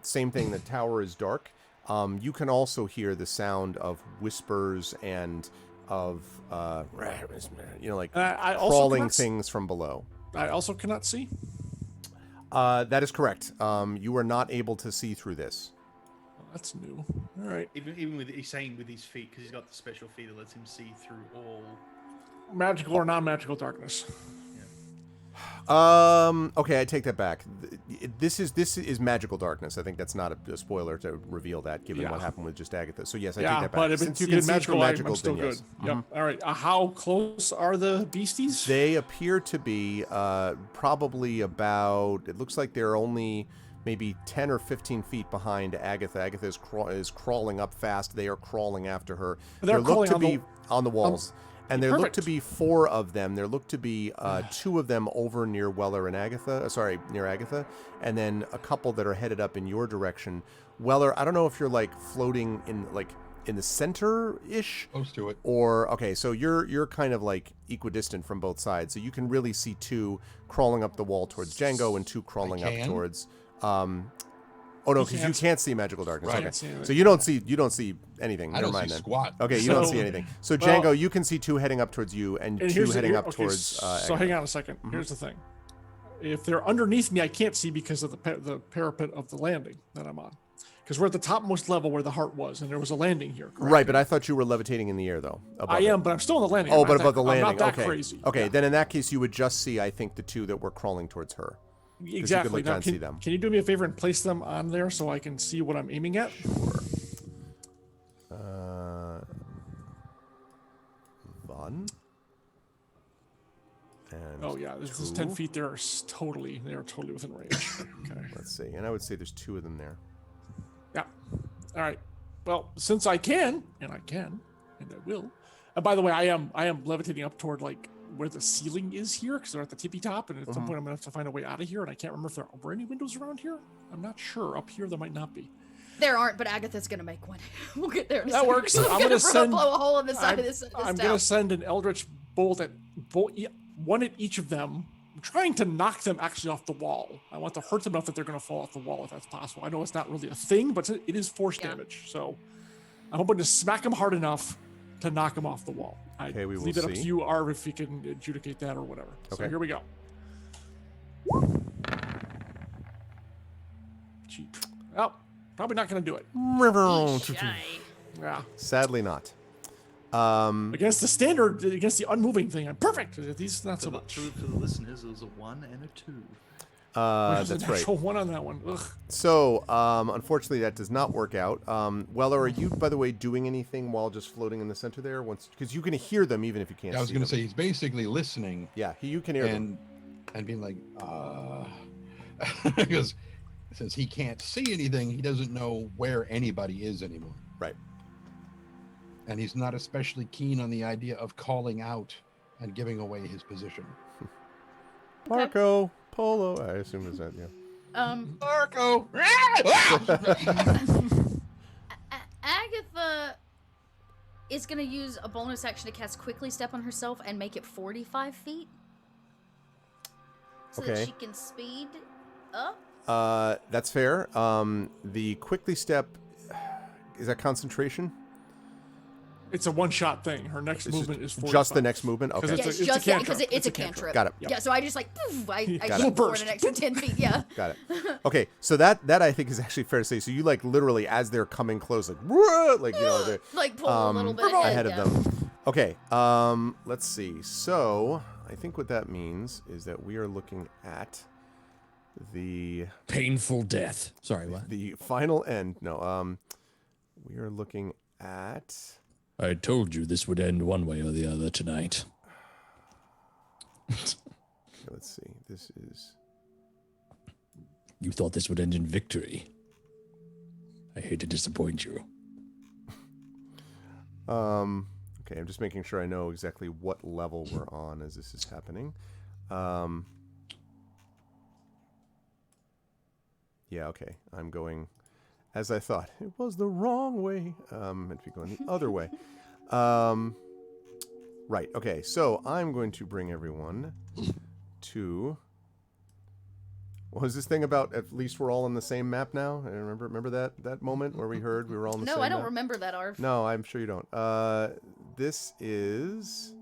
same thing, the tower is dark. You can also hear the sound of whispers and of, crawling things from below. I also cannot see. That is correct. You are not able to see through this. That's new. All right. Even with he's saying with his feet, because he's got the special feet that lets him see through all magical or non-magical darkness. Okay, I take that back. This is magical darkness. I think that's not a spoiler to reveal that, given what happened with just Agatha. So yes, I take that back. But if Since you can see through magical, I'm still good. Yep. All right. How close are the beasties? They appear to be probably about. It looks like they're only maybe 10 or 15 feet behind Agatha. Agatha is crawling up fast. They are crawling after her. They look to be on the walls. And there look to be 4 of them. There look to be 2 of them over near Weller and Agatha. Near Agatha. And then a couple that are headed up in your direction. Weller, I don't know if you're floating in the center-ish. Close to it. Or, okay, so you're kind of equidistant from both sides. So you can really see 2 crawling up the wall towards Django and 2 crawling up towards... Oh no, because you can't see magical darkness. Right. Okay, so you don't see anything. I don't see squat. Okay, you don't see anything. So Django, you can see 2 heading up towards you and 2 heading up towards. So hang on a second. Mm-hmm. Here's the thing: if they're underneath me, I can't see because of the parapet of the landing that I'm on. Because we're at the topmost level where the heart was, and there was a landing here. Correct? Right, but I thought you were levitating in the air, though. I am, but I'm still on the landing. Oh, but above the landing. I'm not that okay. crazy. Okay, then in that case, you would just see, I think, the 2 that were crawling towards her. Exactly. You could see them. Can you do me a favor and place them on there so I can see what I'm aiming at? Sure. One. And oh yeah, this is 10 feet. They are totally within range. Okay. Let's see, and I would say there's 2 of them there. Yeah. All right. Well, since I can, and I will. And by the way, I am levitating up toward where the ceiling is here, because they're at the tippy top, and at some point I'm gonna have to find a way out of here, and I can't remember if there were any windows around here. I'm not sure. Up here there might not be. There aren't, but Agatha's gonna make one. We'll get there. In a That second. works. She's I'm gonna send. blow a hole in the side of this I'm town. gonna send an Eldritch bolt at one at each of them. I'm trying to knock them actually off the wall. I want to hurt them enough that they're gonna fall off the wall if that's possible. I know it's not really a thing, but it is force damage. So I'm hoping to smack them hard enough to knock them off the wall. Okay, we will leave it up to see. you, Arv, if you can adjudicate that or whatever. Okay. So here we go. Cheap. Well, probably not going to do it. Yeah. Sadly not. Against the standard, against the unmoving thing, I'm perfect. These not so much. For the listeners, it was a 1 and a 2. That's There's an right. actual one on that one. Ugh. So, unfortunately, that does not work out. Weller, are you, by the way, doing anything while just floating in the center there? Because you can hear them even if you can't. I was see going to them. say he's basically listening. Yeah, you can hear them. And being like, because since he can't see anything, he doesn't know where anybody is anymore. Right. And he's not especially keen on the idea of calling out and giving away his position. Marco Polo, I assume is that Marco. Agatha is gonna use a bonus action to cast Quickly Step on herself and make it 45 feet, so that Okay. she can speed up. That's fair. The quickly step, is that concentration? It's a one-shot thing. Her next It's movement is 45. just the next movement. 'Cause Okay, Yeah, It's it's a just cantrip. because it's a cantrip. Got it. Yeah, so I just like poof, I Got shoot it. forward an extra 10 feet. Yeah. got it. Okay, so that I think is actually fair to say. So you like literally as they're coming close, like "Whoa," like they're Like pull a little bit ahead of yeah. them. Okay, let's see. So I think what that means is that we are looking at the Painful death. Sorry, what? the final end. No, we are looking at. I told you this would end one way or the other tonight. Let's see. This is. You thought this would end in victory. I hate to disappoint you. Okay, I'm just making sure I know exactly what level we're on as this is happening. Yeah, okay. I'm going as I thought. It was the wrong way. Meant to be going the other way. Right, okay. So I'm going to bring everyone to... What was this thing about at least we're all on the same map now? I remember that moment where we heard we were all on the same No, map? I don't remember that, Arv. No, I'm sure you don't. This is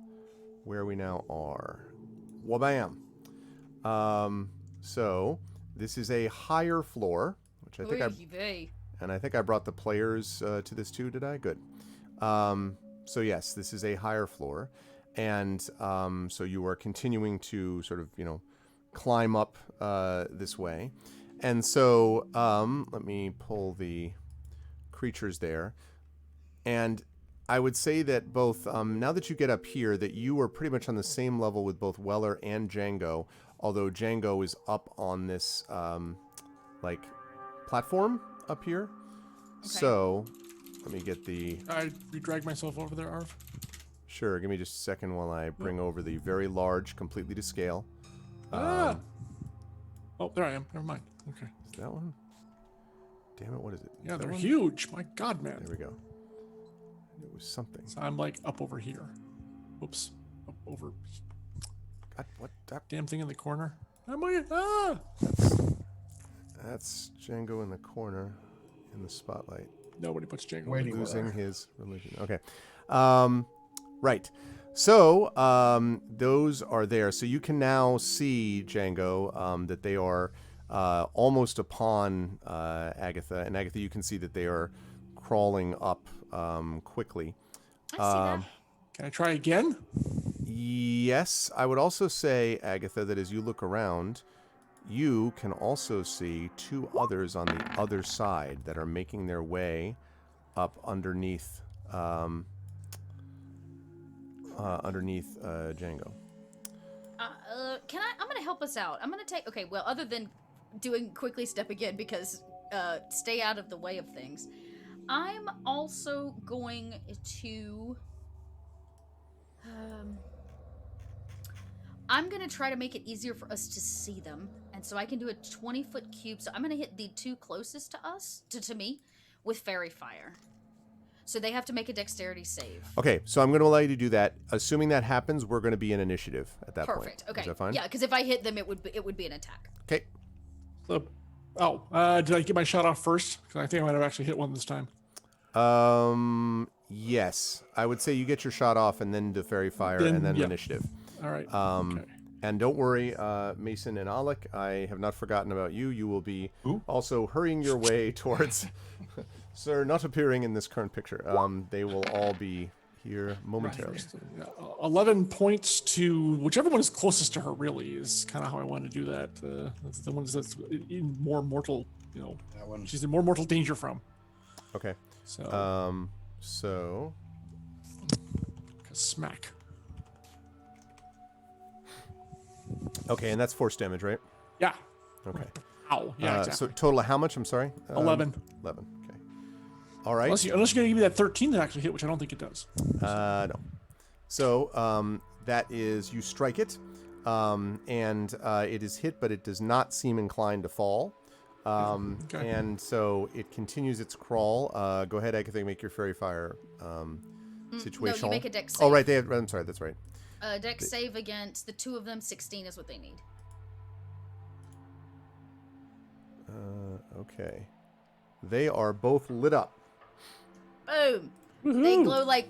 where we now are. Wabam. So this is a higher floor, which I think and I think I brought the players to this too. Did I? Good. So yes, this is a higher floor, and so you are continuing to sort of climb up this way, and so let me pull the creatures there, and I would say that both now that you get up here, that you are pretty much on the same level with both Weller and Django, although Django is up on this like platform up here. Okay. So let me get the. I re-drag myself over there, Arv. Sure, give me just a second while I bring over the very large, completely to scale. Oh, there I am. Never mind. Okay. Is that one? Damn it, what is it? Yeah, Is that they're one? huge. My God, man. There we go. It was something. So I'm like up over here. Whoops. Up over. God, what? Damn thing in the corner. Am I? Ah! That's Django in the corner, in the spotlight, Nobody puts Django. Waiting. losing his religion. Okay. Right. So those are there. So you can now see, Django, that they are almost upon Agatha. And Agatha, you can see that they are crawling up quickly. I see that. Can I try again? Yes. I would also say, Agatha, that as you look around, you can also see two others on the other side that are making their way up underneath Django. Can I? I'm gonna help us out. I'm gonna take. Okay, well, other than doing quickly step again because stay out of the way of things, I'm also going to. I'm gonna try to make it easier for us to see them, and so I can do a 20-foot cube. So I'm gonna hit the two closest to us, to me, with fairy fire. So they have to make a dexterity save. Okay, so I'm going to allow you to do that. Assuming that happens, we're going to be in initiative at that point. Perfect. Okay. Is that fine? Yeah, because if I hit them, it would be an attack. Okay. So, did I get my shot off first? Because I think I might have actually hit one this time. Yes. I would say you get your shot off and then the fairy fire and then initiative. All right. Okay. And don't worry, Mason and Alec, I have not forgotten about you. You will be also hurrying your way towards Sir not appearing in this current picture. They will all be here momentarily. Yeah, 11 points to whichever one is closest to her, really, is kind of how I want to do that. That's the ones that's in more mortal, That one. she's in more mortal danger from. Okay. So, So... smack. Okay, and that's force damage, right? Yeah. Okay. Ow. Yeah, exactly. So total of how much? I'm sorry? 11. 11. Okay. All right. Unless you're going to give me that 13 that actually hit, which I don't think it does. No. So that is, you strike it, and it is hit, but it does not seem inclined to fall. Okay. And so it continues its crawl. Go ahead, Agatha, make your fairy fire situational. No, you make a dex save. Oh, right. I'm sorry. That's right. Dex save against the two of them. 16 is what they need. Okay. They are both lit up. Boom. They glow like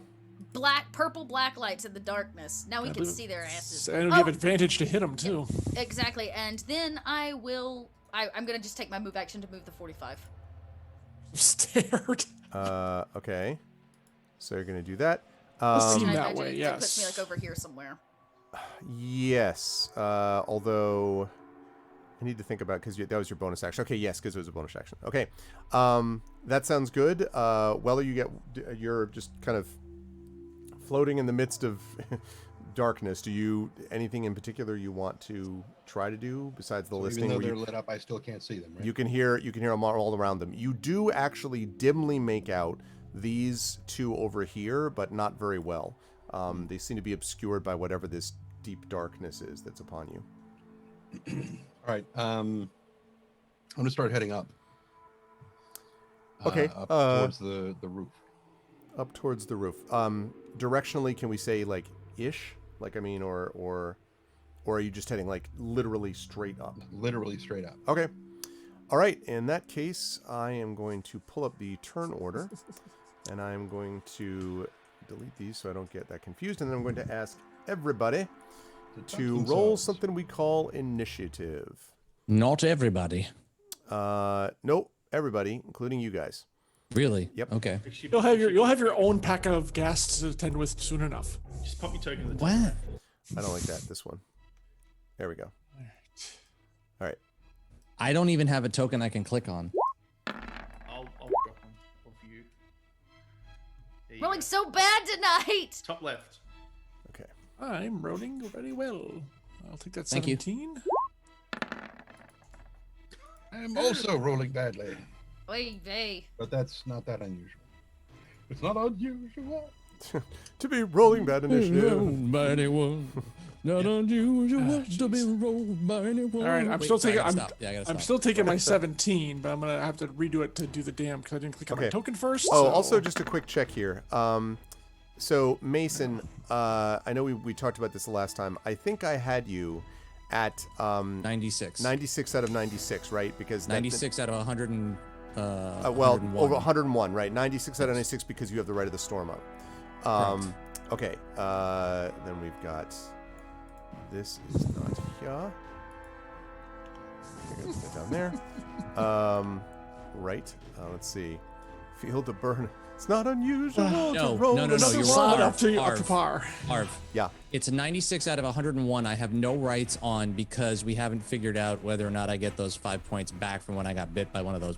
purple black lights in the darkness. Now we can see their asses. And we have advantage to hit them, too. Exactly. And then I'm going to just take my move action to move the 45. Stared. Okay. So you're going to do that. Seem I that imagine way, that puts yes. me like over here somewhere. Yes. Although I need to think about, because that was your bonus action. Okay, yes, because it was a bonus action. Okay. That sounds good. Weller, you're just kind of floating in the midst of darkness. Do you anything in particular you want to try to do besides the listing? Even though they're lit up, I still can't see them, right? You can hear them all around them. You do actually dimly make out these two over here, but not very well. They seem to be obscured by whatever this deep darkness is that's upon you. All right. I'm going to start heading up. Okay. Up towards the roof. Up towards the roof. Directionally, can we say like ish? Like, I mean, or are you just heading like literally straight up? Literally straight up. Okay. All right. In that case, I am going to pull up the turn order, and I'm going to delete these so I don't get that confused. And then I'm going to ask everybody to roll something we call initiative. Not everybody. Nope. Everybody, including you guys. Really? Yep. Okay. You'll have your own pack of gas to attend with soon enough. Just pop your token in the What? I don't like that. This one. There we go. All right. I don't even have a token I can click on. I'll drop one for you. There you Rolling go. so bad tonight. Top left. Okay. I'm rolling very well. I'll take that Thank you. 17. I'm also rolling badly, Oy vey. but that's not that unusual. It's not unusual. To be rolling bad initiative. Rolled by anyone. Not unusual to be jeez. rolled by anyone. All right, I'm Wait, still sorry, taking. I I'm, gotta stop. Yeah, I gotta I'm stop. still taking my 17, but I'm gonna have to redo it to do the damn because I didn't click on my Okay. token first. Oh, so- also just a quick check here. So Mason, I know we talked about this the last time. I think I had you at 96. 96 out of 96, right? Because 96 out of 100 and well, 101. over 101, right? 96 out of 96 because you have the right of the storm up. Okay. Then we've got. This is not here. You're gonna put that down there. Right. Let's see. Field of burn. It's not unusual No, to roll no, no, no, another you're one. wrong. up to Arv. par. Arv. Yeah. It's a 96 out of 101. I have no rights on because we haven't figured out whether or not I get those 5 points back from when I got bit by one of those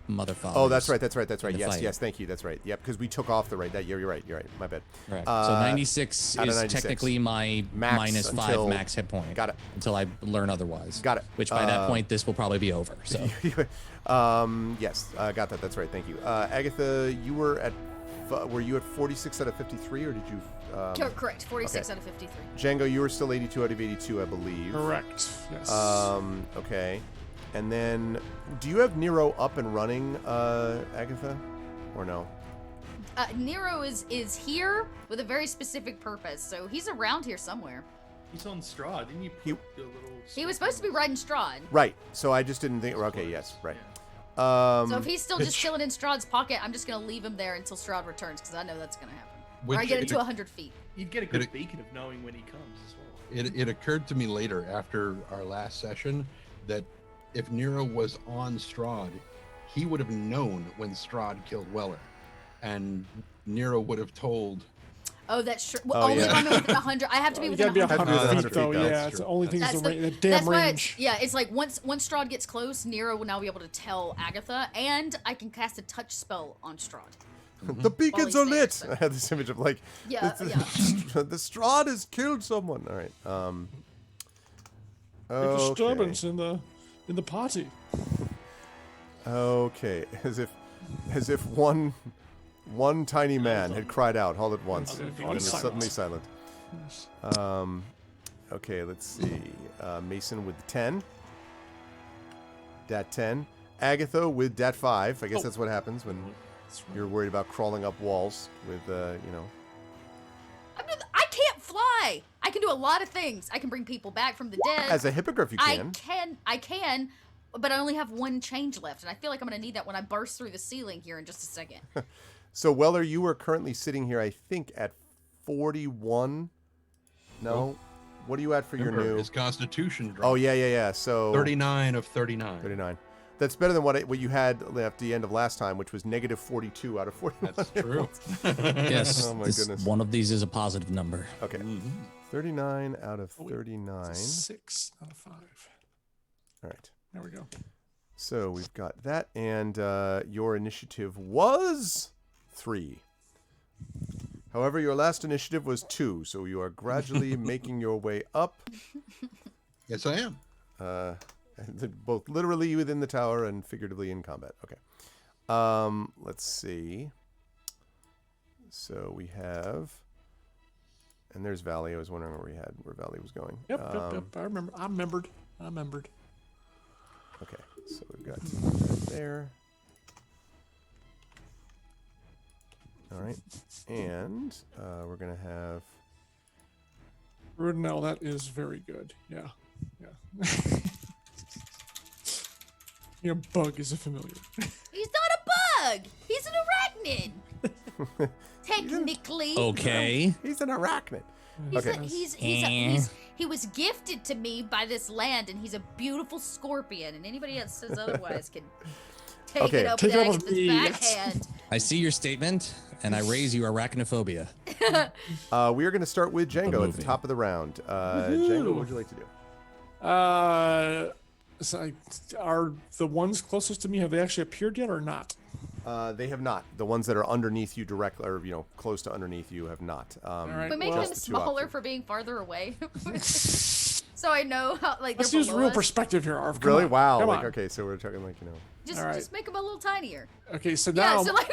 motherfuckers. Oh, that's right. That's right. in the Yes, fight. yes. Thank you. That's right. Yep. Because we took off the right. You're right. My bad. Right. So 96 out of is 96. technically my Max minus 5 until- max hit point. Got it. Until I learn otherwise. Got it. Which by that point, this will probably be over. So Yes. Got that. That's right. Thank you. Agatha, you were at. Were you at 46 out of 53, or did you? Correct. 46 okay. out of 53. Django, you were still 82 out of 82, I believe. Correct. Yes. Okay. And then, do you have Nero up and running, Agatha? or no? Nero is here with a very specific purpose, so he's around here somewhere. He's on Strahd. Didn't you put a little... He was supposed to be riding Strahd. Right. So I just didn't think. Okay. Yes. Right. So if he's still just chilling in Strahd's pocket, I'm just gonna leave him there until Strahd returns, because I know that's gonna happen. Or I get him to 100 feet. You'd get a good beacon of knowing when he comes as well. It occurred to me later after our last session that if Nero was on Strahd, he would have known when Strahd killed Weller, and Nero would have told. Oh, that's true. Well, only if I'm within 100. I have to be You within gotta be 100. 100 feet, feet, though. though. Yeah, That's it's the true. only thing is the damn That's why range. it's like once Strahd gets close, Nero will now be able to tell Agatha, and I can cast a touch spell on Strahd. The beacons While are he's there, lit. so- I had this image of like, Yeah, the, yeah. the Strahd has killed someone. All right. Big Okay. disturbance in the party. Okay. As if one tiny man had cried out all at once Okay, and was silence. suddenly silent. Okay, let's see. Mason with 10. Dat 10. Agatha with Dat 5. I guess that's what happens when you're worried about crawling up walls with, I can't fly. I can do a lot of things. I can bring people back from the dead. As a hippogriff you can. I can, but I only have one change left, and I feel like I'm gonna need that when I burst through the ceiling here in just a second. So, Weller, you are currently sitting here, I think, at 41. No? What are you at for your Remember, new... his Constitution dropped. Oh, yeah. So 39 of 39. 39. That's better than what you had at the end of last time, which was negative 42 out of 41. That's true. Yes. Oh, my this- goodness. One of these is a positive number. Okay. 39 out of 39. 6 out of 5. All right. There we go. So we've got that, and your initiative was 3. However, your last initiative was 2, so you are gradually making your way up, Yes, I am. both literally within the tower and figuratively in combat. Okay. Let's see. So we have, and there's Valley. I was wondering where Valley was going. Yep. I remember. I remembered. Okay, so we've got that there. All right, and we're gonna have. Rudenell, that is very good. Yeah. Your bug is a familiar. He's not a bug. He's an arachnid. Technically. Okay. He's an arachnid. He's Okay. he was gifted to me by this land, and he's a beautiful scorpion. And anybody that says otherwise can take Okay. it up Take with it up with Agatha's me, yes. backhand. I see your statement, and I raise you arachnophobia. We are going to start with Django at the movie. top of the round. Django, what would you like to do? So are the ones closest to me, have they actually appeared yet or not? They have not. The ones that are underneath you directly, or close to underneath you, have not. right, We make well- them Just the two smaller options. for being farther away. So I know how, like, Let's they're use below real us. perspective here, Arv. Come Really? on, Wow. Come Like, on. okay, so we're talking Just, All right. just make them a little tinier. Okay, so Yeah, now so like,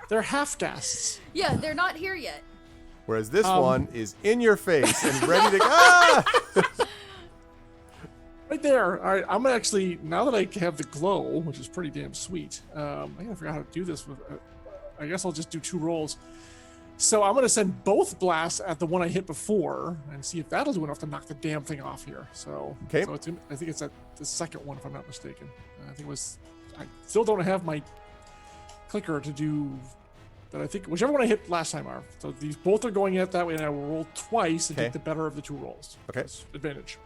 they're half gasps. yeah, they're not here yet. Whereas this one is in your face and ready to go. Right there. All right, I'm gonna actually, now that I have the glow, which is pretty damn sweet, I gotta figure out how to do this with, I guess I'll just do 2 rolls. So I'm gonna send both blasts at the one I hit before and see if that'll do enough to knock the damn thing off here. So, Okay. so I think it's at the second one, if I'm not mistaken. I think it was, I still don't have my clicker to do, but I think whichever one I hit last time are. So these both are going at that way, and I will roll twice and Okay. take the better of the 2 rolls. Okay. That's advantage.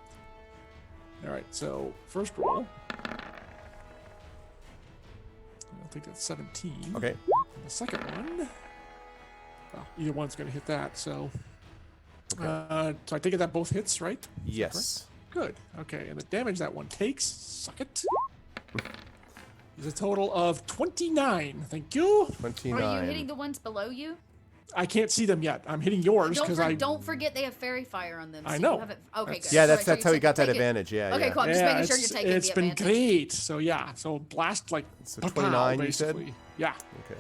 All right, so first roll. I think that's 17. Okay. And the second one, well, either one's going to hit that. So, so I take it that both hits, right? Yes. Good. Okay, and the damage that one takes, suck it, is a total of 29. Thank you. 29. Are you hitting the ones below you? I can't see them yet. I'm hitting yours because Don't forget they have fairy fire on them. So I know. You haven't, okay, good. Yeah, So that's you how you said got that take it- advantage. Yeah. Okay, yeah. cool. I'm just yeah, making sure you're taking it's the been advantage. great. So yeah, so blast like So pow, 29 you said? basically. Yeah. Okay.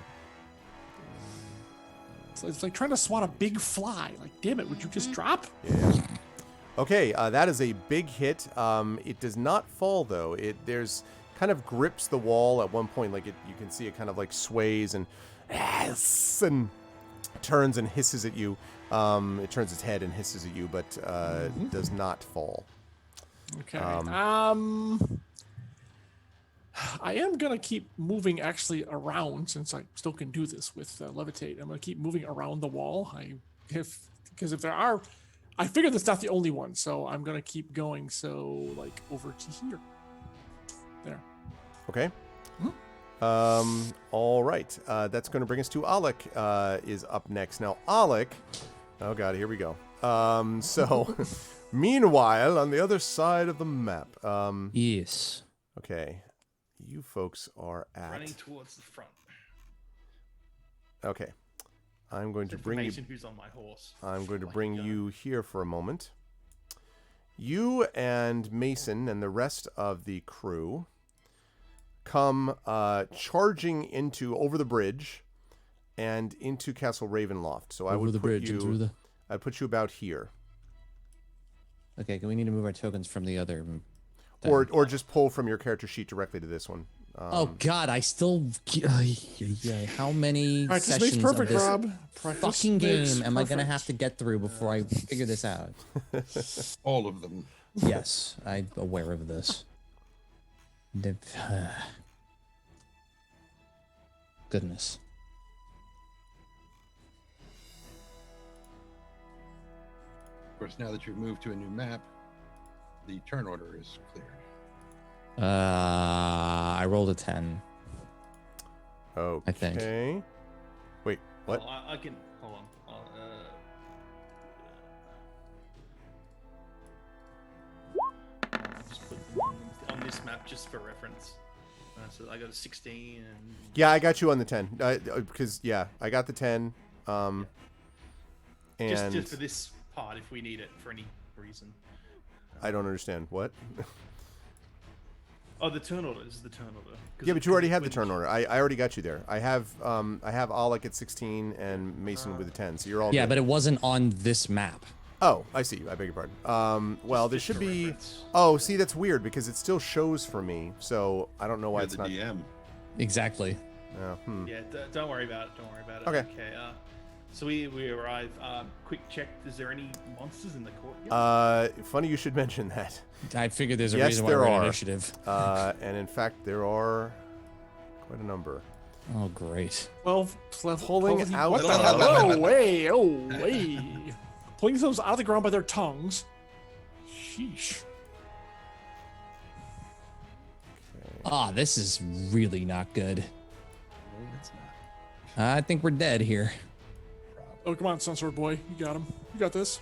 So it's like trying to swat a big fly. Like, damn it, would you just drop? Yeah. Okay, that is a big hit. It does not fall though. There's kind of grips the wall at one point. Like you can see it kind of like sways and turns and hisses at you. It turns its head and hisses at you, but does not fall. Okay. I am gonna keep moving actually around since I still can do this with levitate. I'm gonna keep moving around the wall. Because if there are, I figure that's not the only one, so I'm gonna keep going. So like over to here. There. Okay. All right. That's going to bring us to Alec. Is up next now. Alec. Oh god, here we go. So, meanwhile, on the other side of the map. Yes. Okay. You folks are at. Running towards the front. Okay. I'm going to bring you. Who's on my horse. I'm going to bring you here for a moment. You and Mason and the rest of the crew come charging over the bridge and into Castle Ravenloft. So I would I'd put you about here. Okay, we need to move our tokens from the other. Or just pull from your character sheet directly to this one. Oh God, I still. How many Practice makes sessions perfect, of this Rob. Practice fucking makes game am I gonna perfect. have to get through before I figure this out? All of them. Yes, I'm aware of this. Goodness. Of course, now that you've moved to a new map, the turn order is cleared. I rolled a 10. Okay. I think. Wait, what? Well, I can hold on. I'll just put on this map just for reference. So I got a 16 and Yeah, I got you on the 10. Because I got the 10. And just for this part, if we need it for any reason. I don't understand what. Oh, the turn order. This is the turn order. Yeah, but you already have the turn order. I already got you there. I have Alec at 16 and Mason with a 10. So you're all Yeah, good. but it wasn't on this map. Oh, I see. I beg your pardon. Well, there should be. Oh, see, that's weird because it still shows for me. So I don't know why You're it's the not. DM. Exactly. Yeah, don't worry about it. Don't worry about it. Okay. Okay. So we arrive. Quick check. Is there any monsters in the courtyard? Funny you should mention that. I figured there's a Yes, reason why there we're are. in initiative. And in fact, there are quite a number. Oh, great. 12 Pulling out What the of- hell? Oh, way. Oh, way. Pulling themselves out of the ground by their tongues. Sheesh. Ah, this is really not good. No, it's not. I think we're dead here. Oh, come on, Sunsword Boy. You got him. You got this.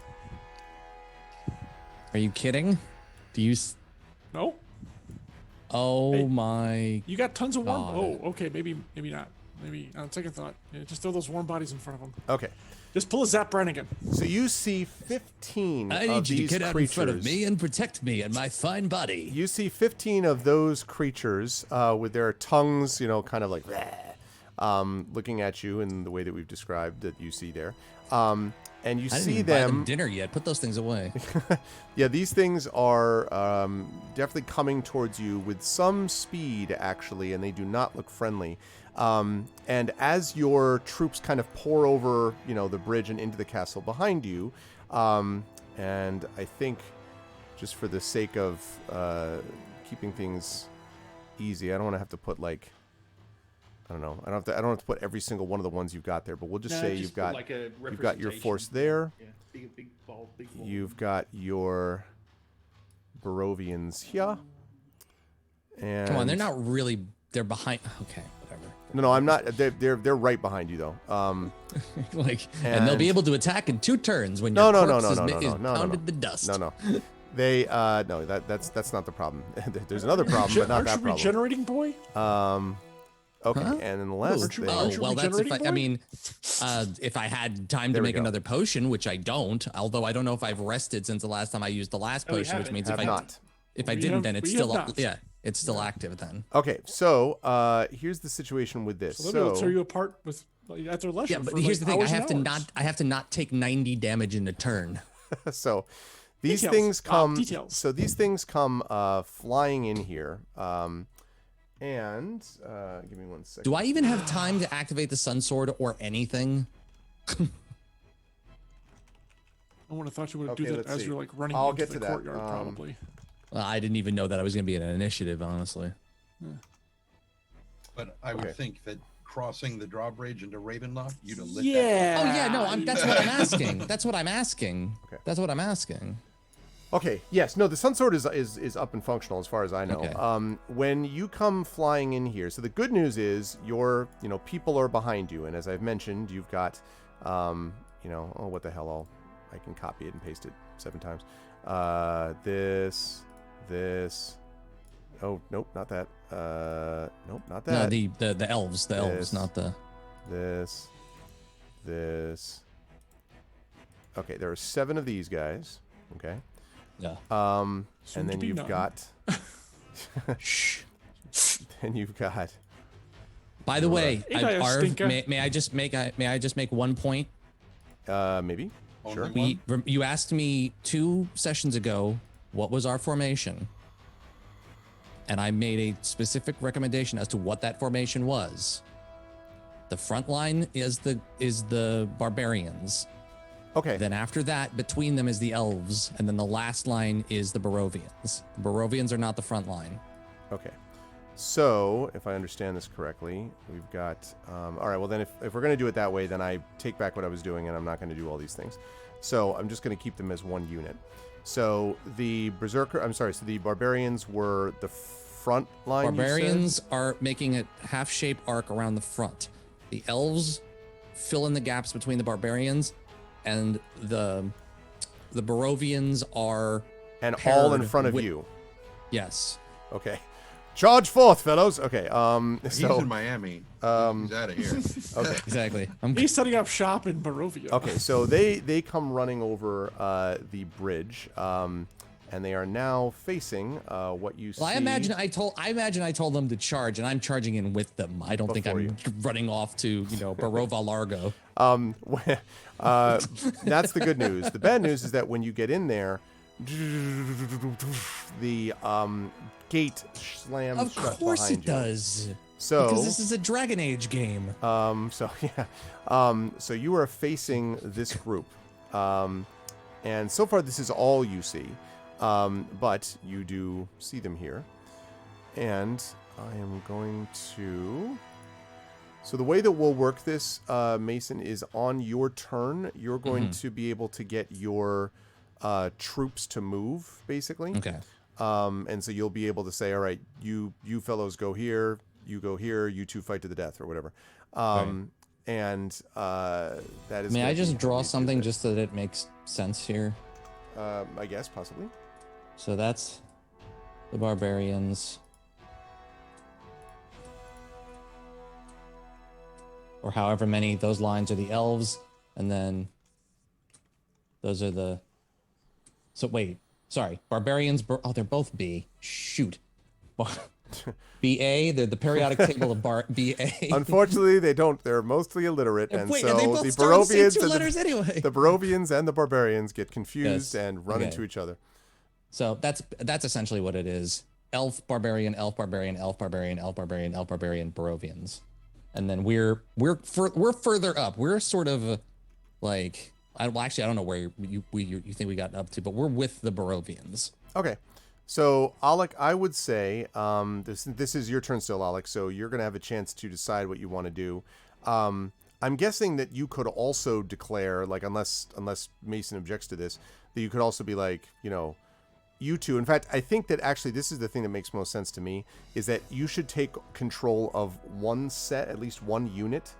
Are you kidding? Do you? No? Oh Hey, my! You got tons of warm. God. Oh, okay. Maybe not. Maybe on second thought. Yeah, just throw those warm bodies in front of them. Okay. Just pull a Zap Brannigan. So you see 15 I of need you to these get out in creatures. front of me and protect me and my fine body. You see 15 of those creatures with their tongues, kind of like looking at you in the way that we've described that you see there. And you I didn't see even buy them them. dinner yet. Put those things away. Yeah, these things are definitely coming towards you with some speed, actually, and they do not look friendly. And as your troops kind of pour over, the bridge and into the castle behind you, and I think just for the sake of keeping things easy, I don't want to have to put I don't know. I don't have to put every single one of the ones you've got there, but we'll just say just you've put got like a you've got your force representation. there. Yeah, big ball. You've got your Barovians here. And Come on, they're not really. They're behind. Okay, whatever. No, I'm not. They're right behind you though. And they'll be able to attack in 2 turns when your corpse is pounded to dust. No. They no, that's not the problem. There's another problem, but not Aren't that you problem. regenerating, boy? Okay, Huh? and unless Aren't you- they, aren't you Well, that's if regenerating, I boy? mean, if I had time There to we make go. another potion, which I don't. Although I don't know if I've rested since the last time I used the last Oh, we potion, which haven't. means have not. if I We didn't, have- then it's we still have not. it's still active then. Okay, so here's the situation with this. So they'll tear you apart with at their leisure. Yeah, but for, here's the thing: hours and hours. I have to not take 90 damage in a turn. So these Details. things come. Details. So these things come flying in here, And give me 1 second. Do I even have time to activate the Sun Sword or anything? I would have thought you would Okay, do that let's as see. you're like running I'll into get the to that. courtyard, probably. Well, I didn't even know that I was going to be in an initiative, honestly. But I would Okay. think that crossing the drawbridge into Ravenloft, you'd have lit Yeah. Oh yeah, no, that's what I'm asking. That's what I'm asking. Okay. That's what I'm asking. Okay. Yes. No. The Sun Sword is up and functional as far as I know. Okay. When you come flying in here, so the good news is your people are behind you, and as I've mentioned, you've got oh, what the hell? I can copy it and paste it 7 times. This. Oh nope, not that. Nope, not No, that. the elves, This. not the. This. Okay, there are 7 of these guys. Okay. Yeah. And Soon then to be you've none. got. Then you've got. By the way, Ain't I a Arv, stinker? may I just make 1 point? Maybe. Only Sure. one? You asked me 2 sessions ago what was our formation, and I made a specific recommendation as to what that formation was. The front line is the barbarians. Okay. Then after that, between them is the elves, and then the last line is the Barovians. The Barovians are not the front line. Okay. So, if I understand this correctly, we've got. All right. Well, then, if we're going to do it that way, then I take back what I was doing, and I'm not going to do all these things. So I'm just going to keep them as one unit. So the the barbarians were the front line. Barbarians are making a half-shape arc around the front. The elves fill in the gaps between the barbarians, and the Barovians are and all in paired front of with- you. Yes. Okay. Charge forth, fellows. Okay. He's So in Miami. He's out of here. okay. Exactly. He's setting up shop in Barovia. Okay. So they come running over the bridge, and they are now facing what you see. Well, I imagine I told them to charge, and I'm charging in with them. I don't think Before I'm you. running off to Barova Largo. That's the good news. The bad news is that when you get in there, the gate slams Of shut course behind it you. does. So Because this is a Dragon Age game. so you are facing this group, and so far this is all you see, but you do see them here, and I am going to. So the way that we'll work this, Mason, is on your turn. You're going to be able to get your troops to move, basically. Okay. And so you'll be able to say, all right, you fellows go here, you go here, you 2 fight to the death or whatever. And that is. May gonna I just be how draw you do something this. just so that it makes sense here? I guess possibly. So that's the barbarians. Or however many, those lines are the elves, and then those are the. So wait, sorry, barbarians. They're both B. Shoot, BA. They're the periodic table of BA. Unfortunately, they don't. They're mostly illiterate, and Wait, so and they both the start with the same Barovians 2 and letters anyway. the Barovians and the barbarians get confused Yes. and run Okay. into each other. So that's essentially what it is. Elf, barbarian, elf, barbarian, elf, barbarian, elf, barbarian, elf, barbarian, Barovians. And then we're further up. We're sort of like I don't know where you think we got up to, but we're with the Barovians. Okay. So, Alec, I would say this is your turn still, Alec. So you're going to have a chance to decide what you want to do. I'm guessing that you could also declare, like, unless Mason objects to this, that you could also be like, you two. In fact, I think that actually this is the thing that makes most sense to me, is that you should take control of one set, at least one unit,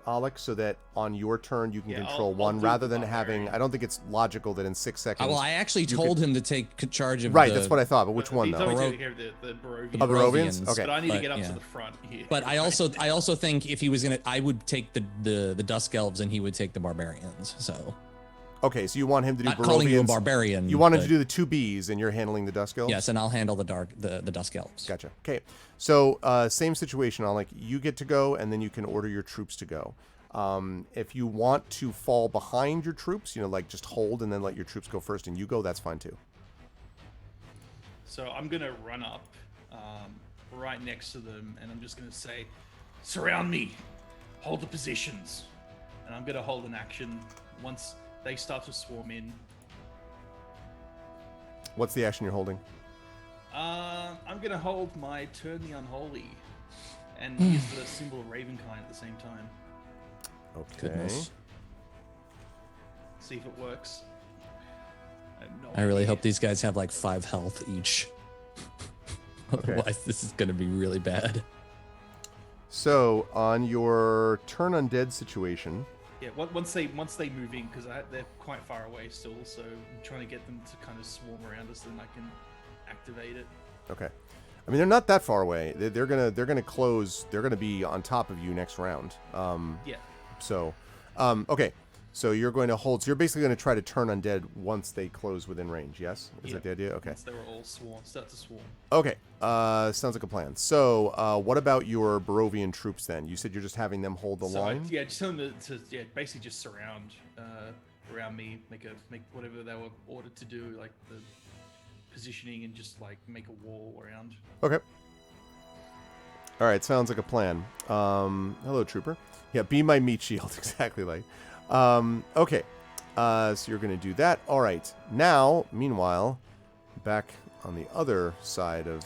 Alec, so that on your turn you can control I'll one do rather the than having. barbarian. I don't think it's logical that in 6 seconds. Well, I actually you told him to take charge of Right, the, that's what I thought. But which one He's though? always Baro- taking care of the Barovians. Of the Barovians? Barovians. Okay. But I need to But, get up yeah. to the front here. But I also think if he was I would take the Dusk Elves and he would take the Barbarians. So Okay, so you want him to do not calling you a Barovians. barbarian. You want him to but- do the 2 Bs, and you're handling the Dusk Elves? Yes, and I'll handle the Dusk Elves. Gotcha. Okay. So, same situation. Alec, you get to go, and then you can order your troops to go. If you want to fall behind your troops, like just hold and then let your troops go first and you go, that's fine too. So I'm gonna run up right next to them, and I'm just going to say, surround me, hold the positions. And I'm going to hold an action once they start to swarm in. What's the action you're holding? I'm going to hold my Turn the Unholy and use the symbol of Ravenkind at the same time. Okay. Goodness. See if it works. I really hope these guys have like 5 health each. Okay. Otherwise, this is going to be really bad. So, on your turn undead situation... Yeah, once they move in, because they're quite far away still, so I'm trying to get them to kind of swarm around us, then I can activate it. Okay. I mean, they're not that far away. They're gonna close. They're gonna be on top of you next round. Yeah. So, okay. So you're going to hold. So you're basically going to try to turn undead once they close within range. Yes, is that the idea? Okay. Once they were all start to swarm. Okay. Sounds like a plan. So, what about your Barovian troops then? You said you're just having them hold the line. Yeah, just tell them to basically just surround around me, make whatever they were ordered to do, like the positioning, and just like make a wall around. Okay. All right. Sounds like a plan. Hello, trooper. Yeah, be my meat shield. Exactly like. Okay. So you're going to do that. All right. Now, meanwhile, back on the other side of...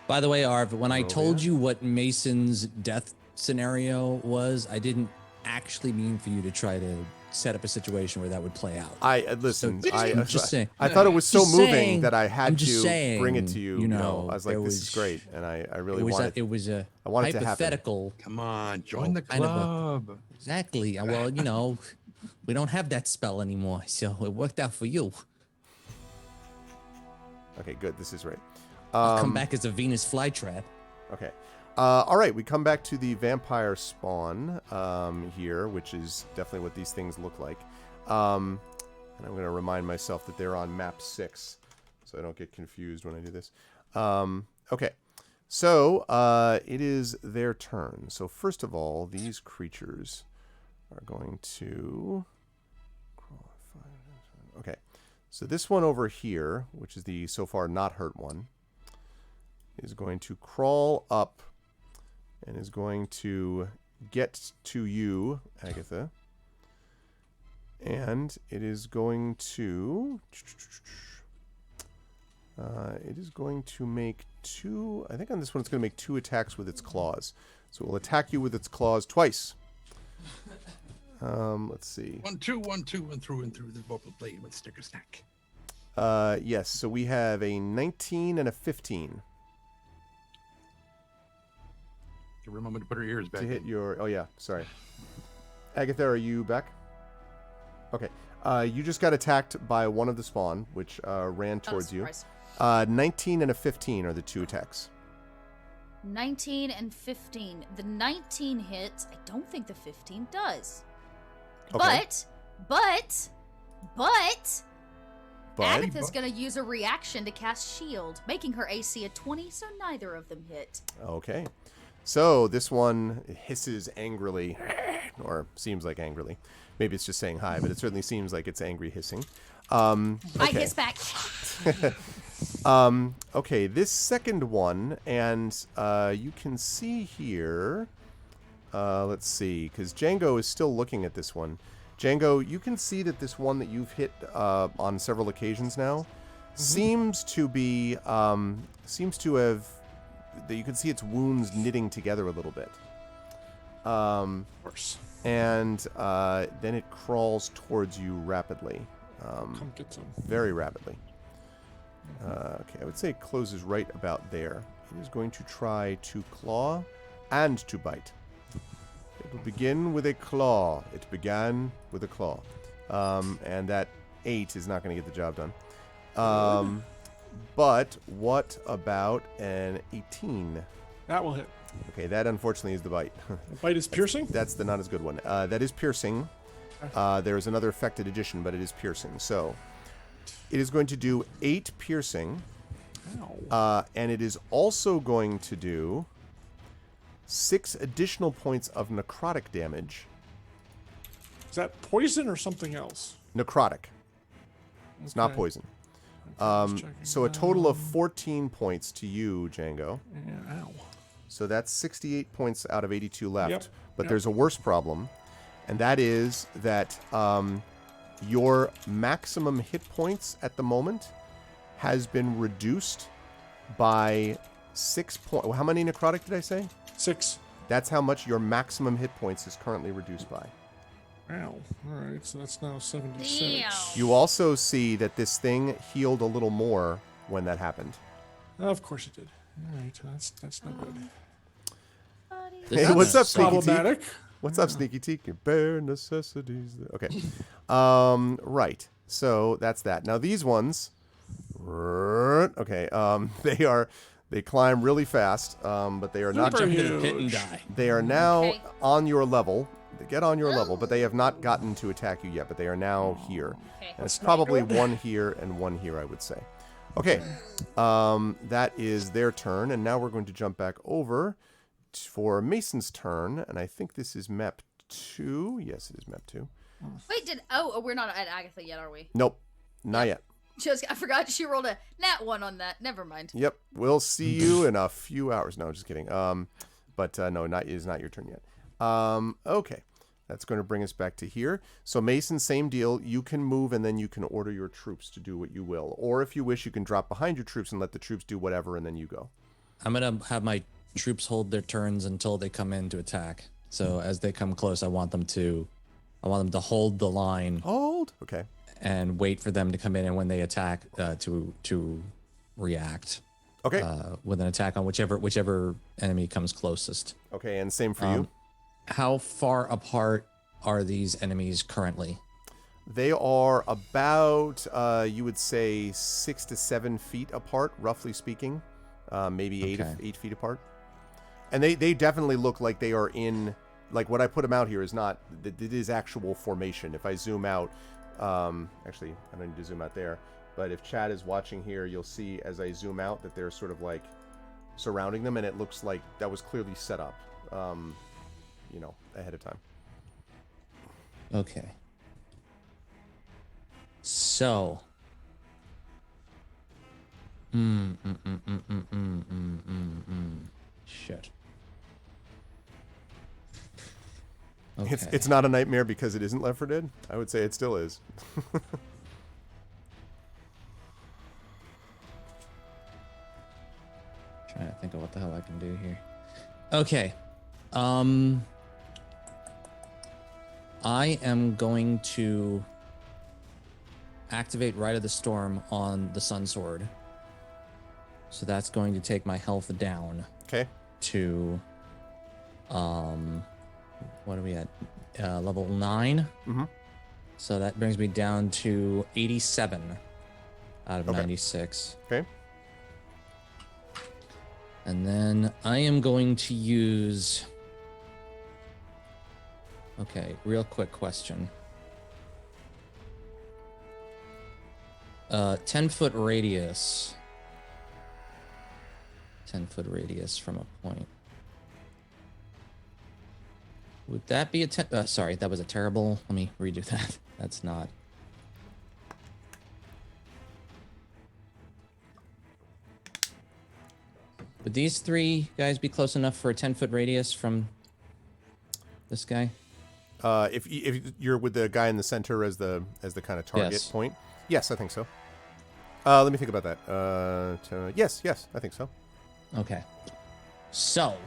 By the way, Arv, when I Barovia? told you what Mason's death scenario was, I didn't actually mean for you to try to set up a situation where that would play out. Listen. I'm just saying. I thought it was so Just moving saying. that I had I'm to just saying, bring it to you. you You know, know, I was like, there this was- is great, and I really It was wanted. it was a I want it to happen. hypothetical. Come on, join the kind of a- club. Exactly. Well, you know, we don't have that spell anymore, so it worked out for you. Okay, good. This is right. Come back as a Venus flytrap. Okay. All right, we come back to the vampire spawn here, which is definitely what these things look like. And I'm going to remind myself that they're on map 6, so I don't get confused when I do this. Okay. So it is their turn. So first of all, these creatures are going to... Okay. So this one over here, which is the so far not hurt one, is going to crawl up and is going to get to you, Agatha. And it is going to... it is going to make 2... I think on this one it's going to make 2 attacks with its claws. So it will attack you with its claws twice. Let's see. 1, 2, 1, 2, and through the vocal blade with sticker snack. Yes, so we have a 19 and a 15. Give her a moment to put her ears back To hit in. your... Oh, yeah. Sorry. Agatha, are you back? Okay. You just got attacked by one of the spawn, which ran towards you. Surprise. 19 and a 15 are the 2 attacks. 19 and 15. The 19 hits. I don't think the 15 does. Okay. But But... Agatha's gonna use a reaction to cast shield, making her AC a 20, so neither of them hit. Okay. So this one hisses angrily, or seems like angrily. Maybe it's just saying hi, but it certainly seems like it's angry hissing. I Okay. hiss back. Okay, this second one, and you can see here, let's see, because Django is still looking at this one. Django, you can see that this one that you've hit on several occasions now seems to be, seems to have, that you can see its wounds knitting together a little bit. Of course. And then it crawls towards you rapidly. Come get some. Very rapidly. Okay, I would say it closes right about there. It is going to try to claw and to bite. It will begin with a claw. It began with a claw. And that 8 is not going to get the job done. But what about an 18? That will hit. Okay, that unfortunately is the bite. The bite is piercing. That's the not as good one. That is piercing. There is another affected addition, but it is piercing. So it is going to do 8 piercing. Ow. And it is also going to do 6 additional points of necrotic damage. Is that poison or something else? Necrotic. It's not Okay. poison. So a total of 14 points to you, Django. Yeah, ow. So that's 68 points out of 82 left. Yep, But yep. there's a worse problem, and that is that your maximum hit points at the moment has been reduced by 6 points. How many necrotic did I say? 6. That's how much your maximum hit points is currently reduced by. Ow. All right, so that's now 76. Damn. You also see that this thing healed a little more when that happened. Of course it did. All right, that's no good. This Hey, is what's up, Sneaky Teak? Problematic. What's up, Sneaky Teak? Your bare necessities. Okay. Right. So that's that. Now these ones, okay. They climb really fast, but they are not. Jump into the pit and die. They are now Okay. on your level. They get on your level, but they have not gotten to attack you yet. But they are now here. Okay. And it's probably one here and one here, I would say. Okay. That is their turn, and now we're going to jump back over for Mason's turn, and I think this is map 2. Yes, it is map 2. Wait, we're not at Agatha yet, are we? Nope, not yet. I forgot she rolled a nat 1 on that. Never mind. Yep, we'll see you in a few hours. No, just kidding. But no, it is not your turn yet. Okay, that's going to bring us back to here. So Mason, same deal. You can move, and then you can order your troops to do what you will. Or if you wish, you can drop behind your troops and let the troops do whatever, and then you go. I'm gonna have my troops hold their turns until they come in to attack. So as they come close, I want them to hold the line Hold. Okay. and wait for them to come in, and when they attack, to react. Okay. With an attack on whichever enemy comes closest. Okay, and same for you. How far apart are these enemies currently? They are about, you would say, 6 to 7 feet apart, roughly speaking. Maybe 8 feet apart. And they definitely look like they are in, like what I put them out here is not, it is actual formation. If I zoom out, actually, I don't need to zoom out there, but if Chad is watching here, you'll see as I zoom out that they're sort of like surrounding them, and it looks like that was clearly set up, ahead of time. Okay. So. Shit. Okay. It's not a nightmare because it isn't Left 4 Dead. I would say it still is. Trying to think of what the hell I can do here. Okay. I am going to activate Rite of the Storm on the Sun Sword. So that's going to take my health down Okay. to what are we at? Level 9. Mhm. So that brings me down to 87 out of Okay. 96. Okay. And then I am going to use. Okay, real quick question. 10-foot radius. 10-foot radius from a point. Would that be a sorry, that was a terrible. Let me redo that. That's not. Would these 3 guys be close enough for a 10-foot radius from this guy? If you're with the guy in the center as the kind of target Yes. point, yes, I think so. Let me think about that. Yes, I think so. Okay. So,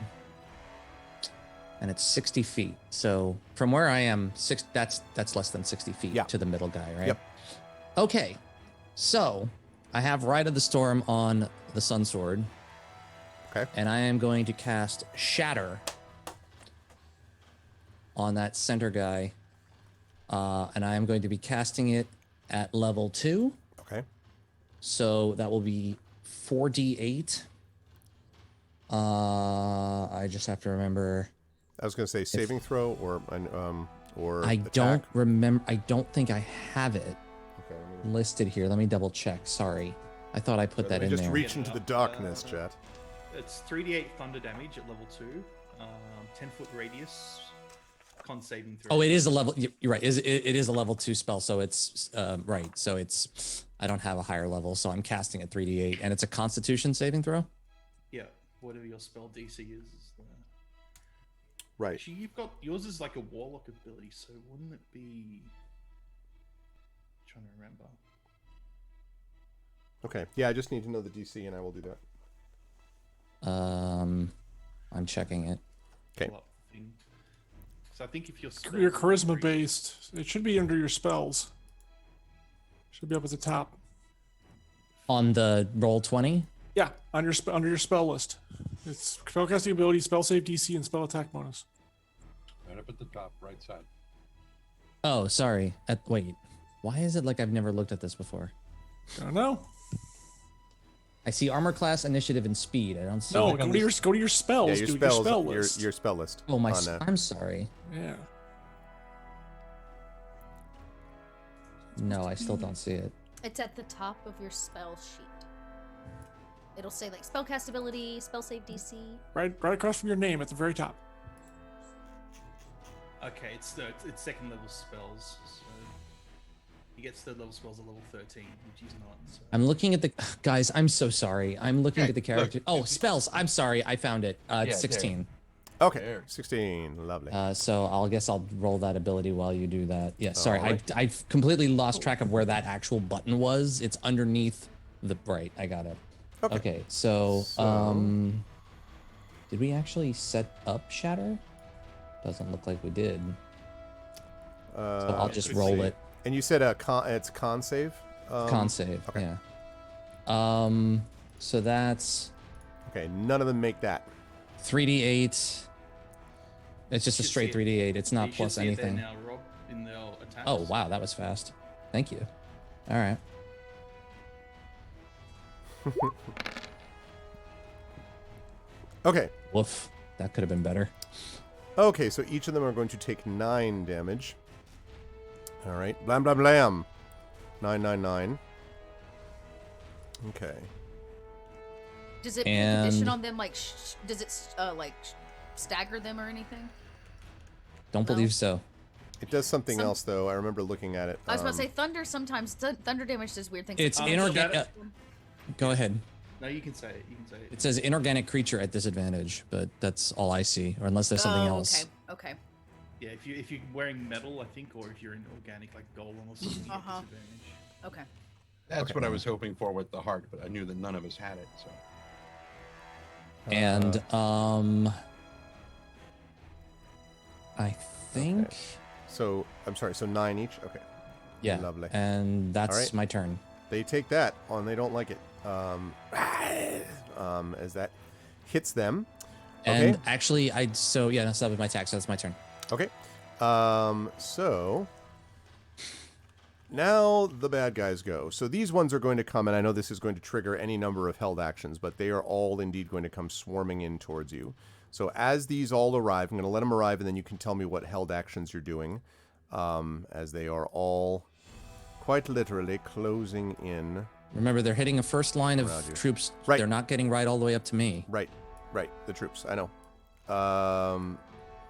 and it's 60 feet. So from where I am, that's less than 60 feet Yeah. to the middle guy, right? Yep. Okay. So I have Rite of the Storm on the Sun Sword. Okay. And I am going to cast Shatter on that center guy. And I am going to be casting it at level 2. Okay. So that will be 4d8. I just have to remember. I was going to say saving throw or I attack. don't remember. I don't think I have it Okay. Let me listed here. Let me double check. Sorry. I thought I put that in just there. reach into the darkness, chat. It's 3d8 thunder damage at level 2, 10-foot radius, con saving throw. Oh, it is a level. You're right. It is a level 2 spell, so it's right. So it's I don't have a higher level, so I'm casting at 3d8, and it's a Constitution saving throw. Yeah, whatever your spell DC is the... Right. Actually, you've got yours is like a warlock ability, so wouldn't it be? Trying to remember. Okay. Yeah, I just need to know the DC, and I will do that. I'm checking it. Okay. So I think if Your charisma based, it should be under your spells. Should be up at the top. On the roll 20. Yeah, under your spell list. It's spellcasting ability, spell save DC, and spell attack bonus. Right up at the top, right side. Oh, sorry. Wait, why is it like I've never looked at this before? I don't know. I see armor class, initiative, and speed. I don't see. No, like go on to your this- go to your spells. Yeah, your dude, spells, your spell list. your spell list. Oh my! on, I'm sorry. Yeah. No, I still don't see it. It's at the top of your spell sheet. It'll say like spellcast ability, spell save DC. Right across from your name at the very top. Okay, it's second level spells. So he gets third level spells at level 13, which is not. So. I'm looking at the guys. I'm so sorry. I'm looking Okay, at the character. look. Oh, spells. I'm sorry. I found it. Yeah, It's 16. Okay. There. 16. Lovely. So I guess I'll roll that ability while you do that. Yeah. Sorry, Alright. I completely lost track of where that actual button was. It's underneath the right. I got it. Okay. So did we actually set up Shatter? Doesn't look like we did. So I'll just roll it. And you said it's con save? Con save. okay. Yeah. So that's Okay, none of them make that. 3d8. It's just a should straight see it. 3d8. It's not You should plus see it there anything. now, Rob, in the attacks. Oh wow, that was fast. Thank you. All right. Okay. Woof. That could have been better. Okay, so each of them are going to take 9 damage. All right. Blam, blam, blam. 9, 9, 9. Okay. Does it put a condition And- on them? Like, does it stagger them or anything? Don't No. believe so. It does something Some- else, though. I remember looking at it. I was about to say thunder. Sometimes thunder damage does weird things. It's Um, inorganic. Go ahead. No, you can say it. You can say it. It says inorganic creature at disadvantage, but that's all I see. Or unless there's something else. Okay. Yeah, if you're wearing metal, I think, or if you're in organic like golem or something, you get Uh-huh. disadvantage. Okay. That's what I was hoping for with the heart, but I knew that none of us had it. So And I think So, I'm sorry, so 9 each? Okay. yeah. Lovely. And that's Alright. my turn. They take that, and they don't like it. As that hits them. Okay. And actually, that's that was my attack, so that's my turn. Okay. So now the bad guys go. So these ones are going to come, and I know this is going to trigger any number of held actions, but they are all indeed going to come swarming in towards you. So as these all arrive, I'm going to let them arrive, and then you can tell me what held actions you're doing, as they are all quite literally closing in. Remember, they're hitting a first line of Around you. troops. Right. They're not getting right all the way up to me. Right, the troops. I know.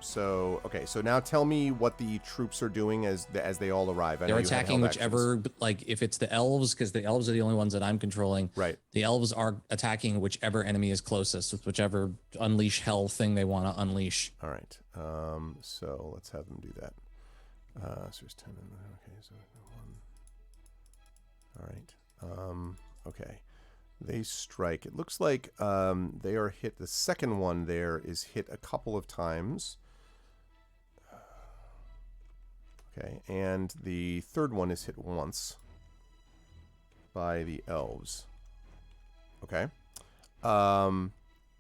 So okay, so now tell me what the troops are doing as they all arrive. I know They're you had attacking held actions. whichever, like if it's the elves, because the elves are the only ones that I'm controlling. Right. The elves are attacking whichever enemy is closest with whichever unleash hell thing they want to unleash. All right. So let's have them do that. So there's 10. Okay. So 1. All right. Okay. They strike. It looks like they are hit. The second one there is hit a couple of times. Okay. And the third one is hit once by the elves. Okay.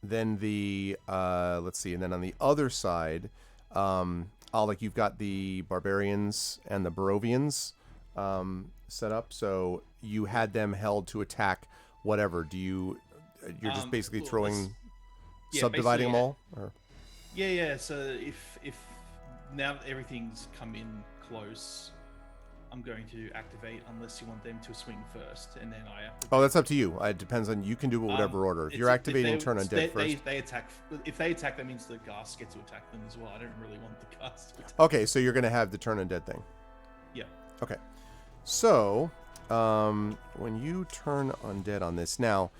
Then the let's see, and then on the other side, Alec, you've got the barbarians and the Barovians set up. So you had them held to attack whatever. You're just basically well, throwing, yeah, subdividing them basically, all? Or? Yeah. So if now that everything's come in close, I'm going to activate unless you want them to swing first, and then I activate. Oh, that's up to you. It depends on, you can do it whatever order. If you're activating turn undead first. They attack. If they attack, that means the ghast get to attack them as well. I don't really want the ghast to attack. Okay, so you're going to have the turn undead thing. Yeah. Okay. So, when you turn undead on this, now,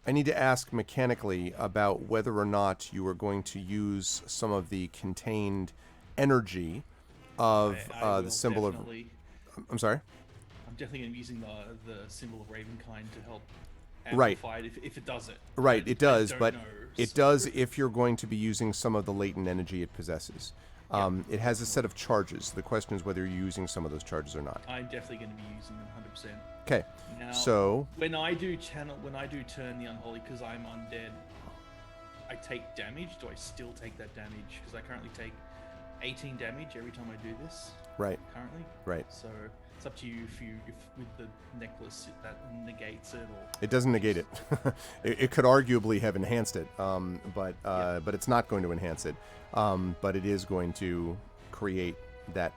I need to ask mechanically about whether or not you are going to use some of the contained energy of I the symbol of... I'm sorry? I'm definitely going to be using the symbol of Ravenkind to help Right. amplify it if it does it. Right, it does, don't but know, it so- does if you're going to be using some of the latent energy it possesses. It has a set of charges. The question is whether you're using some of those charges or not. I'm definitely going to be using them 100%. Okay, Now, so... when I do turn the unholy, because I'm undead, I take damage. Do I still take that damage? Because I currently take 18 damage every time I do this. Right, Currently. right. So it's up to you if with the necklace that negates it or. It doesn't negate it. It could arguably have enhanced it, but it's not going to enhance it. But it is going to create that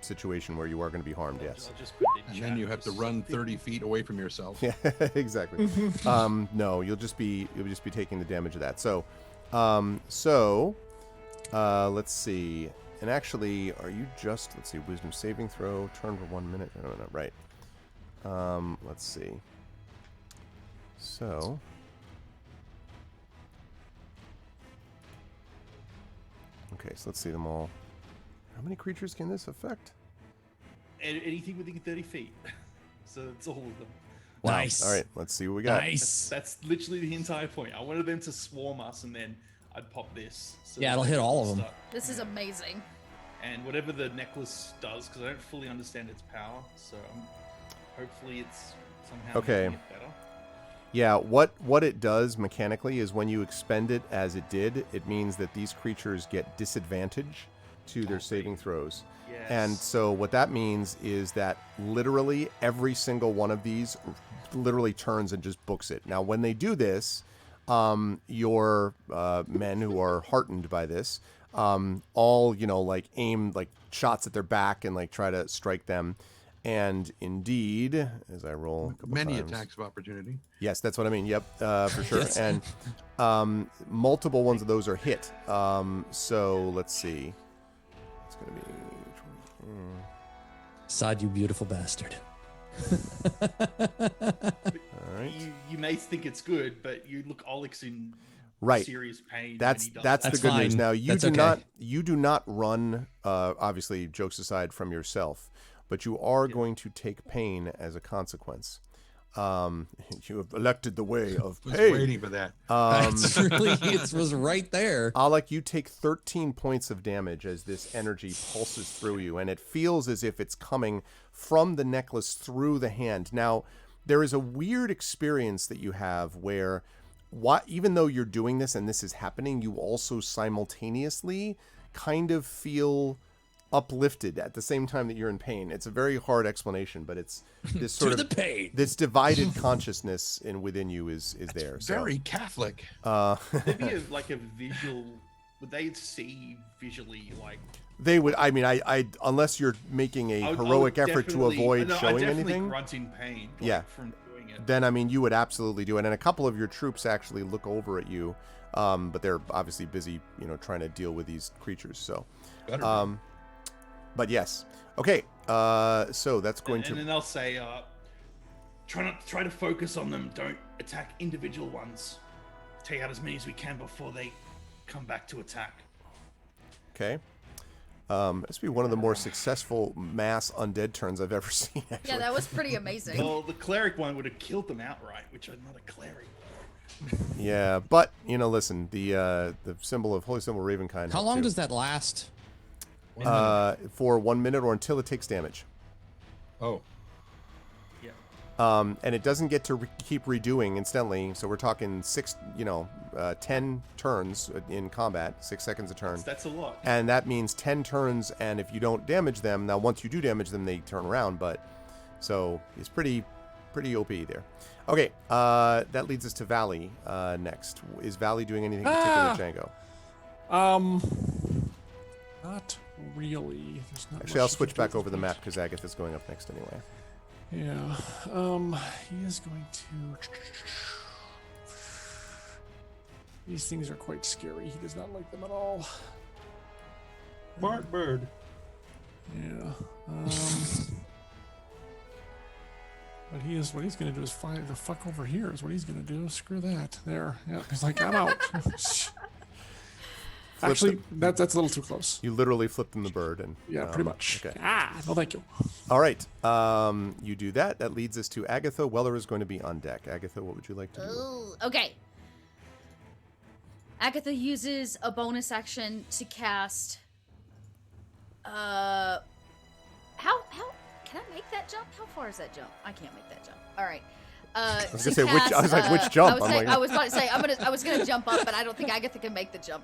situation where you are going to be harmed. Yes. I'll just put it in And chat, then you have to just- run 30 feet away from yourself. Yeah, exactly. No, you'll just be taking the damage of that. So, let's see. And actually, are you just, let's see, wisdom saving throw, turn for 1 minute? No, right. Let's see. So, okay, so let's see them all. How many creatures can this affect? anything within 30 feet. So it's all of them. Nice. All right, let's see what we got. Nice. That's literally the entire point. I wanted them to swarm us, and then I'd pop this. So Yeah, it'll hit all of them. start- This is amazing. And whatever the necklace does, because I don't fully understand its power, so hopefully it's somehow Okay. making it better. Yeah, what it does mechanically is when you expend it as it did, it means that these creatures get disadvantage to their saving throws. Yes. And so what that means is that literally every single one of these literally turns and just books it. Now, when they do this, your men who are heartened by this, all, like aim like shots at their back and like try to strike them. And indeed, as I roll a couple Many times- attacks of opportunity. Yes, that's what I mean. Yep, for sure. Yes. And multiple ones of those are hit. So let's see. It's going to be... Sod, you beautiful bastard. All right. You may think it's good, but you look Oleg's in Right. serious pain. That's when he does that's that. the That's good news. fine. Now you That's do okay. not run. Obviously, jokes aside from yourself, but you are going to take pain as a consequence. You have elected the way of I was pain. waiting for that. That's really, it was right there. Alec, you take 13 points of damage as this energy pulses through you, and it feels as if it's coming from the necklace through the hand. Now, there is a weird experience that you have where, even though you're doing this and this is happening, you also simultaneously kind of feel uplifted at the same time that you're in pain. It's a very hard explanation, but it's this sort To of the pain. this divided consciousness within you is there. So, Very Catholic. Maybe like a visual. Would they see visually like? they would. I mean, I unless you're making a I would heroic effort to definitely- avoid no, I showing definitely anything, grunt in pain. Like, Yeah. From doing it. then I mean, you would absolutely do it. And a couple of your troops actually look over at you, but they're obviously busy, trying to deal with these creatures. So, Better but yes, okay. So that's going And to. then they'll say, try to focus on them. Don't attack individual ones. Take out as many as we can before they come back to attack. Okay. This would be one of the more successful mass undead turns I've ever seen. Actually. Yeah, that was pretty amazing. Well, the cleric one would have killed them outright, which I'm not a cleric. Yeah, but listen, the symbol of holy symbol Ravenkind. How long does that last? for 1 minute or until it takes damage. Oh, Yeah. And it doesn't get to keep redoing instantly. So we're talking 10 turns in combat, 6 seconds a turn. That's a lot. And that means 10 turns, and if you don't damage them, now once you do damage them, they turn around, but so it's pretty OP there. Okay, that leads us to Valley next. Is Valley doing anything particular, Django? Not really. There's not Actually, I'll much you switch can do back at over the this map point. because Agatha's going up next anyway. Yeah. He is going to. These things are quite scary. He does not like them at all. Smart bird. Yeah. But what he's going to do is fly the fuck over here is what he's going to do. Screw that. There. Yeah. He's like, I'm out. Actually, that's a little too close. You literally flipped them the bird, and Yeah, pretty much. Okay. No, thank you. All right. You do that. That leads us to Agatha. Weller is going to be on deck. Agatha, what would you like to do? Ooh, okay. Agatha uses a bonus action to cast. How can I make that jump? How far is that jump? I can't make that jump. All right. I was gonna say which. I was like, which jump? I was about to say I was gonna jump up, but I don't think Agatha can make the jump.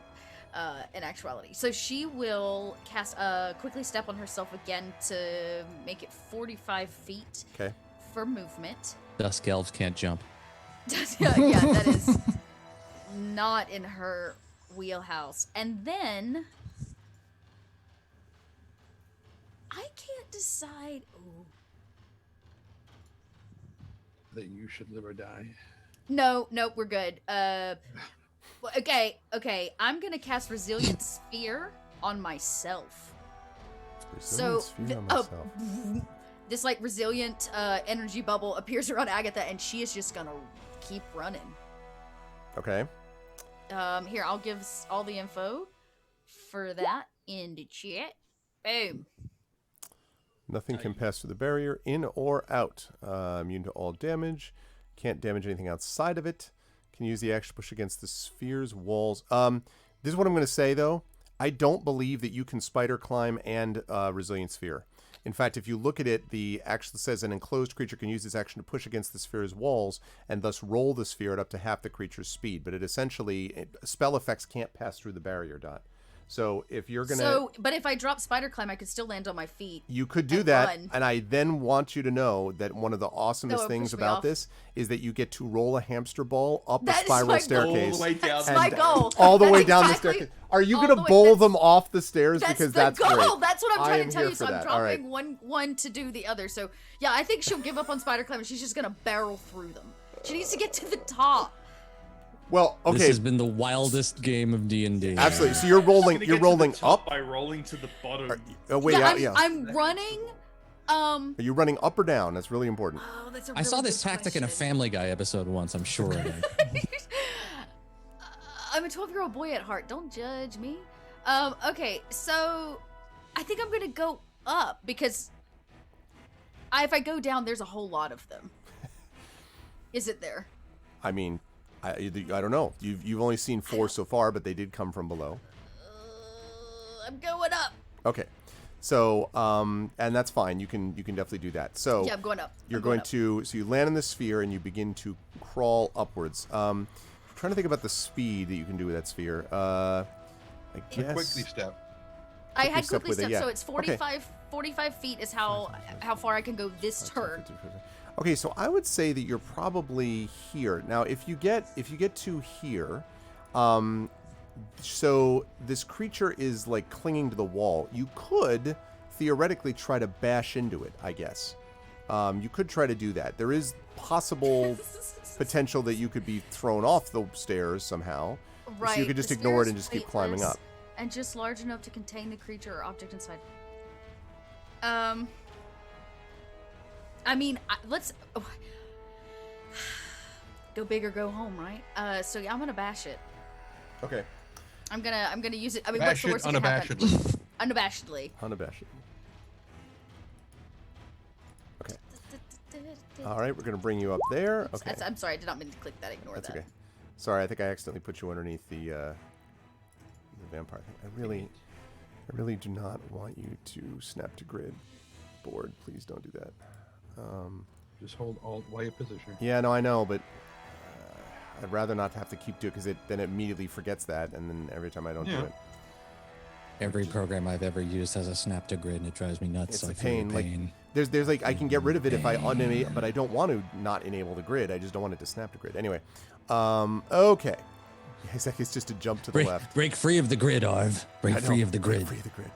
In actuality, so she will cast quickly step on herself again to make it 45 feet. Okay. For movement. Dusk elves can't jump. Yeah, that is not in her wheelhouse. And then I can't decide. Ooh. That you should live or die. No, we're good. Okay. I'm gonna cast Resilient Sphere on myself. Resilient sphere on myself. This like resilient energy bubble appears around Agatha, and she is just gonna keep running. Okay. Here, I'll give all the info for that in the chat. Boom. Nothing can pass through the barrier, in or out. Immune to all damage. Can't damage anything outside of it. Can use the action to push against the sphere's walls. This is what I'm going to say, though. I don't believe that you can spider climb and resilient sphere. In fact, if you look at it, the action says an enclosed creature can use this action to push against the sphere's walls and thus roll the sphere at up to half the creature's speed. But it essentially, spell effects can't pass through the barrier, Dot. So if you're gonna, but if I drop spider climb, I could still land on my feet. You could do that, and I then want you to know that one of the awesomest things about this is that you get to roll a hamster ball up a spiral staircase. All the way down. That's my goal. All the way down the staircase. Are you gonna bowl them off the stairs? Because that's goal. great. That's what I'm trying to tell you. So I'm that. dropping one to do the other. So yeah, I think she'll give up on spider climb, and she's just gonna barrel through them. She needs to get to the top. Well, okay. This has been the wildest game of D&D. Absolutely. So you're rolling. You're rolling up by rolling to the bottom. I'm running. Are you running up or down? That's really important. Oh, that's a I saw really this good tactic in a question. Family Guy episode once. I'm sure of it. I'm a 12-year-old boy at heart. Don't judge me. Okay, so I think I'm gonna go up because if I go down, there's a whole lot of them. Is it there? I mean, I don't know. You've only seen 4 so far, but they did come from below. I'm going up. Okay. So, and that's fine. You can definitely do that. So Yeah, I'm going up. You're going to, so you land in the sphere and you begin to crawl upwards. I'm trying to think about the speed that you can do with that sphere. I guess. Quickly step. I had step quickly with it, step, yeah. so it's 45 feet is how far I can go this turn. Okay, so I would say that you're probably here. Now, if you get to here, so this creature is like clinging to the wall. You could theoretically try to bash into it, I guess. You could try to do that. There is possible potential that you could be thrown off the stairs somehow. Right. So you could just ignore it and just keep climbing up. And just large enough to contain the creature or object inside. I mean, let's go big or go home, right? So yeah, I'm gonna bash it. Okay. I'm gonna use it. I mean, Bash what's the it worst that can happen? unabashedly. Unabashedly. Unabashed. Okay. All right, we're gonna bring you up there. Okay. I'm sorry, I did not mean to click that. Ignore That's that. okay. Sorry, I think I accidentally put you underneath the vampire thing. I really do not want you to snap to grid board. Please don't do that. Just hold Alt Y position. Yeah, no, I know, but I'd rather not have to keep doing it because then it immediately forgets that, and then every time I don't do it. Every program I've ever used has a snap to grid, and it drives me nuts. It's So a I feel your pain. Like there's like I can get rid of it if I unenable, but I don't want to not enable the grid. I just don't want it to snap to grid. Anyway, okay. Exactly, it's just a jump to the Break, left. break free of the grid, Arv. Break I know, free of the break grid. free of the grid.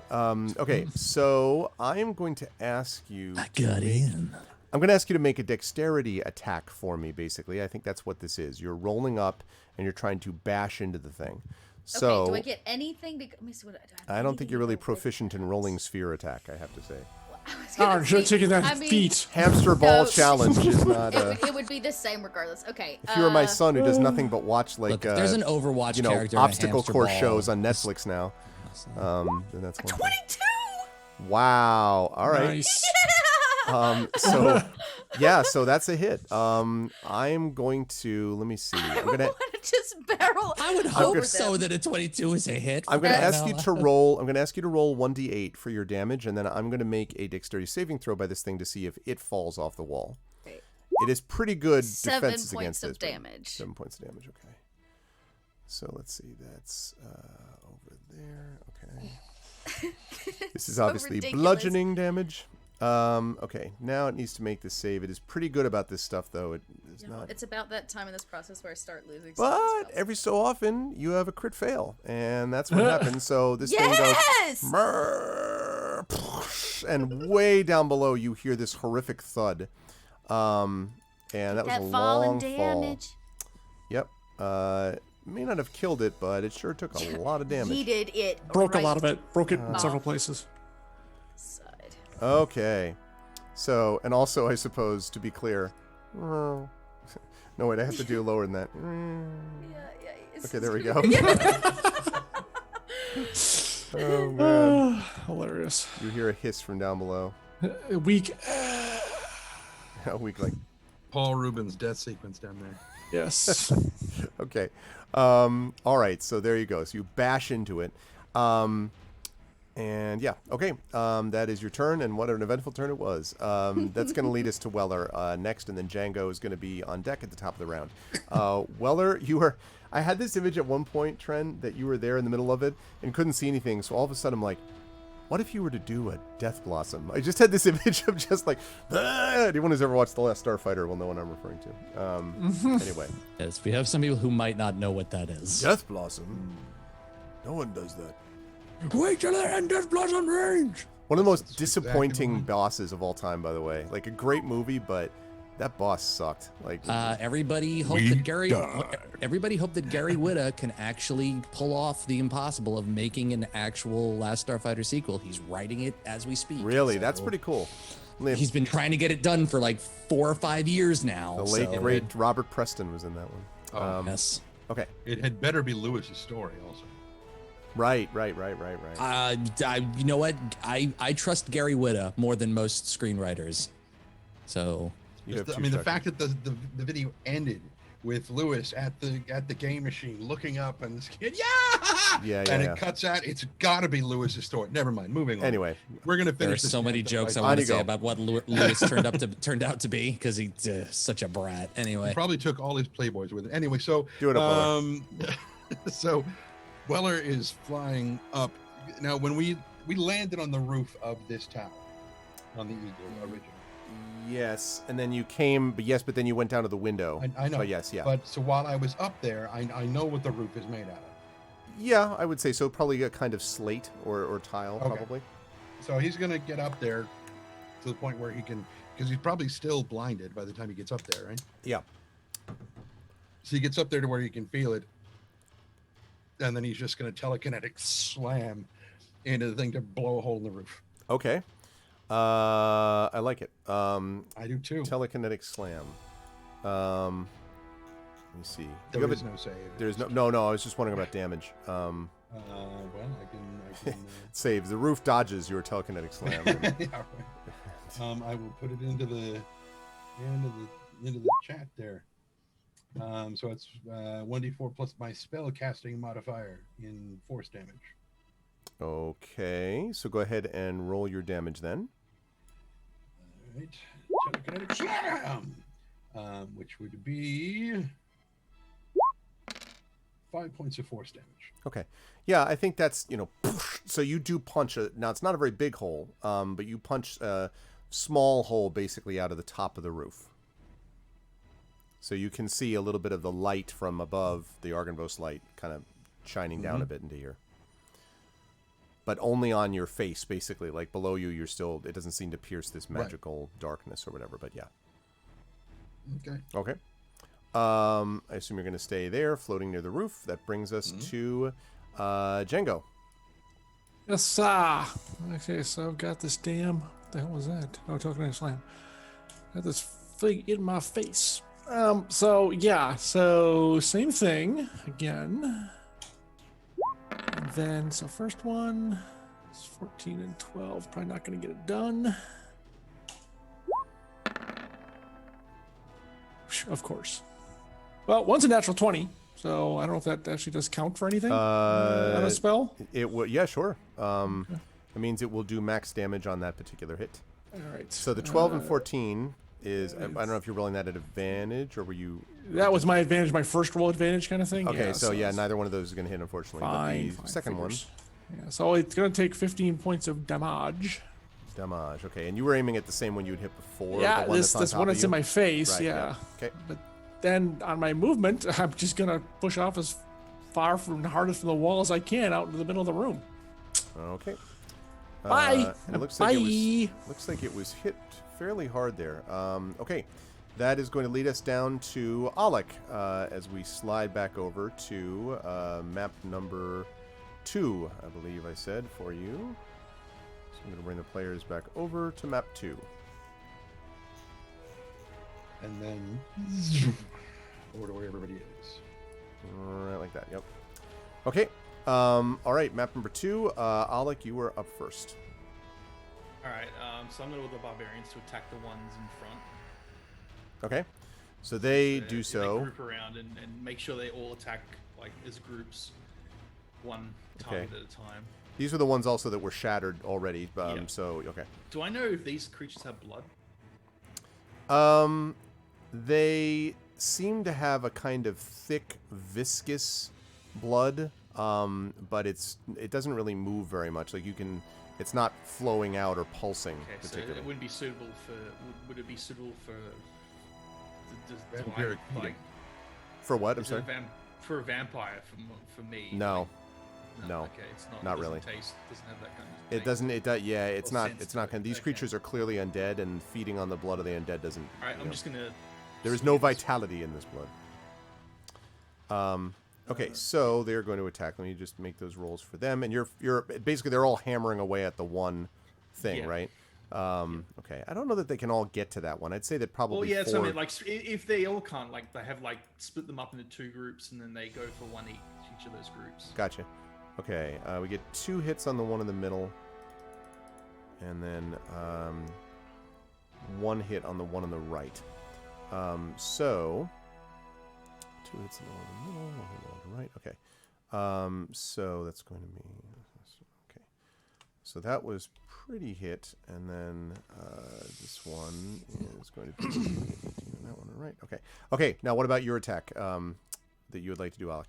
Okay, so I am going to ask you. I got in. I'm going to ask you to make a dexterity attack for me. Basically, I think that's what this is. You're rolling up and you're trying to bash into the thing. So okay, do I get anything? Let me see what I don't think you're really proficient in rolling sphere attack. I have to say. Darn, should have taken that feat. Hamster ball No. challenge is not. It would be the same regardless. Okay. If you were my son, who does nothing but watch like Look, if there's an Overwatch character in a obstacle hamster course ball, shows on Netflix now, then that's one thing. 22. Wow. All right. Nice. So yeah, so that's a hit. I'm going to let me see. I'm gonna want to just barrel. I would over hope them. so that a 22 is a hit. I'm going to for ask you Bella. to roll. I'm going to ask you to roll 1d8 for your damage, and then I'm going to make a dexterity saving throw by this thing to see if it falls off the wall. Okay. It is pretty good 7 defenses points against of this, but damage. 7 points of damage. Okay. So let's see. That's over there. Okay. This is So obviously ridiculous. bludgeoning damage. Okay. Now it needs to make the save. It is pretty good about this stuff, though. It is not. It's about that time in this process where I start losing. But spells. every so often, you have a crit fail, and that's what happens. So this thing goes, Yes! "Mrrr," and way down below, you hear this horrific thud. And that was a long fall. Yep. May not have killed it, but it sure took a lot of damage. He did it. Broke right a lot of it. Broke it in several places. side. Okay. So, and also, I suppose, to be clear, no, wait, I have to do lower than that. Yeah. Okay, there we go. Oh, Oh, man. hilarious. You hear a hiss from down below. Weak. A week like, Paul Rubens' death sequence down there. Yes. okay. All right, so there you go. So you bash into it. And yeah, okay. That is your turn, and what an eventful turn it was. That's going to lead us to Weller next, and then Django is going to be on deck at the top of the round. Weller, you were... I had this image at one point, Trent, that you were there in the middle of it and couldn't see anything, so all of a sudden I'm like, what if you were to do a Death Blossom? I just had this image of just like, ah! Anyone who's ever watched The Last Starfighter will know what I'm referring to. Anyway. Yes, we have some people who might not know what that is. Death Blossom? No one does that. Wait till they're in Death Blossom range. One of the most That's disappointing exactly bosses of all time, by the way. Like, a great movie, but that boss sucked. Like, Everybody hope that Gary Whitta can actually pull off the impossible of making an actual Last Starfighter sequel. He's writing it as we speak. really, so that's pretty cool. He's been trying to get it done for like 4 or 5 years now. The late, so- great Robert Preston was in that one. Oh, Yes. Okay. It had better be Lewis's story also. Right. You know what? I trust Gary Whitta more than most screenwriters. So You have The two fact structures. that the video ended with Lewis at the game machine looking up and this kid, Yeah, and yeah. it cuts out. It's got to be Lewis's story. Never mind. Moving on. Anyway, we're gonna there are finish. this so many damn jokes I fight. want to you say go. about what Lewis turned out to be because he's such a brat. Anyway, He probably took all his Playboys with him. Anyway, so Do it up, Weller. so Weller is flying up. Now, when we landed on the roof of this tower, on the Eagle originally. yes, and then you came, but then you went down to the window. I know. But yes, yeah. But so while I was up there, I know what the roof is made out of. Yeah, I would say so. Probably a kind of slate or tile, Okay. probably. So he's gonna get up there to the point where he can, because he's probably still blinded by the time he gets up there, right? Yeah. So he gets up there to where he can feel it, and then he's just gonna telekinetic slam into the thing to blow a hole in the roof. Okay. I like it. I do too. Telekinetic slam. Let me see. There You have is a- no save. There's no. I was just wondering about damage. Well, I can Saves. The roof dodges your telekinetic slam. yeah, right. I will put it into the chat there. So it's 1d4 plus my spell casting modifier in force damage. Okay, so go ahead and roll your damage then. All right, telekinetic slam, which would be 5 points of force damage. Okay. Yeah, I think that's, so you do punch now it's not a very big hole, but you punch a small hole basically out of the top of the roof. So you can see a little bit of the light from above, the Argynvos light, kind of shining down a bit into here. But only on your face, basically. Like below you, you're still. It doesn't seem to pierce this magical darkness or whatever. But yeah. Okay. Okay. I assume you're going to stay there, floating near the roof. That brings us to Django. Yes, sir. Okay, so I've got this damn. What the hell was that? Oh, talking to slam. Got this thing in my face. So yeah, so same thing again. And then, so first one is 14 and 12. Probably not going to get it done. Of course. Well, one's a natural 20, so I don't know if that actually does count for anything on a spell. It will. Yeah, sure. It means it will do max damage on that particular hit. All right. So the 12 and 14 is. I don't know if you're rolling that at advantage or were you. That was my advantage, my first roll advantage kind of thing. Okay, yeah, so yeah, neither one of those is going to hit, unfortunately. Fine, but the second figures. Yeah, so it's going to take 15 points of damage. Damage. Okay, and you were aiming at the same one you'd hit before. Yeah, the one this on one top that's of in you? my face. Right, yeah. Okay. But then on my movement, I'm just going to push off as far from the hardest from the wall as I can out into the middle of the room. Okay. Bye. And it looks Bye. like it was hit fairly hard there. Okay. That is going to lead us down to Alec as we slide back over to map number 2, I believe I said for you. So I'm going to bring the players back over to map 2. And then over to where everybody is. Right like that, yep. Okay. All right, map number 2. Alec, you are up first. All right. So I'm going to order the barbarians to attack the ones in front. Okay. So they They do so. group around and make sure they all attack like as groups, one target at a time. These are the ones also that were shattered already. Yep. So, okay. Do I know if these creatures have blood? They seem to have a kind of thick, viscous blood, but it doesn't really move very much. Like it's not flowing out or pulsing. Okay, so particularly. it wouldn't be suitable for. Would it be suitable for? Vampiric like For what? I'm is it sorry. for a vampire for me? No. Like, No. Okay, it's not. Not doesn't really. Taste, doesn't have that kind of. It taste. doesn't. It does. Yeah. It's Or not. sense It's to not. it. These Okay. creatures are clearly undead, and feeding on the blood of the undead doesn't. All right, you I'm know, just gonna. There is no vitality in this blood. Okay, so they're going to attack. Let me just make those rolls for them. And you're basically they're all hammering away at the one thing, Yeah. right? Okay, I don't know that they can all get to that one. I'd say that probably. Well, yeah, 4... so I mean, like if they all can't, like they have like split them up into 2 groups and then they go for one each of those groups. Gotcha. Okay, we get 2 hits on the one in the middle, and then 1 hit on the one on the right. So 2 hits on the one in the middle, 1 hit on the right. Okay. So that's going to be okay. So that was pretty hit, and then this one is going to be 18 on that one, right? Okay. Okay. Now, what about your attack that you would like to do, Alec?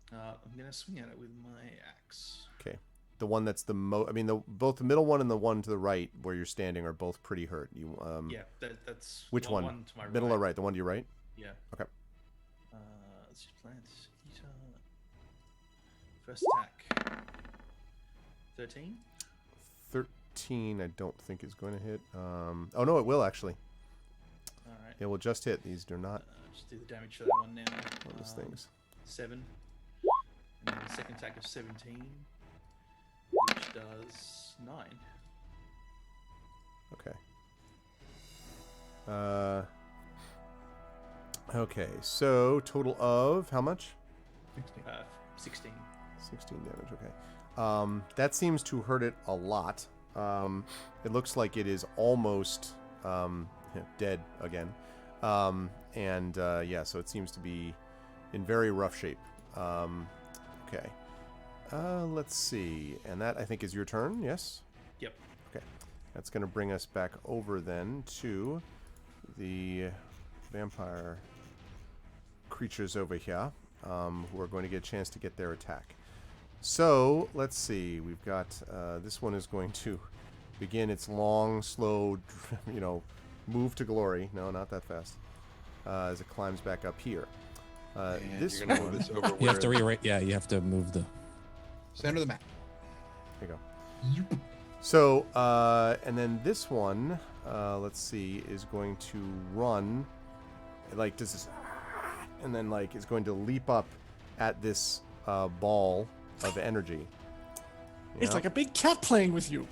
I'm gonna swing at it with my axe. Okay. The one that's the most. I mean, both the middle one and the one to the right where you're standing are both pretty hurt. You. Yeah, that's. Which one? To my Middle or right? The one to your right. Yeah. Okay. Let's just plant heater. First attack. 13. 13, I don't think is going to hit. Oh no, it will actually. All right. It will just hit. These do not. Just do the damage to that one now. Bonus things. 7. And then the second attack of 17, which does 9. Okay. Okay, so total of how much? 16. 16 damage, okay. That seems to hurt it a lot. It looks like it is almost dead again. Yeah, so it seems to be in very rough shape. Okay. Let's see. And that, I think, is your turn, yes? Yep. Okay. That's going to bring us back over then to the vampire creatures over here, who are going to get a chance to get their attack. So, let's see. We've got, this one is going to begin its long, slow, move to glory. No, not that fast. as it climbs back up here. And This you're gonna one, move this over. You have to where- rewrite. Yeah, you have to move the. center of the map. there you go. So, and then this one, let's see, is going to run, like, does this, and then, like, is going to leap up at this ball of energy. You It's know? like a big cat playing with you.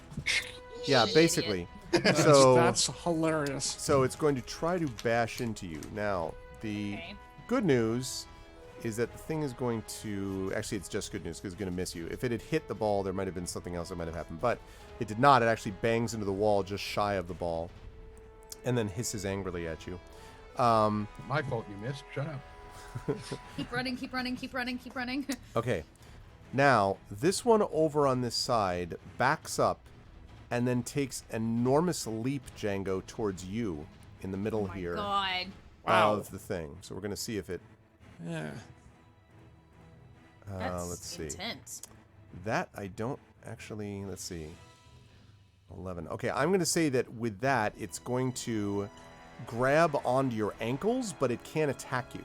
Yeah, basically. That's, So, that's hilarious. so it's going to try to bash into you. Now, the Okay. good news is that the thing is going to, actually it's just good news because it's going to miss you. If it had hit the ball, there might have been something else that might have happened, but it did not. It actually bangs into the wall just shy of the ball and then hisses angrily at you. My fault you missed. Shut up. Keep running, keep running, keep running, keep running. Okay. Now, this one over on this side backs up and then takes an enormous leap, Django, towards you in the middle here God. Wow. of the thing. So we're going to see if it, Yeah. That's let's see. intense. That I don't actually, let's see. 11. Okay, I'm going to say that with that, it's going to grab onto your ankles, but it can't attack you.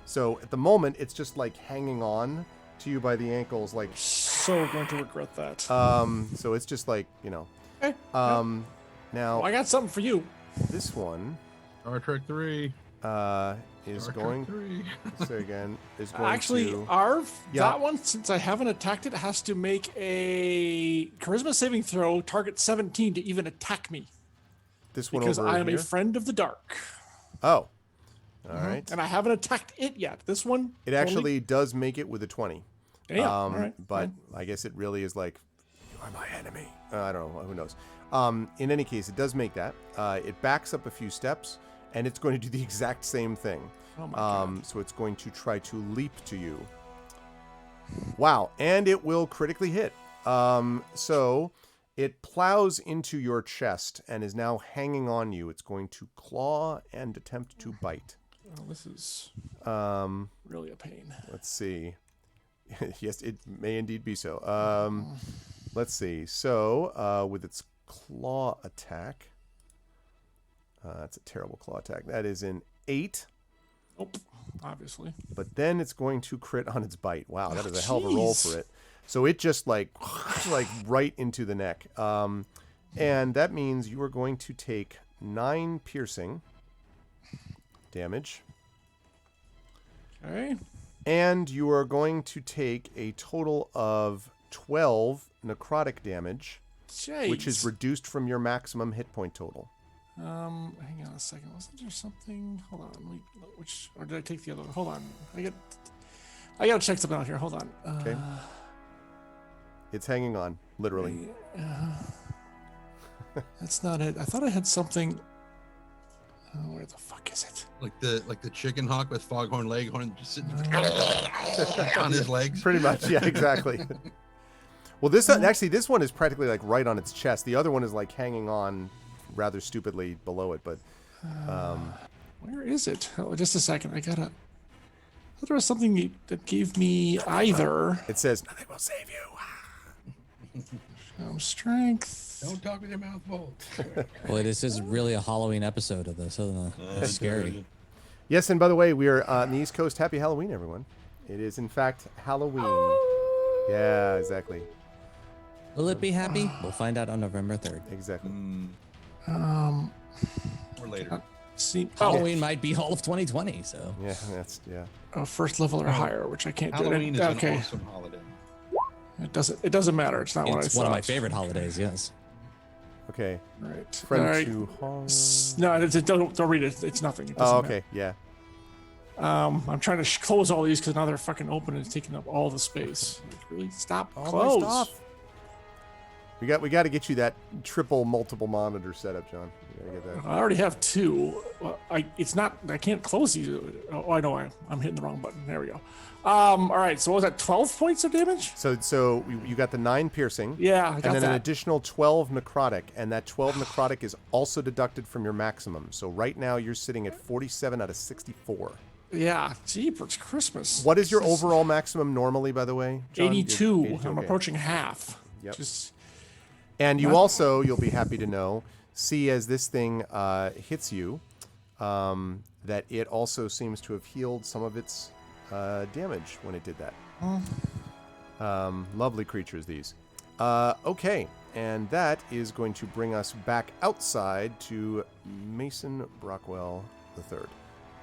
So at the moment, it's just like hanging on to you by the ankles, like, So going to regret that. so it's just like, you know. Okay. Now, Well, I got something for you. this one Star Trek 3. is Star going, Trek 3. let's say again, is going Actually, to, Arv, Yeah. that one, since I haven't attacked it, has to make a charisma saving throw, target 17 to even attack me. this one Because over I am here. a friend of the dark. Oh, all right. And I haven't attacked it yet. This one. It totally- actually does make it with a 20. Yeah, all right. But fine. I guess it really is like, you are my enemy. I don't know. Who knows? In any case, it does make that. It backs up a few steps, and it's going to do the exact same thing. Oh my God. So it's going to try to leap to you. Wow. And it will critically hit. So it plows into your chest and is now hanging on you. It's going to claw and attempt to bite. Oh, this is Um, really a pain. Let's see. Yes, it may indeed be so. Let's see. So, with its claw attack, that's a terrible claw attack. That is an 8, Nope. Obviously. but then it's going to crit on its bite. Wow, that Oh, is a hell of a roll jeez. for it. So it just like right into the neck. And that means you are going to take 9 piercing damage. Okay. And you are going to take a total of 12 necrotic damage, Jeez. which is reduced from your maximum hit point total. Hang on a second. Wasn't there something? Hold on. Which or did I take the other one? Hold on. I gotta check something out here. Hold on. Okay. It's hanging on, literally. That's not it. I thought I had something. Where the fuck is it? Like the chicken hawk with foghorn leghorn just sitting on his legs. Pretty much, yeah, exactly. Well, this actually, this one is practically like right on its chest. The other one is like hanging on rather stupidly below it, but Where is it? Oh, just a second. I thought there was something that gave me either it says, nothing will save you. strength. Don't talk with your mouth full. Boy, this is really a Halloween episode of this, isn't it? It's scary. Yes, and by the way, we are on the East Coast. Happy Halloween, everyone. It is, in fact, Halloween. Yeah, exactly. Will it be happy? We'll find out on November 3rd. Exactly. Or later. See, Halloween might be all of 2020, so. Yeah, that's, yeah. First level or higher, which I can't Halloween do. is Okay, an awesome holiday. it doesn't matter. It's not what I It's thought. one of my favorite holidays, yes. Okay. Right. Friend All right. to harm. No, don't read it. It's nothing. It Oh, doesn't okay. Yeah. matter. I'm trying to close all these because now they're fucking open and it's taking up all the space. Like, really? Stop. All my Close. stuff. We got to get you that triple multiple monitor setup, John. We gotta get that. I already have 2. Well, I can't close these. Oh, I know. I'm hitting the wrong button. There we go. All right. So what was that 12 points of damage? So you got the 9 piercing. Yeah, I got And then that. an additional 12 necrotic, and that 12 necrotic is also deducted from your maximum. So right now you're sitting at 47 out of 64. Yeah. Jeepers Christmas. What is your This overall maximum normally, by the way, John? 82. 82, I'm okay. approaching half. Yep. Just And you also, you'll be happy to know, see as this thing hits you, that it also seems to have healed some of its damage when it did that. Lovely creatures, these. Okay, and that is going to bring us back outside to Mason Brockwell III.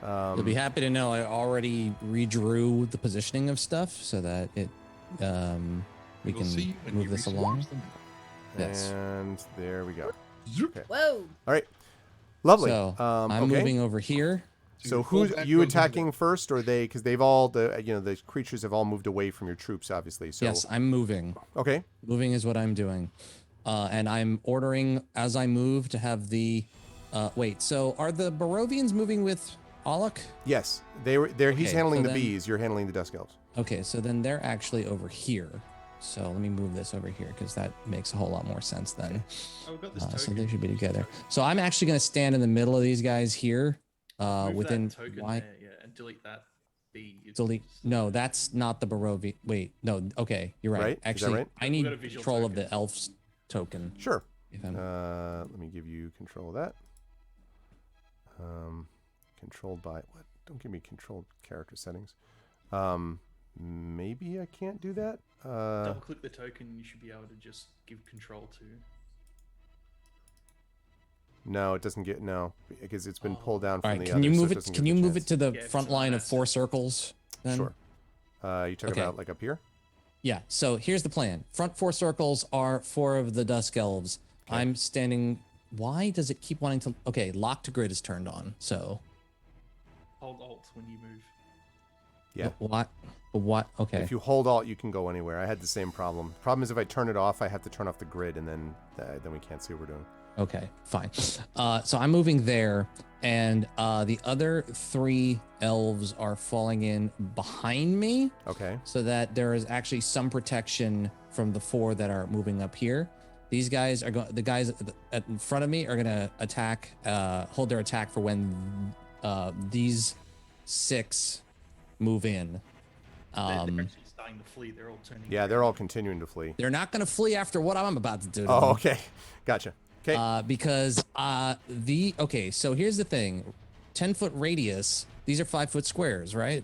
You'll be happy to know I already redrew the positioning of stuff so that it we We'll see can when move you this reach along. the map. Yes. And there we go. Okay. Whoa. All right. Lovely. So I'm okay. moving over here. So your who's fullback you goes over attacking there. first, or they? Because they've all the creatures have all moved away from your troops, obviously. So Yes, I'm moving. okay. Moving is what I'm doing. And I'm ordering as I move to have the wait, so are the Barovians moving with Alok? Yes, they were there. He's Okay, handling so the then- bees. You're handling the Dusk Elves. Okay, so then they're actually over here. So let me move this over here because that makes a whole lot more sense then. Oh, we've got this token. So they should be together. So I'm actually going to stand in the middle of these guys here. Move Within that token why there, yeah, and delete that B. delete? No, that's not the Barovi. Wait, no. Okay, you're right. Right? Is that Actually, right? I We've need got a visual control of token. the elves token. Sure. If I'm, Let me give you control of that. Controlled by what? Don't give me controlled character settings. Maybe I can't do that. Double click the token, you should be able to just give control to. No, it doesn't get because it's been pulled down all from right, the can other. you so move it? doesn't Can get you the move chance. it to the Yeah, front so line of that's 4 it. circles? Then? Sure. You talk Okay. about like up here. Yeah, so here's the plan. Front 4 circles are 4 of the Dusk Elves. Okay. I'm standing... Why does it keep wanting to... Okay, lock to grid is turned on, so... Hold Alt when you move. Yeah. What? What? Okay. If you hold Alt, you can go anywhere. I had the same problem. Problem is, if I turn it off, I have to turn off the grid, and then we can't see what we're doing. Okay, fine. So I'm moving there, and the other 3 elves are falling in behind me, Okay. so that there is actually some protection from the 4 that are moving up here. These guys are going. The guys in front of me are gonna attack. Hold their attack for when these 6 move in. They're actually starting to flee. They're all turning. Yeah, they're all continuing to flee. They're not gonna flee after what I'm about to do. To Oh, them. okay. Gotcha. Okay. Because okay, so here's the thing, 10-foot radius. These are 5-foot squares, right?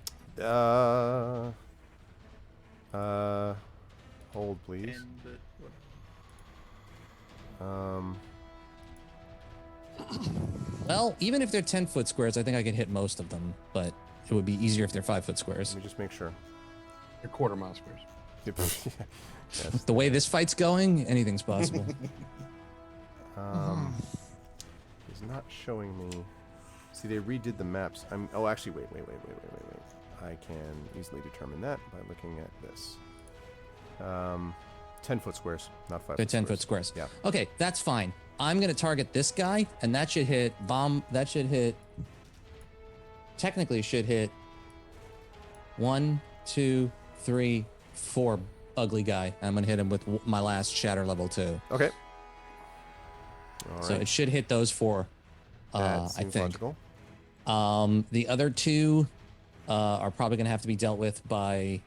Hold, please. And Well, even if they're 10-foot squares, I think I could hit most of them, but it would be easier if they're 5-foot squares. Let me just make sure. They're quarter-mile squares. Yes. The way this fight's going, anything's possible. It's not showing me. See, they redid the maps. Oh, actually, wait. I can easily determine that by looking at this. 10-foot squares, not 5. They're 10-foot squares. Yeah. Okay, that's fine. I'm gonna target this guy, and that should hit bomb. That should hit. Technically, should hit 1, 2, 3, 4. Ugly guy. I'm gonna hit him with my last shatter level 2. Okay. All So right. it should hit those 4. That I seems think. logical. The other 2 are probably gonna have to be dealt with by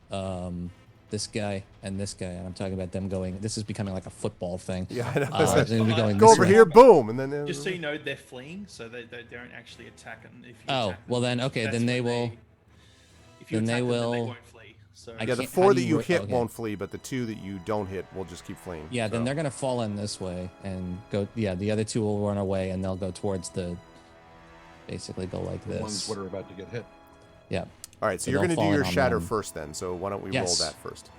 this guy and this guy. And I'm talking about them going. This is becoming like a football thing. Yeah, I know. They're gonna be going Go this over way. here, boom, and then. just so you know, they're fleeing, so they don't actually attack them. If you Oh, attack them, well then, okay, that's then they when will. If you then attack they them, then they will- won't flee. So I Yeah, the can't- 4 how that do you you- hit okay. won't flee, but the 2 that you don't hit will just keep fleeing. Yeah, then So- they're gonna fall in this way and go. Yeah, the other 2 will run away and they'll go towards the. Basically, go like The ones this. that are about to get hit. Yeah. All right, so So you're they'll going to fall do in your on shatter them. first, then. So why don't we Yes. roll that first?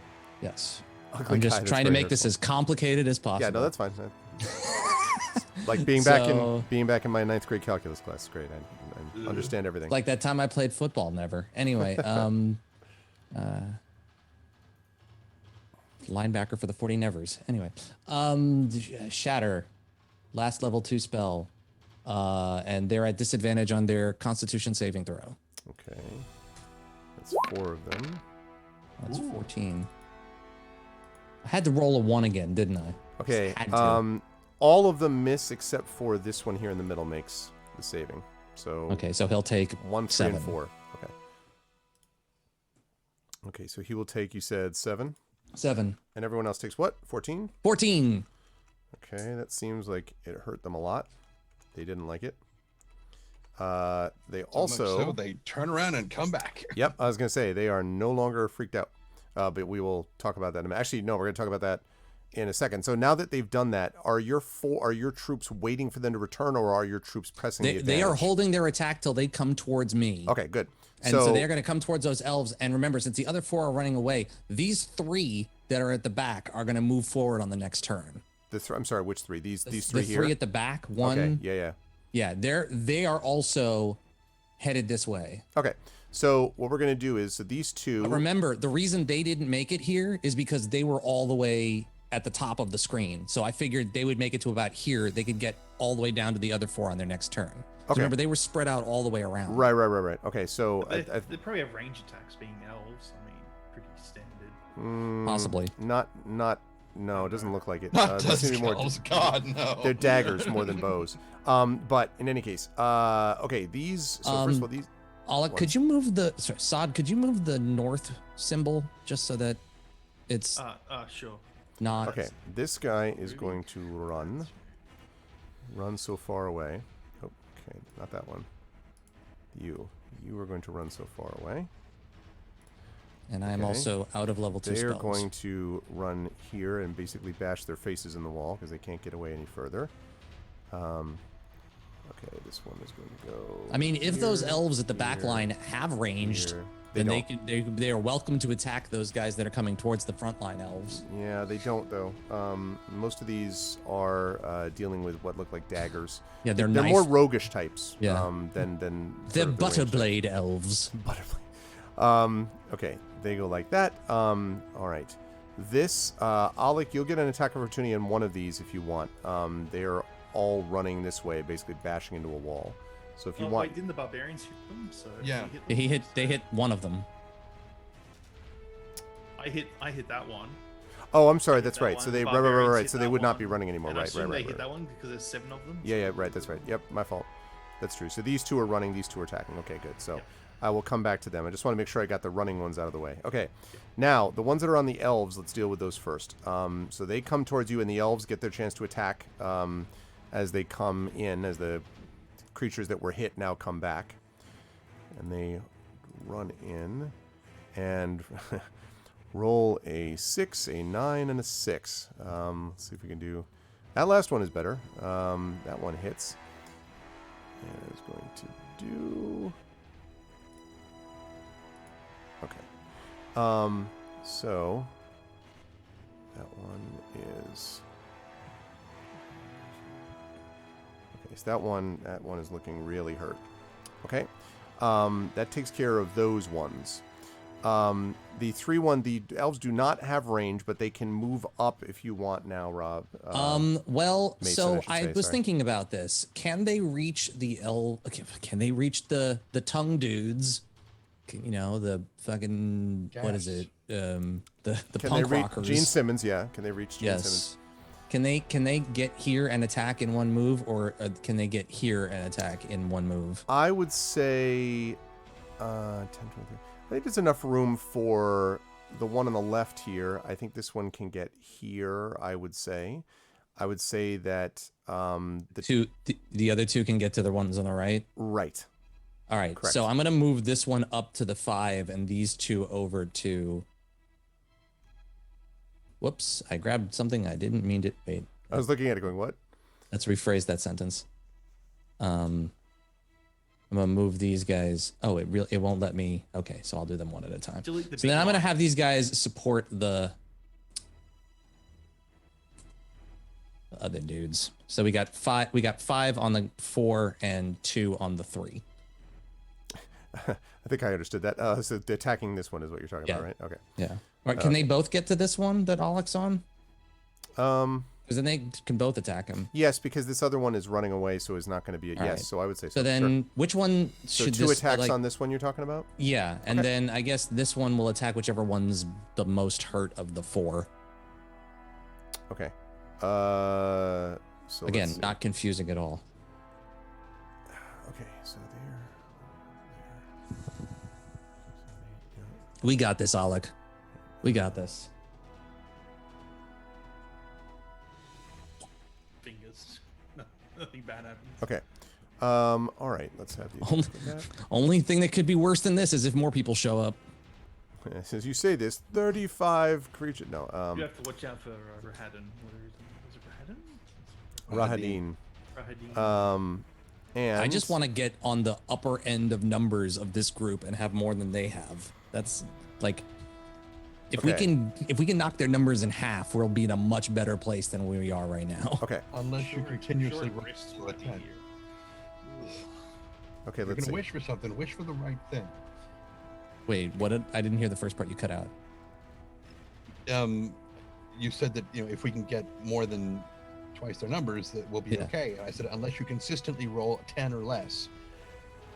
Yes. Ugly I'm guy, just that's trying to very make this hurtful. as complicated as possible. Yeah, no, that's fine. Like being back in my 9th grade calculus class is great. I understand everything. Like that time I played football. Never. Anyway. Linebacker for the 40 Nevers. Anyway, Shatter, last level 2 spell, and they're at disadvantage on their Constitution saving throw. Okay, that's 4 of them. That's 14. I had to roll a 1 again, didn't I? Okay, Had to. all of them miss except for this one here in the middle makes the saving. So Okay, so he'll take 1, 3, 7. and 4. Okay. Okay, so he will take. You said 7, 7. and everyone else takes what? 14. 14. Okay, that seems like it hurt them a lot. They didn't like it. They So much also so they turn around and come back. Yep, I was gonna say they are no longer freaked out, but we will talk about that. In a minute. Actually, no, we're gonna talk about that in a second. So now that they've done that, are your troops waiting for them to return, or are your troops pressing the advantage? They are holding their attack till they come towards me. Okay, good. And so they're going to come towards those elves. And remember, since the other 4 are running away, these 3 that are at the back are going to move forward on the next turn. I'm sorry, which 3? These 3 the here. 3 at the back. One. Okay. Yeah. They are also headed this way. Okay. So what we're going to do is these 2. But remember, the reason they didn't make it here is because they were all the way at the top of the screen. So I figured they would make it to about here. They could get all the way down to the other 4 on their next turn. So remember, they were spread out all the way around. Right. Okay, so they probably have range attacks being elves. I mean, pretty standard. Possibly. No, it doesn't look like it. Dusk elves, God, no. They're daggers more than bows. But in any case, okay, these. So first of all, these. Alec, could you move the Sod? Could you move the north symbol just so that it's Sure. not Okay, this guy is going to run so far away. Okay, not that one. You are going to run so far away. And I'm also out of level 2 They're spells. going to run here and basically bash their faces in the wall because they can't get away any further. Okay, this one is going to go. I mean, if here, those elves at the back here, line have ranged, here. then they are welcome to attack those guys that are coming towards the front line elves. Yeah, they don't though. Most of these are dealing with what look like daggers. Yeah, they're more roguish types. Yeah. Than They're sort of the ranged Butterblade elves. Butterblade. Okay, they go like that. All right. This Alec, you'll get an attack opportunity on one of these if you want. They're all running this way, basically bashing into a wall. So if you want, Wait, didn't the barbarians hit them? So Yeah. They hit one of them. I hit that one. Oh, I'm sorry. That's that right. one. So they Barbarians right. hit So they that would not one, be running anymore. And I Right. assume they hit Right. that one because there's 7 of them. Yeah. Right. That's right. Yep. My fault. That's true. So these 2 are running. These 2 are attacking. Okay. Good. So. Yep. I will come back to them. I just want to make sure I got the running ones out of the way. Okay. Now, the ones that are on the elves, let's deal with those first. So they come towards you, and the elves get their chance to attack as they come in, as the creatures that were hit now come back. And they run in and roll a 6, a 9, and a 6. Let's see if we can do... That last one is better. That one hits. And it's going to do... Okay. So that one is okay. So that one is looking really hurt. Okay. That takes care of those ones. The 3-1, the elves do not have range, but they can move up if you want now, Rob. Well, Mason, so I should I say, was sorry. thinking about this. Can they reach the Can they reach the tongue dudes? You know, the fucking what is it? The Can punk they reach rockers. Gene Simmons? Yeah. Can they reach Gene Yes. Simmons? Can they get here and attack in one move, or can they get here and attack in one move? I would say 10, 23. I think there's enough room for the one on the left here. I think this one can get here, I would say. I would say that The other 2 can get to the ones on the right. Right. All right. Correct. So I'm gonna move this one up to the 5 and these 2 over to. Whoops! I grabbed something I didn't mean to. Wait. I was looking at it going, what? Let's rephrase that sentence. I'm gonna move these guys. Oh, it won't let me. Okay, so I'll do them one at a time. Delete the So big then I'm gonna line. have these guys support the other dudes. So we got 5. We got 5 on the 4 and 2 on the 3. I think I understood that. So the attacking this one is what you're talking about, right? Okay. Yeah. All right. Can they both get to this one that Alec's on? Because then they can both attack him. Yes, because this other one is running away, so it's not going to be a All yes. right. So I would say so. So then, which one So should 2 this, attacks like, on this one you're talking about? Yeah, and Okay. then I guess this one will attack whichever one's the most hurt of the 4. Okay. So Again, let's see. not confusing at all. Okay, so there. We got this, Alec. We got this. Fingers. Nothing bad happens. Okay. All right, let's have you. Only, only thing that could be worse than this is if more people show up. As you say this, 35 creature. No, You have to watch out for Rahadin. Was it Rahadin? Rahadin. Rahadin. And I just want to get on the upper end of numbers of this group and have more than they have. That's like, if we can knock their numbers in half, we'll be in a much better place than we are right now. Okay. Unless you continuously roll to a 10. Okay, You're let's gonna see. wish for something. Wish for the right thing. Wait, what? I didn't hear the first part you cut out. You said that if we can get more than twice their numbers, that we'll be Yeah. okay. And I said unless you consistently roll 10 or less.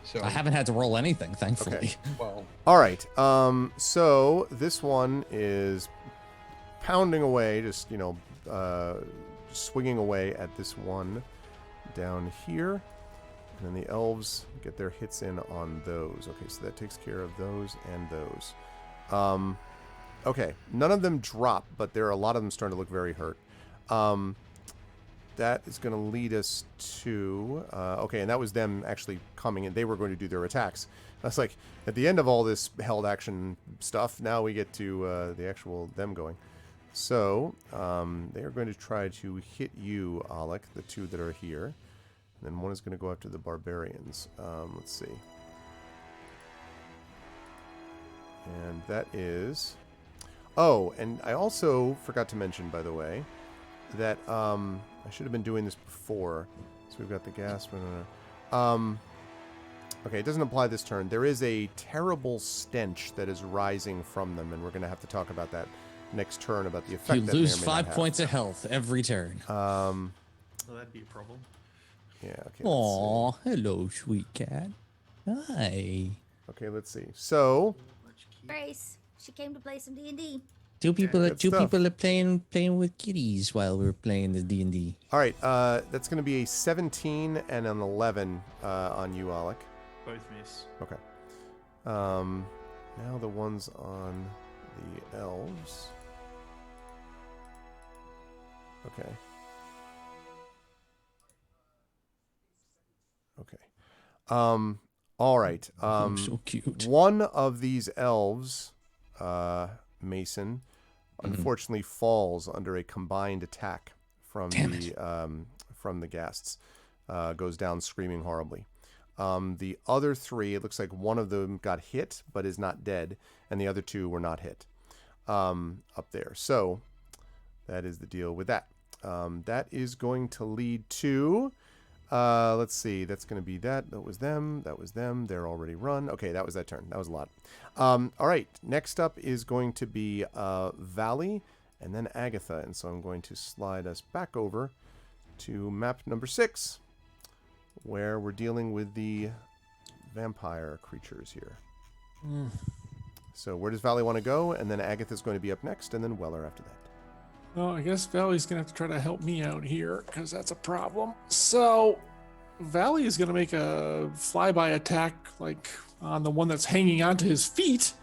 So I haven't had to roll anything, thankfully. Okay. well, All right. So this one is pounding away, just swinging away at this one down here, and then the elves get their hits in on those. Okay, so that takes care of those and those. Okay, none of them drop, but there are a lot of them starting to look very hurt. That is going to lead us to... okay, and that was them actually coming in. They were going to do their attacks. That's like, at the end of all this held action stuff, now we get to the actual them going. So, they are going to try to hit you, Alec, the two that are here. And then one is going to go after the barbarians. Let's see. And that is... Oh, and I also forgot to mention, by the way, that I should have been doing this before. So we've got the gas. Okay, it doesn't apply this turn. There is a terrible stench that is rising from them, and we're going to have to talk about that next turn, about the effect You that may or lose may 5 not have. points of health every turn. Well, that'd be a problem. Yeah, okay. Aw, hello, sweet cat. Hi. Okay, let's see. So, Grace, she came to play some D&D. Two people good stuff. are playing with kitties while we're playing the D&D. all right, that's going to be a 17 and an 11 on you, Alec. Both miss. Okay. Now the ones on the elves. Okay. Okay. All right. So cute. One of these elves, Mason, unfortunately falls under a combined attack from the ghasts. Goes down screaming horribly. The other three, it looks like one of them got hit but is not dead, and the other two were not hit up there. So that is the deal with that. That is going to lead to... let's see. That's going to be that. That was them. That was them. They're already run. Okay, that was that turn. That was a lot. All right. Next up is going to be Valley and then Agatha. And so I'm going to slide us back over to map number 6, where we're dealing with the vampire creatures here. So where does Valley want to go? And then Agatha's going to be up next, and then Weller after that. Well, I guess Valley's going to have to try to help me out here because that's a problem. So, Valley is going to make a flyby attack like on the one that's hanging onto his feet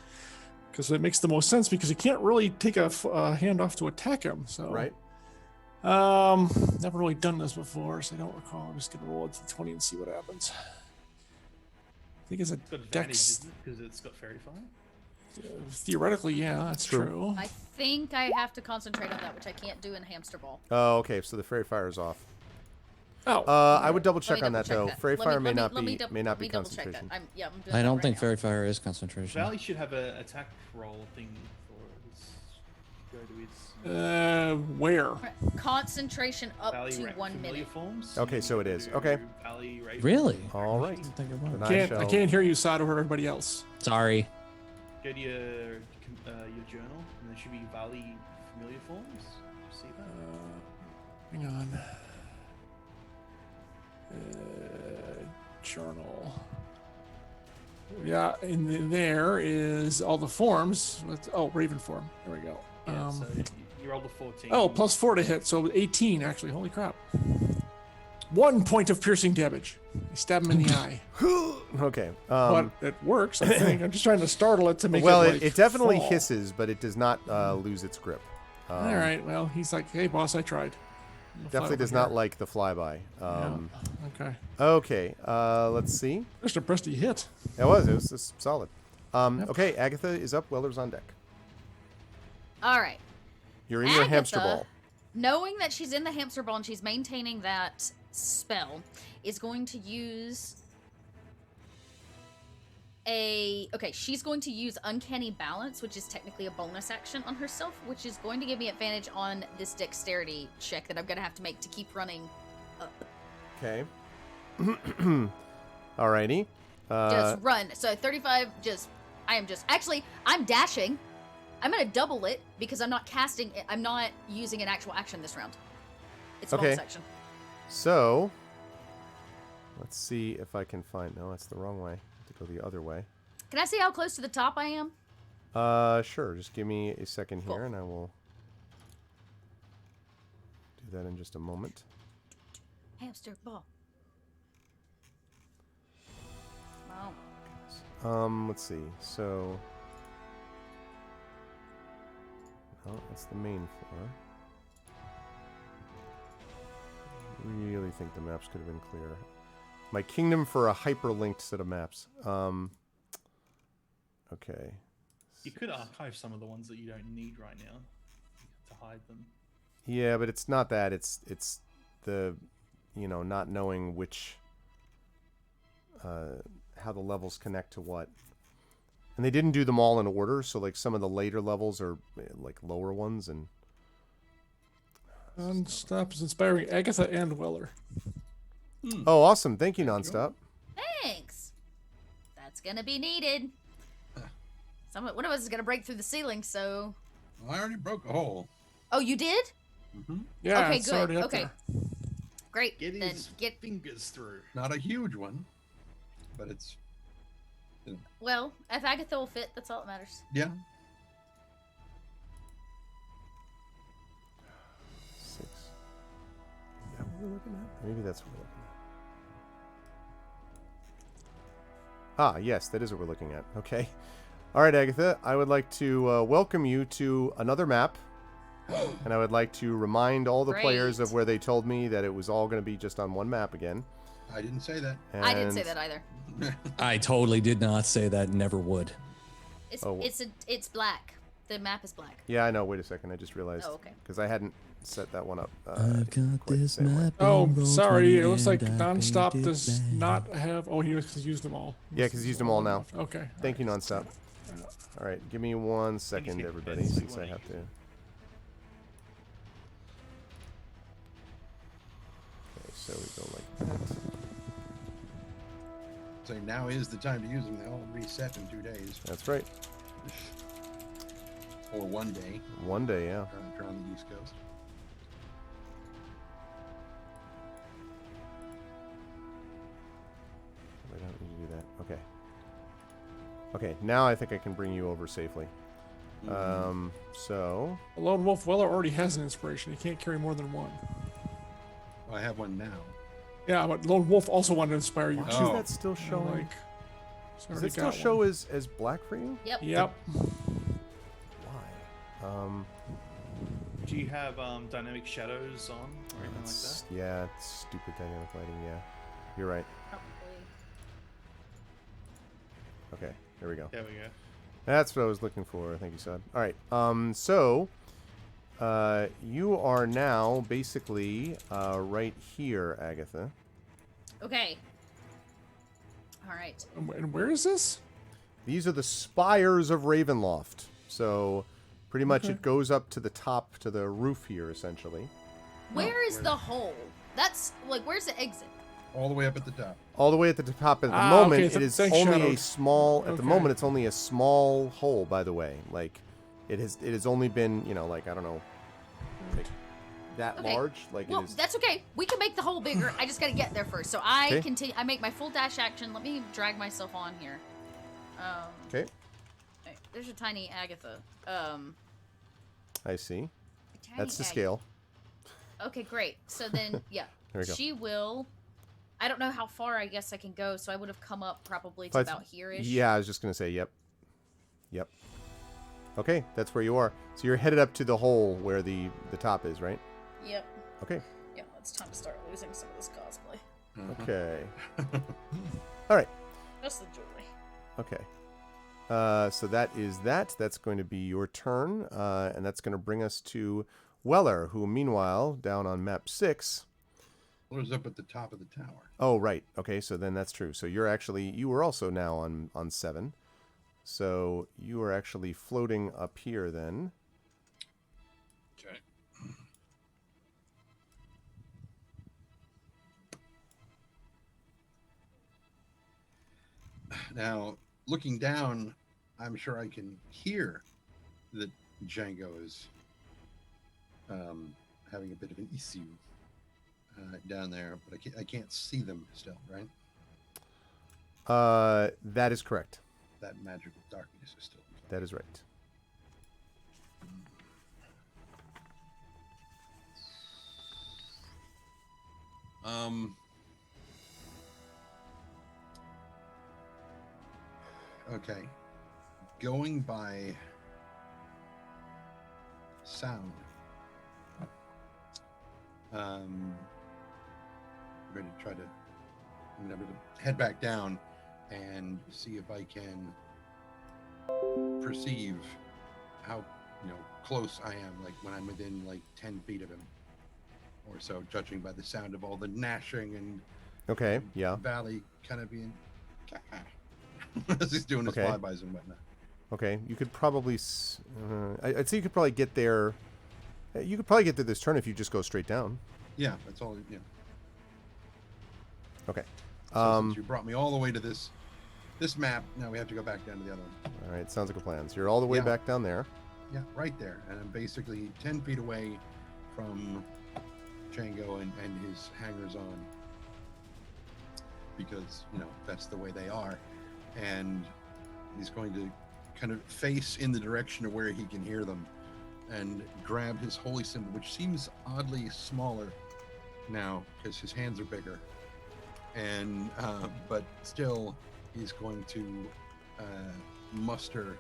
because it makes the most sense because he can't really take a hand off to attack him. So, Right. Never really done this before, so I don't recall. I'm just going to roll it to 20 and see what happens. I think it's a It's got advantage, dex. isn't it? Because it's got fairy fire. Theoretically, yeah, that's true. I think I have to concentrate on that, which I can't do in Hamster Ball. Oh, okay. So the fairy fire is off. Oh, I would double Let check me on that double though. check that. Fairy Let fire me- may let me- not let me be dou- may not let be me double check that. concentration. I'm doing I don't that think right fairy fire is concentration. Valley should have an attack roll thing for his. Go to his. where? now. Concentration up Valley to Ra- 1 familiar minute. Forms. Okay, so it is. Okay. Valley Raven. Really? All right. I think it Then was. I can't hear you, Sado, or everybody else. Sorry. Go to your journal, and there should be Valley familiar forms. See that? Hang on. Journal. Yeah, in there is all the forms. Raven form. There we go. Yeah, so you rolled a 14. Oh, plus 4 to hit, so 18 actually. Holy crap. 1 point of piercing damage. I stab him in the eye. Okay. But it works, I think. I'm just trying to startle it to make Well, it like, it definitely fall. hisses, but it does not lose its grip. All right, well, he's like, hey, boss, I tried. Definitely does not like the flyby. Yeah. Okay. Okay, let's see. Just a presty hit. It was just solid. Yep. Okay, Agatha is up. Weller's on deck. All right. You're in your hamster Agatha, ball. knowing that she's in the hamster ball and she's maintaining that spell, is going to use she's going to use Uncanny Balance, which is technically a bonus action on herself, which is going to give me advantage on this dexterity check that I'm going to have to make to keep running up. Okay. Alrighty. Just run. So 35, I'm dashing. I'm going to double it because I'm not using an actual action this round. It's a bonus action. So, let's see if I can find... No, that's the wrong way. I have to go the other way. Can I see how close to the top I am? Sure. Just give me a second here, and I will do that in just a moment. Hamster ball. Wow. Let's see. So... No, that's the main floor. Really think the maps could have been clearer. My kingdom for a hyperlinked set of maps. Okay. You could archive some of the ones that you don't need right now to hide them. Yeah, but it's not that. It's the, not knowing which, how the levels connect to what. And they didn't do them all in order, so like some of the later levels are like lower ones and. Nonstop is inspiring Agatha and Weller. Oh, awesome! Thank you, Nonstop. Thanks. That's gonna be needed. One of us is gonna break through the ceiling, so. I already broke a hole. Oh, you did? Mm-hmm. Yeah, okay, it's good. already up Okay. there. Great. Get then his fingers through. Not a huge one, but it's. Well, if Agatha will fit, that's all that matters. Yeah. 6. Is that what we're looking at? Maybe that's what we're looking at. Ah, yes, that is what we're looking at. Okay. All right, Agatha, I would like to welcome you to another map. And I would like to remind all the players of where they told me that it was all going to be just on one map again. I didn't say that. And I didn't say that either. I totally did not say that. Never would. It's black. The map is black. Yeah, I know. Wait a second. I just realized. Oh, okay. Because I hadn't set that one up. I've got quite the this same way. map. Oh, in sorry. Roll20 It looks like and I Nonstop painted does black. not have. Oh, he used them all. Yeah, because he's used them all now. Okay. Thank you, Nonstop. All right, give me 1 second, hit everybody, this since I one. have to. Okay, so we go like that. So now is the time to use them. They all reset in 2 days. That's right. Or 1 day. One day, yeah. If you're on the East Coast. I don't need to do that. Okay. Okay, now I think I can bring you over safely. So. Lone Wolf Weller already has an inspiration. He can't carry more than one. Oh, I have one now. Yeah, but Lone Wolf also wanted to inspire you Why too. is that still And, showing? like, it's Does already it still got show one. as black for you? Yep. Yep. Why? Do you have dynamic shadows on or anything like that? Yeah, it's stupid dynamic lighting, yeah. You're right. Probably. Okay, there we go. There we go. That's what I was looking for. Thank you, Sod. All right. So you are now basically right here, Agatha. Okay. All right. And where is this? These are the spires of Ravenloft. So pretty much it goes up to the top, to the roof here, essentially. Where is the hole? That's like, where's the exit? All the way up at the top. All the way at the top. At the Ah, moment, okay, it is thanks, only Shadow. a small. At the Okay. moment, it's only a small hole. By the way, like it has only been, like I don't know, like that Okay. large. Like Well, it is. that's okay. We can make the hole bigger. I just gotta get there first. So I Okay. continue. I make my full dash action. Let me drag myself on here. Okay, Wait, there's a tiny Agatha. I see. Tiny That's the Agatha. scale. Okay, great. So then, yeah, There we go. she will. I don't know how far. I guess I can go. So I would have come up probably to But- about here-ish. Yeah, I was just gonna say, yep. Okay, that's where you are. So you're headed up to the hole where the top is, right? Yep. Okay. Yeah. It's time to start losing some of this cosplay. Okay. All right. That's the joy. Okay. So that is that. That's going to be your turn, and that's going to bring us to Weller, who, meanwhile, down on map 6. Weller's up at the top of the tower. Oh, right. Okay, so then that's true. So you were also now on 7. So you are actually floating up here then. Okay. Now, looking down, I'm sure I can hear that Django is having a bit of an issue down there, but I can't see them still, right? That is correct. That magical darkness is still. That is right. Okay. Going by sound. I'm going to try to. I'm going to head back down and see if I can perceive how close I am, like when I'm within like 10 feet of him or so, judging by the sound of all the gnashing and Okay, yeah. Valley kind of being as he's doing his Okay. flybys and whatnot. Okay, you could probably... I'd say you could probably get there... You could probably get to this turn if you just go straight down. Yeah, that's all. Yeah. Okay. So since you brought me all the way to this map, now we have to go back down to the other one. All right, sounds like a plan. So you're all the way Yeah. back down there. Yeah, right there. And I'm basically 10 feet away from Django and his hangers on. Because, that's the way they are. And he's going to kind of face in the direction of where he can hear them and grab his holy symbol, which seems oddly smaller now because his hands are bigger. And, but still, he's going to muster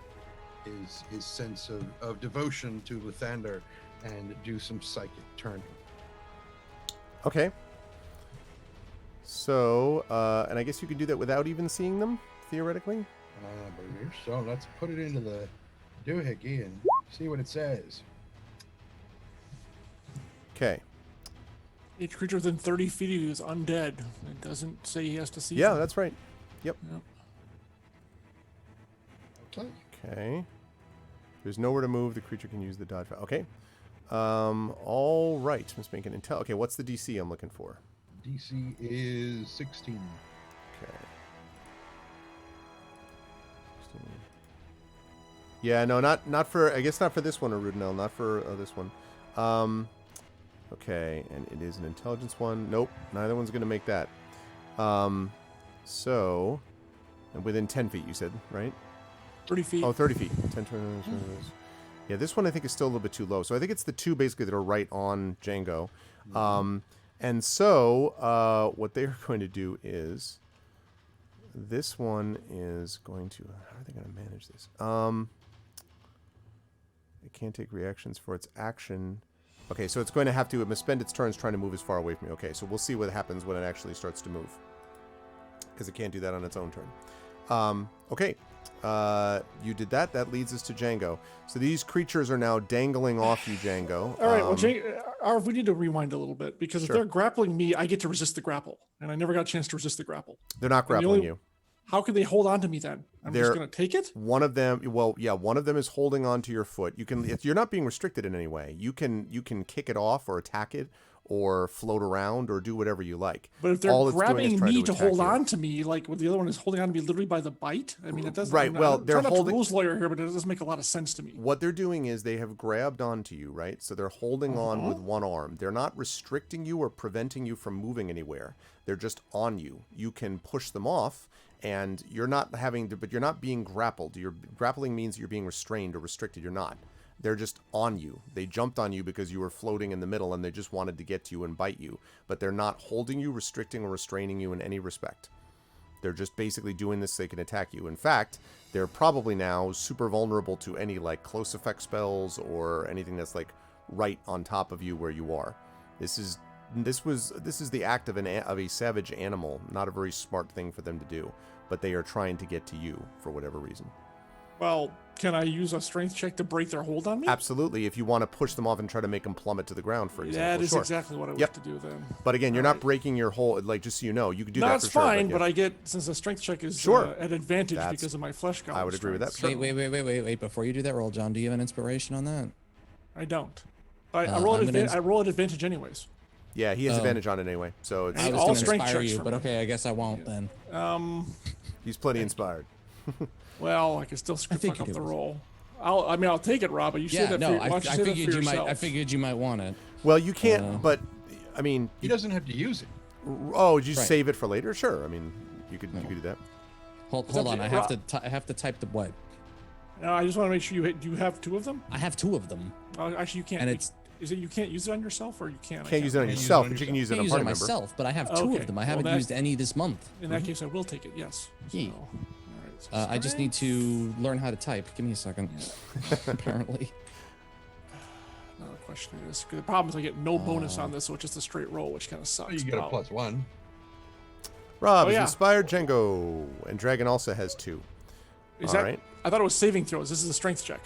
his sense of devotion to Lathander and do some psychic turning. Okay. So, and I guess you could do that without even seeing them, theoretically? So let's put it into the doohickey and see what it says. Okay. Each creature within 30 feet of you is undead. It doesn't say he has to see Yeah, them. that's right. Yep. Yep. Okay. Okay. There's nowhere to move. The creature can use the dodge. Okay. All right. Let's make an intel. Okay, what's the DC I'm looking for? DC is 16. Okay. 16. Yeah, no, not for. I guess not for this one, Arudinel. Not for this one. Okay, and it is an intelligence one. Nope, neither one's gonna make that. So, and within 10 feet, you said, right? 30 feet. Oh, 30 feet. 10, 20, yeah, this one I think is still a little bit too low. So I think it's the two basically that are right on Django. And so what they're going to do is this one is going to... How are they going to manage this? It can't take reactions for its action. Okay, so it's going to have to... It must spend its turns trying to move as far away from me. Okay, so we'll see what happens when it actually starts to move. Because it can't do that on its own turn. Okay. You did that. That leads us to Django. So these creatures are now dangling off you, Django. All right. Well, Arv, we need to rewind a little bit because Sure. if they're grappling me, I get to resist the grapple, and I never got a chance to resist the grapple. They're not grappling you. How can they hold on to me then? I'm just going to take it? One of them, well, yeah, one of them is holding on to your foot. You can, you're not being restricted in any way. You can kick it off or attack it or float around or do whatever you like. But if they're All it's doing is grabbing trying me to attack hold you. on to me, like the other one is holding on to me literally by the bite. I mean, it doesn't. Right, well, I'm they're not holding- a rules lawyer here, but it doesn't make a lot of sense to me. What they're doing is they have grabbed onto you, right? So they're holding on with one arm. They're not restricting you or preventing you from moving anywhere. They're just on you. You can push them off, and you're not having to, but you're not being grappled. Grappling means you're being restrained or restricted. You're not. They're just on you. They jumped on you because you were floating in the middle and they just wanted to get to you and bite you. But they're not holding you, restricting, or restraining you in any respect. They're just basically doing this so they can attack you. In fact, they're probably now super vulnerable to any like close effect spells or anything that's like right on top of you where you are. This is this is the act of a savage animal, not a very smart thing for them to do. But they are trying to get to you for whatever reason. Well, can I use a strength check to break their hold on me? Absolutely, if you want to push them off and try to make them plummet to the ground, for example. That is sure. exactly what I wish to do then. But again, you're not breaking your hold. Like, just so you know, you could do that for That's sure. fine, but I get, since the strength check is at advantage because of my flesh goblin. I would agree with that. Wait, wait. Before you do that roll, John, do you have an inspiration on that? I don't. But I roll at advantage anyways. Yeah, he has advantage on it anyway. So it's I was all going to strength inspire checks you, for but me. okay, I guess I won't then. He's plenty inspired. Well, I can still fuck up it the was- roll. I'll take it, Rob. But you Yeah, said that. no, why don't you say that for yourself? I figured you might want it. Well, you can't. But I mean, He doesn't have to use it. oh, did you Right. save it for later? Sure. I mean, you could do that. Hold up on, to I you, have to type the what? No, I just want to make sure do you have 2 of them? I have 2 of them. Actually, you can't. And it's Is it you can't use it on yourself, or you can? Can't use it on use it yourself, on but you can use I it can't on use it party on member. myself, but I have 2 Okay, of them. I well, haven't that- used any this month. In that case, I will take it. Yes. Yeah. So, all right, so I just need to learn how to type. Give me a second. Apparently. Another question is, 'cause the problem is I get no bonus on this, so it's just a straight roll, which kind of sucks. You get a but +1. Rob Oh, is yeah. inspired Django, and Dragon also has 2. Is All that? right. I thought it was saving throws. This is a strength check.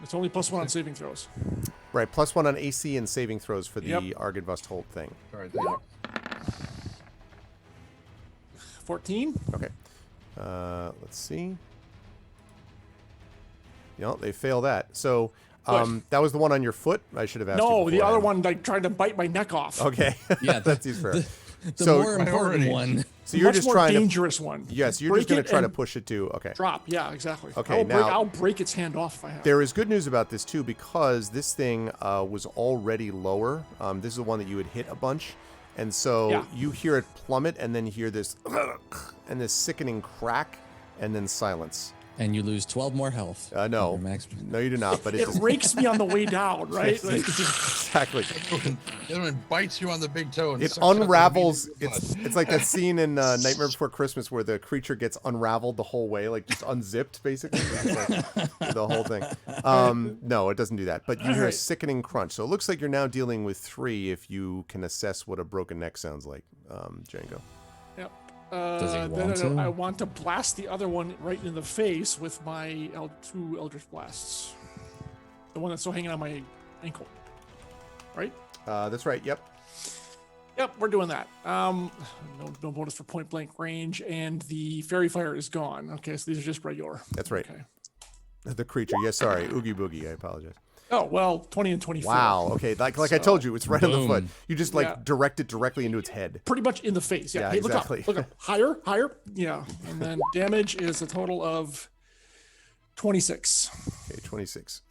It's only +1 on saving throws. Right, +1 on AC and saving throws for the Yep. Argynvost hold thing. All right, there you go. 14. Okay. Let's see. No, they fail that. So that was the one on your foot. I should have asked. No, you the other beforehand. one like tried to bite my neck off. Okay. Yeah, that's fair. The So- more important one. So you're Much just more trying dangerous one. to. Yes, you're Break just going it to try to and push it to. Okay. Drop. Yeah, exactly. Okay, I'll break its hand off if I have. There is good news about this too, because this thing was already lower. This is the one that you had hit a bunch, and so Yeah. you hear it plummet, and then hear this and this sickening crack, and then silence. And you lose 12 more health. No, Your max- no, you do not. But It rakes me on the way down, right? Like, exactly. The other one bites you on the big toe. And It sucks up the unravels. immediate blood. It's like that scene in Nightmare Before Christmas where the creature gets unraveled the whole way, like just unzipped, basically. It's like the whole thing. No, it doesn't do that. But you hear a Alright. sickening crunch. So it looks like you're now dealing with 3 if you can assess what a broken neck sounds like, Django. Yep. Does he Then want to? I want to blast the other one right in the face with my 2 Eldritch Blasts. The one that's still hanging on my ankle. Right? That's right. Yep. Yep, we're doing that. No bonus for point blank range, and the fairy fire is gone. Okay, so these are just regular. That's right. Okay. The creature. Yes, sorry. Oogie Boogie. I apologize. Oh well, 20 and 24. Wow. Okay. Like I told you, it's right on the foot. Boom. You just Yeah. direct it directly into its head. Pretty much in the face. Yeah. Yeah, Hey, exactly. Look up. Higher. Yeah. And then damage is a total of 26. Okay. 26.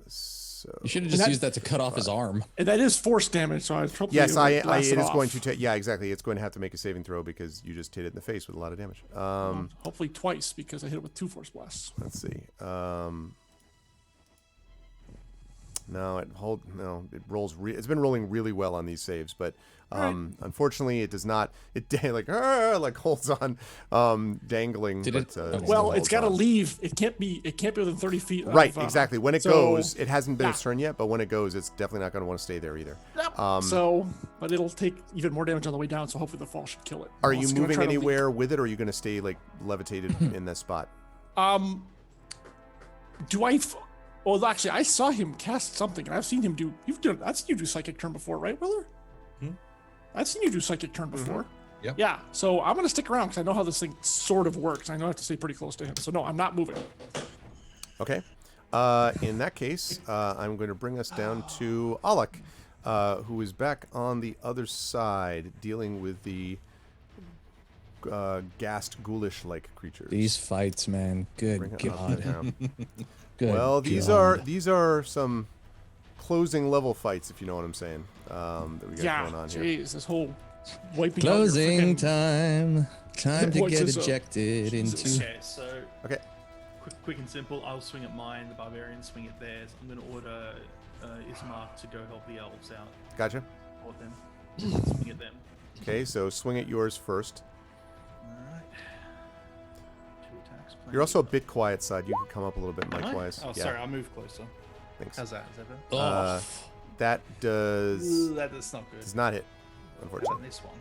So. You should have just used that to cut off his arm. And that is force damage, so I was hoping Yes, it would blast it it is going off. to. Yeah, exactly. It's going to have to make a saving throw because you just hit it in the face with a lot of damage. Hopefully twice because I hit it with 2 force blasts. Let's see. No, it rolls. It's been rolling really well on these saves, but unfortunately, it does not. It like holds on, dangling. Did but, it- okay. Well, still it's got to holds on. leave. It can't be within 30 feet. Right, of, exactly. When it so- goes, it hasn't been yeah. its turn yet, but when it goes, it's definitely not going to want to stay there either. So, but it'll take even more damage on the way down. So hopefully the fall should kill it. Are Well, you it's gonna moving try to leave. anywhere with it, or are you going to stay like levitated in that spot? Do I? Well, actually, I saw him cast something, and I've seen him do. I've seen you do psychic turn before, right, Willer? I've seen you do psychic turn before. Yep. Yeah. So I'm gonna stick around because I know how this thing sort of works. I know I have to stay pretty close to him. So no, I'm not moving. Okay. In that case, I'm going to bring us down to Alec, who is back on the other side, dealing with the gassed ghoulish-like creatures. These fights, man. Bring Good it up God. now. Good Well, these God. are some closing level fights, if you know what I'm saying. That we got Yeah. going on here. Jeez, this whole wiping out your Closing frickin- time. Time to What's get this, ejected into. Okay, so Okay. quick and simple. I'll swing at mine. The barbarians swing at theirs. I'm going to order Ismark to go help the elves out. Gotcha. Support them. Swing at them. Okay, so swing at yours first. All right. 2 attacks. You're also a bit quiet side. You can come up a little bit Am I? mic-wise. Oh, Yeah, sorry. I'll move closer. thanks. How's that? Is that better? Oh, That Ooh, that's not good. does not hit, On unfortunately. this one.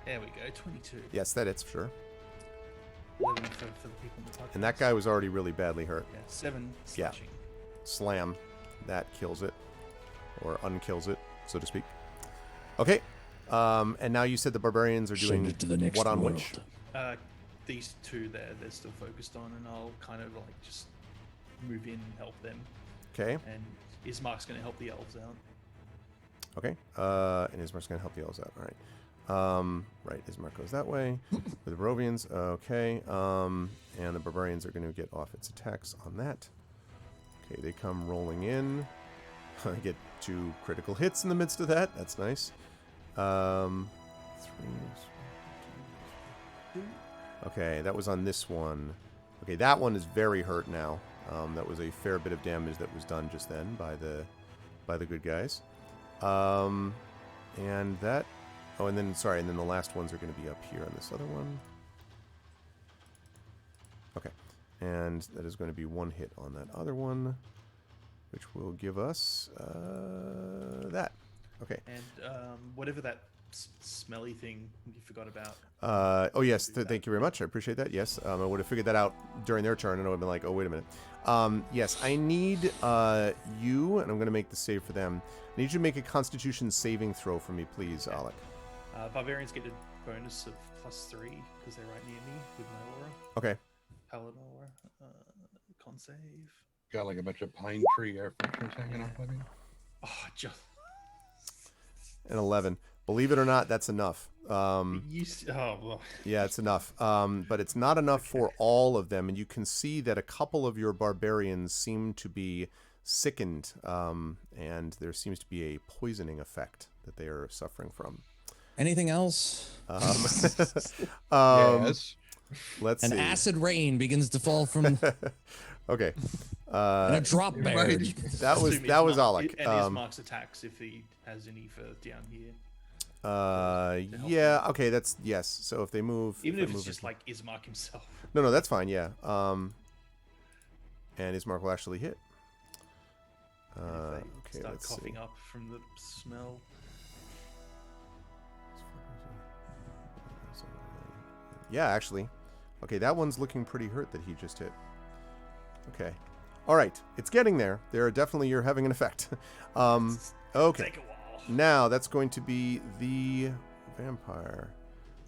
There we go. 22. Yes, that hits for sure. 11 for the people in the podcast. And that guy was already really badly hurt. Yeah, 7 Yeah. slashing. Slam. That kills it. Or unkills it, so to speak. Okay. And now you said the barbarians are doing Send it to the next what on world. which? These two there, they're still focused on, and I'll kind of like just move in and help them. Okay. And Ismark's going to help the elves out. Okay. And Ismark's going to help the elves out. All right. Right. Ismark goes that way. With the Barovians. Okay. And the barbarians are going to get off its attacks on that. Okay. They come rolling in. I get 2 critical hits in the midst of that. That's nice. 3. Okay. That was on this one. Okay. That one is very hurt now. That was a fair bit of damage that was done just then by the good guys. And that... Oh, and then, sorry, and then the last ones are going to be up here on this other one. Okay. And that is going to be 1 hit on that other one, which will give us that. Okay. And whatever that smelly thing you forgot about. Oh, yes. Thank you very much. I appreciate that. Yes. I would have figured that out during their turn, and I would have been like, oh, wait a minute. Yes, I need you, and I'm going to make the save for them. I need you to make a Constitution saving throw for me, please, Alec. Barbarians get a bonus of +3 because they're right near me with my aura. Okay. Paladin aura. Con save. Got like a bunch of pine tree air fresheners hanging off of you. Oh, just. An 11. Believe it or not, that's enough. Well. Yeah, it's enough. But it's not enough for all of them, and you can see that a couple of your barbarians seem to be sickened, and there seems to be a poisoning effect that they are suffering from. Anything else? Yes. Let's An see. acid rain begins to fall from Okay. and a drop bear. That was Alec. And Ismark's attacks if he has any for down here. Yeah. Okay. That's yes. So if they move, Even they if it's move just like Ismark himself. No, that's fine. Yeah. And Ismark will actually hit. If Okay. they start Let's coughing see. up from the smell. Yeah, actually. Okay, that one's looking pretty hurt that he just hit. Okay. All right. It's getting there. You're having an effect. Okay. Take a while. Now, that's going to be the vampire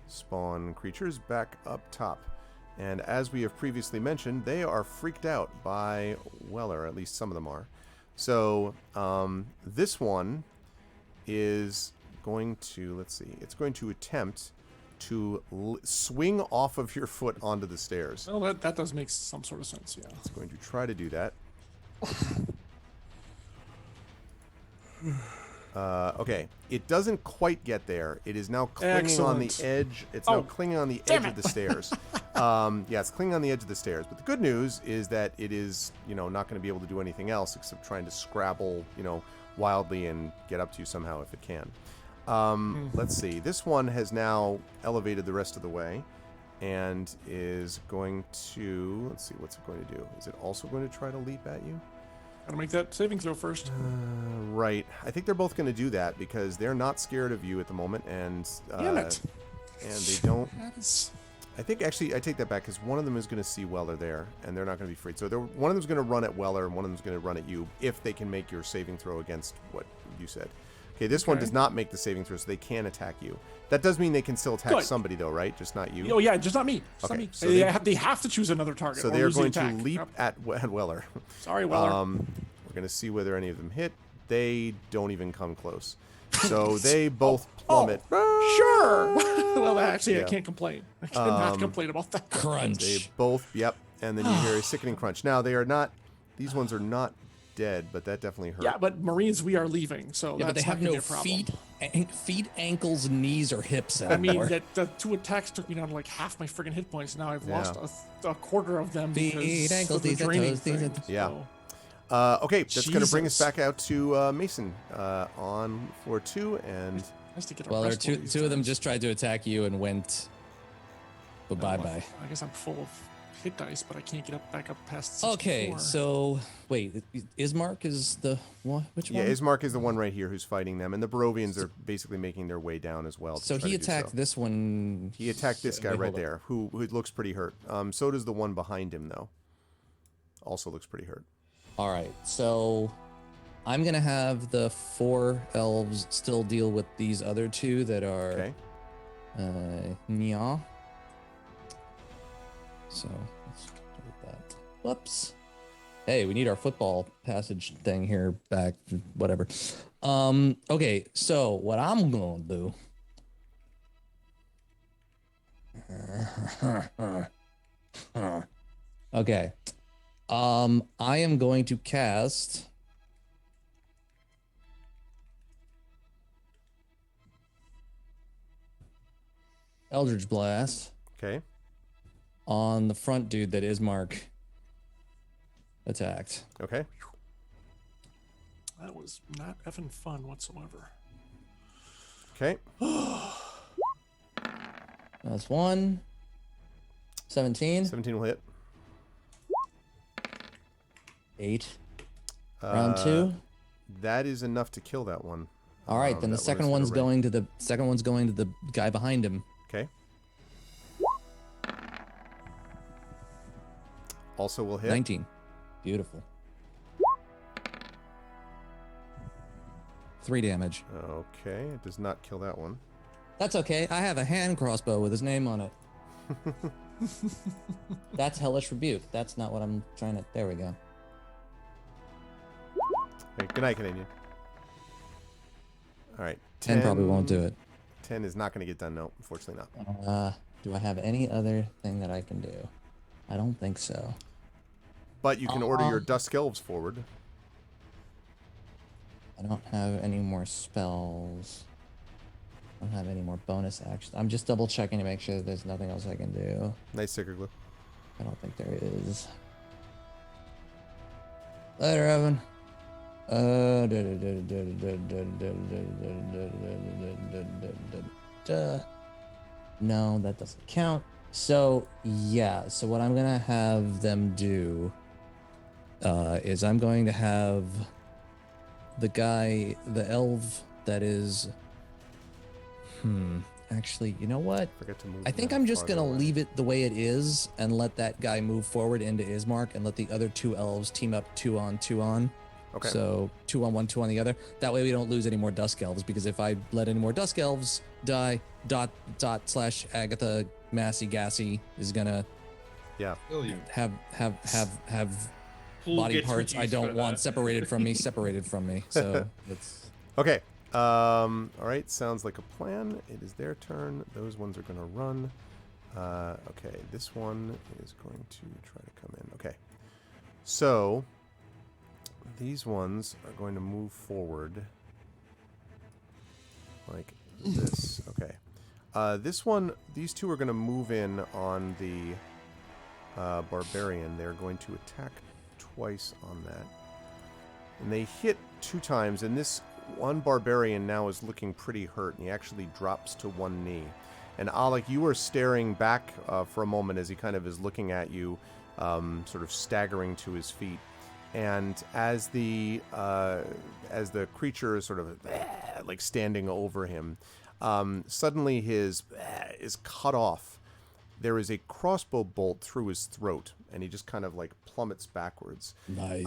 spawn creatures back up top. And as we have previously mentioned, they are freaked out by Weller. At least some of them are. So, this one is going to, let's see, it's going to attempt to swing off of your foot onto the stairs. Well, that does make some sort of sense, yeah. It's going to try to do that. Okay, it doesn't quite get there. It is now clinging on the Excellent. edge. It's now Oh, clinging on the damn edge of it. the stairs. Yeah, it's clinging on the edge of the stairs. But the good news is that it is, not going to be able to do anything else except trying to scrabble, wildly and get up to you somehow if it can. Let's see. This one has now elevated the rest of the way and is going to... Let's see, what's it going to do? Is it also going to try to leap at you? Gotta make that saving throw first. Right. I think they're both going to do that because they're not scared of you at the moment, and Damn it. and they don't... That is... I think, actually, I take that back because one of them is going to see Weller there, and they're not going to be afraid. So one of them's going to run at Weller, and one of them's going to run at you if they can make your saving throw against what you said. Okay, this one Okay. does not make the saving throw, so they can attack you. That does mean they can still attack Good. somebody, though, right? Just not you? Oh, yeah, just not me. Just Okay, not me. so They have to choose another target. So or they are lose the going to attack. leap Yep. at Weller. Sorry, Weller. We're going to see whether any of them hit. They don't even come close. So they both plummet. Sure. Well, actually, Yeah. I can't complain. I cannot complain about that. They Crunch. both, yep. And then you hear a sickening crunch. Now, they are not, these ones are not dead, but that definitely hurt. Yeah, but Marines, we are leaving, so Yeah, but they that's have not gonna no be a problem. feet, ankles, knees, or hips I mean, anymore. the 2 attacks took me down to like half my friggin' hit points. Now I've Yeah. lost a quarter of them Feet, because ankles, of the knees, and draining toes, knees, thing. and- Yeah. So, Okay, that's going to bring us Jesus. back out to Mason on floor 2. And nice to get a Well, rest one two these of them times. just tried to attack you and went. But bye bye. I guess I'm full of hit dice, but I can't get back up past 64. Okay, so wait, Ismark is the one? Which Yeah, one? Ismark is the one right here who's fighting them, and the Barovians are basically making their way down as well. So he attacked this one. He attacked this guy Wait, right hold up. there, who looks pretty hurt. So does the one behind him, though. Also looks pretty hurt. All right, so I'm gonna have the 4 elves still deal with these other 2 that are. Okay. Nya. So let's delete that. Whoops. Hey, we need our football passage thing here back. Whatever. Okay, so what I'm gonna do. Okay. I am going to cast. Eldritch Blast Okay. on the front dude that Ismark attacked. Okay. That was not effing fun whatsoever. Okay. That's 1. 17. 17 will hit. 8. Round 2. That is enough to kill that one. All right, then the that one second is one's gonna going to the guy behind him. Okay. Also will hit. 19. Beautiful. 3 damage. Okay, it does not kill that one. That's okay. I have a hand crossbow with his name on it. That's Hellish Rebuke. That's not what I'm trying to. There we go. Okay, good night, Canadian. All right. 10 probably won't do it. 10 is not going to get done. No, unfortunately not. Do I have any other thing that I can do? I don't think so. But you can order your Dusk Elves forward. I don't have any more spells. I don't have any more bonus actions. I'm just double checking to make sure that there's nothing else I can do. Nice sticker glue. I don't think there is. Later, Evan. No, that doesn't count. So, yeah. So what I'm going to have them do is I'm going to have the guy, the elf that is... Actually, you know what? Forget to move. I think I'm just going to leave it the way it is and let that guy move forward into Ismark and let the other 2 elves team up 2 on 2 on. Okay. So 2 on 1, 2 on the other. That way we don't lose any more Dusk Elves, because if I let any more Dusk Elves die, / Agatha Massey Gassy is gonna Yeah. Kill you. have Paul body gets what parts you I don't for want that. separated from me. So it's Okay. All right. Sounds like a plan. It is their turn. Those ones are going to run. Okay. This one is going to try to come in. Okay. So these ones are going to move forward like this. Okay. These 2 are going to move in on the barbarian. They're going to attack twice on that. And they hit 2 times, and this one barbarian now is looking pretty hurt, and he actually drops to 1 knee. And Alec, you are staring back for a moment as he kind of is looking at you, sort of staggering to his feet. And as the creature is sort of like standing over him, suddenly his is cut off. There is a crossbow bolt through his throat, and he just kind of like plummets backwards. nice.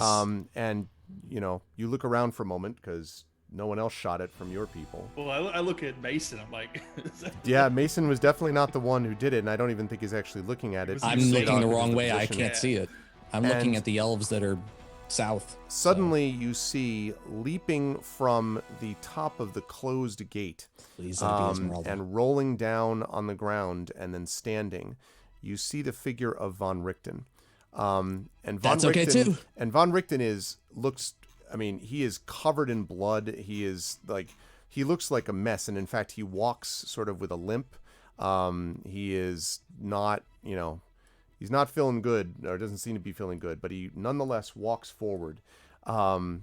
And you look around for a moment because no one else shot it from your people. Well, I look at Mason. I'm like, is that- Yeah, Mason was definitely not the one who did it, and I don't even think he's actually looking at it. I'm He's looking straight the on wrong because way. of the I position. can't see it. I'm And- looking at the elves that are south. Suddenly, you see leaping from the top of the closed gate, Please let it be Esmeralda. and rolling down on the ground and then standing, you see the figure of Von Richten. And Von That's okay, Richten, too. And Von Richten looks. I mean, he is covered in blood. He looks like a mess, and in fact, he walks sort of with a limp. He is not, he's not feeling good, or doesn't seem to be feeling good, but he nonetheless walks forward, and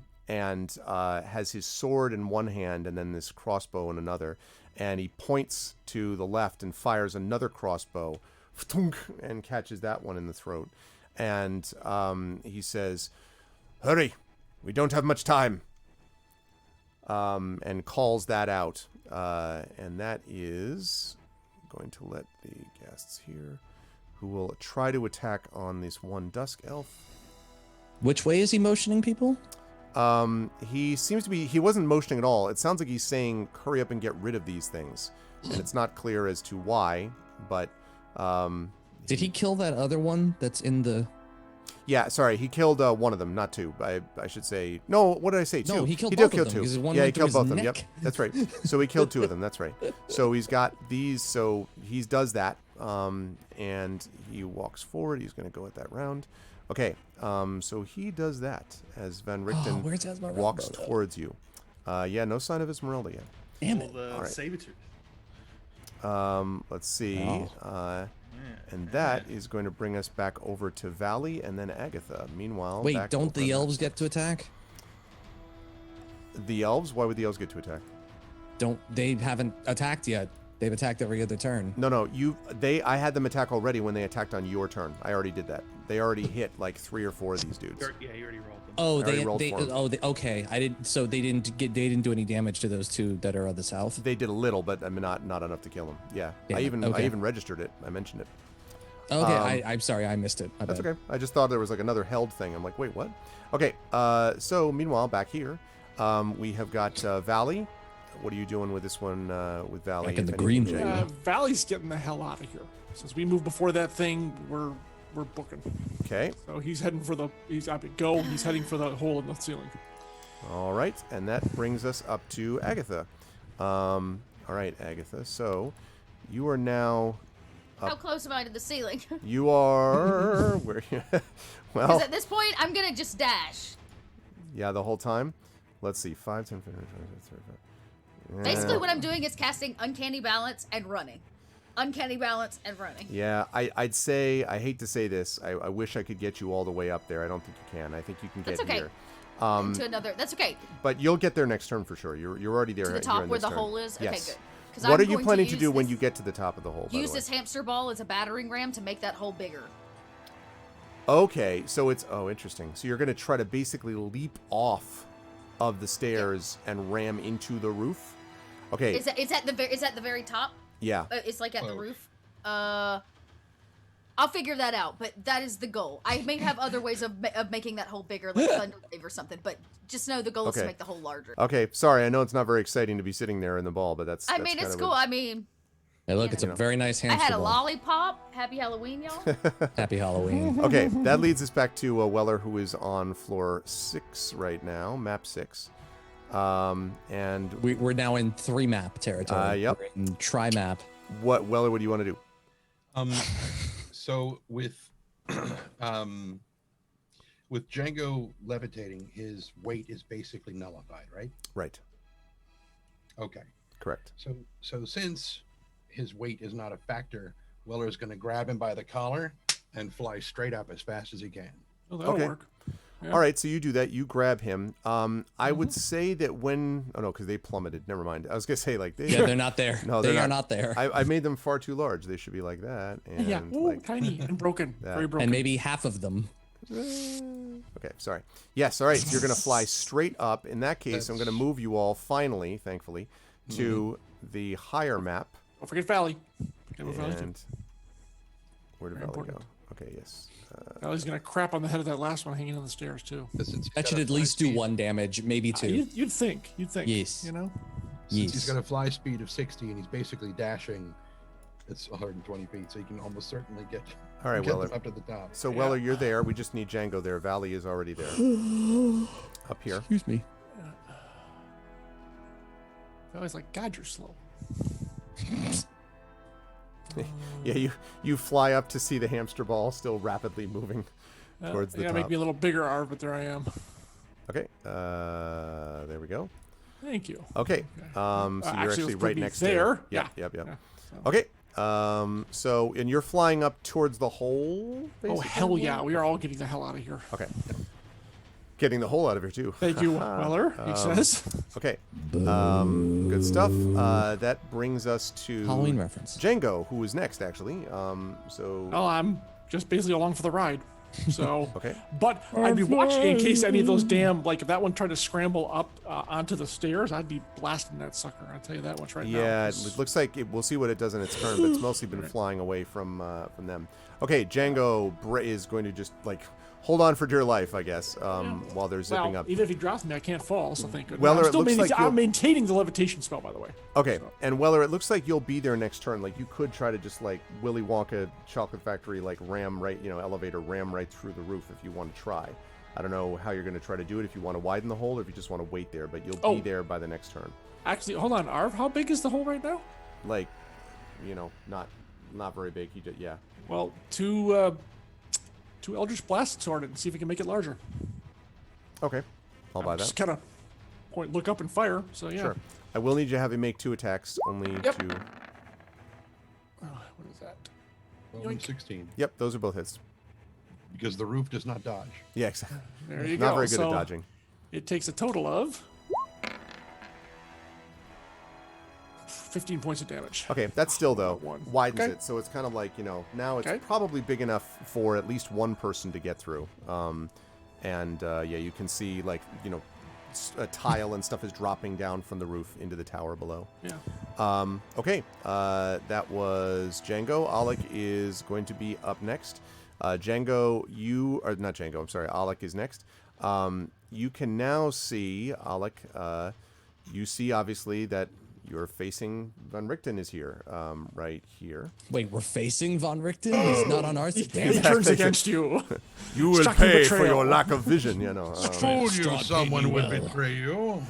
has his sword in one hand and then this crossbow in another, and he points to the left and fires another crossbow and catches that one in the throat. And he says, "Hurry, we don't have much time." And calls that out. And that is going to let the guests here, who will try to attack on this one Dusk elf. Which way is he motioning people? He seems to be, he wasn't motioning at all. It sounds like he's saying, hurry up and get rid of these things. And it's not clear as to why, but... Did he kill that other one that's in the... Yeah, sorry, he killed one of them, not two. I should say... No, what did I say? Two. No, he killed did both kill of them, two. because one Yeah, he went through killed his both of them. Yep, neck. that's right. So he killed two of them, that's right. So he's got these, so he does that, and he walks forward. He's going to go at that round. Okay, so he does that as Van Richten where's Esmeralda? walks towards you. Yeah, no sign of Esmeralda yet. Damn Well, it. the Alright. Saber-tooth. Let's see. Oh. And that is going to bring us back over to Valley and then Agatha. Meanwhile, Wait, back don't over the to- elves get to attack? The elves? Why would the elves get to attack? They haven't attacked yet. They've attacked every other turn. No, I had them attack already when they attacked on your turn. I already did that. They already hit like 3 or 4 of these dudes. Yeah, you already rolled them. Oh, I already they rolled for 'em. okay. I didn't. So they didn't do any damage to those two that are of the south. They did a little, but I mean not enough to kill them. Yeah. Yeah, I okay. even registered it. I mentioned it. Okay, I'm sorry, I missed it. My That's bad. okay. I just thought there was like another held thing. I'm like, wait, what? Okay. So meanwhile, back here, we have got Valley. What are you doing with this one with Valley? Back in if the anything, green Jay? room. Valley's getting the hell out of here. Since we moved before that thing, we're booking. Okay. So he's heading for the he's heading for the hole in the ceiling. All right, and that brings us up to Agatha. All right, Agatha. So you are now. How close am I to the ceiling? You are where? Well, Because at this point, I'm gonna just dash. yeah, the whole time. Let's see, 5, 10, 15, 20, 25. Basically, what I'm doing is casting Uncanny Balance and running. Uncanny Balance and running. Yeah, I'd say, I hate to say this, I wish I could get you all the way up there. I don't think you can. I think you can get That's okay. here. To another. That's okay. But you'll get there next turn for sure. You're already there. To the here top in where this the turn. hole is? Okay, Yes. good. 'Cause What I'm are you going planning to use do when this- you get to the top of the hole, by Use the way? this hamster ball as a battering ram to make that hole bigger. Okay, so it's, oh, interesting. So you're going to try to basically leap off of the stairs and ram into the roof? Okay, It's at the very top. yeah. It's like at the Oh. roof. I'll figure that out, but that is the goal. I may have other ways of making that hole bigger, like Thunderwave or something, but just know the goal is Okay. to make the hole larger. Okay, sorry, I know it's not very exciting to be sitting there in the ball, but that's I that's mean, it's kind of cool. I mean, Hey, look, Yeah. it's a very nice I hamster had a ball. lollipop. Happy Halloween, y'all. Happy Halloween. Okay, that leads us back to Weller, who is on floor 6 right now, map 6. And We're now in 3-map territory. Yep. We're in tri-map. what, Weller, what do you want to do? So with with Django levitating, his weight is basically nullified, right? Right, Okay. correct. So since his weight is not a factor, Weller's going to grab him by the collar and fly straight up as fast as he can. Oh, that'll Okay. work. Yeah. All right, so you do that. You grab him. I would say that when... Oh, no, because they plummeted. Never mind. I was going to say, like... They, Yeah, they're not there. No, they they're are not there. I made them far too large. They should be like that. And Yeah, ooh, like... tiny and broken. that. Very broken. And maybe half of them. Okay, sorry. Yes, all right. So you're going to fly straight up. In that case, I'm going to That's- move you all, finally, thankfully, to the higher map. Don't forget Valley. Forget about Valley too. And where did Very Valley go? important. Okay, yes. Valley's gonna crap on the head of that last one hanging on the stairs too. But since he's That got should a at fly least do speed- 1 damage, maybe 2. You'd think. Yes. You know. Since he's Yes. got a fly speed of 60 and he's basically dashing, it's 120 feet, so he can almost certainly get, All right, get Weller. them up to the top. So, Yeah. Weller, you're there. We just need Django there. Valley is already there. Up here. Excuse me. Valley's like, God, you're slow. Yeah, you fly up to see the hamster ball still rapidly moving towards the yeah, top. make me a little bigger, Arv, but there I am. Okay, there we go. Thank you. Okay, so you're let's actually put right me next there. to Yep, yep. Yeah, so- Okay, so, and you're flying up towards the hole, Oh basically? hell yeah, we are all getting the hell out of here. Okay. Getting the hole out of here too. Thank you, Weller. He says. Okay. Good stuff. That brings us to Halloween reference. Django, who is next, actually. Oh, I'm just basically along for the ride. So, Okay. But I'd be watching in case any of those if that one tried to scramble up onto the stairs, I'd be blasting that sucker. I'll tell you that much right now. Yeah, it looks like we'll see what it does in its turn, but it's mostly been flying away from them. Okay, Django is going to just hold on for dear life, I guess, while they're zipping up. Even if he drops me, I can't fall, so thank goodness. Weller, I'm maintaining the levitation spell, by the way. Okay, and Weller, it looks like you'll be there next turn. You could try to just Willy Wonka Chocolate Factory, ram right, elevator ram right through the roof if you want to try. I don't know how you're going to try to do it, if you want to widen the hole or if you just want to wait there, but you'll be there by the next turn. Actually, hold on, Arv, how big is the hole right now? Not very big. Yeah. Well, two Eldritch Blasts toward it and see if we can make it larger. Okay, I'll buy that. Just kind of look up and fire. So yeah. Sure. I will need you to have him make 2 attacks, only to. What is that? 12 and 16. Yep, those are both hits. Because the roof does not dodge. Yeah, exactly. There you go. Not very good at dodging. It takes a total of 15 points of damage. Okay, that's still though widens Okay. it, so it's kind of now it's Okay. probably big enough for at least one person to get through. You can see a tile and stuff is dropping down from the roof into the tower below. Yeah. Okay, that was Django. Alec is going to be up next. Django, not Django. I'm sorry. Alec is next. You can now see Alec. You see obviously that you're facing Von Richten is here, right here. Wait, we're facing Von Richten? He's not on our side. He turns against you. You will Shocking pay for betrayal. your lack of vision, Told you someone would betray you.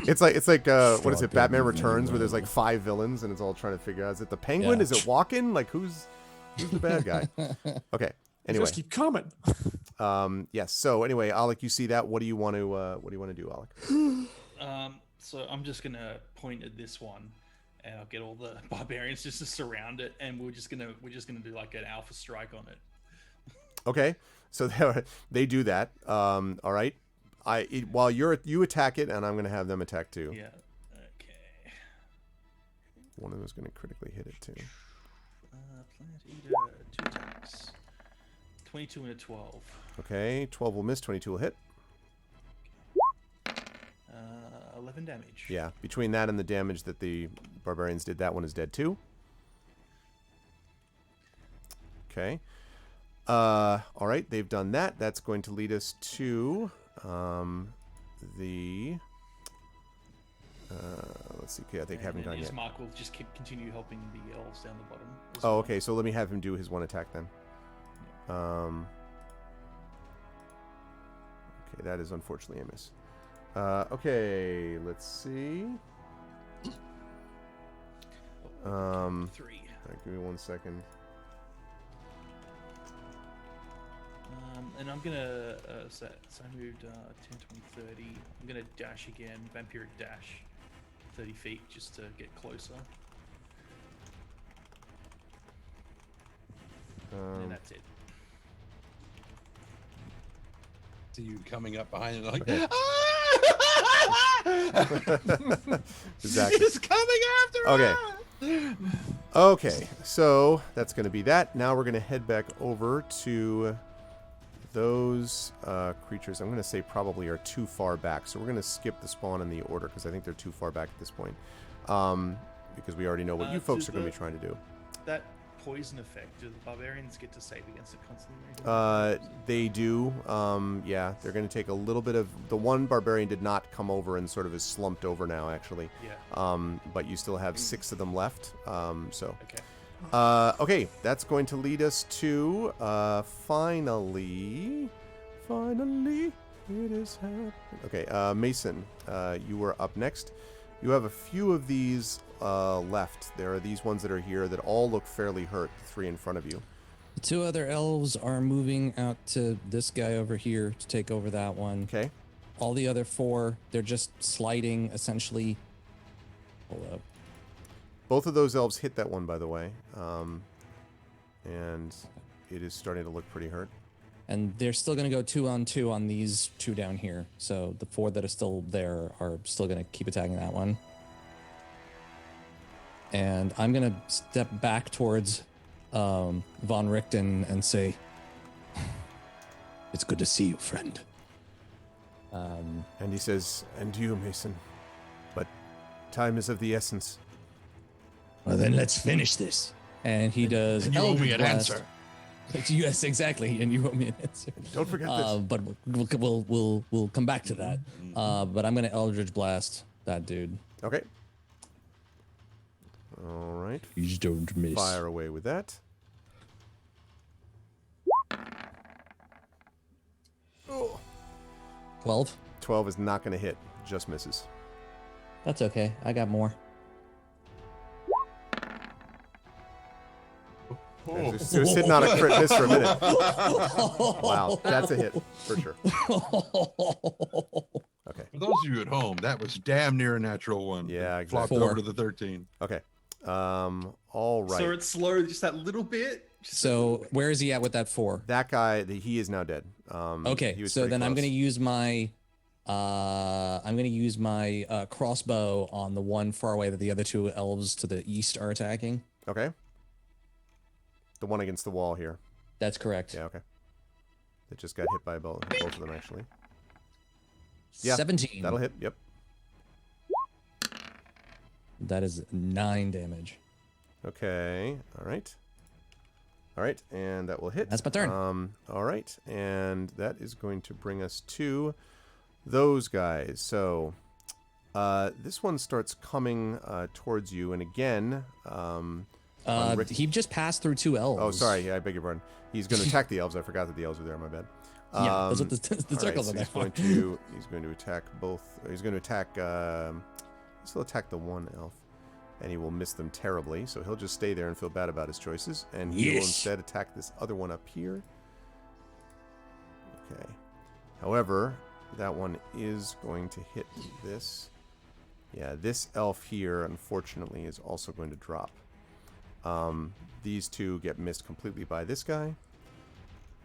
It's like what is it? Batman Returns, where there's 5 villains and it's all trying to figure out: is it the Penguin? Yeah. Is it Walken? Who's the bad guy? Okay. Anyway, Just keep coming. yes. So anyway, Alec, you see that? What do you want to do, Alec? So I'm just gonna point at this one, and I'll get all the barbarians just to surround it, and we're just gonna do an alpha strike on it. Okay. So they do that. All right. While you attack it, and I'm gonna have them attack too. Yeah. Okay. One of them is gonna critically hit it too. Plant Eater, 2 attacks. 22 and a 12. Okay. 12 will miss. 22 will hit. 11 damage. Yeah. Between that and the damage that the barbarians did, that one is dead too. Okay. All right. They've done that. That's going to lead us to let's see. Okay, I think I haven't done yet. Mark will just continue helping the elves down the bottom. Oh, okay. So let me have him do his one attack then. Okay, that is unfortunately a miss. Okay, let's see. 3. All right, give me 1 second. And I'm gonna so I moved 10, 20, 30. I'm gonna dash again, vampiric dash, 30 feet just to get closer. And that's it. See you coming up behind it Okay. Exactly. He's coming after Okay. us! Okay, so that's going to be that. Now we're going to head back over to those creatures. I'm going to say probably are too far back. So we're going to skip the spawn in the order because I think they're too far back at this point. Because we already know what you folks are going to be trying to do. That poison effect, do the barbarians get to save against it constantly? They do. Yeah, they're going to take a little bit of... The one barbarian did not come over and sort of is slumped over now, actually. Yeah. But you still have 6 of them left. Okay. Okay, that's going to lead us to finally, it is happening. Okay, Mason, you were up next. You have a few of these left. There are these ones that are here that all look fairly hurt, the 3 in front of you. The 2 other elves are moving out to this guy over here to take over that one. Okay. All the other 4, they're just sliding, essentially. Hold up. Both of those elves hit that one, by the way. And it is starting to look pretty hurt. And they're still going to go 2-on-2 on these 2 down here. So the 4 that are still there are still going to keep attacking that one. And I'm going to step back towards Von Richten and say, it's good to see you, friend. And he says, and you, Mason. But time is of the essence. Well, then let's finish this. And he does. And you owe me an Blast. answer. Yes, exactly. And you owe me an answer. Don't forget this. But we'll come back to that. But I'm gonna Eldritch Blast that dude. Okay. All right. You don't miss. Fire away with that. Oh. 12. 12 is not going to hit. Just misses. That's okay. I got more. It was sitting on a crit miss for a minute. Wow, that's a hit for sure. Okay. For those of you at home, that was damn near a natural one. Yeah, It flopped exactly. over to the 13. Okay. All right. So it's slow, just that little bit. So where is he at with that 4? That guy, he is now dead. He Okay, was so pretty then I'm close. gonna use my crossbow on the one far away that the other 2 elves to the east are attacking. Okay. The one against the wall here. That's correct. Yeah, okay. It just got hit by both of them, actually. Yeah, 17. That'll hit, yep. That is 9 damage. Okay, all right. All right, and that will hit. That's my turn. All right, and that is going to bring us to those guys. So this one starts coming towards you, and again... He just passed through 2 elves. Oh, sorry. Yeah, I beg your pardon. He's going to attack the elves. I forgot that the elves were there. My bad. Yeah, that's what the all circles right, are so there. he's going to attack both. He's going to attack. He'll attack the one elf, and he will miss them terribly. So he'll just stay there and feel bad about his choices, and he will Yes. instead attack this other one up here. Okay. However, that one is going to hit this. Yeah, this elf here, unfortunately, is also going to drop. These 2 get missed completely by this guy.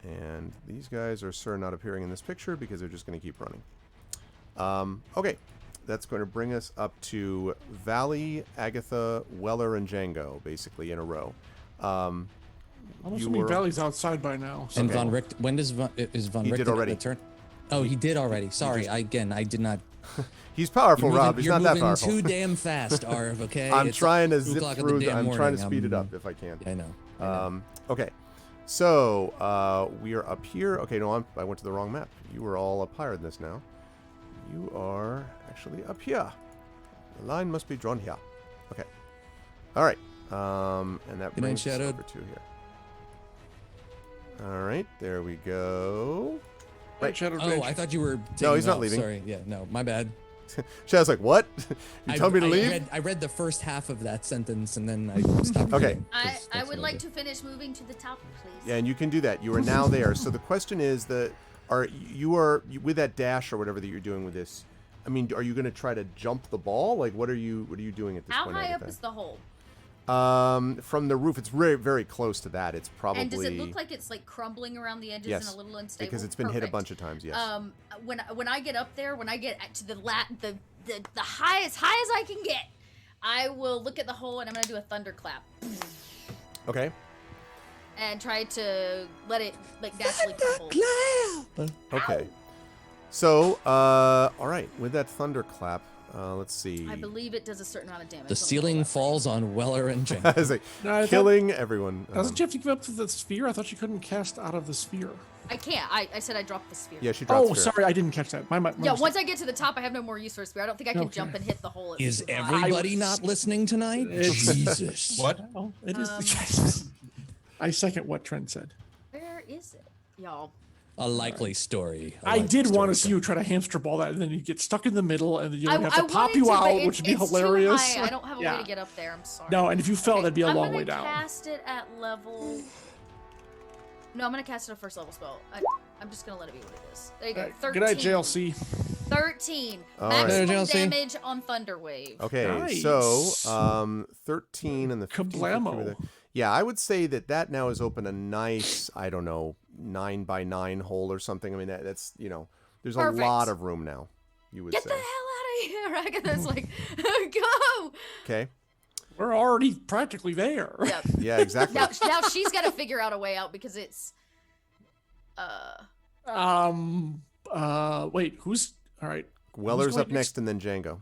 And these guys are sure not appearing in this picture because they're just going to keep running. Okay. That's going to bring us up to Valley, Agatha, Weller, and Django, basically, in a row. I'm You assuming were- Valley's outside by now. So. And Okay. Von Richten, when does Von He did Richten already. turn? Oh, he did already. Sorry, I did not. He's powerful, Rob. He's You're not that moving powerful. too damn fast, Arv. Okay. I'm It's trying to 2 zip o'clock in the through. damn I'm trying to morning. speed it up if I can. I know. Okay. So, we are up here. Okay, no, I went to the wrong map. You are all up higher than this now. You are actually up here. The line must be drawn here. Okay. All right. And that Good night, brings us Shadow. over to here. All right, there we go. Right. Shadow Oh, Rage. I thought you were. No, he's not off. leaving. Sorry. Yeah. No, my bad. Shadow's like, what? You told me to leave? I read the first half of that sentence and then I stopped. Okay. reading, 'cause I that's would what like do. to finish moving to the top, please. Yeah, and you can do that. You are now there. So the question is that with that dash or whatever that you're doing with this. I mean, are you going to try to jump the ball? Like, what are you doing at this How point? high up Agatha? is the hole? From the roof, it's very, very close to that. It's probably. And does it look like it's like crumbling around the edges Yes, and a little unstable? because it's been hit a Perfect. bunch of times. Yes. When I get up there, when I get to the high as I can get, I will look at the hole and I'm gonna do a thunderclap Okay. and try to let it like naturally crumble. Okay. So, all right, with that thunderclap, let's see. I believe it does a certain amount of damage. The on ceiling whole. falls on Weller and Jen. I was like, No, I thought- killing everyone. Doesn't you have to give up to the sphere? I thought you couldn't cast out of the sphere. I can't. I said I dropped the spear. Yeah, she dropped. Oh, Spirit. sorry, I didn't catch that. My Yeah, mistake. once I get to the top, I have no more use for a spear. I don't think I can Okay. jump and hit the hole. It's Is too high. everybody not listening tonight? Jesus. What? Well, it is. I second what Trent said. Where is it, y'all? A likely story. I did want to see you try to hamster ball that, and then you get stuck in the middle, and then you I have to pop wanted you to, but out, which would be it's too hilarious. high. I don't have a way Yeah. to get up there. I'm sorry. No, and if you fell, that'd be a I'm long gonna way down. cast it at level. No, I'm gonna cast it a first level spell. I'm just gonna let it be what it is. There you go. 13. Good night, JLC. 13. All right. Maximum There, JLC. damage on Thunder Wave. Okay, Nice. so 13 and the 15 Kablamo. over there. Yeah, I would say that now has opened a nice, I don't know, 9x9 hole or something. I mean, that's, there's Perfect. a lot of room now, you would Get say. the hell out of here! Agatha's like, go! Okay. We're already practically there. Yep. Yeah, exactly. Now she's got to figure out a way out because it's. Wait, who's all right? Weller's going up next and then Django.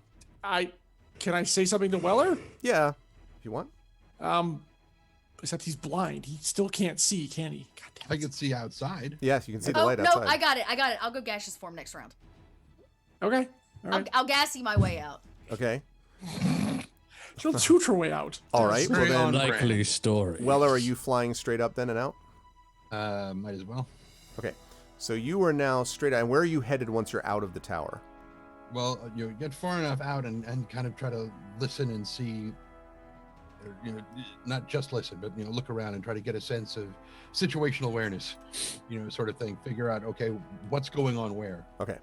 Can I say something to Weller? Yeah, if you want. Except he's blind. He still can't see, can he? God damn I it. can see outside. Yes, you can see the Oh light no, outside. I got it. I'll go gaseous form next round. Okay. All right. I'll gassy my way out. Okay. She'll shoot her way out. All right. Well Very then, on brand. Likely story. Weller, are you flying straight up then and out? Might as well. Okay. So you are now straight out. And where are you headed once you're out of the tower? Well, you get far enough out and kind of try to listen and see, or, not just listen, but, look around and try to get a sense of situational awareness, sort of thing. Figure out, okay, what's going on where. Okay.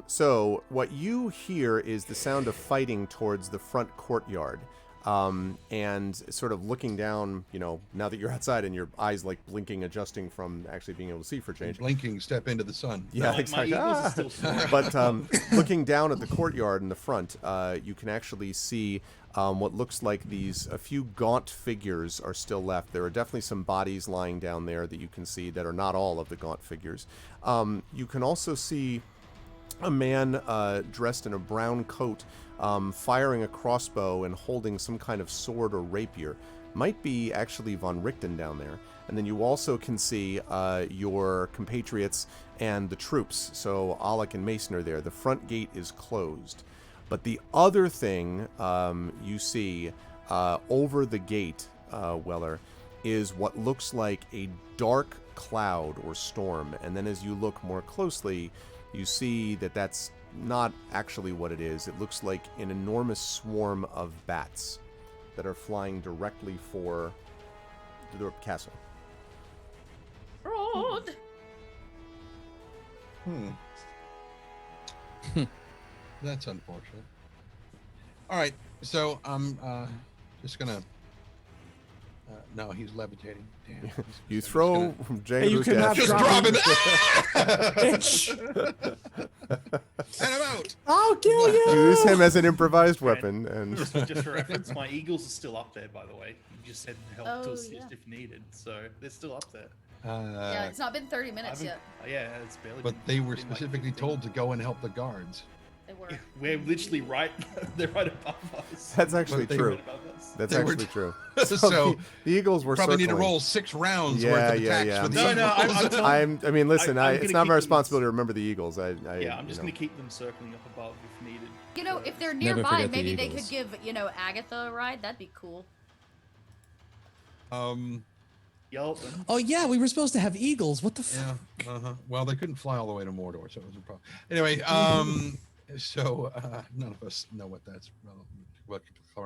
So what you hear is the sound of fighting towards the front courtyard. And sort of looking down, now that you're outside and your eyes like blinking, adjusting from actually being able to see for change. Blinking, step into the sun. Yeah, My exactly. eagles are still flying. But looking down at the courtyard in the front, you can actually see what looks like a few gaunt figures are still left. There are definitely some bodies lying down there that you can see that are not all of the gaunt figures. You can also see a man dressed in a brown coat firing a crossbow and holding some kind of sword or rapier. Might be actually von Richten down there. And then you also can see your compatriots and the troops. So Alec and Mason are there. The front gate is closed. But the other thing you see over the gate, Weller, is what looks like a dark cloud or storm. And then as you look more closely, you see that that's not actually what it is. It looks like an enormous swarm of bats that are flying directly for the castle. Road. That's unfortunate. All right, so I'm just gonna. No, he's levitating. Damn. You throw Django you to cannot castle. drop him. And I'm out. I'll kill you. Use him as an improvised weapon, and Just for reference, my eagles are still up there, by the way. You just said help to Oh, assist yeah. if needed, so they're still up there. Yeah, it's not been 30 minutes yet. Yeah, it's barely. But they were been like specifically 15. told to go and help the guards. They were. We're literally right. They're right above us. that's actually But they true. Right above us. That's they were actually true. So the Eagles were probably need circling. to roll 6 rounds Yeah, worth of yeah, attacks yeah. for the No, no, Eagles. I mean, listen. I'm It's gonna not keep my them- responsibility to remember the Eagles. Yeah, I'm just gonna keep them circling up above if needed. If they're Never nearby, forget the maybe they could Eagles. give, Agatha a ride. That'd be cool. Yell at them. Oh yeah, we were supposed to have eagles. What the Yeah. fuck? Well, they couldn't fly all the way to Mordor, so it was a problem. Anyway, so none of us know what that's. What? I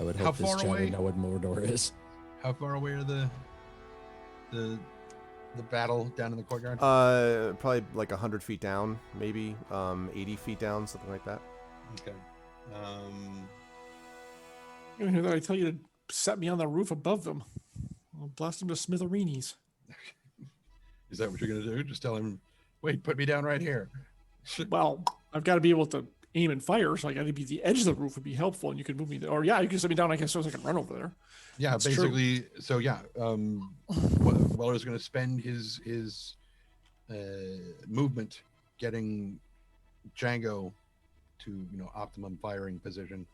would how hope this far gentleman away? know what Mordor is. How far away are the battle down in the courtyard? Probably like 100 feet down, maybe 80 feet down, something like that. Okay. You hear that? I tell you to set me on the roof above them. I'll blast them to smithereens. Is that what you're gonna do? Just tell him, wait, put me down right here. Well, I've got to be able to aim and fire, so I got to be the edge of the roof would be helpful, and you could move me there. Or yeah, you can set me down. I guess so I can run over there. Yeah, That's true. basically. So yeah, Weller's going to spend his movement getting Django to optimum firing position,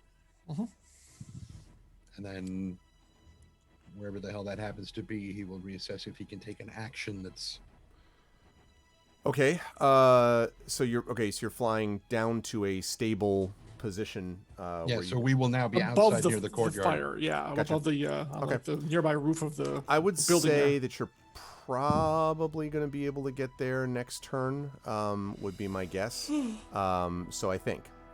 Mhm. and then wherever the hell that happens to be, he will reassess if he can take an action that's. Okay. So you're flying down to a stable position. Yeah, where so you, we will now be Above outside near the courtyard. fire, yeah, Gotcha. above the on, like, the nearby roof of the. I would building say there. that you're probably going to be able to get there next turn. Would be my guess. So I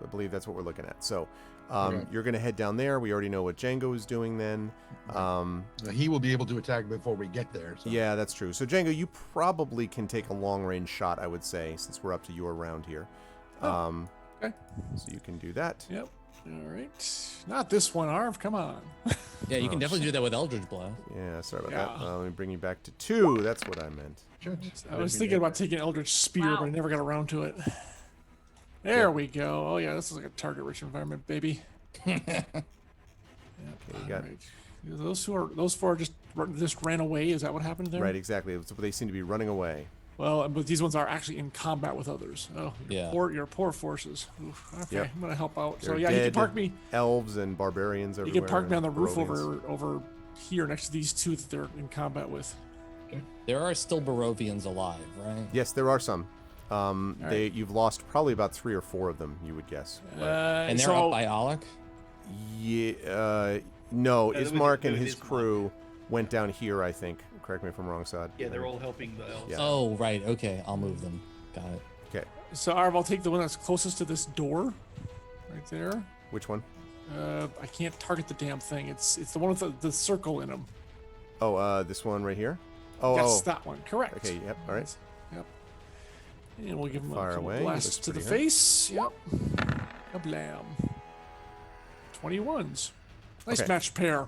believe that's what we're looking at. So. Okay. You're going to head down there. We already know what Django is doing then. Now, he will be able to attack before we get there. So. Yeah, that's true. So, Django, you probably can take a long-range shot, I would say, since we're up to your round here. Okay. So you can do that. Yep. All right. Not this one, Arv. Come on. Yeah, you can definitely do that with Eldritch Blast. Yeah, sorry about Yeah. that. Let me bring you back to 2. That's what I meant. I was thinking about taking Eldritch Spear, but I Wow. never got around to it. There we go. Oh yeah, this is like a target-rich environment, baby. Okay, you got Right. Those four just ran away. Is that what happened there? right, exactly. So they seem to be running away. Well, but these ones are actually in combat with others. Oh, Yeah. Your poor forces. Oof, okay, Yep. I'm gonna help out. So They're yeah, you can dead park me. elves and barbarians You everywhere. can park me on the and roof Barovians. over here next to these two that they're in combat with. There are still Barovians alive, right? Yes, there are some. right. You've lost probably about 3 or 4 of them, you would guess. And they're so, up by Alec? Yeah, no, there was- Ismark there and his is crew went down here, I think. Correct me if I'm wrong, Sod. Yeah, they're all helping the elves. Yeah. Oh, right. Okay, I'll move them. Got it. Okay, so Arv, I'll take the one that's closest to this door, right there. which one? I can't target the damn thing. It's the one with the circle in them. Oh, this one right here? Oh, Yes, that one. Correct. okay, yep, all right. Yep. And we'll give him Fire a couple away. blasts Looks to the pretty good. face. Yep. Kablam. 21s. Nice Okay. matched pair.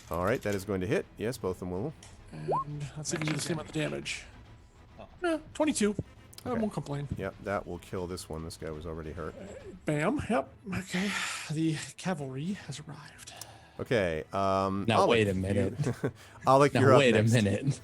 All right, that is going to hit. Yes, both of them will. And let's see if we can do the same amount of damage. 22. I Okay. won't complain. Yep, that will kill this one. This guy was already hurt. Bam. Yep. Okay. The cavalry has arrived. Okay, Now, Alec, wait a minute. Alec, you're Now, up wait next. a minute.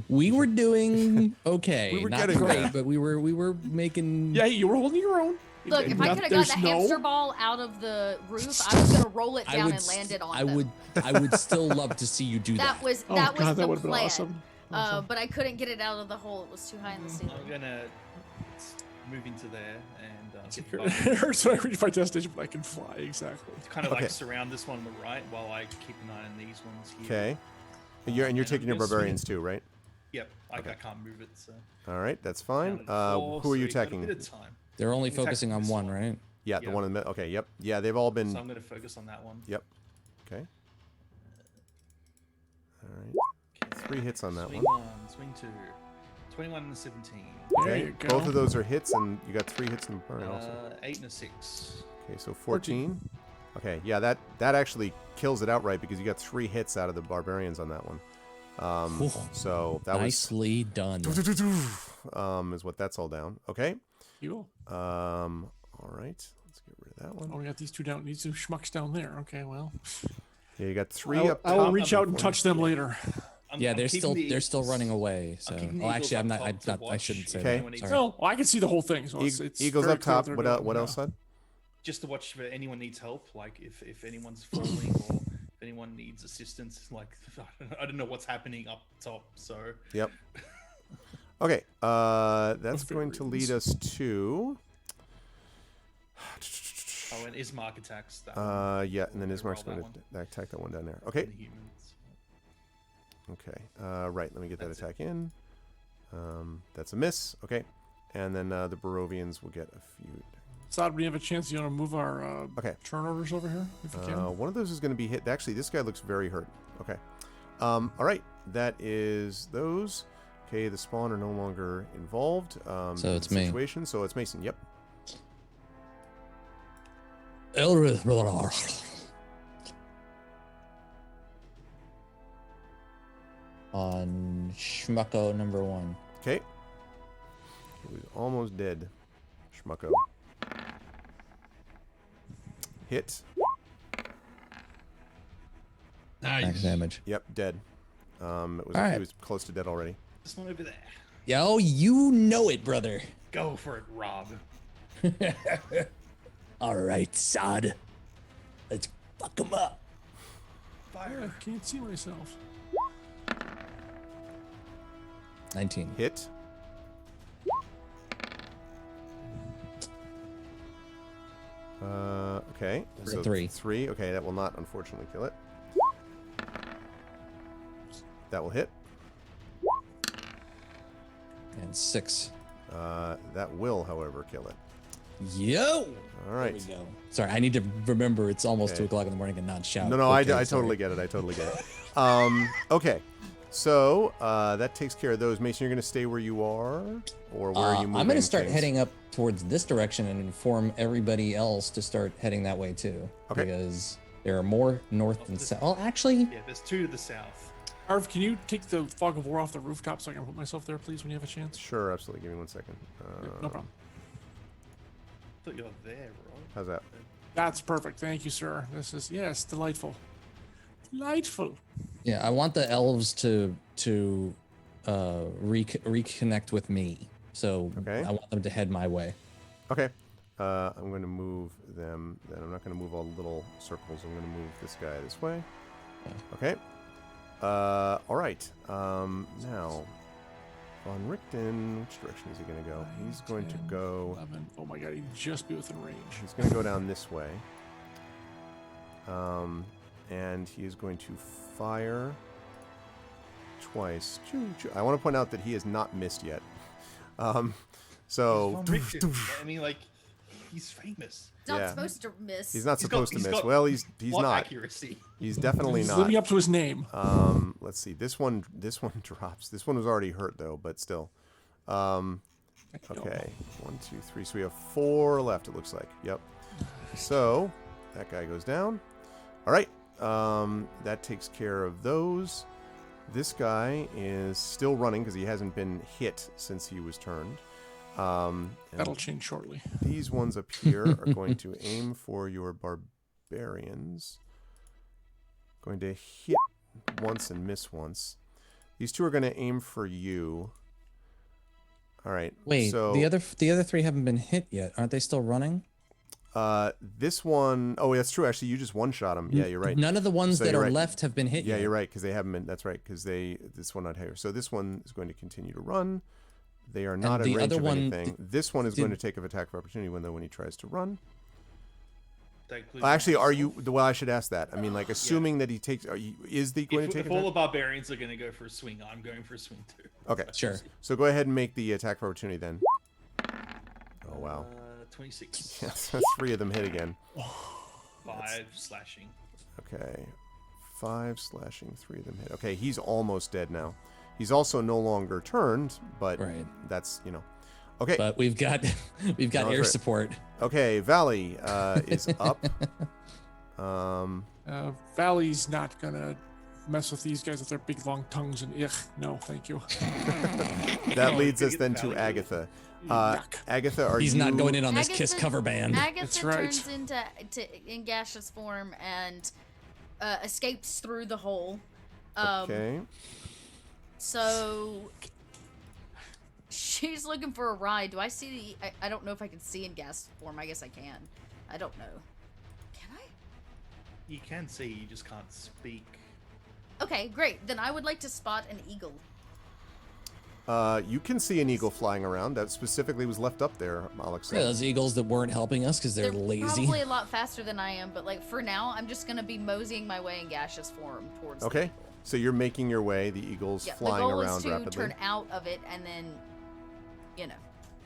We were doing okay. We were Not getting great, there. but we were making. Yeah, you were holding your own. Look, if I could have got the hamster ball out of the roof, I was gonna roll it down and land it on them. I would still love to see you do that. That was Oh that god, was that the would have been plan. awesome. But I couldn't get it out of the hole. It was too high in the ceiling. I'm gonna move into there and get Secure. above It hurts when I reach my destination, but I can fly exactly. kind of Okay. like surround this one on the right while I keep an eye on these ones here. Okay. You're And taking your I'm gonna swing barbarians too, right? Yep, I can't move it, so. All right, that's down fine. to 4, Who are you so got a attacking? bit of time. They're only I'm attacking focusing on this one, one. right? Yeah, the Yeah. one in the middle. Okay, yep. Yeah, they've all been. So I'm gonna focus on that one. Yep. Okay. All right. 3 hits on that Swing one. 1, swing 2. 21 and a 17. There Okay. you go. Both of those are hits, and you got 3 hits in the burn also. 8 and a 6. Okay, so 14. Okay, yeah, that actually kills it outright because you got 3 hits out of the barbarians on that one. Ooh, So that Nicely done. was is what that's all down. Okay. You. All right. Let's get rid of that Oh, one. we got these two down. These two schmucks down there. Okay, well. Yeah, you got 3 I up I will top. reach out and touch them later. Yeah, I'm they're keeping still the they're still eagles- running away. So, keeping the oh, actually, I'm eagles not. up top to I shouldn't say watch Okay. anyone needs that. help. Sorry. Well, I can see the whole thing. So it's Eagles very up clear top. they're What down, what yeah. else, Sud? Just to watch if anyone needs help, like if anyone's falling or if anyone needs assistance. Like I don't know what's happening up top, so Yep. Okay. That's For going to lead reasons. us to. oh, and Ismark attacks that. one. Yeah, and then Roll Ismark's that going one. to attack that one down there. Okay. The humans. Okay. Right. Let me get that That's it. attack in. That's a miss. Okay. And then the Barovians will get a few. Saad, we have a chance. You want to move our Okay. turn orders over here if you can? One of those is going to be hit. Actually, this guy looks very hurt. Okay. All right. That is those. Okay. The spawn are no longer involved. So in it's the me. situation. So it's Mason. Yep. Elrith. On Schmucko number 1. Okay. He was almost dead. Schmucko. Hit. Max Nice. damage. Yep. Dead. It was. All right. He was close to dead already. This one over there. Yo, you know it, brother. Go for it, Rob. All right, Sod. Let's fuck him up. Fire. I can't see myself. 19. Hit. Okay. For 3. 3. Okay, that will not unfortunately kill it. That will hit. And 6. That will, however, kill it. Yo! All There right. we go. Sorry, I need to remember it's almost Okay. 2 o'clock in the morning and not shout. No, I Okay, sorry. totally get it. I totally get it. Okay. So that takes care of those. Mason, you're going to stay where you are, or where are you moving? I'm going to start things? heading up towards this direction and inform everybody else to start heading that way too. Okay. Because There are more north than south. Well, actually, Yeah, there's 2 to the south. Arv, can you take the fog of war off the rooftop so I can put myself there, please, when you have a chance? Sure, absolutely. Give me 1 second. No problem. I thought you were there, Rob. How's that? That's perfect. Thank you, sir. This is, yes, delightful. Delightful. yeah, I want the elves to reconnect with me. So Okay. I want them to head my way. Okay. I'm going to move them. Then I'm not going to move all the little circles. I'm going to move this guy this way. Okay. All right. Now, Von Richten, which direction is he going to go? He's going to go. 11. Oh my god, he'd just be within range. He's going to go down this way. And he is going to fire twice. I want to point out that he has not missed yet. So. Von Richten, I mean, like, he's famous. He's not Yeah. supposed to miss. He's not supposed to he's miss. got Well, he's what not. accuracy? He's definitely He's not. living up to his name. Let's see. This one drops. This one was already hurt though, but still. Okay. 1, 2, 3. So we have 4 left. It looks like. Yep. So that guy goes down. All right. That takes care of those. This guy is still running because he hasn't been hit since he was turned. And That'll change shortly. these ones up here are going to aim for your barbarians. Going to hit once and miss once. These 2 are going to aim for you. All right. Wait, so the other 3 haven't been hit yet. Aren't they still running? this one, oh, that's true. Actually, you just one-shot them. Yeah, you're right. None of the ones So that you're are right. left have been hit Yeah, yet. you're right, because they haven't been. That's right, because this one not here. So this one is going to continue to run. They are not in the range other of one, anything. This one is did- going to take an attack of opportunity when he tries to run. That includes Actually, are myself. you? Well, I should ask that. I mean, like, assuming that he takes, is the going If, to take? if all the barbarians are going to go for a swing, I'm going for a swing too. Okay, Sure. So go ahead and make the attack of opportunity then. Oh wow, 26. yes, that's 3 of them hit again. 5 slashing. Okay, 5 slashing, 3 of them hit. Okay, he's almost dead now. He's also no longer turned, but Right. that's Okay. But we've got No, air that's right. support. Okay, Valley is up. Valley's not gonna mess with these guys with their big long tongues and no, thank you. That leads we us get then to Valley. Agatha. Yuck. Agatha, are He's you? not going in on this Agatha- Kiss cover band. Agatha That's right. turns in gaseous form and escapes through the hole. Okay. So she's looking for a ride. Do I see the? I don't know if I can see in gas form. I guess I can. I don't know. Can I? You can see, you just can't speak. Okay, great. Then I would like to spot an eagle. You can see an eagle flying around. That specifically was left up there, Alex. Yeah, those eagles that weren't helping us because they're lazy. Probably a lot faster than I am, but like for now, I'm just gonna be moseying my way in gaseous form towards. the Okay. eagle. So you're making your way. The eagle's Yeah, the flying goal around is to rapidly. turn out of it and then,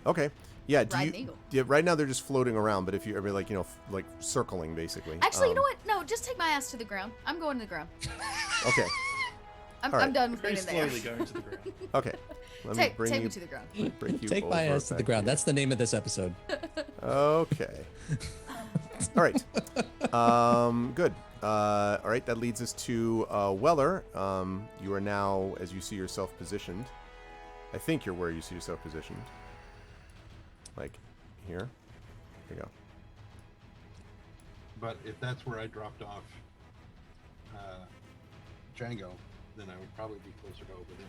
Okay. Yeah. Do ride you? an eagle. Yeah. Right now they're just floating around, but if you ever like like circling basically. Actually, you know what? No, just take my ass to the ground. I'm going to the ground. Okay. I'm All right. done with Very being in there. slowly going to the ground. Okay. Let me Take bring me you. to the ground. Break you Take my over ass to the back ground. here. That's the name of this episode. Okay. All right. Good. All right. That leads us to Weller. You are now, as you see yourself positioned. I think you're where you see yourself positioned. Like here. There you go. But if that's where I dropped off Django, then I would probably be closer to over there.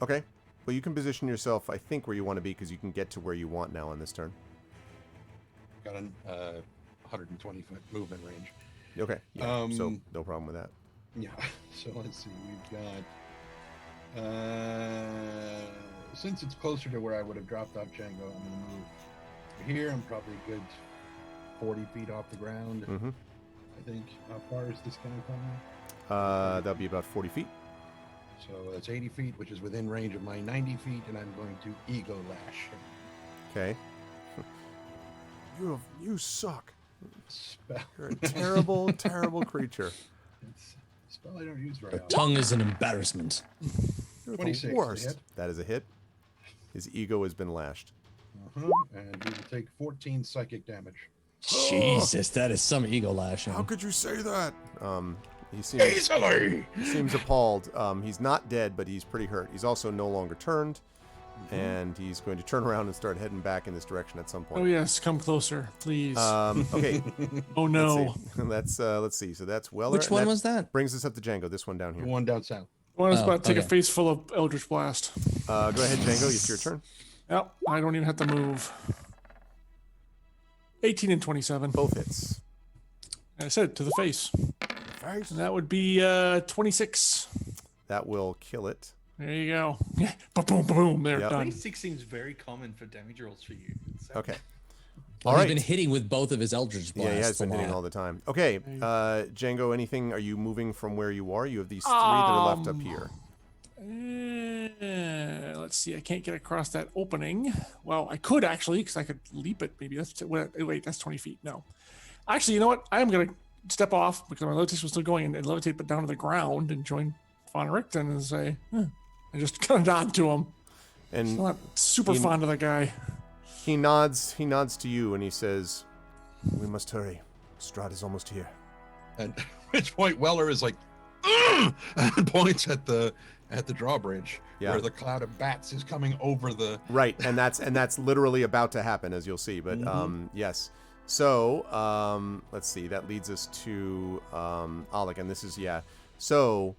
Okay. Well, you can position yourself, I think, where you want to be because you can get to where you want now on this turn. Got a 120-foot movement range. Okay. Yeah. So Um, no problem with that. Yeah. So let's see. We've got. Since it's closer to where I would have dropped off Django, I'm going to move here. I'm probably a good 40 feet off the ground. Mm-hmm. I think. How far is this guy from me? That'll be about 40 feet. So that's 80 feet, which is within range of my 90 feet, and I'm going to ego lash him. Okay. You suck. Spell. You're a terrible, terrible creature. It's a spell I don't use very Your often. tongue is an embarrassment. You're 26 the to worst. hit. That is a hit. His ego has been lashed. And we will take 14 psychic damage. Jesus, that is some ego lashing. How could you say that? He seems appalled. He's not dead, but he's pretty hurt. He's also no longer turned, and he's going to turn around and start heading back in this direction at some point. Oh yes, come closer, please. Okay. Oh no. Let's see. So that's Weller. Which one was that? Brings us up to Django. This one down here. The one down south. One is about to take a okay. face full of Eldritch Blast. Go ahead, Django. It's your turn. Yep, I don't even have to move. 18 and 27. Both hits. I said to the face. And that would be 26. That will kill it. There you go. Yeah, boom, boom. They're Yep. done. 26 seems very common for damage rolls for you. So- Okay. Well, All he's right. been hitting with both of his Eldritch Blasts. Yeah, he has been a hitting lot. all the time. Okay, Django, anything? Are you moving from where you are? You have these three that are left up here. Let's see. I can't get across that opening. Well, I could actually, because I could leap it. Maybe that's wait. That's 20 feet. No, actually, you know what? I am gonna step off because my levitation was still going and levitate, but down to the ground and join Von Richten and say, and just kind of nod to him. And I'm not super fond of that guy. he nods to you and he says, "We must hurry. Strahd is almost here." And at which point Weller is like, "Ugh!" and points at the drawbridge Yeah. where the cloud of bats is coming over the. Right, and that's literally about to happen, as you'll see. But yes. So let's see. That leads us to Alec, and this is So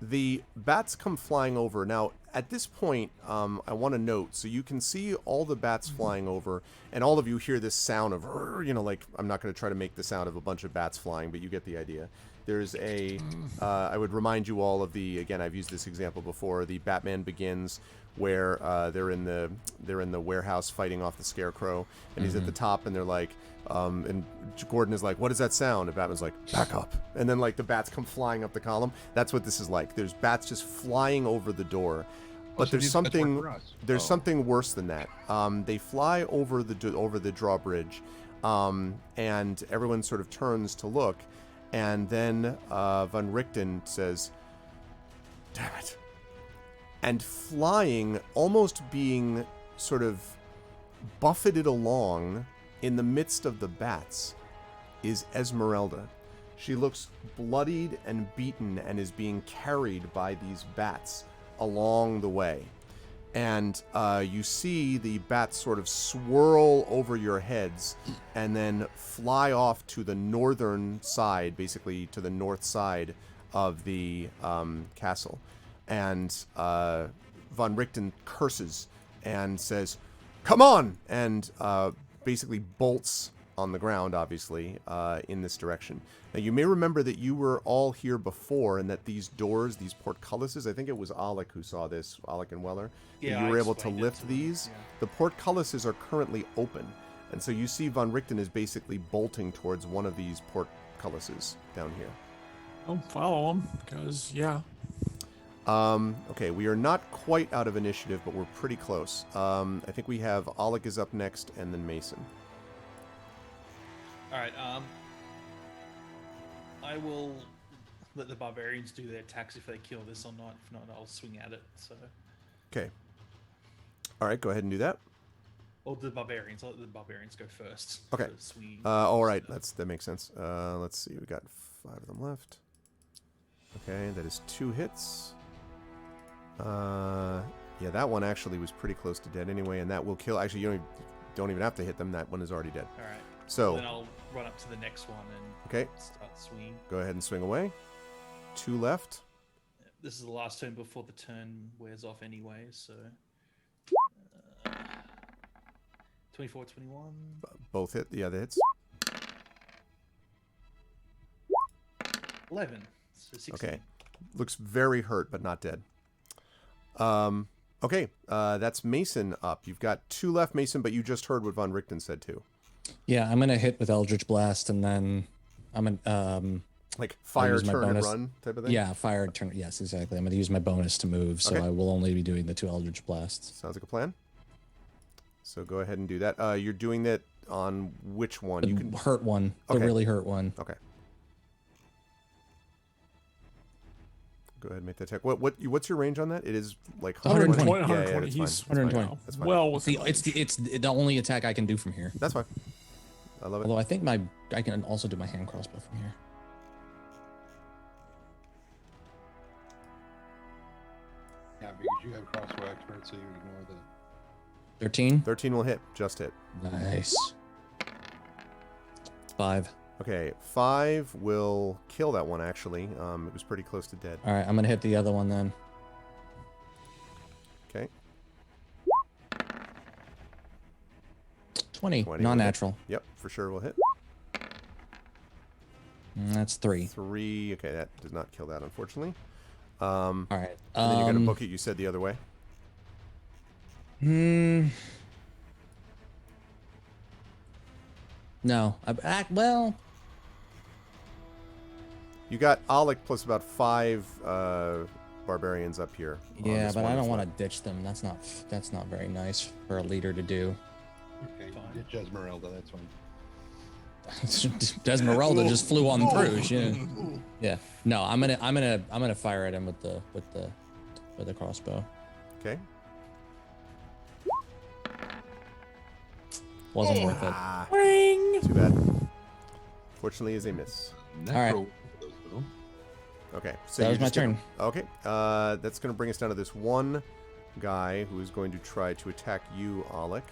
the bats come flying over. Now, at this point, I want to note, so you can see all the bats flying over, and all of you hear this sound of, like, I'm not going to try to make the sound of a bunch of bats flying, but you get the idea. There's I would remind you all of again, I've used this example before, the Batman Begins, where they're in the warehouse fighting off the Scarecrow, and he's at the top, and they're like, and Gordon is like, "What is that sound?" And Batman's like, "Back up!" And then like the bats come flying up the column. That's what this is like. There's bats just flying over the door, but so there's these bats work something for us. there's something worse than that. They fly over the drawbridge, and everyone sort of turns to look, and then Von Richten says, "Damn it!" And flying, almost being sort of buffeted along in the midst of the bats, is Esmeralda. She looks bloodied and beaten and is being carried by these bats along the way. And you see the bats sort of swirl over your heads and then fly off to the northern side, basically to the north side of the castle. And Von Richten curses and says, "Come on!" and basically bolts on the ground, obviously, in this direction. Now, you may remember that you were all here before and that these doors, these portcullises, I think it was Alec who saw this, Alec and Weller, that Yeah, you I were able to explained it lift to them, these. yeah. The portcullises are currently open. And so you see Von Richten is basically bolting towards one of these portcullises down here. I'll follow him because Okay, we are not quite out of initiative, but we're pretty close. I think we have Alec is up next, and then Mason. All right. I will let the barbarians do their attacks if they kill this or not. If not, I'll swing at it. So, Okay. All right, go ahead and do that. or the barbarians. I'll let the barbarians go first. Okay. for swinging All right, stuff. that makes sense. Let's see, we got 5 of them left. Okay, that is 2 hits. Yeah, that one actually was pretty close to dead anyway, and that will kill. Actually, you don't even have to hit them. That one is already dead. All right. So, Then I'll run up to the next one and okay, start swinging. go ahead and swing away. 2 left. This is the last turn before the turn wears off anyway, so 24, 21. Both hit. Yeah, the hits. 11. So 16. Okay. Looks very hurt, but not dead. Okay, that's Mason up. You've got 2 left, Mason, but you just heard what Von Richten said too. Yeah, I'm gonna hit with Eldritch Blast, and then I'm gonna Like fire, use my turn, and bonus. run type of thing? yeah, fire turn. Yes, exactly. I'm gonna use my bonus to move, so Okay. I will only be doing the 2 Eldritch Blasts. Sounds like a plan. So go ahead and do that. You're doing that on which one? You The can. hurt one, Okay. the really hurt one. Okay. Go ahead and make that attack. What's your range on that? It is like 120. 120. Yeah, that's fine. He's That's fine. 120. That's fine. well It's within the only attack I can do from here. That's fine. I love it. Although I think I can also do my hand crossbow from here. Yeah, because you have crossbow expert, so you ignore the. 13. 13 will hit. Just hit. Nice. 5. Okay, 5 will kill that one, actually. It was pretty close to dead. All right, I'm going to hit the other one then. Okay. 20. 20 will hit. Non-natural. Yep, for sure will hit. That's 3. 3. Okay, that does not kill that, unfortunately. All right. And then you're going to book it, you said, the other way? No. Well... You got Alec plus about 5 barbarians up here. Yeah, but I don't want to ditch them. That's not very nice for a leader to do. Okay, ditch Esmeralda. That's fine. Desmeralda just flew on through. Yeah. No, I'm gonna fire at him with the crossbow. Okay. Wasn't worth it. Too bad. Fortunately, is a miss. Necro. Okay, so That you was my just did- turn. Okay, that's going to bring us down to this one guy who is going to try to attack you, Alec.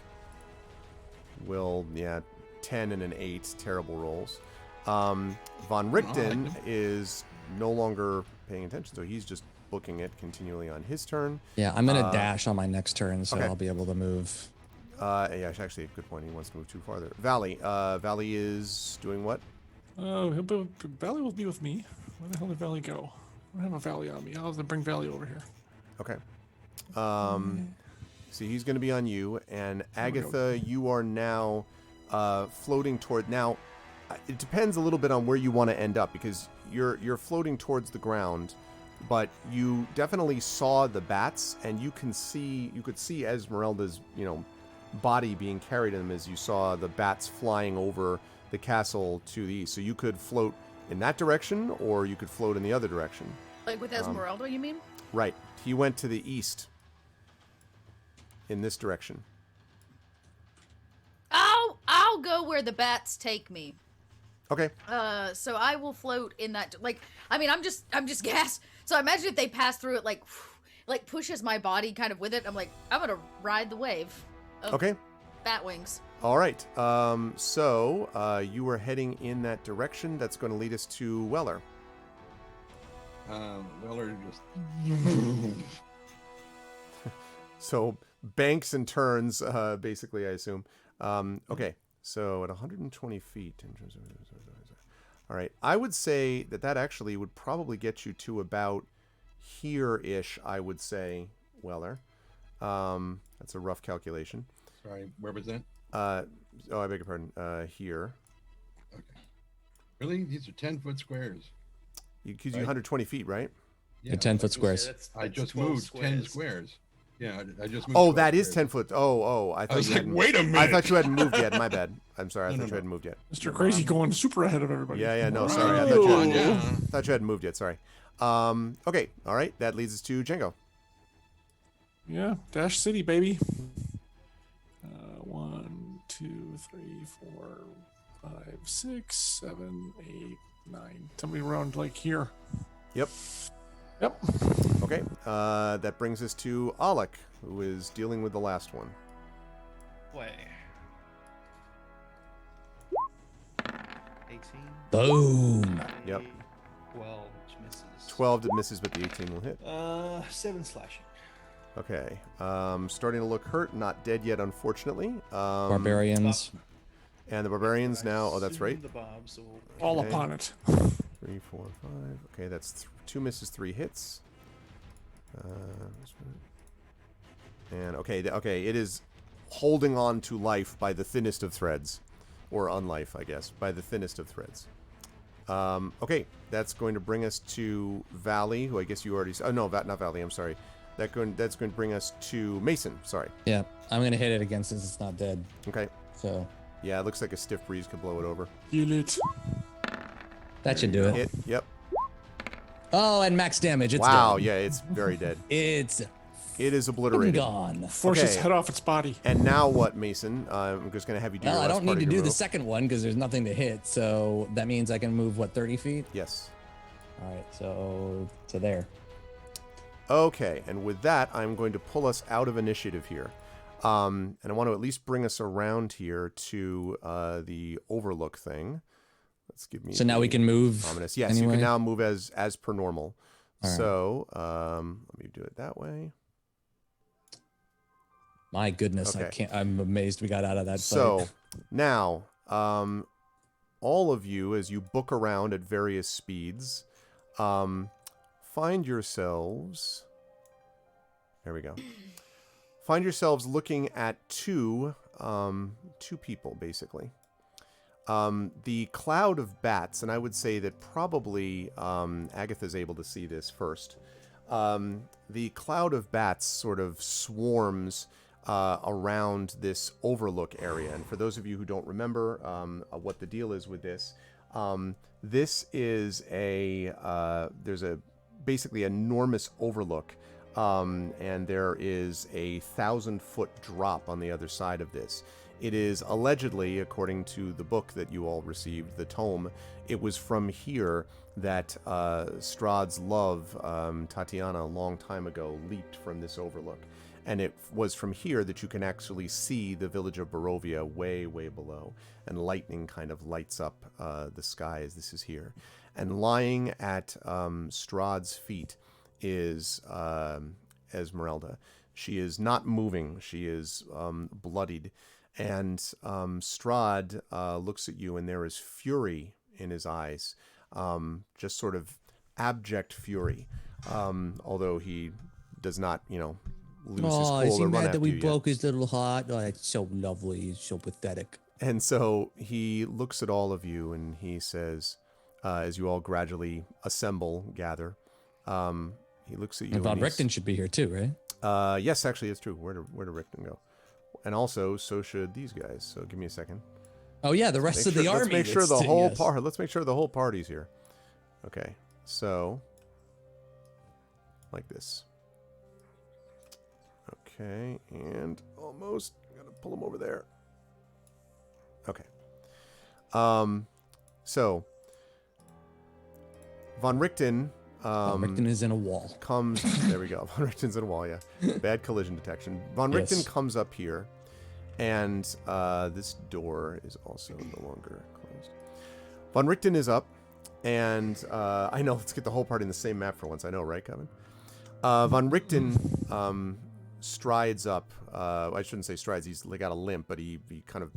Will, 10 and an 8, terrible rolls. Von Richten is no longer paying attention, so he's just booking it continually on his turn. Yeah, I'm gonna dash on my next turn, so okay. I'll be able to move. Yeah, actually, a good point. He wants to move too farther. Valley. Valley is doing what? Valley will be with me. Where the hell did Valley go? I don't have a Valley on me. I'll have to bring Valley over here. Okay. See, he's going to be on you, and Agatha, you are now floating toward. Now, it depends a little bit on where you want to end up because you're floating towards the ground, but you definitely saw the bats, and you could see Esmeralda's body being carried in them as you saw the bats flying over the castle to the east. So you could float in that direction, or you could float in the other direction. Like with Esmeralda, you mean? Right. He went to the east. In this direction. I'll go where the bats take me. Okay. So I will float in that. I'm just gassed. So I imagine if they pass through it, like pushes my body kind of with it. I'm gonna ride the wave. Of Okay. Bat wings. All right. So you were heading in that direction. That's going to lead us to Weller. Weller just. So banks and turns, basically, I assume. Okay. So at 120 feet. All right. I would say that actually would probably get you to about here-ish, I would say, Weller. That's a rough calculation. Sorry, where was that? I beg your pardon. Here. Okay. Really? These are 10-foot squares. Because you 120 feet, right? Yeah, 10-foot squares. I just moved 10 squares. Yeah, I just moved. Oh, that is squares. 10 foot. Oh, I thought was you like, hadn't- wait a minute. I thought you hadn't moved yet. My bad. I'm sorry. I thought you hadn't moved yet. Mr. Crazy going super ahead of everybody. Yeah, no, sorry. I thought you hadn't moved yet. Sorry. Okay. All right. That leads us to Django. Yeah, Dash City, baby. 1, 2, 3, 4, 5, 6, 7, 8, 9. Somebody around like here. Yep. Okay. That brings us to Alec, who is dealing with the last one. Way. 18. Boom. Yep. 12, which misses. 12 that misses, but the 18 will hit. 7 slashing. Okay. Starting to look hurt. Not dead yet, unfortunately. Barbarians. And the barbarians now. Oh, that's right. The bobs will... All Okay. upon it. 3, 4, 5. Okay, that's 2 misses, 3 hits. And okay, it is holding on to life by the thinnest of threads, or unlife, I guess, by the thinnest of threads. Okay, that's going to bring us to Valley, who I guess you already. Oh no, not Valley. I'm sorry. That's going to bring us to Mason. Sorry. Yeah, I'm gonna hit it again since it's not dead. Okay. So Yeah, it looks like a stiff breeze could blow it over. Kill it. that should do it. Yep. Oh, and max damage. It's Wow. dead. Yeah, it's very dead. It's It is obliterated. Gone. Force its Okay. head off its body. And now what, Mason? I'm just going to have you do Well, your I last don't part need to of do your the move. second one because there's nothing to hit. So that means I can move, what, 30 feet? Yes. All right, so to there. Okay, and with that, I'm going to pull us out of initiative here. And I want to at least bring us around here to the overlook thing. Let's give me. So now we can move. Ominous. Yes, anyway? you can now move as per normal. All right. So let me do it that way. My goodness, Okay. I'm amazed we got out of that So fight. now, all of you, as you book around at various speeds, find yourselves. There we go. Find yourselves looking at two people, basically. The cloud of bats, and I would say that probably Agatha's able to see this first. The cloud of bats sort of swarms around this overlook area. And for those of you who don't remember what the deal is with this, this is there's a basically enormous overlook. And there is a 1,000-foot drop on the other side of this. It is allegedly, according to the book that you all received, the tome, it was from here that Strahd's love, Tatiana, a long time ago, leaped from this overlook. And it was from here that you can actually see the village of Barovia way, way below. And lightning kind of lights up the sky as this is here. And lying at Strahd's feet is Esmeralda. She is not moving. She is bloodied. And Strahd looks at you, and there is fury in his eyes. Just sort of abject fury. Although he does not, lose his cool is he or run mad after that we you yet. broke his little heart? Oh, that's so lovely. He's so pathetic. And so he looks at all of you, and he says, as you all gradually gather, he looks at you. And Von he's- Richten should be here too, right? Yes, actually, it's true. Where did Richten go? And also, so should these guys. So give me a second. Oh yeah, the rest of the army. Let's make sure that's- the whole yes. Let's make sure the whole party's here. Okay, so like this. Okay, and almost gotta pull him over there. Okay. So Von Richten. Von Richten is in a wall. Comes there we go. Von Richten's in a wall, yeah. Bad collision detection. Von Yes. Richten comes up here, and this door is also no longer closed. Von Richten is up, and I know, let's get the whole party in the same map for once. I know, right, Kevin? Von Richten strides up. I shouldn't say strides. He's got a limp, but he kind of,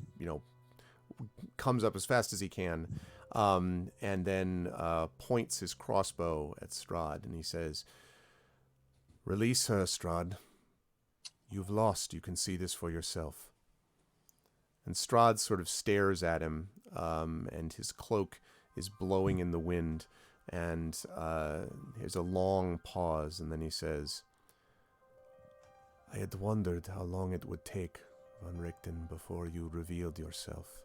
comes up as fast as he can. And then points his crossbow at Strahd, and he says, "Release her, Strahd. You've lost. You can see this for yourself." And Strahd sort of stares at him, and his cloak is blowing in the wind. And there's a long pause, and then he says, "I had wondered how long it would take, Von Richten, before you revealed yourself.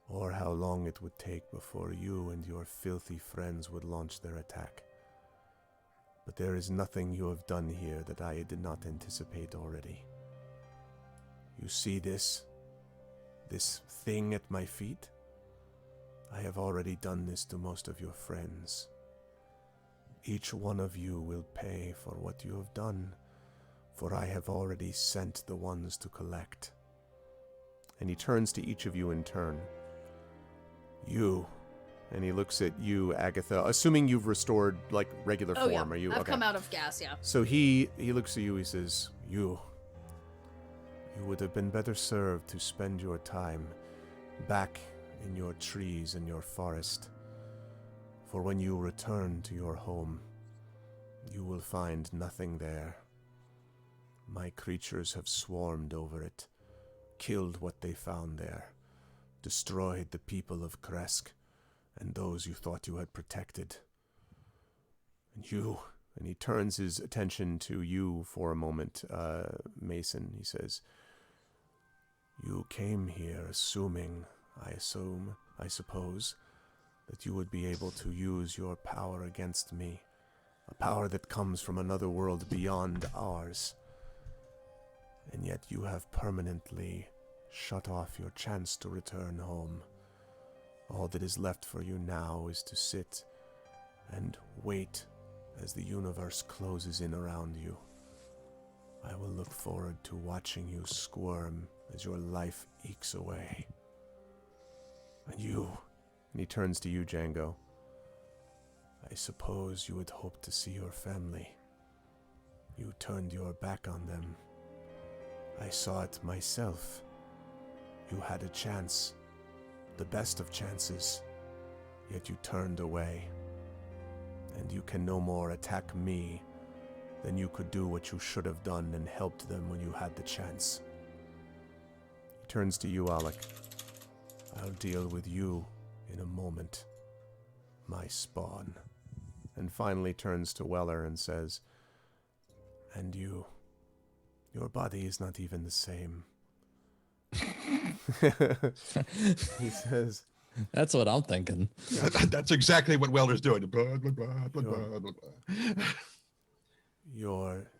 Or how long it would take before you and your filthy friends would launch their attack. But there is nothing you have done here that I did not anticipate already. You see this thing at my feet? I have already done this to most of your friends. Each one of you will pay for what you have done, for I have already sent the ones to collect." And he turns to each of you in turn. "You," and he looks at you, Agatha, assuming you've restored like regular Oh form. yeah, Are you I've okay? come out of gas. Yeah. So he looks at you, he says, You would have been better served to spend your time back in your trees and your forest. For when you return to your home, you will find nothing there. My creatures have swarmed over it, killed what they found there, destroyed the people of Kresk and those you thought you had protected. And he turns his attention to you for a moment, Mason. He says, "You came here assuming, I suppose, that you would be able to use your power against me A power that comes from another world beyond ours. And yet you have permanently shut off your chance to return home. All that is left for you now is to sit and wait as the universe closes in around you. I will look forward to watching you squirm as your life ekes away. And he turns to you, Django. I suppose you had hoped to see your family. You turned your back on them. I saw it myself. You had a chance, the best of chances, yet you turned away. And you can no more attack me than you could do what you should have done and helped them when you had the chance. He turns to you, Alec. I'll deal with you in a moment, my spawn. And finally turns to Weller and says, and your body is not even the same. He says, That's what I'm thinking. That's exactly what Weller's doing. Blah, blah, blah, blah, blah, blah, blah. your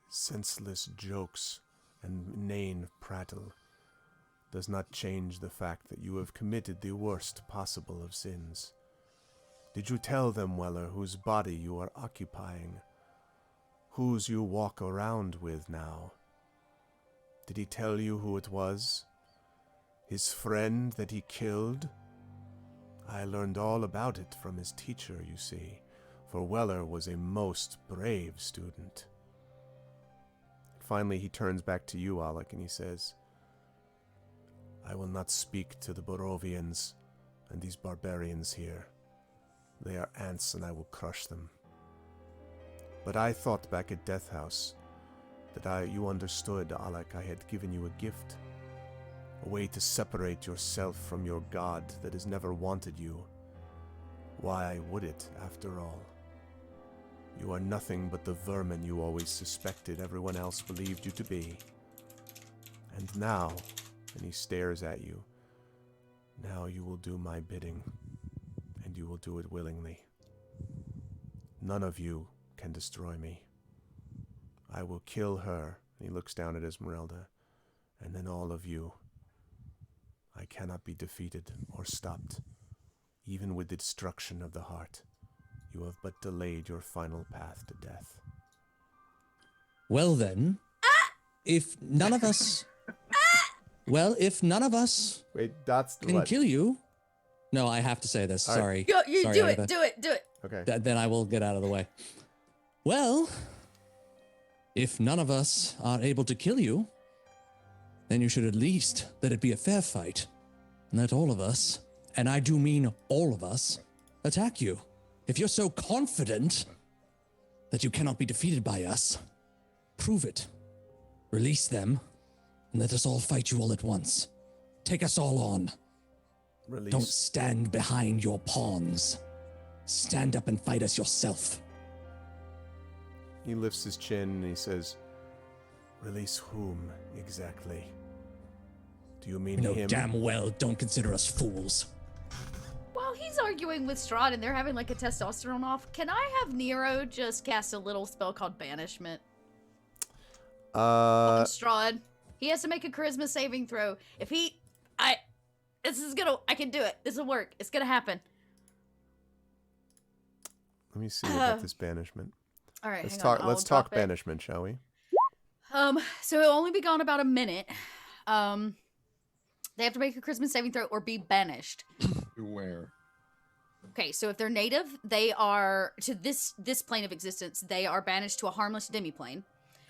senseless jokes and inane prattle does not change the fact that you have committed the worst possible of sins. Did you tell them, Weller, whose body you are occupying? Whose you walk around with now? Did he tell you who it was? His friend that he killed? I learned all about it from his teacher, you see, for Weller was a most brave student. Finally, he turns back to you, Alec, and he says, I will not speak to the Borovians and these barbarians here. They are ants, and I will crush them. But I thought back at Death House that you understood, Alec. I had given you a gift. A way to separate yourself from your god that has never wanted you. Why would it, after all? You are nothing but the vermin you always suspected everyone else believed you to be. And now, and he stares at you, now you will do my bidding, and you will do it willingly. None of you can destroy me. I will kill her, and he looks down at Esmeralda, and then all of you. I cannot be defeated or stopped. Even with the destruction of the heart, you have but delayed your final path to death. Well then, if none of us... if none of us Wait, that's can what? kill you... No, I have to say this. All right. Sorry. You Sorry, do Agatha. it. Do it. Okay. Then I will get out of the way. Well, if none of us are able to kill you, then you should at least let it be a fair fight. And let all of us, and I do mean all of us, attack you. If you're so confident that you cannot be defeated by us, prove it. Release them, and let us all fight you all at once. Take us all on. Release. Don't stand behind your pawns. Stand up and fight us yourself. He lifts his chin and he says, release whom exactly? Do you mean You know him? damn well don't consider us fools. While he's arguing with Strahd and they're having like a testosterone off, can I have Nero just cast a little spell called Banishment on Strahd? He has to make a charisma saving throw. If he... I can do it. This will work. It's gonna happen. Let me see about this banishment. All right, Let's hang talk. on. Let's talk banishment, shall we? So it'll only be gone about a minute. They have to make a charisma saving throw or be banished. Beware. Okay, so if they're native, they are to this plane of existence. They are banished to a harmless demiplane.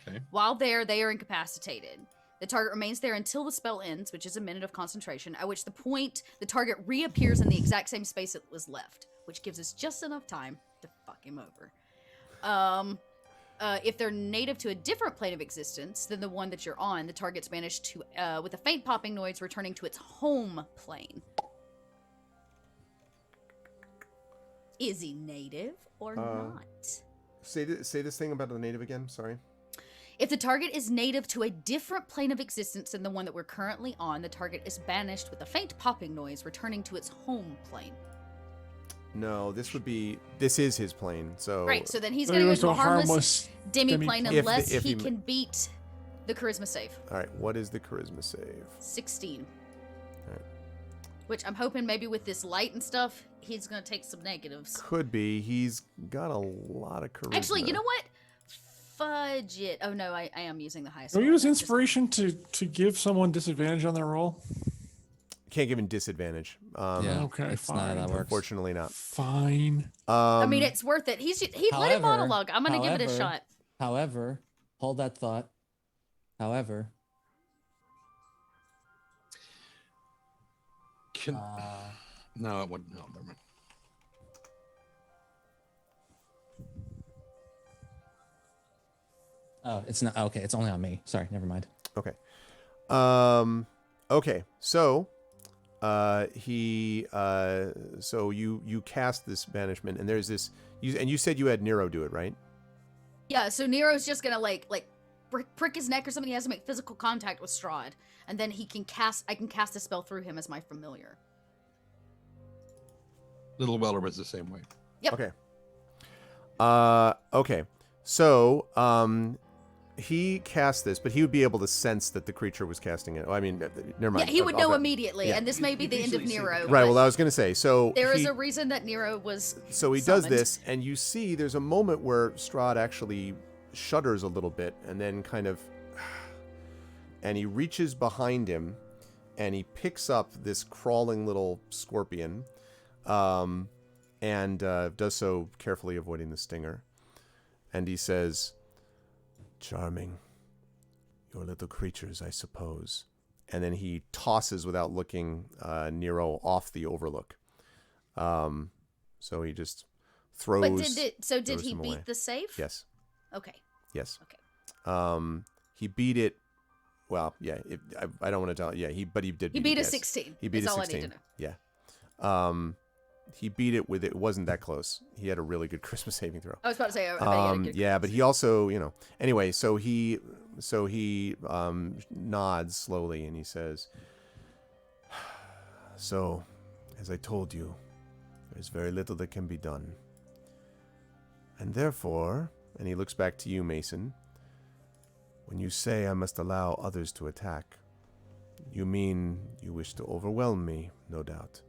Okay. While there, they are incapacitated. The target remains there until the spell ends, which is a minute of concentration, at which point the target reappears in the exact same space it was left, which gives us just enough time to fuck him over. If they're native to a different plane of existence than the one that you're on, the target's banished to with a faint popping noise, returning to its home plane. Is he native or not? Say this thing about the native again. Sorry. If the target is native to a different plane of existence than the one that we're currently on, the target is banished with a faint popping noise, returning to its home plane. No, this is his plane. So Right, so then he's So going he to goes go to into a a harmless harmless demi-plane demi-plane. unless if he he- can beat the charisma save. all right, what is the charisma save? 16. Alright. Which I'm hoping maybe with this light and stuff, he's going to take some negatives. Could be. He's got a lot of charisma. Actually, you know what? Fudge it. Oh no, I am using the highest. Can we roll. use Just- inspiration to give someone disadvantage on their roll? Can't give him disadvantage. Yeah. okay, It's not fine. how that works. Unfortunately not. Fine. I mean, it's worth it. He let him However- monologue. I'm going to give it a however- shot. However, hold that thought. However, Can, uh, no, it wouldn't. No, never mind. oh, it's not okay. It's only on me. Sorry, never mind. Okay. Okay. So, so you cast this banishment, and there's this. You said you had Nero do it, right? Yeah, so Nero's just going to like prick his neck or something. He has to make physical contact with Strahd, and then I can cast a spell through him as my familiar. Little Weller was the same way. Yep. Okay. Okay. So, he cast this, but he would be able to sense that the creature was casting it. I mean, never mind. Yeah, he would I'll- know I'll- immediately, yeah. and this may be the end of Usually see Nero. the- Right. but Well, I was going to say. So there is he- a reason that Nero was. So he does summoned. this, and you see there's a moment where Strahd actually shudders a little bit, and then kind of, and he reaches behind him, and he picks up this crawling little scorpion, and does so carefully avoiding the stinger, and he says, "Charming, your little creatures, I suppose." And then he tosses without looking Nero off the overlook. So he just throws. But did throws he him beat away. the save? Yes. Okay. Yes. Okay. He beat it. Well, yeah. I don't want to tell. Yeah. He did. He beat beat it, a yes. 16. He beat That's a all 16. I need to know. Yeah. He beat it with it wasn't that close. He had a really good Christmas saving throw. I was about to say. I bet he had a good Yeah, but he also, anyway, so he nods slowly and he says, "So, as I told you, there's very little that can be done. And therefore," and he looks back to you, Mason, "when you say I must allow others to attack, you mean you wish to overwhelm me, no doubt."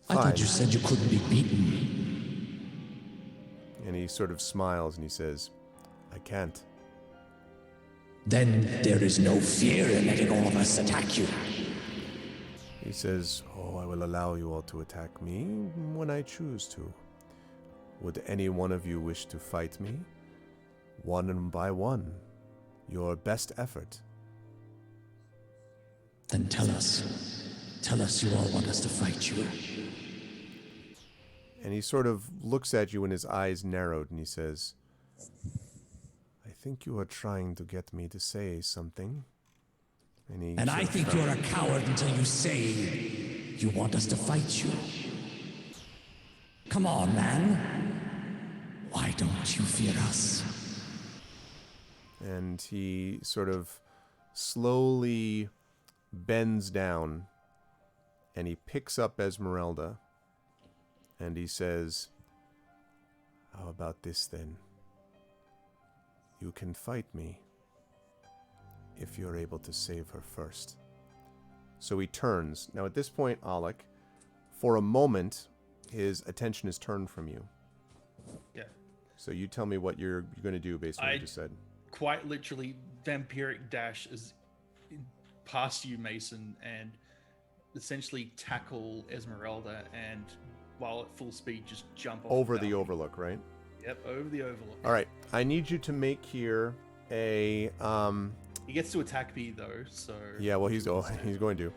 I Fine. thought you said you couldn't be beaten. And he sort of smiles and he says, "I can't." Then there is no fear in letting all of us attack you. He says, "Oh, I will allow you all to attack me when I choose to. Would any one of you wish to fight me? One by one. Your best effort." Then tell us. Tell us you all want us to fight you. And he sort of looks at you and his eyes narrowed and he says, "I think you are trying to get me to say something." And I think you're a coward until you say you want us to fight you. Come on, man. Why don't you fear us? And he sort of slowly bends down and he picks up Esmeralda and he says, "How about this then? You can fight me if you're able to save her first." So he turns. Now at this point, Alec, for a moment, his attention is turned from you. Yeah. So you tell me what you're going to do based on what you just said. Quite literally, vampiric dash is past you, Mason, and essentially tackle Esmeralda, and while at full speed, just jump off Over the balcony. overlook, right? Yep, over the overlook. All right. I need you to make here a He gets to attack me though, so yeah, well he's going to.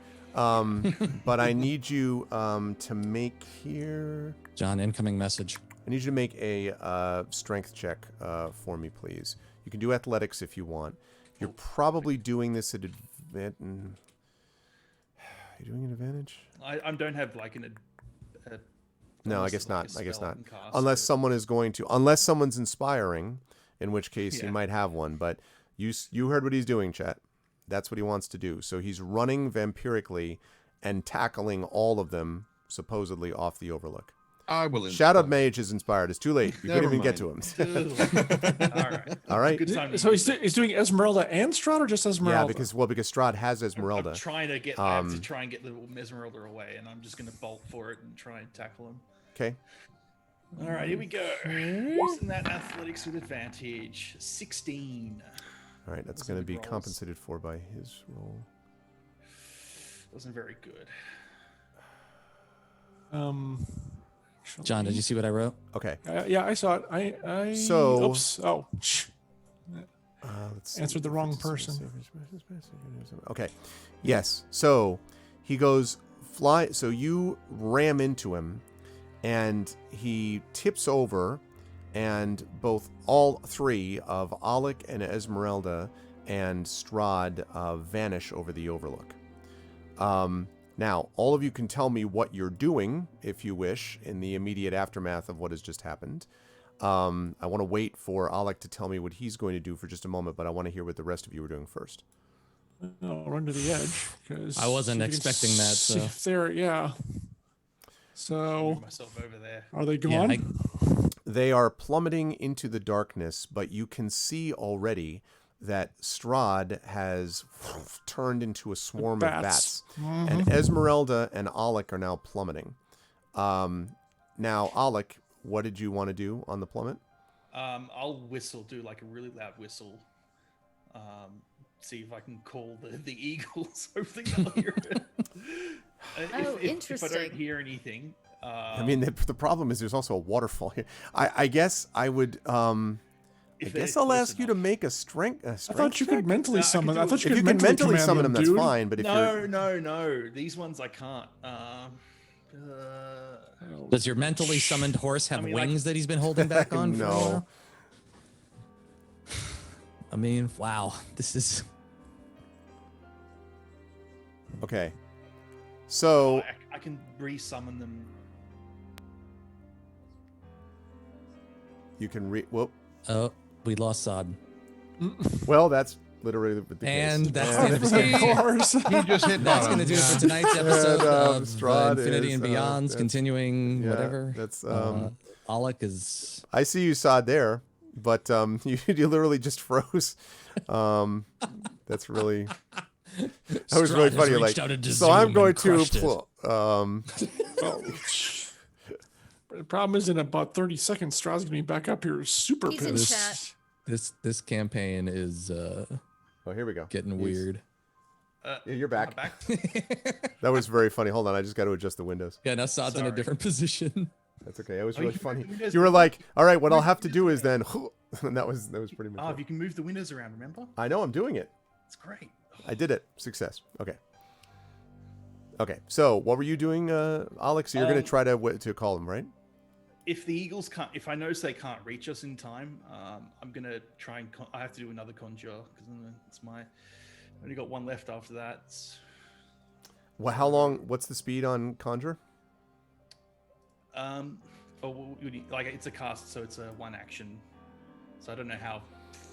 But I need you to make here John, incoming message. I need you to make a strength check for me, please. You can do athletics if you want. You're probably doing this at advantage. Are you doing an advantage? I don't have like No, I unless guess it's like not. a I guess spell I not. can cast, Unless but- someone is going to. Unless someone's inspiring, in which case you Yeah. might have one. But you heard what he's doing, chat. That's what he wants to do. So he's running vampirically and tackling all of them supposedly off the overlook. I will. Shadow Mage is inspired. It's too late. You Never couldn't even get mind. to him. All right. All right. Good time. So he's doing Esmeralda and Strahd, or just Esmeralda? Yeah, because Strahd has Esmeralda. I'm trying to get. I have to try and get the Esmeralda away, and I'm just going to bolt for it and try and tackle him. Okay. All right, here we go. Using that athletics with advantage. 16. All right, that's Those are going to the be rolls. compensated for by his roll. Wasn't very good. John, did you see what I wrote? Okay. Yeah, I saw it. I So- oops. Oh, Let's see. answered the wrong person. Okay. Yes. So he goes fly. So you ram into him, and he tips over, and all three of Alec and Esmeralda and Strahd vanish over the overlook. Now, all of you can tell me what you're doing, if you wish, in the immediate aftermath of what has just happened. I want to wait for Alec to tell me what he's going to do for just a moment, but I want to hear what the rest of you are doing first. I'll run to the edge because I wasn't expecting that, so. There, yeah. So Move myself over there. are they Yeah, gone? They are plummeting into the darkness, but you can see already that Strahd has turned into a swarm of bats. And Esmeralda and Alec are now plummeting. Now, Alec, what did you want to do on the plummet? I'll whistle, do like a really loud whistle. See if I can call the eagles. Hopefully they'll hear it. If I don't Interesting. hear anything. I mean, the problem is there's also a waterfall here. I guess I would. I guess I'll ask you to make a strength. I thought you check? could mentally summon. I thought you If you could can mentally command summon them, that's dude. fine. But if you're No. These ones I can't. Does your mentally summoned horse have I mean, like- wings that he's been holding back on? For a No. while? I mean, wow. This is. okay, so I can re-summon them. you can whoop. Oh, we lost Sod. Well, that's literally the case. And that's the end of his game. Of course. He just hit That's bottom. going to do it for tonight's episode And, of Strahd Infinity is, and Beyond's that's- continuing yeah, whatever. that's, Alec is. I see you saw there, but you literally just froze. That's really. That was really Strahd has funny. reached Like, out into so Zoom I'm and going to. crushed it. Oh. The problem is in about 30 seconds, Strahd's gonna be back up here super He's in pissed. chat. This campaign is Oh, here we go. getting He's- weird. Yeah, you're back. Back. That was very funny. Hold on, I just got to adjust the windows. Yeah, now Sod's in a Sorry. different position. That's okay. That was Oh, really you funny. can move the You were windows- like, "All right, what I'll have to do is then," and that was pretty much. Oh, it. if you can move the windows around, remember? I know I'm doing it. It's great. I did it. Success. Okay. Okay. So, what were you doing, Alex? So you're going to try to call them, right? If the eagles can't, if I notice they can't reach us in time, I'm gonna try and. I have to do another conjure because it's my. I only got one left after that. Well, how long? What's the speed on conjure? Like it's a cast, so it's a one action. So I don't know how.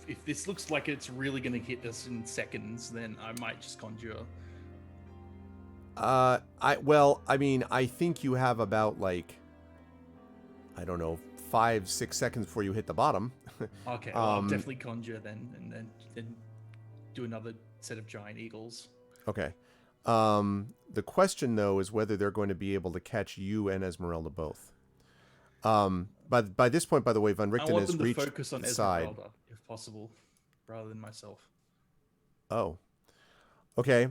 If this looks like it's really gonna hit us in seconds, then I might just conjure. I mean, I think you have about like, I don't know, 5-6 seconds before you hit the bottom. Okay, well, I'll definitely conjure then, and then do another set of giant eagles. Okay. The question though is whether they're going to be able to catch you and Esmeralda both. By this point, by the way, Van I Richten want has them to reached focus on the side. Esmeralda, if possible, rather than myself. Oh. Okay.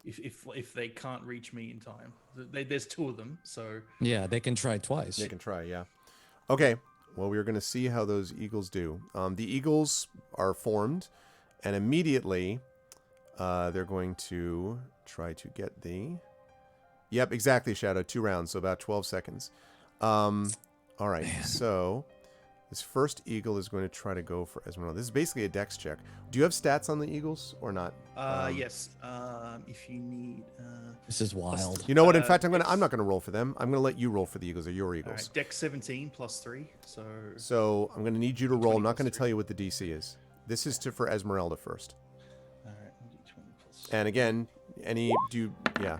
If they can't reach me in time, there's two of them, so Yeah, they can try twice. They can try, yeah. Okay. Well, we're going to see how those eagles do. The eagles are formed, and immediately they're going to try to get the... Yep, exactly, Shadow. 2 rounds, so about 12 seconds. All right, so this first eagle is going to try to go for Esmeralda. This is basically a dex check. Do you have stats on the eagles or not? yes. If you need, This is wild. You know what? In fact, I'm not going to roll for them. I'm going to let you roll for the eagles. They're your all eagles. right, Dex 17 plus 3, so So I'm going to need you to roll. I'm not 20 going to plus tell you what the DC is. This is for Esmeralda first. all right, 20 plus. And again, yeah.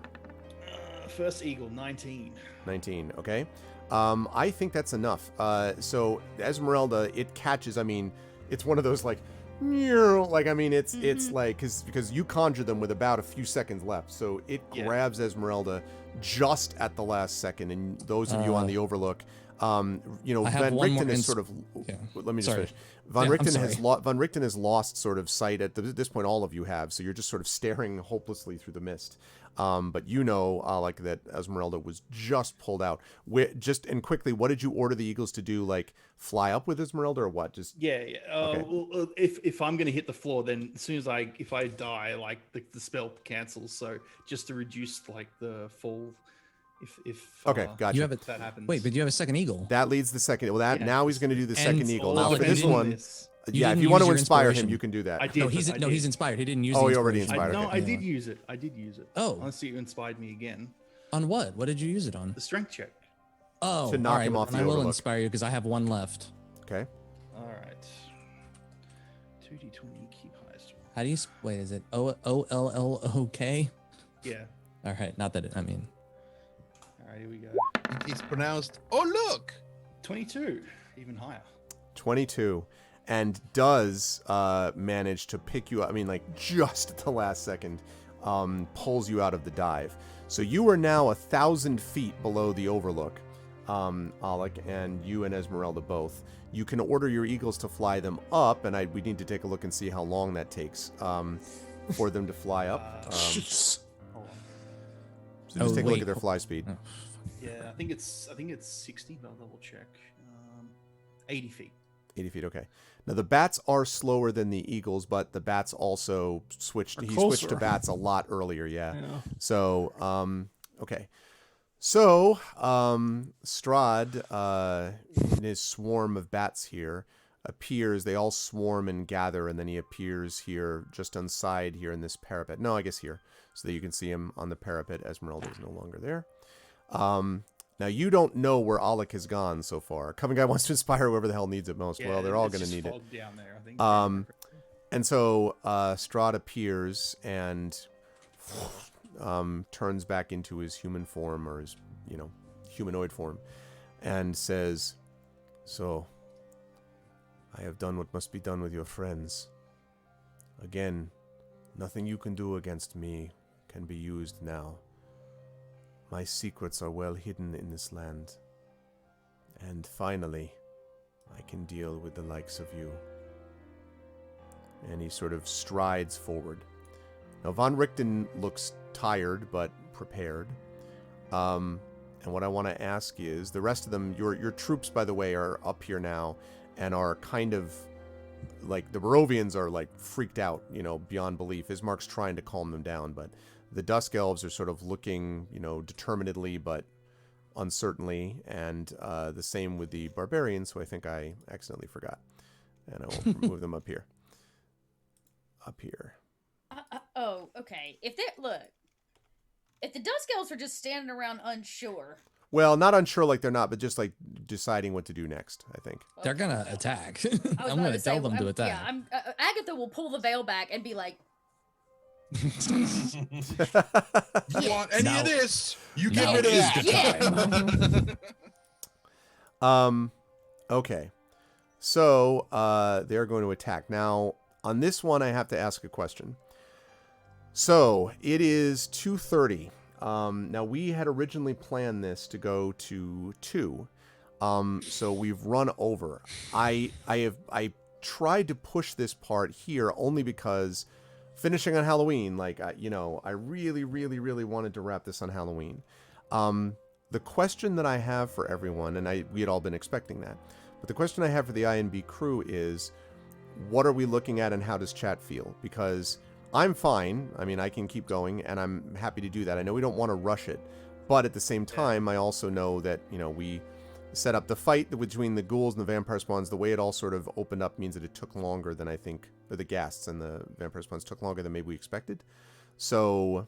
First eagle, 19. 19. Okay. I think that's enough. So Esmeralda, it catches. I mean, it's one of those like, like I mean, it's like because you conjure them with about a few seconds left, so it grabs Esmeralda just at the last second. And those of you on the Overlook, Van Richten is sort of. Yeah. Let me just finish. Van Richten has lost sort of sight at this point. All of you have, so you're just sort of staring hopelessly through the mist. But you know, like that Esmeralda was just pulled out. And quickly, what did you order the eagles to do? Like fly up with Esmeralda or what? Just okay. Well, if I'm gonna hit the floor, then as soon as if I die, like the spell cancels. So just to reduce like the fall, if gotcha. You have if that happens. Wait, but you have a second eagle. That leads the second. Well, now he's going to do the second eagle. Now For this one, You if didn't you want to use your inspire him, inspiration. you can do that. I did. No, he's inspired. He didn't use. Oh, the he already inspiration. inspired. I did use it. I did use it. Oh. Honestly, you inspired me again. On what? What did you use it on? The strength check. Oh, To knock all right, him off then the I will Overlook. inspire you because I have one left. Okay. All right. 2d20 keep highest. How do you wait? Is it Ollok? Yeah. All right, not that it. I mean, All right, here we go. It's pronounced, oh, look. 22, even higher. 22, and does manage to pick you up. I mean, like just at the last second, pulls you out of the dive. So you are now 1,000 feet below the Overlook, Alec, and you and Esmeralda both. You can order your eagles to fly them up, and we need to take a look and see how long that takes for them to fly up. Hold on. So just take a look at their fly speed. Oh. Yeah, I think it's 60, but I'll double check. 80 feet. 80 feet, okay. Now the bats are slower than the eagles, but the bats also switched. He switched to bats a lot earlier, yeah. So, okay. So, Strahd, in his swarm of bats here, appears. They all swarm and gather, and then he appears here, just on side here in this parapet. No, I guess here, so that you can see him on the parapet. Esmeralda is no longer there. Now, you don't know where Alec has gone so far. Coven Guy wants to inspire whoever the hell needs it most. Well, they're all going to need it. Down there, I think. And so Strahd appears and turns back into his human form, or his, humanoid form, and says, "So, I have done what must be done with your friends. Again, nothing you can do against me can be used now. My secrets are well hidden in this land. And finally, I can deal with the likes of you." And he sort of strides forward. Now, Von Richten looks tired, but prepared. And what I want to ask is, the rest of them, your troops, by the way, are up here now, and are kind of, like, the Barovians are, like, freaked out, beyond belief. Ismark's trying to calm them down, but the Dusk Elves are sort of looking, determinedly but uncertainly, and the same with the Barbarians, who I think I accidentally forgot. And I will move them up here. Up here. Oh, okay. If the Dusk Elves are just standing around unsure. Well, not unsure like they're not, but just like deciding what to do next, I think. they're gonna attack. I was I'm about gonna tell them to attack. Yeah, Agatha will pull the veil back and be like, You want any Now- of this? You now get rid of is that. the time. Okay. So, they're going to attack. Now, on this one, I have to ask a question. So, it is 2:30. Now, we had originally planned this to go to 2. So we've run over. I tried to push this part here only because finishing on Halloween, like, I really, really, really wanted to wrap this on Halloween. The question that I have for everyone, and we had all been expecting that, but the question I have for the INB crew is, what are we looking at and how does chat feel? Because I'm fine. I mean, I can keep going, and I'm happy to do that. I know we don't want to rush it, but at the same time, I also know that, we set up the fight between the ghouls and the vampire spawns. The way it all sort of opened up means that it took longer than I think, or the ghasts and the vampire spawns took longer than maybe we expected. So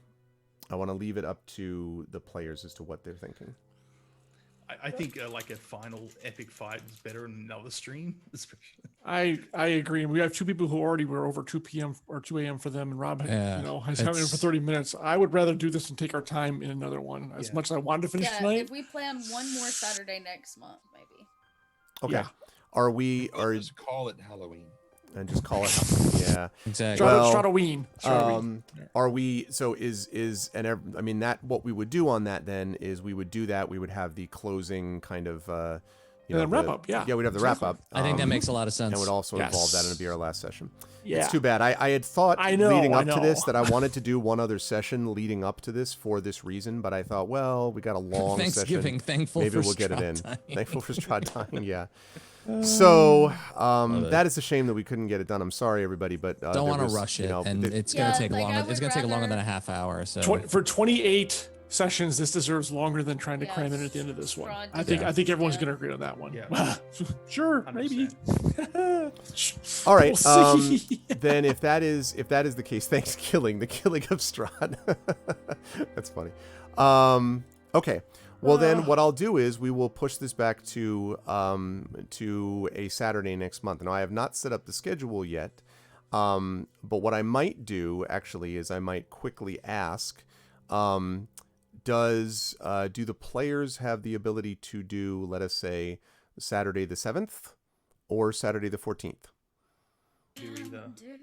I want to leave it up to the players as to what they're thinking. I think like a final epic fight is better in another stream, especially. I agree. And we have two people who already were over 2 p.m. or 2 a.m. for them, and Rob, has had it for 30 minutes. I would rather do this and take our time in another one. As much as I wanted to finish tonight. If we plan one more Saturday next month, maybe. Okay. Yeah. Are just call it Halloween? And just call it. Yeah. Exactly. Stradoween. Are we? So I mean that what we would do on that then is we would do that. We would have the closing kind of. Wrap up. Yeah. We'd have the wrap up. I think that makes a lot of sense. And would also involve that, and it'd be our last session. Yeah. It's too bad. I had thought leading up to this that I wanted to do one other session leading up to this for this reason, but I thought, well, we got a long Thanksgiving, session. thankful Maybe for we'll get it in. Strahd dying. Thankful for Strahd dying. Yeah. So that is a shame that we couldn't get it done. I'm sorry, everybody, but don't want to rush it, and it's gonna take longer. It's gonna take longer than a half hour. So for 28 sessions, this deserves longer than trying to cram in at the end of this one. I think everyone's gonna agree on that one. Yeah. Sure, maybe. All right. We'll see. Then if that is the case, thanks the killing of Strahd. That's funny. Okay. Well, then what I'll do is we will push this back to a Saturday next month. Now, I have not set up the schedule yet, but what I might do actually is I might quickly ask, do the players have the ability to do, let us say, Saturday the 7th or Saturday the 14th?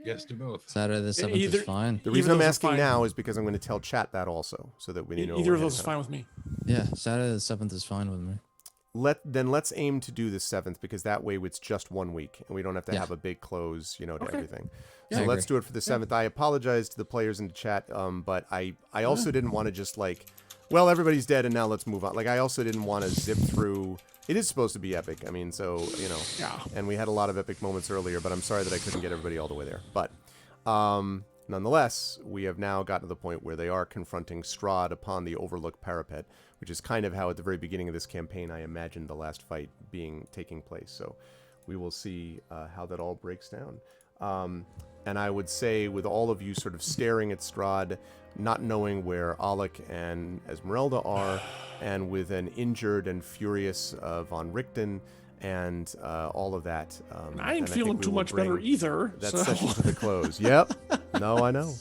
Yes to both. Saturday the 7th is fine. The reason I'm asking now is because I'm going to tell chat that also, so that we know. Either of those is fine with me. Yeah, Saturday the 7th is fine with me. Let's aim to do the 7th, because that way it's just 1 week and we don't have to have a big close, to everything. Yeah, so I let's agree. do it for the 7th. I apologize to the players in the chat, but I also didn't want to just well, everybody's dead and now let's move on. I also didn't want to zip through. It is supposed to be epic. I mean, so, Yeah. And we had a lot of epic moments earlier, but I'm sorry that I couldn't get everybody all the way there. But nonetheless, we have now gotten to the point where they are confronting Strahd upon the overlook parapet, which is kind of how at the very beginning of this campaign I imagined the last fight taking place. So we will see how that all breaks down. And I would say, with all of you sort of staring at Strahd, not knowing where Alec and Esmeralda are, and with an injured and furious Von Richten and all of that. I ain't feeling too much better either. That session to the close. Yep. No, I know.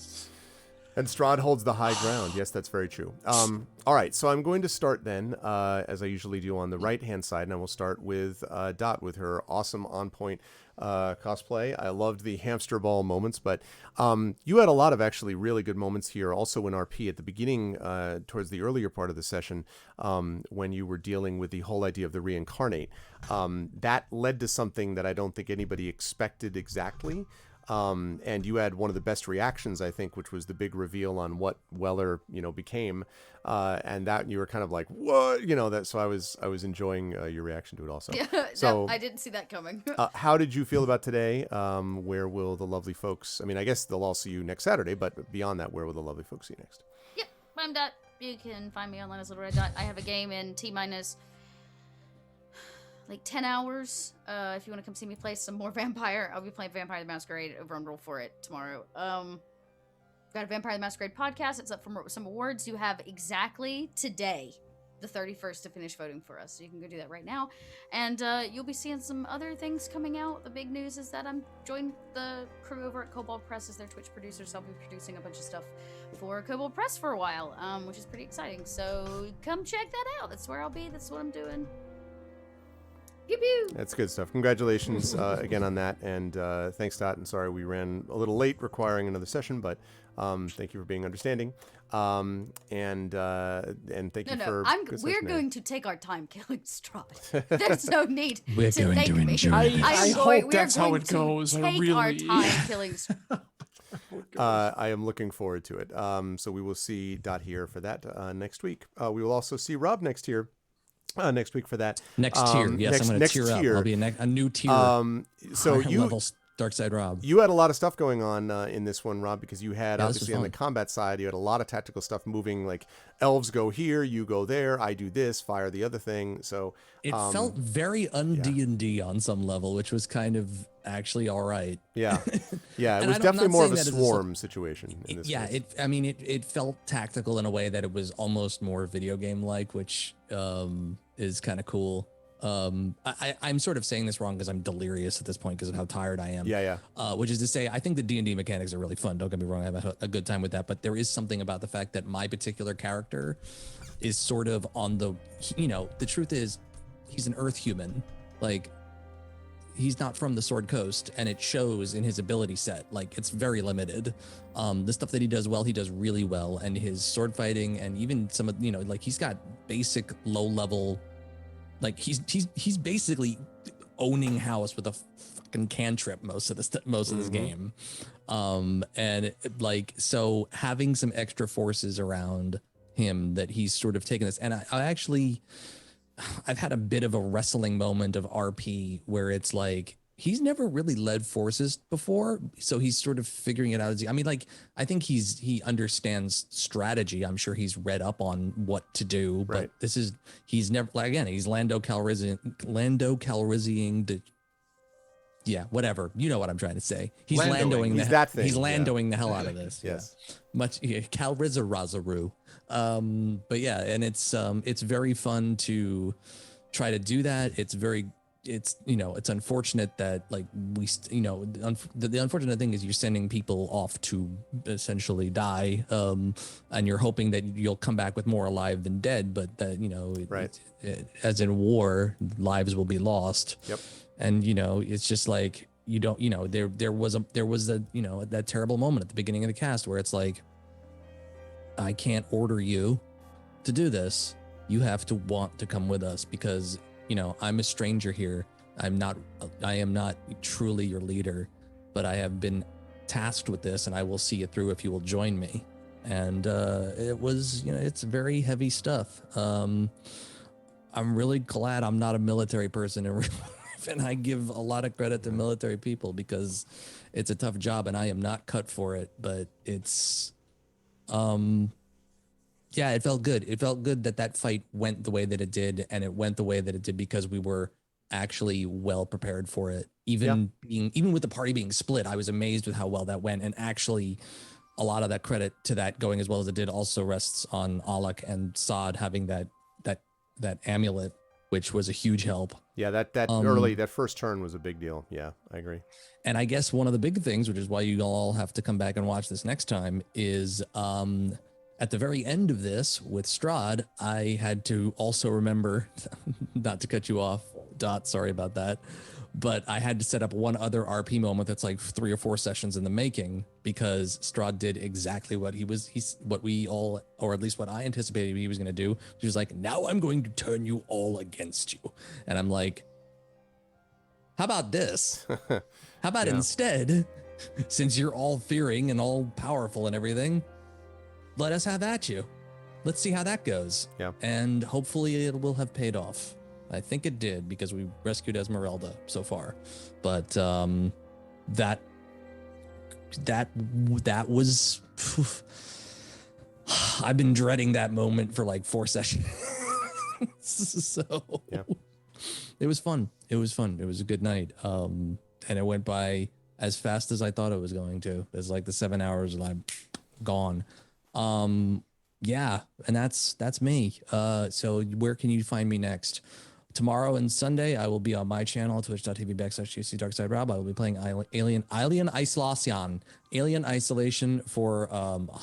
And Strahd holds the high ground. Yes, that's very true. All right, so I'm going to start then, as I usually do, on the right-hand side, and I will start with Dot with her awesome on-point cosplay. I loved the hamster ball moments, but you had a lot of actually really good moments here also in RP at the beginning, towards the earlier part of the session, when you were dealing with the whole idea of the reincarnate. That led to something that I don't think anybody expected exactly. And you had one of the best reactions, I think, which was the big reveal on what Weller, became, and that you were kind of like, what, that. So I was enjoying your reaction to it also. Yeah, so no, I didn't see that coming. how did you feel about today? Where will the lovely folks? I mean, I guess they'll all see you next Saturday, but beyond that, where will the lovely folks see you next? Yep, I'm Dot. You can find me online as Little Red Dot. I have a game in T-minus 10 hours. If you want to come see me play some more Vampire, I'll be playing Vampire the Masquerade over on Roll For It tomorrow. Got a Vampire the Masquerade podcast. It's up for some awards. You have exactly today, the 31st, to finish voting for us. So you can go do that right now. And you'll be seeing some other things coming out. The big news is that I'm joined the crew over at Kobold Press as their Twitch producer. So I'll be producing a bunch of stuff for Kobold Press for a while, which is pretty exciting. So come check that out. That's where I'll be. That's what I'm doing. Pew pew. That's good stuff. Congratulations again on that, and thanks, Dot. And sorry we ran a little late, requiring another session, but thank you for being understanding. And thank you for. We're going to take our time killing Strahd. There's no need We're to going thank to me. enjoy I hope that's how it goes. Take I really. our time killing Strahd. I am looking forward to it. So we will see Dot here for that next week. We will also see Rob next week for that. Next tier. Yes, I'm going to tier up. I'll be a new tier. So you level Dark Side Rob. You had a lot of stuff going on in this one, Rob, because you had obviously on the fun. combat side, you had a lot of tactical stuff moving. Like elves go here, you go there, I do this, fire the other thing. So it felt very D&D on some level, which was kind of actually all right. Yeah, yeah, it And was I'm definitely not more of a saying that swarm situation. In this yeah, case. it felt tactical in a way that it was almost more video game like, which is kind of cool. I'm sort of saying this wrong because I'm delirious at this point because of how tired I am. Yeah. Which is to say, I think the D&D mechanics are really fun. Don't get me wrong. I have a good time with that. But there is something about the fact that my particular character is sort of on the, the truth is he's an earth human. Like, he's not from the Sword Coast, and it shows in his ability set. Like, it's very limited. The stuff that he does well, he does really well. And his sword fighting and even some of, like he's got basic low level, like he's basically owning house with a fucking cantrip most of this game. And like, so having some extra forces around him that he's sort of taken this, and I've had a bit of a wrestling moment of RP where it's like he's never really led forces before, so he's sort of figuring it out. I think he understands strategy. I'm sure he's read up on what to do, but he's never, again, he's Lando Calrissian whatever. You know what I'm trying to say. He's Landoing the hell out of this. Yes. Yeah. Much Calrissian. But yeah, and it's very fun to try to do that. It's unfortunate that like the unfortunate thing is you're sending people off to essentially die, and you're hoping that you'll come back with more alive than dead, but that as in war, lives will be lost. Yep. And it's just like there was that terrible moment at the beginning of the cast where it's like, I can't order you to do this. You have to want to come with us because, I'm a stranger here. I am not truly your leader, but I have been tasked with this and I will see it through if you will join me. And it was, it's very heavy stuff. I'm really glad I'm not a military person in real life, and I give a lot of credit to military people because it's a tough job and I am not cut for it, but it's, yeah, it felt good. It felt good that fight went the way that it did, and it went the way that it did because we were actually well prepared for it. Even with the party being split, I was amazed with how well that went. And actually, a lot of that credit to that going as well as it did also rests on Alec and Sod having that amulet, which was a huge help. Yeah, that first turn was a big deal. Yeah, I agree. And I guess one of the big things, which is why you all have to come back and watch this next time, is at the very end of this with Strahd, I had to also remember, not to cut you off, Dot, sorry about that, but I had to set up one other RP moment that's like 3 or 4 sessions in the making because Strahd did exactly what what we all, or at least what I anticipated he was going to do. He was like, now I'm going to turn you all against you. And I'm like, how about this? How about instead, since you're all fearing and all powerful and everything, let us have at you. Let's see how that goes. Yeah. And hopefully it will have paid off. I think it did because we rescued Esmeralda so far. But that was I've been dreading that moment for like 4 sessions. So it was fun. It was a good night. And it went by as fast as I thought it was going to. It's like the 7 hours and I'm gone. Yeah, and that's me. So where can you find me next? Tomorrow and Sunday, I will be on my channel, twitch.tv/UC_DarkSideRob. I will be playing Alien Isolation for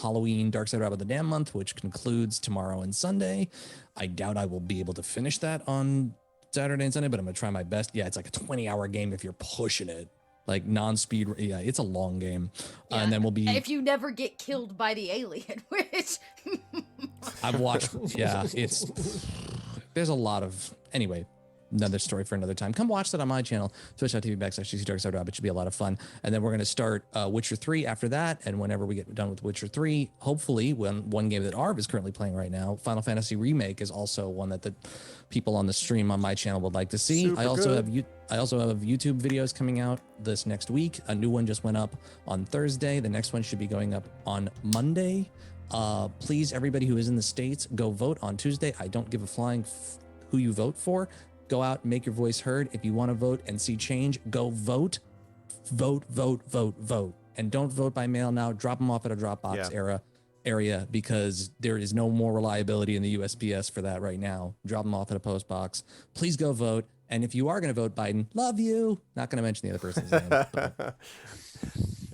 Halloween Dark Side Rob of the Damn Month, which concludes tomorrow and Sunday. I doubt I will be able to finish that on Saturday and Sunday, but I'm going to try my best. Yeah, it's like a 20-hour game if you're pushing it. Like non-speed, yeah, it's a long game. Yeah, and then we'll be... If you never get killed by the alien, which... I've watched, yeah, there's a lot of... Anyway, another story for another time. Come watch that on my channel, twitch.tv/UC_DarkSideRob. It should be a lot of fun. And then we're going to start Witcher 3 after that. And whenever we get done with Witcher 3, hopefully, when one game that Arv is currently playing right now, Final Fantasy Remake is also one that the people on the stream on my channel would like to see. I also have YouTube videos coming out this next week. A new one just went up on Thursday. The next one should be going up on Monday. Please, everybody who is in the States, go vote on Tuesday. I don't give a flying who you vote for. Go out and make your voice heard. If you want to vote and see change, go vote. Vote. And don't vote by mail now. Drop them off at a Dropbox era. area because there is no more reliability in the USPS for that right now. Drop them off in a post box. Please go vote. And if you are going to vote Biden, love you. Not going to mention the other person's name. But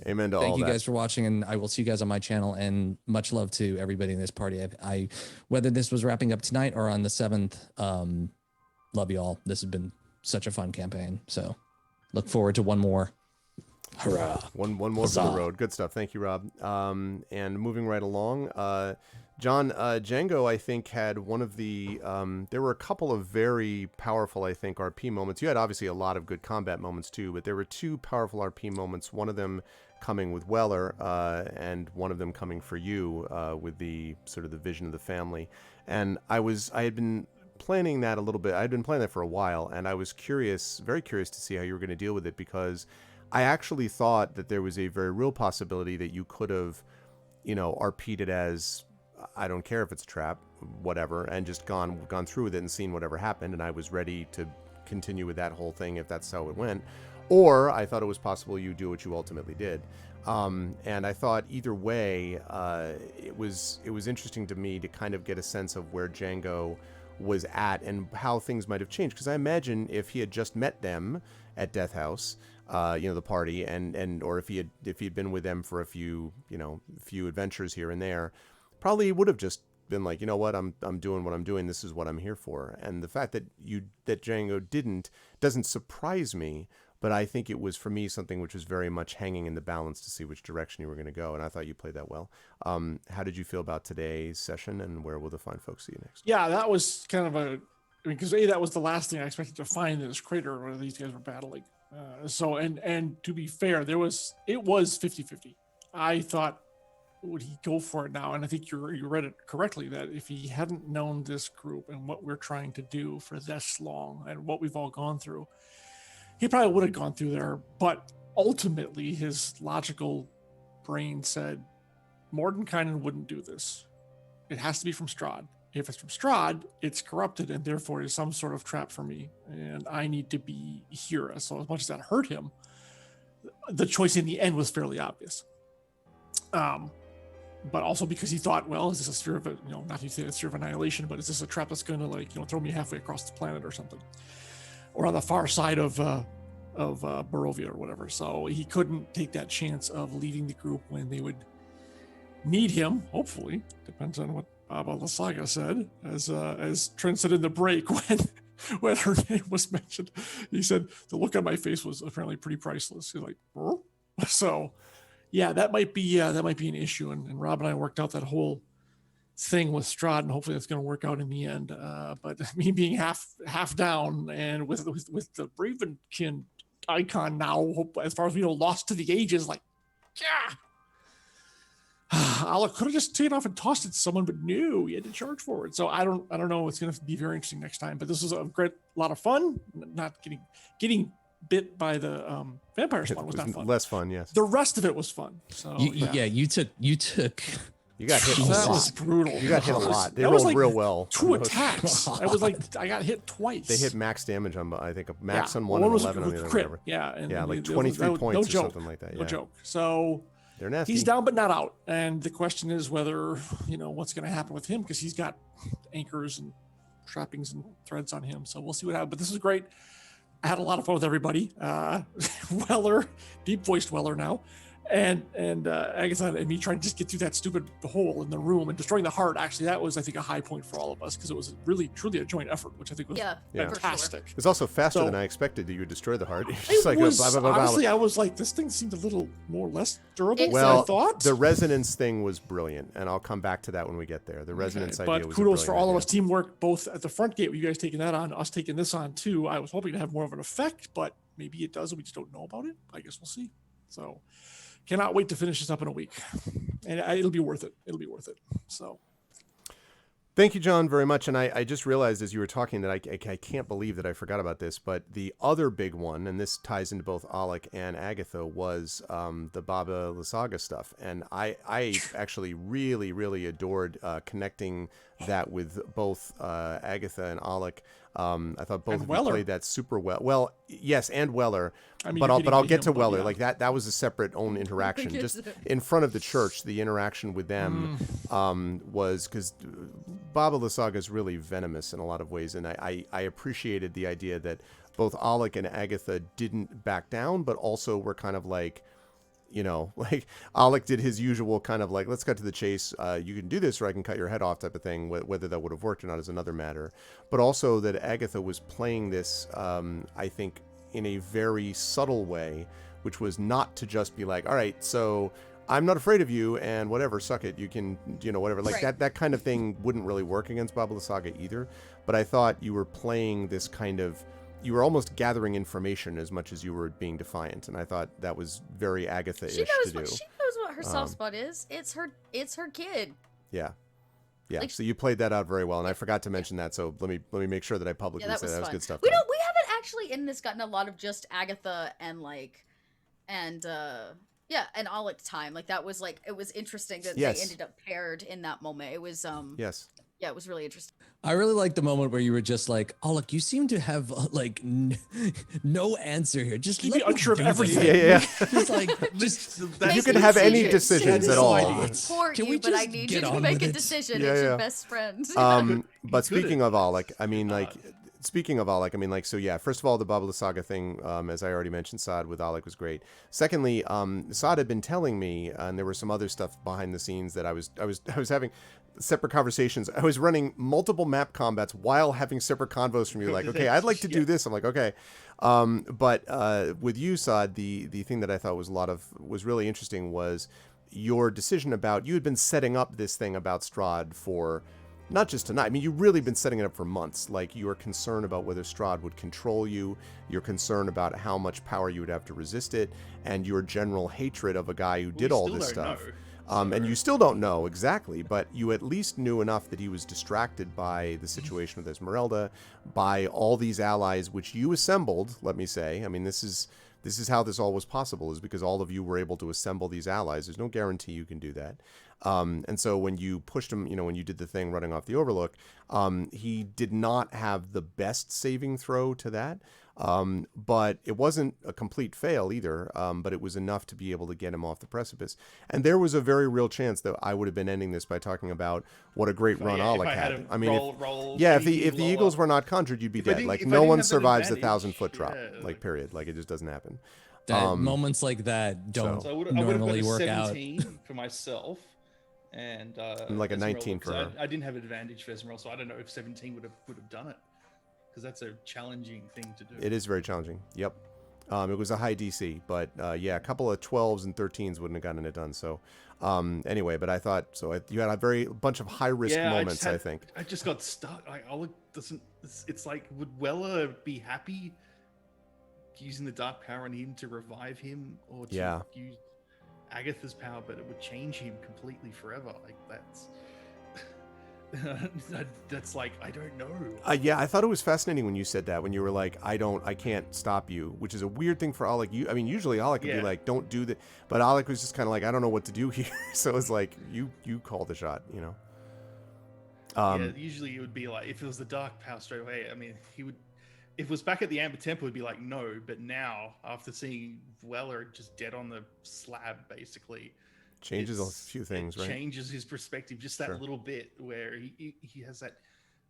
Amen to all thank you that. guys for watching, and I will see you guys on my channel. And much love to everybody in this party. I whether this was wrapping up tonight or on the 7th, love you all. This has been such a fun campaign. So look forward to one more. Hurrah. One more for Huzzah. the road. Good stuff. Thank you, Rob. And moving right along, John, Django, I think, had one of the, there were a couple of very powerful, I think, RP moments. You had obviously a lot of good combat moments too, but there were 2 powerful RP moments, one of them coming with Weller, and one of them coming for you, with the sort of the vision of the family. And I had been planning that a little bit. I had been planning that for a while, and I was curious, very curious to see how you were going to deal with it, because I actually thought that there was a very real possibility that you could have, RP'd it as, I don't care if it's a trap, whatever, and just gone through with it and seen whatever happened, and I was ready to continue with that whole thing if that's how it went. Or I thought it was possible you do what you ultimately did. And I thought either way, it was interesting to me to kind of get a sense of where Django was at and how things might have changed. Because I imagine if he had just met them at Death House, the party, or if he had been with them for a few adventures here and there, probably he would have just been like, you know what, I'm doing what I'm doing. This is what I'm here for. And the fact that Django doesn't surprise me, but I think it was, for me, something which was very much hanging in the balance to see which direction you were going to go. And I thought you played that well. How did you feel about today's session, and where will the fine folks see you next? Yeah, that was kind of because that was the last thing I expected to find in this crater where these guys were battling. And to be fair, it was 50-50. I thought, would he go for it now? And I think you read it correctly, that if he hadn't known this group and what we're trying to do for this long and what we've all gone through, he probably would have gone through there. But ultimately, his logical brain said, Mordenkainen wouldn't do this. It has to be from Strahd. If it's from Strahd, it's corrupted and therefore is some sort of trap for me. And I need to be here. So as much as that hurt him, the choice in the end was fairly obvious. But also because he thought, well, is this a sphere of, not to say a sphere of annihilation, but is this a trap that's going to throw me halfway across the planet or something? Or on the far side of Barovia or whatever. So he couldn't take that chance of leaving the group when they would need him, hopefully. Depends on what Baba Lysaga said, as Trent said in the break when her name was mentioned. He said, the look on my face was apparently pretty priceless. He's like, huh? So yeah, that might be an issue. And Rob and I worked out that whole thing with Strahd, and hopefully that's going to work out in the end. But me being half down, and with the Bravenkin icon now, as far as we know, lost to the ages, like, yeah. I could have just taken off and tossed it to someone, but no, he had to charge forward. So I don't know. It's going to be very interesting next time. But this was a lot of fun. Not getting bit by the vampire spawn was not fun. Less fun, yes. The rest of it was fun. So you took. You got hit a that lot. was brutal. You got hit a lot. They that rolled was like real well. 2 attacks. I was like, I got hit twice. They hit max damage on, I think, max on one and was 11 on the other. Crit. Whatever. Yeah, and yeah, like it 23 was, points no or joke, something like that. No Yeah. joke. So they're nasty. He's down but not out. And the question is whether, what's going to happen with him, because he's got anchors and trappings and threads on him. So we'll see what happens. But this is great. I had a lot of fun with everybody. Weller, deep voiced Weller now. And Agatha and me trying to just get through that stupid hole in the room and destroying the heart. Actually, that was, I think, a high point for all of us, because it was really, truly a joint effort, which I think was fantastic. Sure. It's also faster than I expected that you would destroy the heart. It's like honestly, I was like, this thing seemed a little less durable than I thought. The resonance thing was brilliant, and I'll come back to that when we get there. The resonance idea was But kudos for all idea. of us, teamwork, both at the front gate with you guys taking that on, us taking this on too. I was hoping to have more of an effect, but maybe it does, and we just don't know about it. I guess we'll see. So cannot wait to finish this up in a week, and it'll be worth it. It'll be worth it. So thank you, John, very much. And I just realized as you were talking that I can't believe that I forgot about this, but the other big one, and this ties into both Alec and Agatha, was the Baba Lysaga stuff. And I actually really, really adored connecting that with both Agatha and Alec. I thought both And of you Weller. played that super well. Well, yes, and Weller. I mean, but you're I'll getting get to him, but Weller. yeah. Like that was a separate own interaction. get Just to- in front of the church, the interaction with them was because Baba Lysaga is really venomous in a lot of ways, and I appreciated the idea that both Alec and Agatha didn't back down, but also were kind of like, you know, like Alec did his usual kind of like, let's cut to the chase. You can do this or I can cut your head off type of thing. Whether that would have worked or not is another matter. But also that Agatha was playing this, I think, in a very subtle way, which was not to just be like, all right, so I'm not afraid of you and whatever, suck it. You can, you know, whatever. Like Right. that kind of thing wouldn't really work against Baba Lysaga either. But I thought you were playing this kind of, you were almost gathering information as much as you were being defiant, and I thought that was very Agatha-ish She to knows do. what her soft spot is. It's her kid. Yeah, yeah. Like- So you played that out very well, and I forgot to mention that. So let me make sure that I publicly Yeah, that say was that was fun. good stuff. We Tom. don't. We haven't actually in this gotten a lot of just Agatha and and Alec time. Like that was like it was interesting that Yes. they ended up paired in that moment. It was Yes. yeah, it was really interesting. I really like the moment where you were just like, oh, look, you seem to have like no answer here. Just Keep let you me unsure of do this everything. thing." Yeah. Just like, just You can have any decisions. decisions at all. I support Can you, we but I just need get you to on make with a it? decision. Yeah, It's yeah. your best friend. But speaking of Alec, I mean, God. like, speaking of Alec, I mean, like, so yeah, first of all, the Baba Lysaga thing, as I already mentioned, Saad with Alec was great. Secondly, Saad had been telling me, and there was some other stuff behind the scenes that I was having separate conversations. I was running multiple map combats while having separate convos from you, like, okay, I'd like to do this. I'm like, okay. But with you, Saad, the thing that I thought was really interesting was your decision about, you had been setting up this thing about Strahd for not just tonight. I mean, you've really been setting it up for months. Like, you are concerned about whether Strahd would control you. You're concerned about how much power you would have to resist it, and your general hatred of a guy who did all still this don't stuff. know, And you still don't know exactly, but you at least knew enough that he was distracted by the situation with Esmeralda, by all these allies which you assembled, let me say. I mean, this is how this all was possible, is because all of you were able to assemble these allies. There's no guarantee you can do that. And so when you pushed him, you know, when you did the thing running off the Overlook, he did not have the best saving throw to that. But it wasn't a complete fail either, but it was enough to be able to get him off the precipice. And there was a very real chance that I would have been ending this by talking about what a great run Alec had. I mean, if the Eagles were not conjured, you'd be dead. Like, no one survives the 1,000-foot drop, like, period. Like, it just doesn't happen. moments like that don't So I would have normally got a work out. 17 for myself, and like a Esmeralda, 19 for 'cause her. I didn't have advantage for Esmeralda, so I don't know if 17 would have done it, because that's a challenging thing to do. It is very challenging. Yep. It was a high DC, but yeah, a couple of 12s and 13s wouldn't have gotten it done. So anyway, but I thought, so you had a bunch of high risk moments, I think. I just got stuck. Like, Alec doesn't. It's like, would Weller be happy using the dark power on him to revive him, or to Yeah. use Agatha's power, but it would change him completely forever? Like, that's like, I don't know. Yeah, I thought it was fascinating when you said that, when you were like, I can't stop you, which is a weird thing for Alec. I mean, usually Alec would be Yeah. like, don't do that. But Alec was just kind of like, I don't know what to do here. So it's like, you call the shot, you know? Yeah, usually it would be like, if it was the dark power straight away, I mean, he would, if it was back at the Amber Temple, it'd be like, no. But now, after seeing Weller just dead on the slab, basically, Changes a few things, it right? changes his perspective just that Sure. little bit, where he has that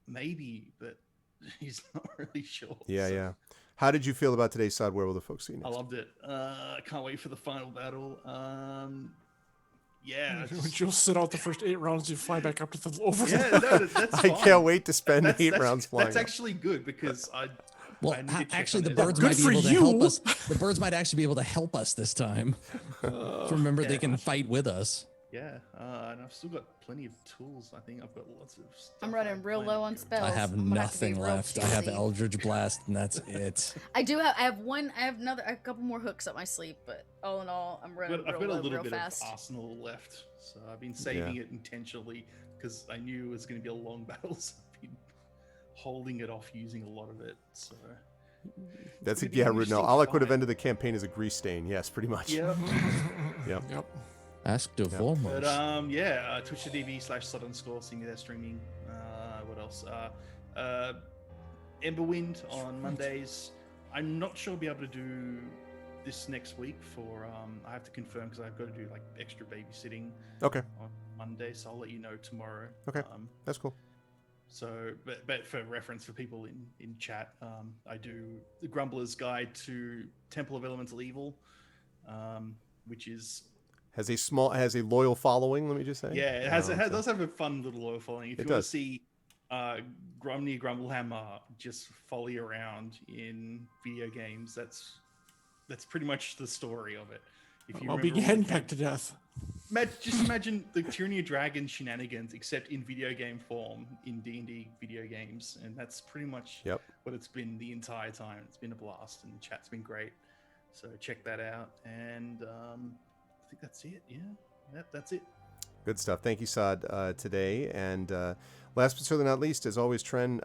maybe, but he's not really sure. Yeah, So, yeah. How did you feel about today's side? Where will the folks see you I next? loved it. I can't wait for the final battle. Yeah, just- You'll sit out the first 8 rounds, you fly back up to the over. yeah, no, that's I fine. can't wait to spend That's- 8 that's- rounds flying. That's actually good, because Well, I need to check actually, on the it. birds Good might be for able to help you. us. The birds might actually be able to help us this time. Remember, they can fight with us. Yeah, and I've still got plenty of tools. I think I've got lots of stuff. I'm running real low on spells. I have I'm gonna to be nothing real left. I have choosy. Eldritch Blast, and that's it. I have a couple more hooks up my sleeve, but all in all, I'm running I've got real a low, little real bit fast. of arsenal left, so I've been saving it intentionally, because I knew it was going to be a long battle. So I've been holding it off, using a lot of it. So That's It's yeah, gonna be an no. interesting Alec would have fight. ended the campaign as a grease stain. Yes, pretty much. yeah. Yep. Yep. Ask to foremost. But yeah, Twitch.tv/Sudden Score. See me there streaming. What else? Emberwind on Mondays. I'm not sure I'll be able to do this next week for I have to confirm because I've got to do like extra babysitting Okay. on Monday, so I'll let you know tomorrow. Okay. That's cool. So, but for reference for people in chat, I do the Grumbler's Guide to Temple of Elemental Evil, which is has a loyal following. Let me just say. Yeah, it does have a fun little loyal following. If you want to see Grumney Grumblehammer just folly around in video games, that's pretty much the story of it. If you being henpecked to death. Just imagine the Tyranny of Dragons shenanigans, except in video game form in D&D video games, and that's pretty much what it's been the entire time. It's been a blast, and the chat's been great. So check that out, and I think that's it. Yeah, that's it. Good stuff. Thank you, Saad, today. And last but certainly not least, as always, Tren.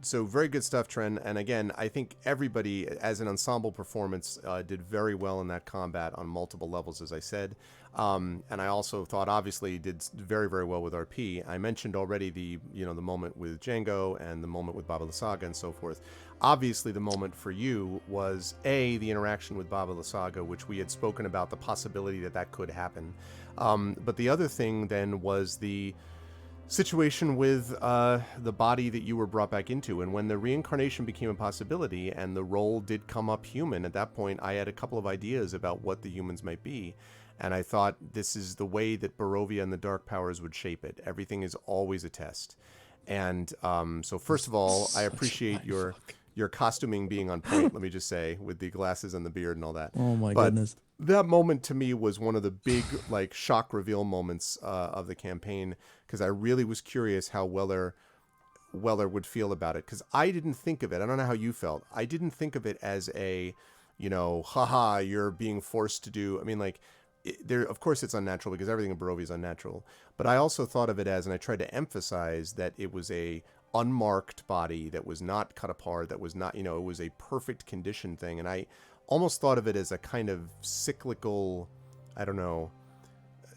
So very good stuff, Tren. And again, I think everybody, as an ensemble performance, did very well in that combat on multiple levels, as I said. And I also thought, obviously, did very, very well with RP. I mentioned already the moment with Django and the moment with Baba Lysaga and so forth. Obviously, the moment for you was the interaction with Baba Lysaga, which we had spoken about the possibility that could happen. But the other thing then was the situation with the body that you were brought back into. And when the reincarnation became a possibility and the role did come up human, at that point I had a couple of ideas about what the humans might be. And I thought this is the way that Barovia and the Dark Powers would shape it. Everything is always a test. And so first of all, I appreciate your costuming being on point, let me just say, with the glasses and the beard and all that. Oh my goodness. That moment to me was one of the big shock reveal moments of the campaign, because I really was curious how Weller would feel about it, because I didn't think of it. I don't know how you felt. I didn't think of it as a, haha, you're being forced to do. I mean, of course it's unnatural because everything in Barovia is unnatural. But I also thought of it as, and I tried to emphasize that it was a unmarked body that was not cut apart, that was not, it was a perfect condition thing. And I almost thought of it as a kind of cyclical, I don't know.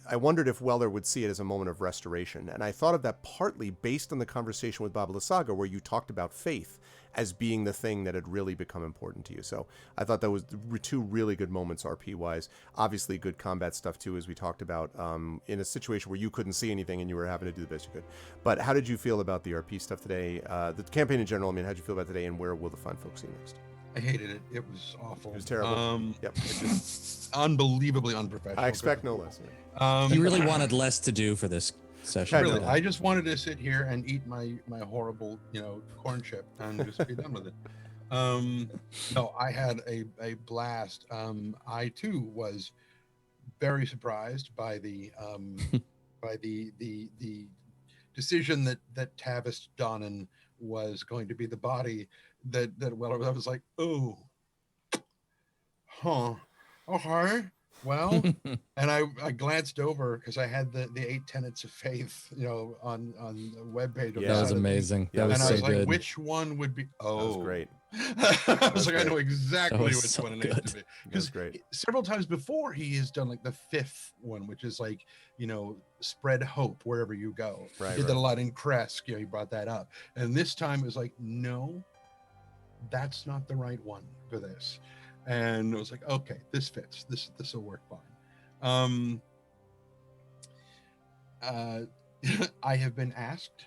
I wondered if Weller would see it as a moment of restoration. And I thought of that partly based on the conversation with Baba Lysaga, where you talked about faith as being the thing that had really become important to you. So I thought that was two really good moments RP-wise. Obviously good combat stuff too, as we talked about, in a situation where you couldn't see anything and you were having to do the best you could. But how did you feel about the RP stuff today? The campaign in general, how did you feel about today, and where will the fine folks see you next? I hated it. It was awful. It was terrible. It just unbelievably unprofessional. I expect no less. He really wanted less to do for this session. Really, I just wanted to sit here and eat my horrible, corn chip and just be done with it. No, I had a blast. I too was very surprised by the the decision that Tavis Donnan was going to be the body that Weller. I was like, oh, okay. Well, and I glanced over because I had the 8 tenets of faith, on the webpage. Yeah, that was amazing. That was and I was so like, good. which one would be? Oh, that was great. I was like, I know exactly which one it needs to be. Because several times before he has done the 5th one, which is spread hope wherever you go. Right, he did that a lot in Kresk. He brought that up, and this time it was like, no, that's not the right one for this. And it was like, okay, this fits. This will work fine. I have been asked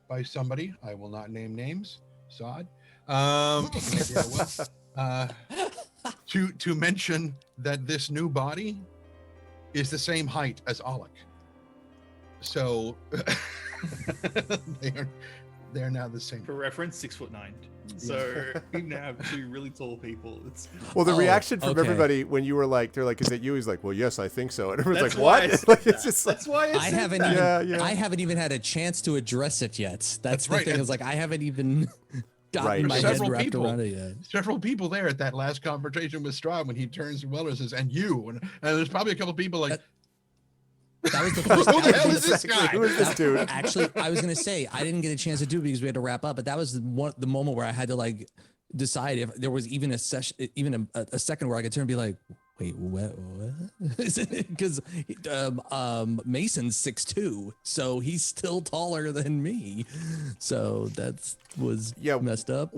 by somebody, I will not name names, Saad, to mention that this new body is the same height as Alec. So they're now the same. For reference, 6'9". So we now have 2 really tall people. Well, the reaction from everybody when you were they're like, "Is that you?" He's like, "Well, yes, I think so." And everyone's that's like, "What?" It's just that's why I haven't even had a chance to address it yet. That's the right. thing. Is I haven't even gotten my head wrapped around it yet. Several people there at that last confrontation with Strahd when he turns to Weller and says, "And you," and there's probably a couple people like. That was the first. Who the hell is this guy? Who is this dude? Actually, I was gonna say I didn't get a chance to do it because we had to wrap up. But that was the moment where I had to decide if there was even a session, even a second where I could turn and be like, Wait, what? Because Mason's 6'2", so he's still taller than me. So that was messed up.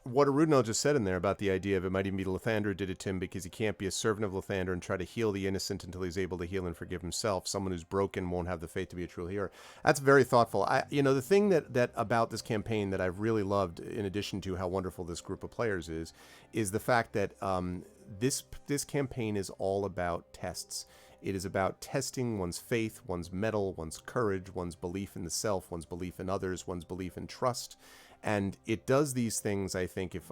What Arudnell just said in there about the idea of it might even be Lathander did it to him because he can't be a servant of Lathander and try to heal the innocent until he's able to heal and forgive himself. Someone who's broken won't have the faith to be a true hero. That's very thoughtful. The thing that about this campaign that I've really loved, in addition to how wonderful this group of players is the fact that this campaign is all about tests. It is about testing one's faith, one's mettle, one's courage, one's belief in the self, one's belief in others, one's belief in trust. And it does these things, I think, if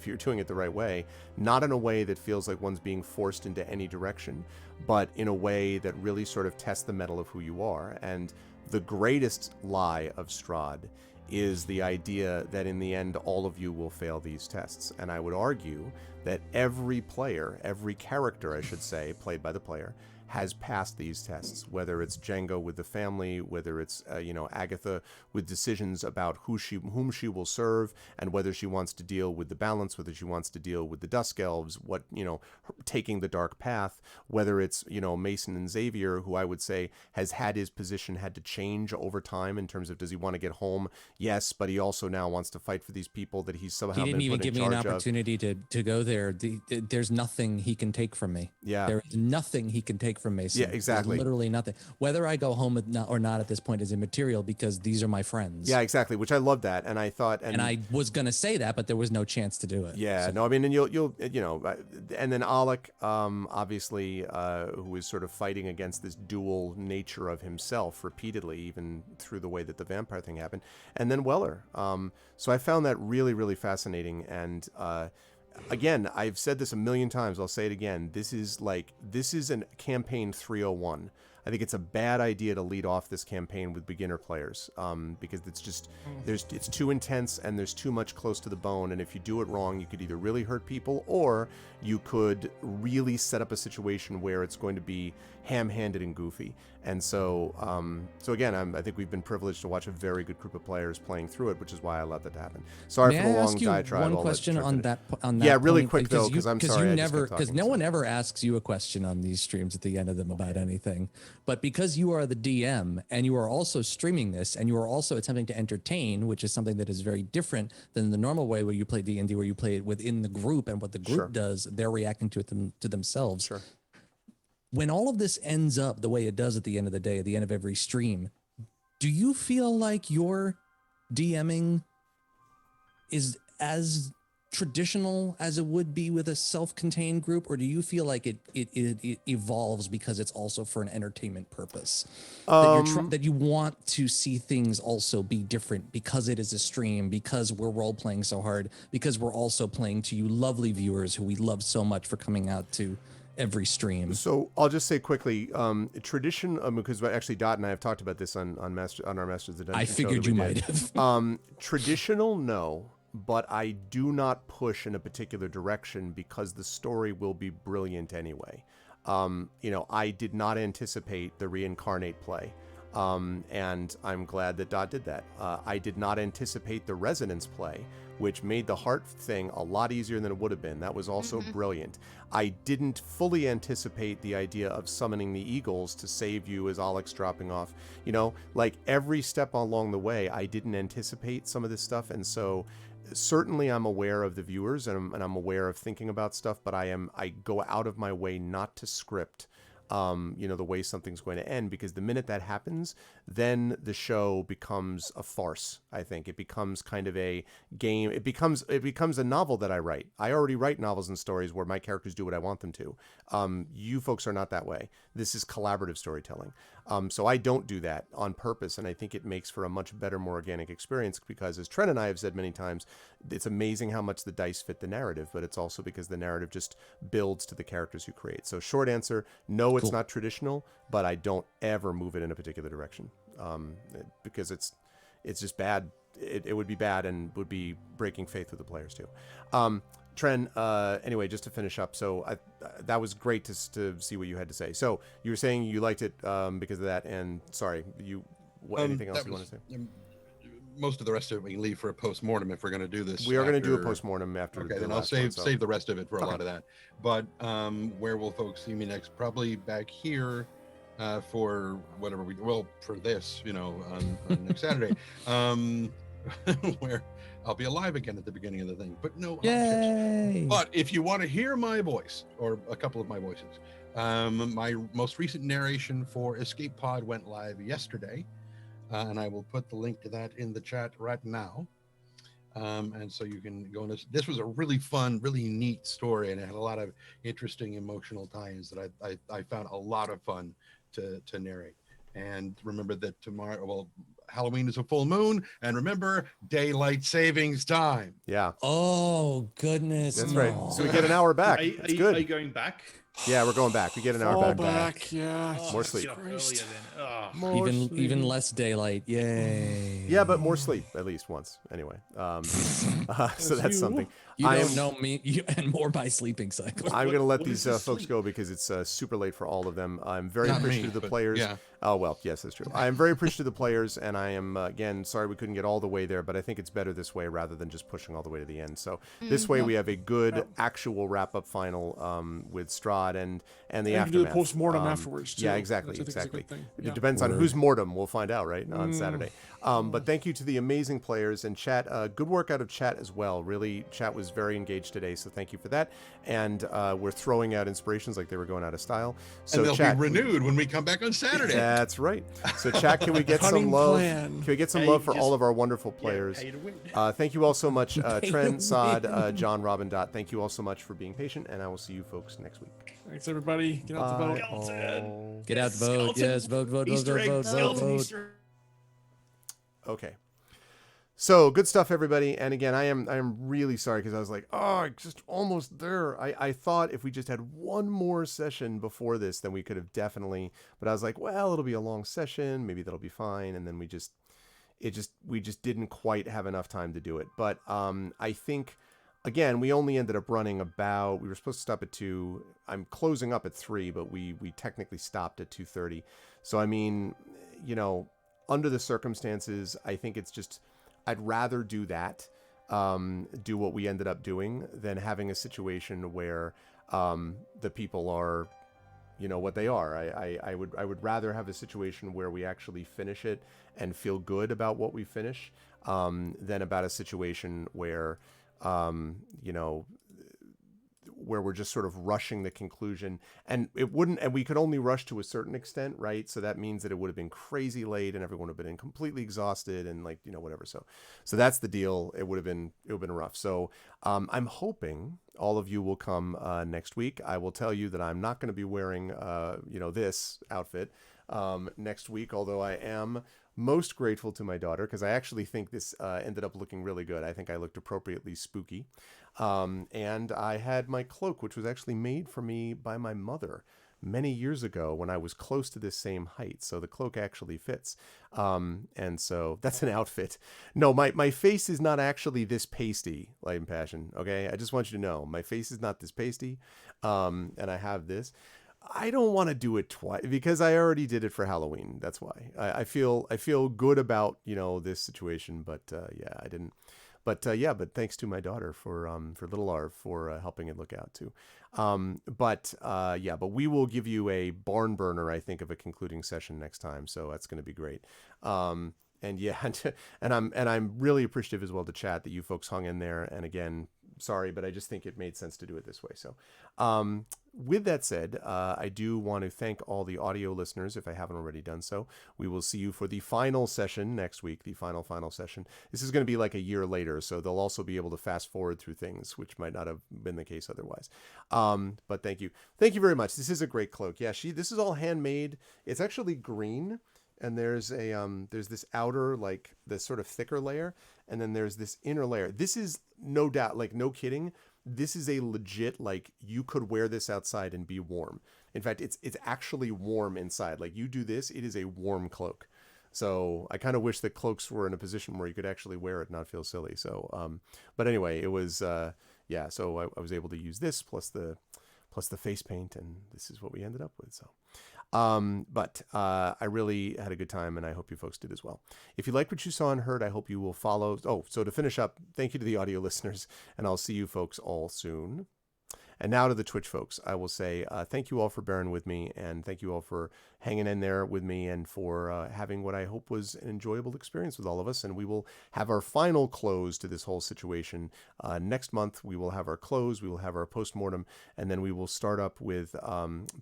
you're doing it the right way, not in a way that feels like one's being forced into any direction, but in a way that really sort of tests the mettle of who you are. And the greatest lie of Strahd is the idea that in the end, all of you will fail these tests. And I would argue that every character, I should say, played by the player, has passed these tests, whether it's Django with the family, whether it's Agatha with decisions about whom she will serve, and whether she wants to deal with the balance, whether she wants to deal with the Dusk Elves, taking the dark path, whether it's Mason and Xavier, who I would say has had his position had to change over time in terms of does he want to get home? Yes, but he also now wants to fight for these people that he's somehow he didn't even give me an of. opportunity to go there. There's nothing he can take from me. Yeah, there is nothing he can take from Mason. Yeah, exactly. There's literally nothing. Whether I go home or not at this point is immaterial because these are my friends. Yeah, exactly. Which I love that, and I thought, and I was gonna say that, but there was no chance to do it. Yeah, so. No, I mean, and you'll and then Alec, obviously, who is sort of fighting against this dual nature of himself repeatedly, even through the way that the vampire thing happened, and then Weller. So I found that really, really fascinating, and again, I've said this a million times. I'll say it again. This is an campaign 301. I think it's a bad idea to lead off this campaign with beginner players because it's too intense and there's too much close to the bone. And if you do it wrong, you could either really hurt people or you could really set up a situation where it's going to be ham-handed and goofy. And so again, I think we've been privileged to watch a very good group of players playing through it, which is why I love that to happen. Sorry for the long diatribe. One question on that. Yeah, really quick though, because I'm sorry. Because no one ever asks you a question on these streams at the end of them about anything. But because you are the DM and you are also streaming this and you are also attempting to entertain, which is something that is very different than the normal way where you play D&D, where you play it within the group and what the group does, they're reacting to it to themselves. Sure. When all of this ends up the way it does at the end of the day, at the end of every stream, do you feel like your DMing is as traditional as it would be with a self-contained group, or do you feel like it evolves because it's also for an entertainment purpose? That you want to see things also be different because it is a stream, because we're role-playing so hard, because we're also playing to you lovely viewers who we love so much for coming out to every stream. So I'll just say quickly, tradition, because actually Dot and I have talked about this on our Masters of the Dungeon. I figured you might have. Traditional, no. But I do not push in a particular direction because the story will be brilliant anyway. I did not anticipate the reincarnate play, and I'm glad that Dot did that. I did not anticipate the resonance play, which made the heart thing a lot easier than it would have been. That was also brilliant. I didn't fully anticipate the idea of summoning the eagles to save you as Alec's dropping off. Like every step along the way, I didn't anticipate some of this stuff, and so certainly I'm aware of the viewers and I'm aware of thinking about stuff, but I go out of my way not to script the way something's going to end, because the minute that happens, then the show becomes a farce. I think it becomes kind of a game. It becomes a novel that I write. I already write novels and stories where my characters do what I want them to. You folks are not that way. This is collaborative storytelling. So I don't do that on purpose, and I think it makes for a much better, more organic experience, because as Trent and I have said many times, it's amazing how much the dice fit the narrative, but it's also because the narrative just builds to the characters you create. So short answer, no, it's not traditional, but I don't ever move it in a particular direction because it's just bad. It would be bad and would be breaking faith with the players too. Tren, anyway, just to finish up, so that was great to see what you had to say. So you were saying you liked it because of that, and sorry, anything else you want to say? most of the rest of it we can leave for a post-mortem if we're going to do this. We are going to do a after- post-mortem after. Okay, the then I'll last one, save the rest of it for a lot of that. But where will folks see me next? Probably back here for whatever for this, on next Saturday, where I'll be alive again at the beginning of the thing. But no, Yay! but if you want to hear my voice or a couple of my voices, my most recent narration for Escape Pod went live yesterday, and I will put the link to that in the chat right now. And so you can go on this was a really fun, really neat story, and it had a lot of interesting emotional tie-ins that I found a lot of fun to narrate. And remember that Halloween is a full moon, and remember daylight savings time. Yeah. Oh goodness, That's no. right. So we get an hour back. It's good. Are you going back? Yeah, we're going back. We get an hour Fall back. back. Yeah. More sleep. Get up earlier then. Oh. More Even sleep. less daylight. Yay. Yeah, but more sleep at least once. Anyway, so that's you. something. You I don't am- know me, and more by sleeping cycle. I'm going to let what these is this folks sleep? go because it's super late for all of them. I'm very Not appreciative me, of the but players. yeah. Oh, well, yes, that's true. I am very appreciative of the players, and I am, again, sorry we couldn't get all the way there, but I think it's better this way rather than just pushing all the way to the end. So this way we have a good actual wrap-up final with Strahd and the And you aftermath. can do the post-mortem afterwards, too. Yeah, exactly, Which I think is a exactly. good thing. It Yeah. depends on who's mortem. We'll find out, right, on Saturday. But thank you to the amazing players and chat. Good work out of chat as well. Really, chat was very engaged today, so thank you for that. And we're throwing out inspirations like they were going out of style. So And they'll chat, be renewed when we come back on Saturday. That's right. So chat, can we get some Cunning love? plan. Can we get some Hey, love for just- all of our wonderful players? Pay to win. Thank you all so much, to Trent, Saad, win. John, Robin, Dot. Thank you all so much for being patient, and I will see you folks next week. Thanks, everybody. Get out the Bye vote. all. Get out the vote. Skeleton. Yes, vote, vote, vote, Easter vote, egg, vote, vote, skeleton vote. Easter egg. Okay. So good stuff, everybody. And again, I am really sorry because I was like, oh, just almost there. I thought if we just had one more session before this, then we could have definitely. But I was like, well, it'll be a long session. Maybe that'll be fine. And then we just didn't quite have enough time to do it. But I think, again, we only ended up running we were supposed to stop at 2. I'm closing up at 3, but we technically stopped at 2:30. So I mean, under the circumstances, I think it's just. I'd rather do that, do what we ended up doing, than having a situation where the people are, what they are. I would rather have a situation where we actually finish it and feel good about what we finish, than about a situation where, where we're just sort of rushing the conclusion, and we could only rush to a certain extent, right? So that means that it would have been crazy late and everyone would have been completely exhausted and whatever. So that's the deal. It would have been rough. So I'm hoping all of you will come next week. I will tell you that I'm not going to be wearing this outfit next week, although I am most grateful to my daughter because I actually think this ended up looking really good. I think I looked appropriately spooky. And I had my cloak, which was actually made for me by my mother many years ago when I was close to this same height. So the cloak actually fits. And so that's an outfit. No, my face is not actually this pasty, Light and Passion. Okay. I just want you to know my face is not this pasty. And I have this. I don't want to do it twice because I already did it for Halloween. That's why I feel good about, this situation, but yeah, I didn't. But but thanks to my daughter for Little Arv for helping it look out too. But we will give you a barn burner, I think, of a concluding session next time. So that's going to be great. And yeah, and I'm really appreciative as well to chat that you folks hung in there. And again, sorry, but I just think it made sense to do it this way. So with that said, I do want to thank all the audio listeners if I haven't already done so. We will see you for the final session next week, the final session. This is going to be like a year later, so they'll also be able to fast forward through things, which might not have been the case otherwise. But thank you. Thank you very much. This is a great cloak. Yeah, this is all handmade. It's actually green. And there's this outer, like this sort of thicker layer, and then there's this inner layer. This is no doubt, like no kidding, this is a legit, like you could wear this outside and be warm. In fact, it's actually warm inside. Like you do this, it is a warm cloak. So I kind of wish that cloaks were in a position where you could actually wear it and not feel silly. So, but anyway, it was, so I was able to use this plus the face paint, and this is what we ended up with. So. But I really had a good time, and I hope you folks did as well. If you liked what you saw and heard, I hope you will follow. Oh, so to finish up, thank you to the audio listeners, and I'll see you folks all soon. And now to the Twitch folks, I will say thank you all for bearing with me, and thank you all for hanging in there with me, and for having what I hope was an enjoyable experience with all of us. And we will have our final close to this whole situation next month. We will have our close, we will have our postmortem, and then we will start up with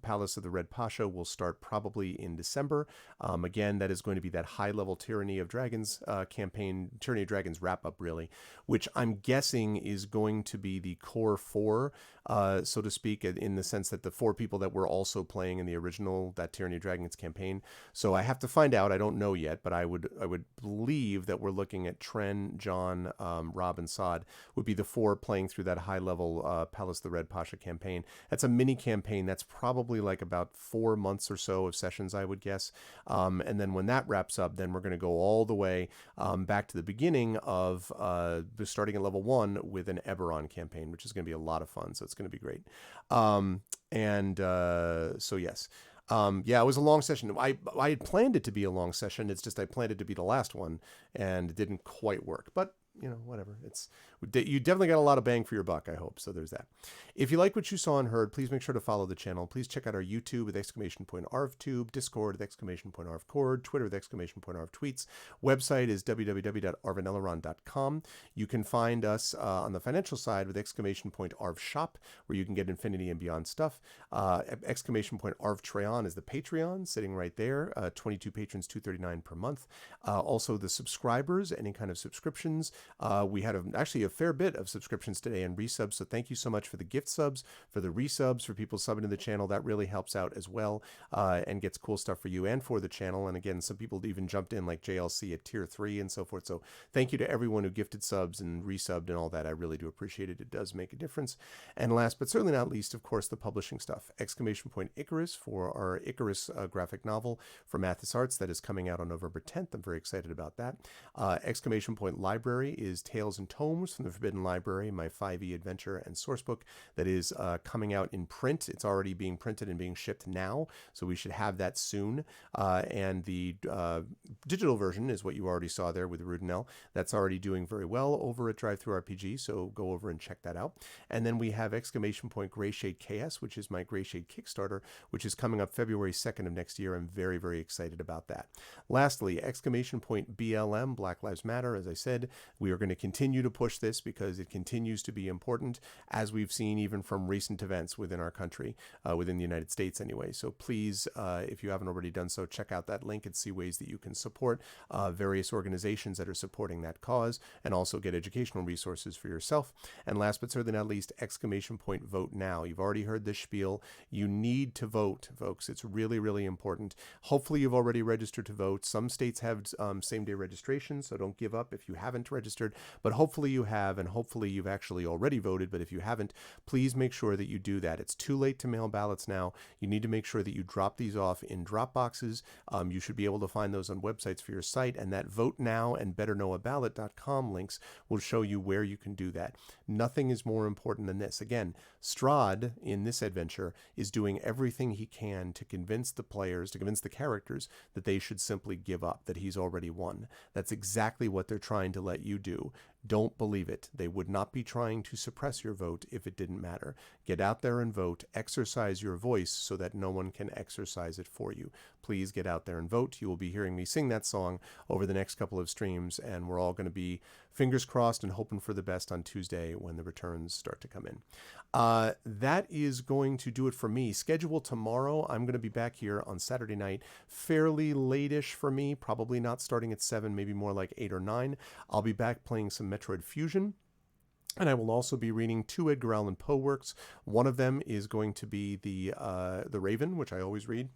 Palace of the Red Pasha. We'll start probably in December. Again, that is going to be that high-level Tyranny of Dragons campaign, Tyranny of Dragons wrap-up, really, which I'm guessing is going to be the core four, so to speak, in the sense that the 4 people that were also playing in the original, that Tyranny of Dragons campaign. So I have to find out. I don't know yet, but I would believe that we're looking at Tren, John, Rob, and Sod would be the 4 playing through that high-level Palace of the Red Pasha campaign. That's a mini campaign. That's probably like about 4 months or so of sessions, I would guess. And then when that wraps up, then we're going to go all the way back to the beginning of starting at level 1 with an Eberron campaign, which is going to be a lot of fun. So it's going to be great. So yes. Yeah, it was a long session. I had planned it to be a long session. It's just I planned it to be the last one, and it didn't quite work. But whatever. You definitely got a lot of bang for your buck, I hope. So there's that. If you like what you saw and heard, please make sure to follow the channel. Please check out our YouTube with !ArvTube, Discord with !ArvCord, Twitter with !ArvTweets. Website is www.arvaneleron.com. You can find us on the financial side with !ArvShop, where you can get Infinity and Beyond stuff. !ArvTreon is the Patreon, sitting right there. 22 patrons, $2.39 per month. Also the subscribers, any kind of subscriptions. We had actually a fair bit of subscriptions today and resubs, so thank you so much for the gift subs, for the resubs, for people subbing to the channel. That really helps out as well, and gets cool stuff for you and for the channel. And again, some people even jumped in, like JLC at tier 3 and so forth. So thank you to everyone who gifted subs and resubbed and all that. I really do appreciate it. It does make a difference. And last but certainly not least, of course, the publishing stuff. !Icarus for our Icarus graphic novel from Mathis Arts that is coming out on November 10th. I'm very excited about that. Library is Tales and Tomes from the Forbidden Library, my 5e adventure and sourcebook that is coming out in print. It's already being printed and being shipped now, so we should have that soon. And the digital version is what you already saw there with Rudinell. That's already doing very well over at DriveThruRPG, so go over and check that out. And then we have Greyshade KS, which is my Greyshade Kickstarter, which is coming up February 2nd of next year. I'm very, very excited about that. Lastly, BLM, Black Lives Matter. As I said, we are going to continue to push this because it continues to be important, as we've seen even from recent events within our country, within the United States anyway. So please, if you haven't already done so, check out that link and see ways that you can support various organizations that are supporting that cause, and also get educational resources for yourself. And last but certainly not least, Vote Now. You've already heard this spiel. You need to vote, folks. It's really, really important. Hopefully you've already registered to vote. Some states have same-day registration, so don't give up if you haven't registered, but hopefully you have, and hopefully you've actually already voted. But if you haven't, please make sure that you do that. It's too late to mail ballots now. You need to make sure that you drop these off in drop boxes. You should be able to find those on websites for your site, and that Vote Now and BetterKnowABallot.com links will show you where you can do that. Nothing is more important than this. Again, Strahd in this adventure is doing everything he can to convince the players, to convince the characters that they should simply give up, that he's already won. That's exactly what they're trying to let you do. Don't believe it. They would not be trying to suppress your vote if it didn't matter. Get out there and vote. Exercise your voice so that no one can exercise it for you. Please get out there and vote. You will be hearing me sing that song over the next couple of streams, and we're all going to be fingers crossed and hoping for the best on Tuesday when the returns start to come in. That is going to do it for me. Schedule tomorrow. I'm going to be back here on Saturday night, fairly late-ish for me, probably not starting at 7, maybe more like 8 or 9. I'll be back playing some Metroid Fusion. And I will also be reading 2 Edgar Allan Poe works. One of them is going to be the Raven, which I always read.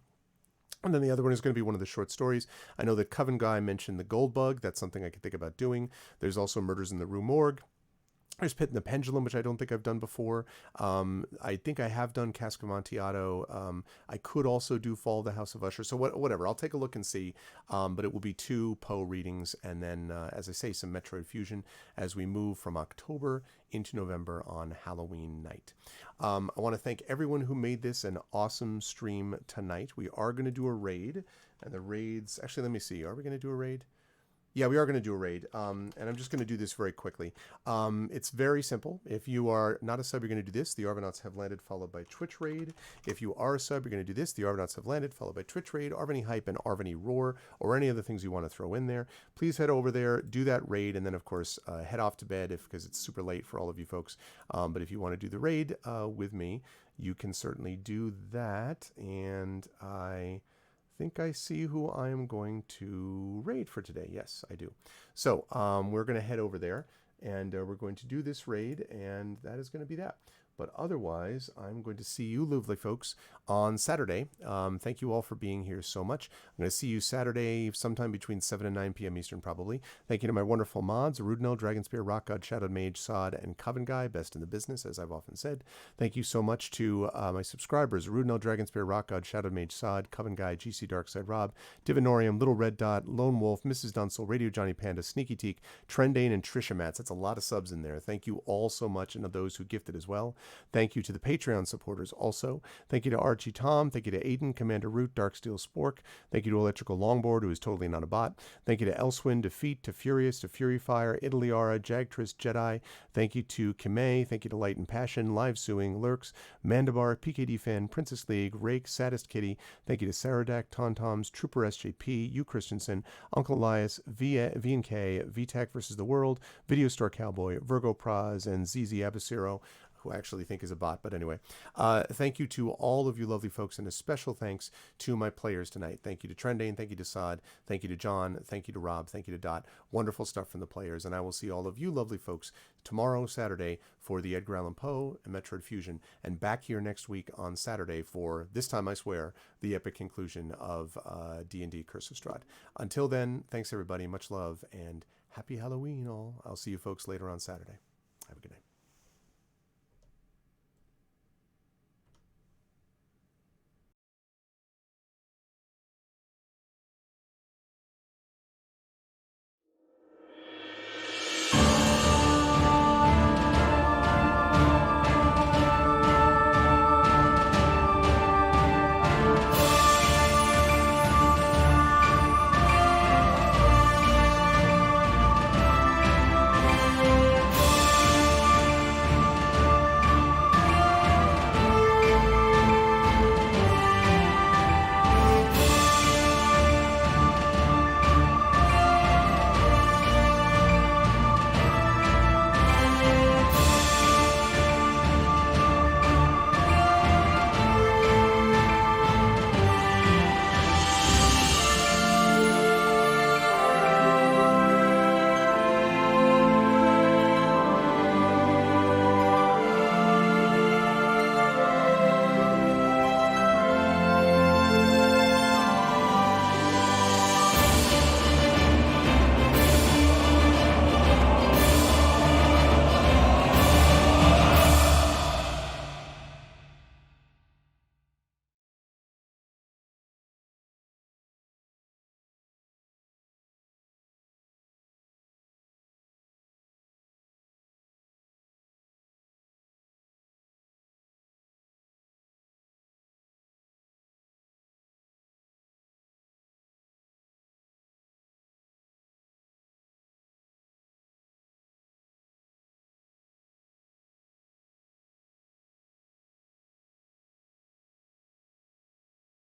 And then the other one is going to be one of the short stories. I know that Coven Guy mentioned the Gold Bug. That's something I could think about doing. There's also Murders in the Rue Morgue. There's Pit and the Pendulum, which I don't think I've done before. I think I have done Cask of Amontillado. I could also do Fall of the House of Usher. So whatever, I'll take a look and see. But it will be 2 Poe readings, and then, as I say, some Metroid Fusion as we move from October into November on Halloween night. I want to thank everyone who made this an awesome stream tonight. We are going to do a raid, and the raids... Actually, let me see. Are we going to do a raid? Yeah, we are going to do a raid, and I'm just going to do this very quickly. It's very simple. If you are not a sub, you're going to do this. The Arvanauts have landed, followed by Twitch raid. If you are a sub, you're going to do this. The Arvanauts have landed, followed by Twitch raid, Arvany hype, and Arvany roar, or any other things you want to throw in there. Please head over there, do that raid, and then, of course, head off to bed because it's super late for all of you folks. But if you want to do the raid with me, you can certainly do that, and I think I see who I am going to raid for today. Yes, I do. So we're going to head over there, and we're going to do this raid, and that is going to be that. But otherwise, I'm going to see you lovely folks on Saturday. Thank you all for being here so much. I'm going to see you Saturday sometime between 7 and 9 p.m. Eastern, probably. Thank you to my wonderful mods, Rudnell, Dragonspear, Rock God, Shadowed Mage, Sod, and Coven Guy, best in the business, as I've often said. Thank you so much to my subscribers, Rudnell, Dragonspear, Rock God, Shadowed Mage, Sod, Coven Guy, GC Darkside Rob, Divinorium, Little Red Dot, Lone Wolf, Mrs. Dunsel, Radio Johnny Panda, Sneaky Teak, Trendane, and Trisha Mats. That's a lot of subs in there. Thank you all so much, and to those who gifted as well. Thank you to the Patreon supporters also. Thank you to Archie Tom. Thank you to Aiden, Commander Root, Darksteel Spork. Thank you to Electrical Longboard, who is totally not a bot. Thank you to Elswin, Defeat, to Furious, to Furyfire, Italiara, Jagtris, Jedi. Thank you to Kime. Thank you to Light and Passion, Live Suing, Lurks, Mandabar, PKD Fan, Princess League, Rake, Saddest Kitty. Thank you to Saradak, Tontoms, Trooper SJP, U Christensen, Uncle Elias, V&K, VTAC versus the World, Video Store Cowboy, Virgo Praz, and ZZ Abacero, who I actually think is a bot, but anyway. Thank you to all of you lovely folks, and a special thanks to my players tonight. Thank you to Trendane, thank you to Sod, thank you to John, thank you to Rob, thank you to Dot. Wonderful stuff from the players, and I will see all of you lovely folks tomorrow, Saturday, for the Edgar Allan Poe and Metroid Fusion, and back here next week on Saturday for, this time I swear, the epic conclusion of D&D Curse of Strahd. Until then, thanks everybody, much love, and happy Halloween all. I'll see you folks later on Saturday. Have a good night.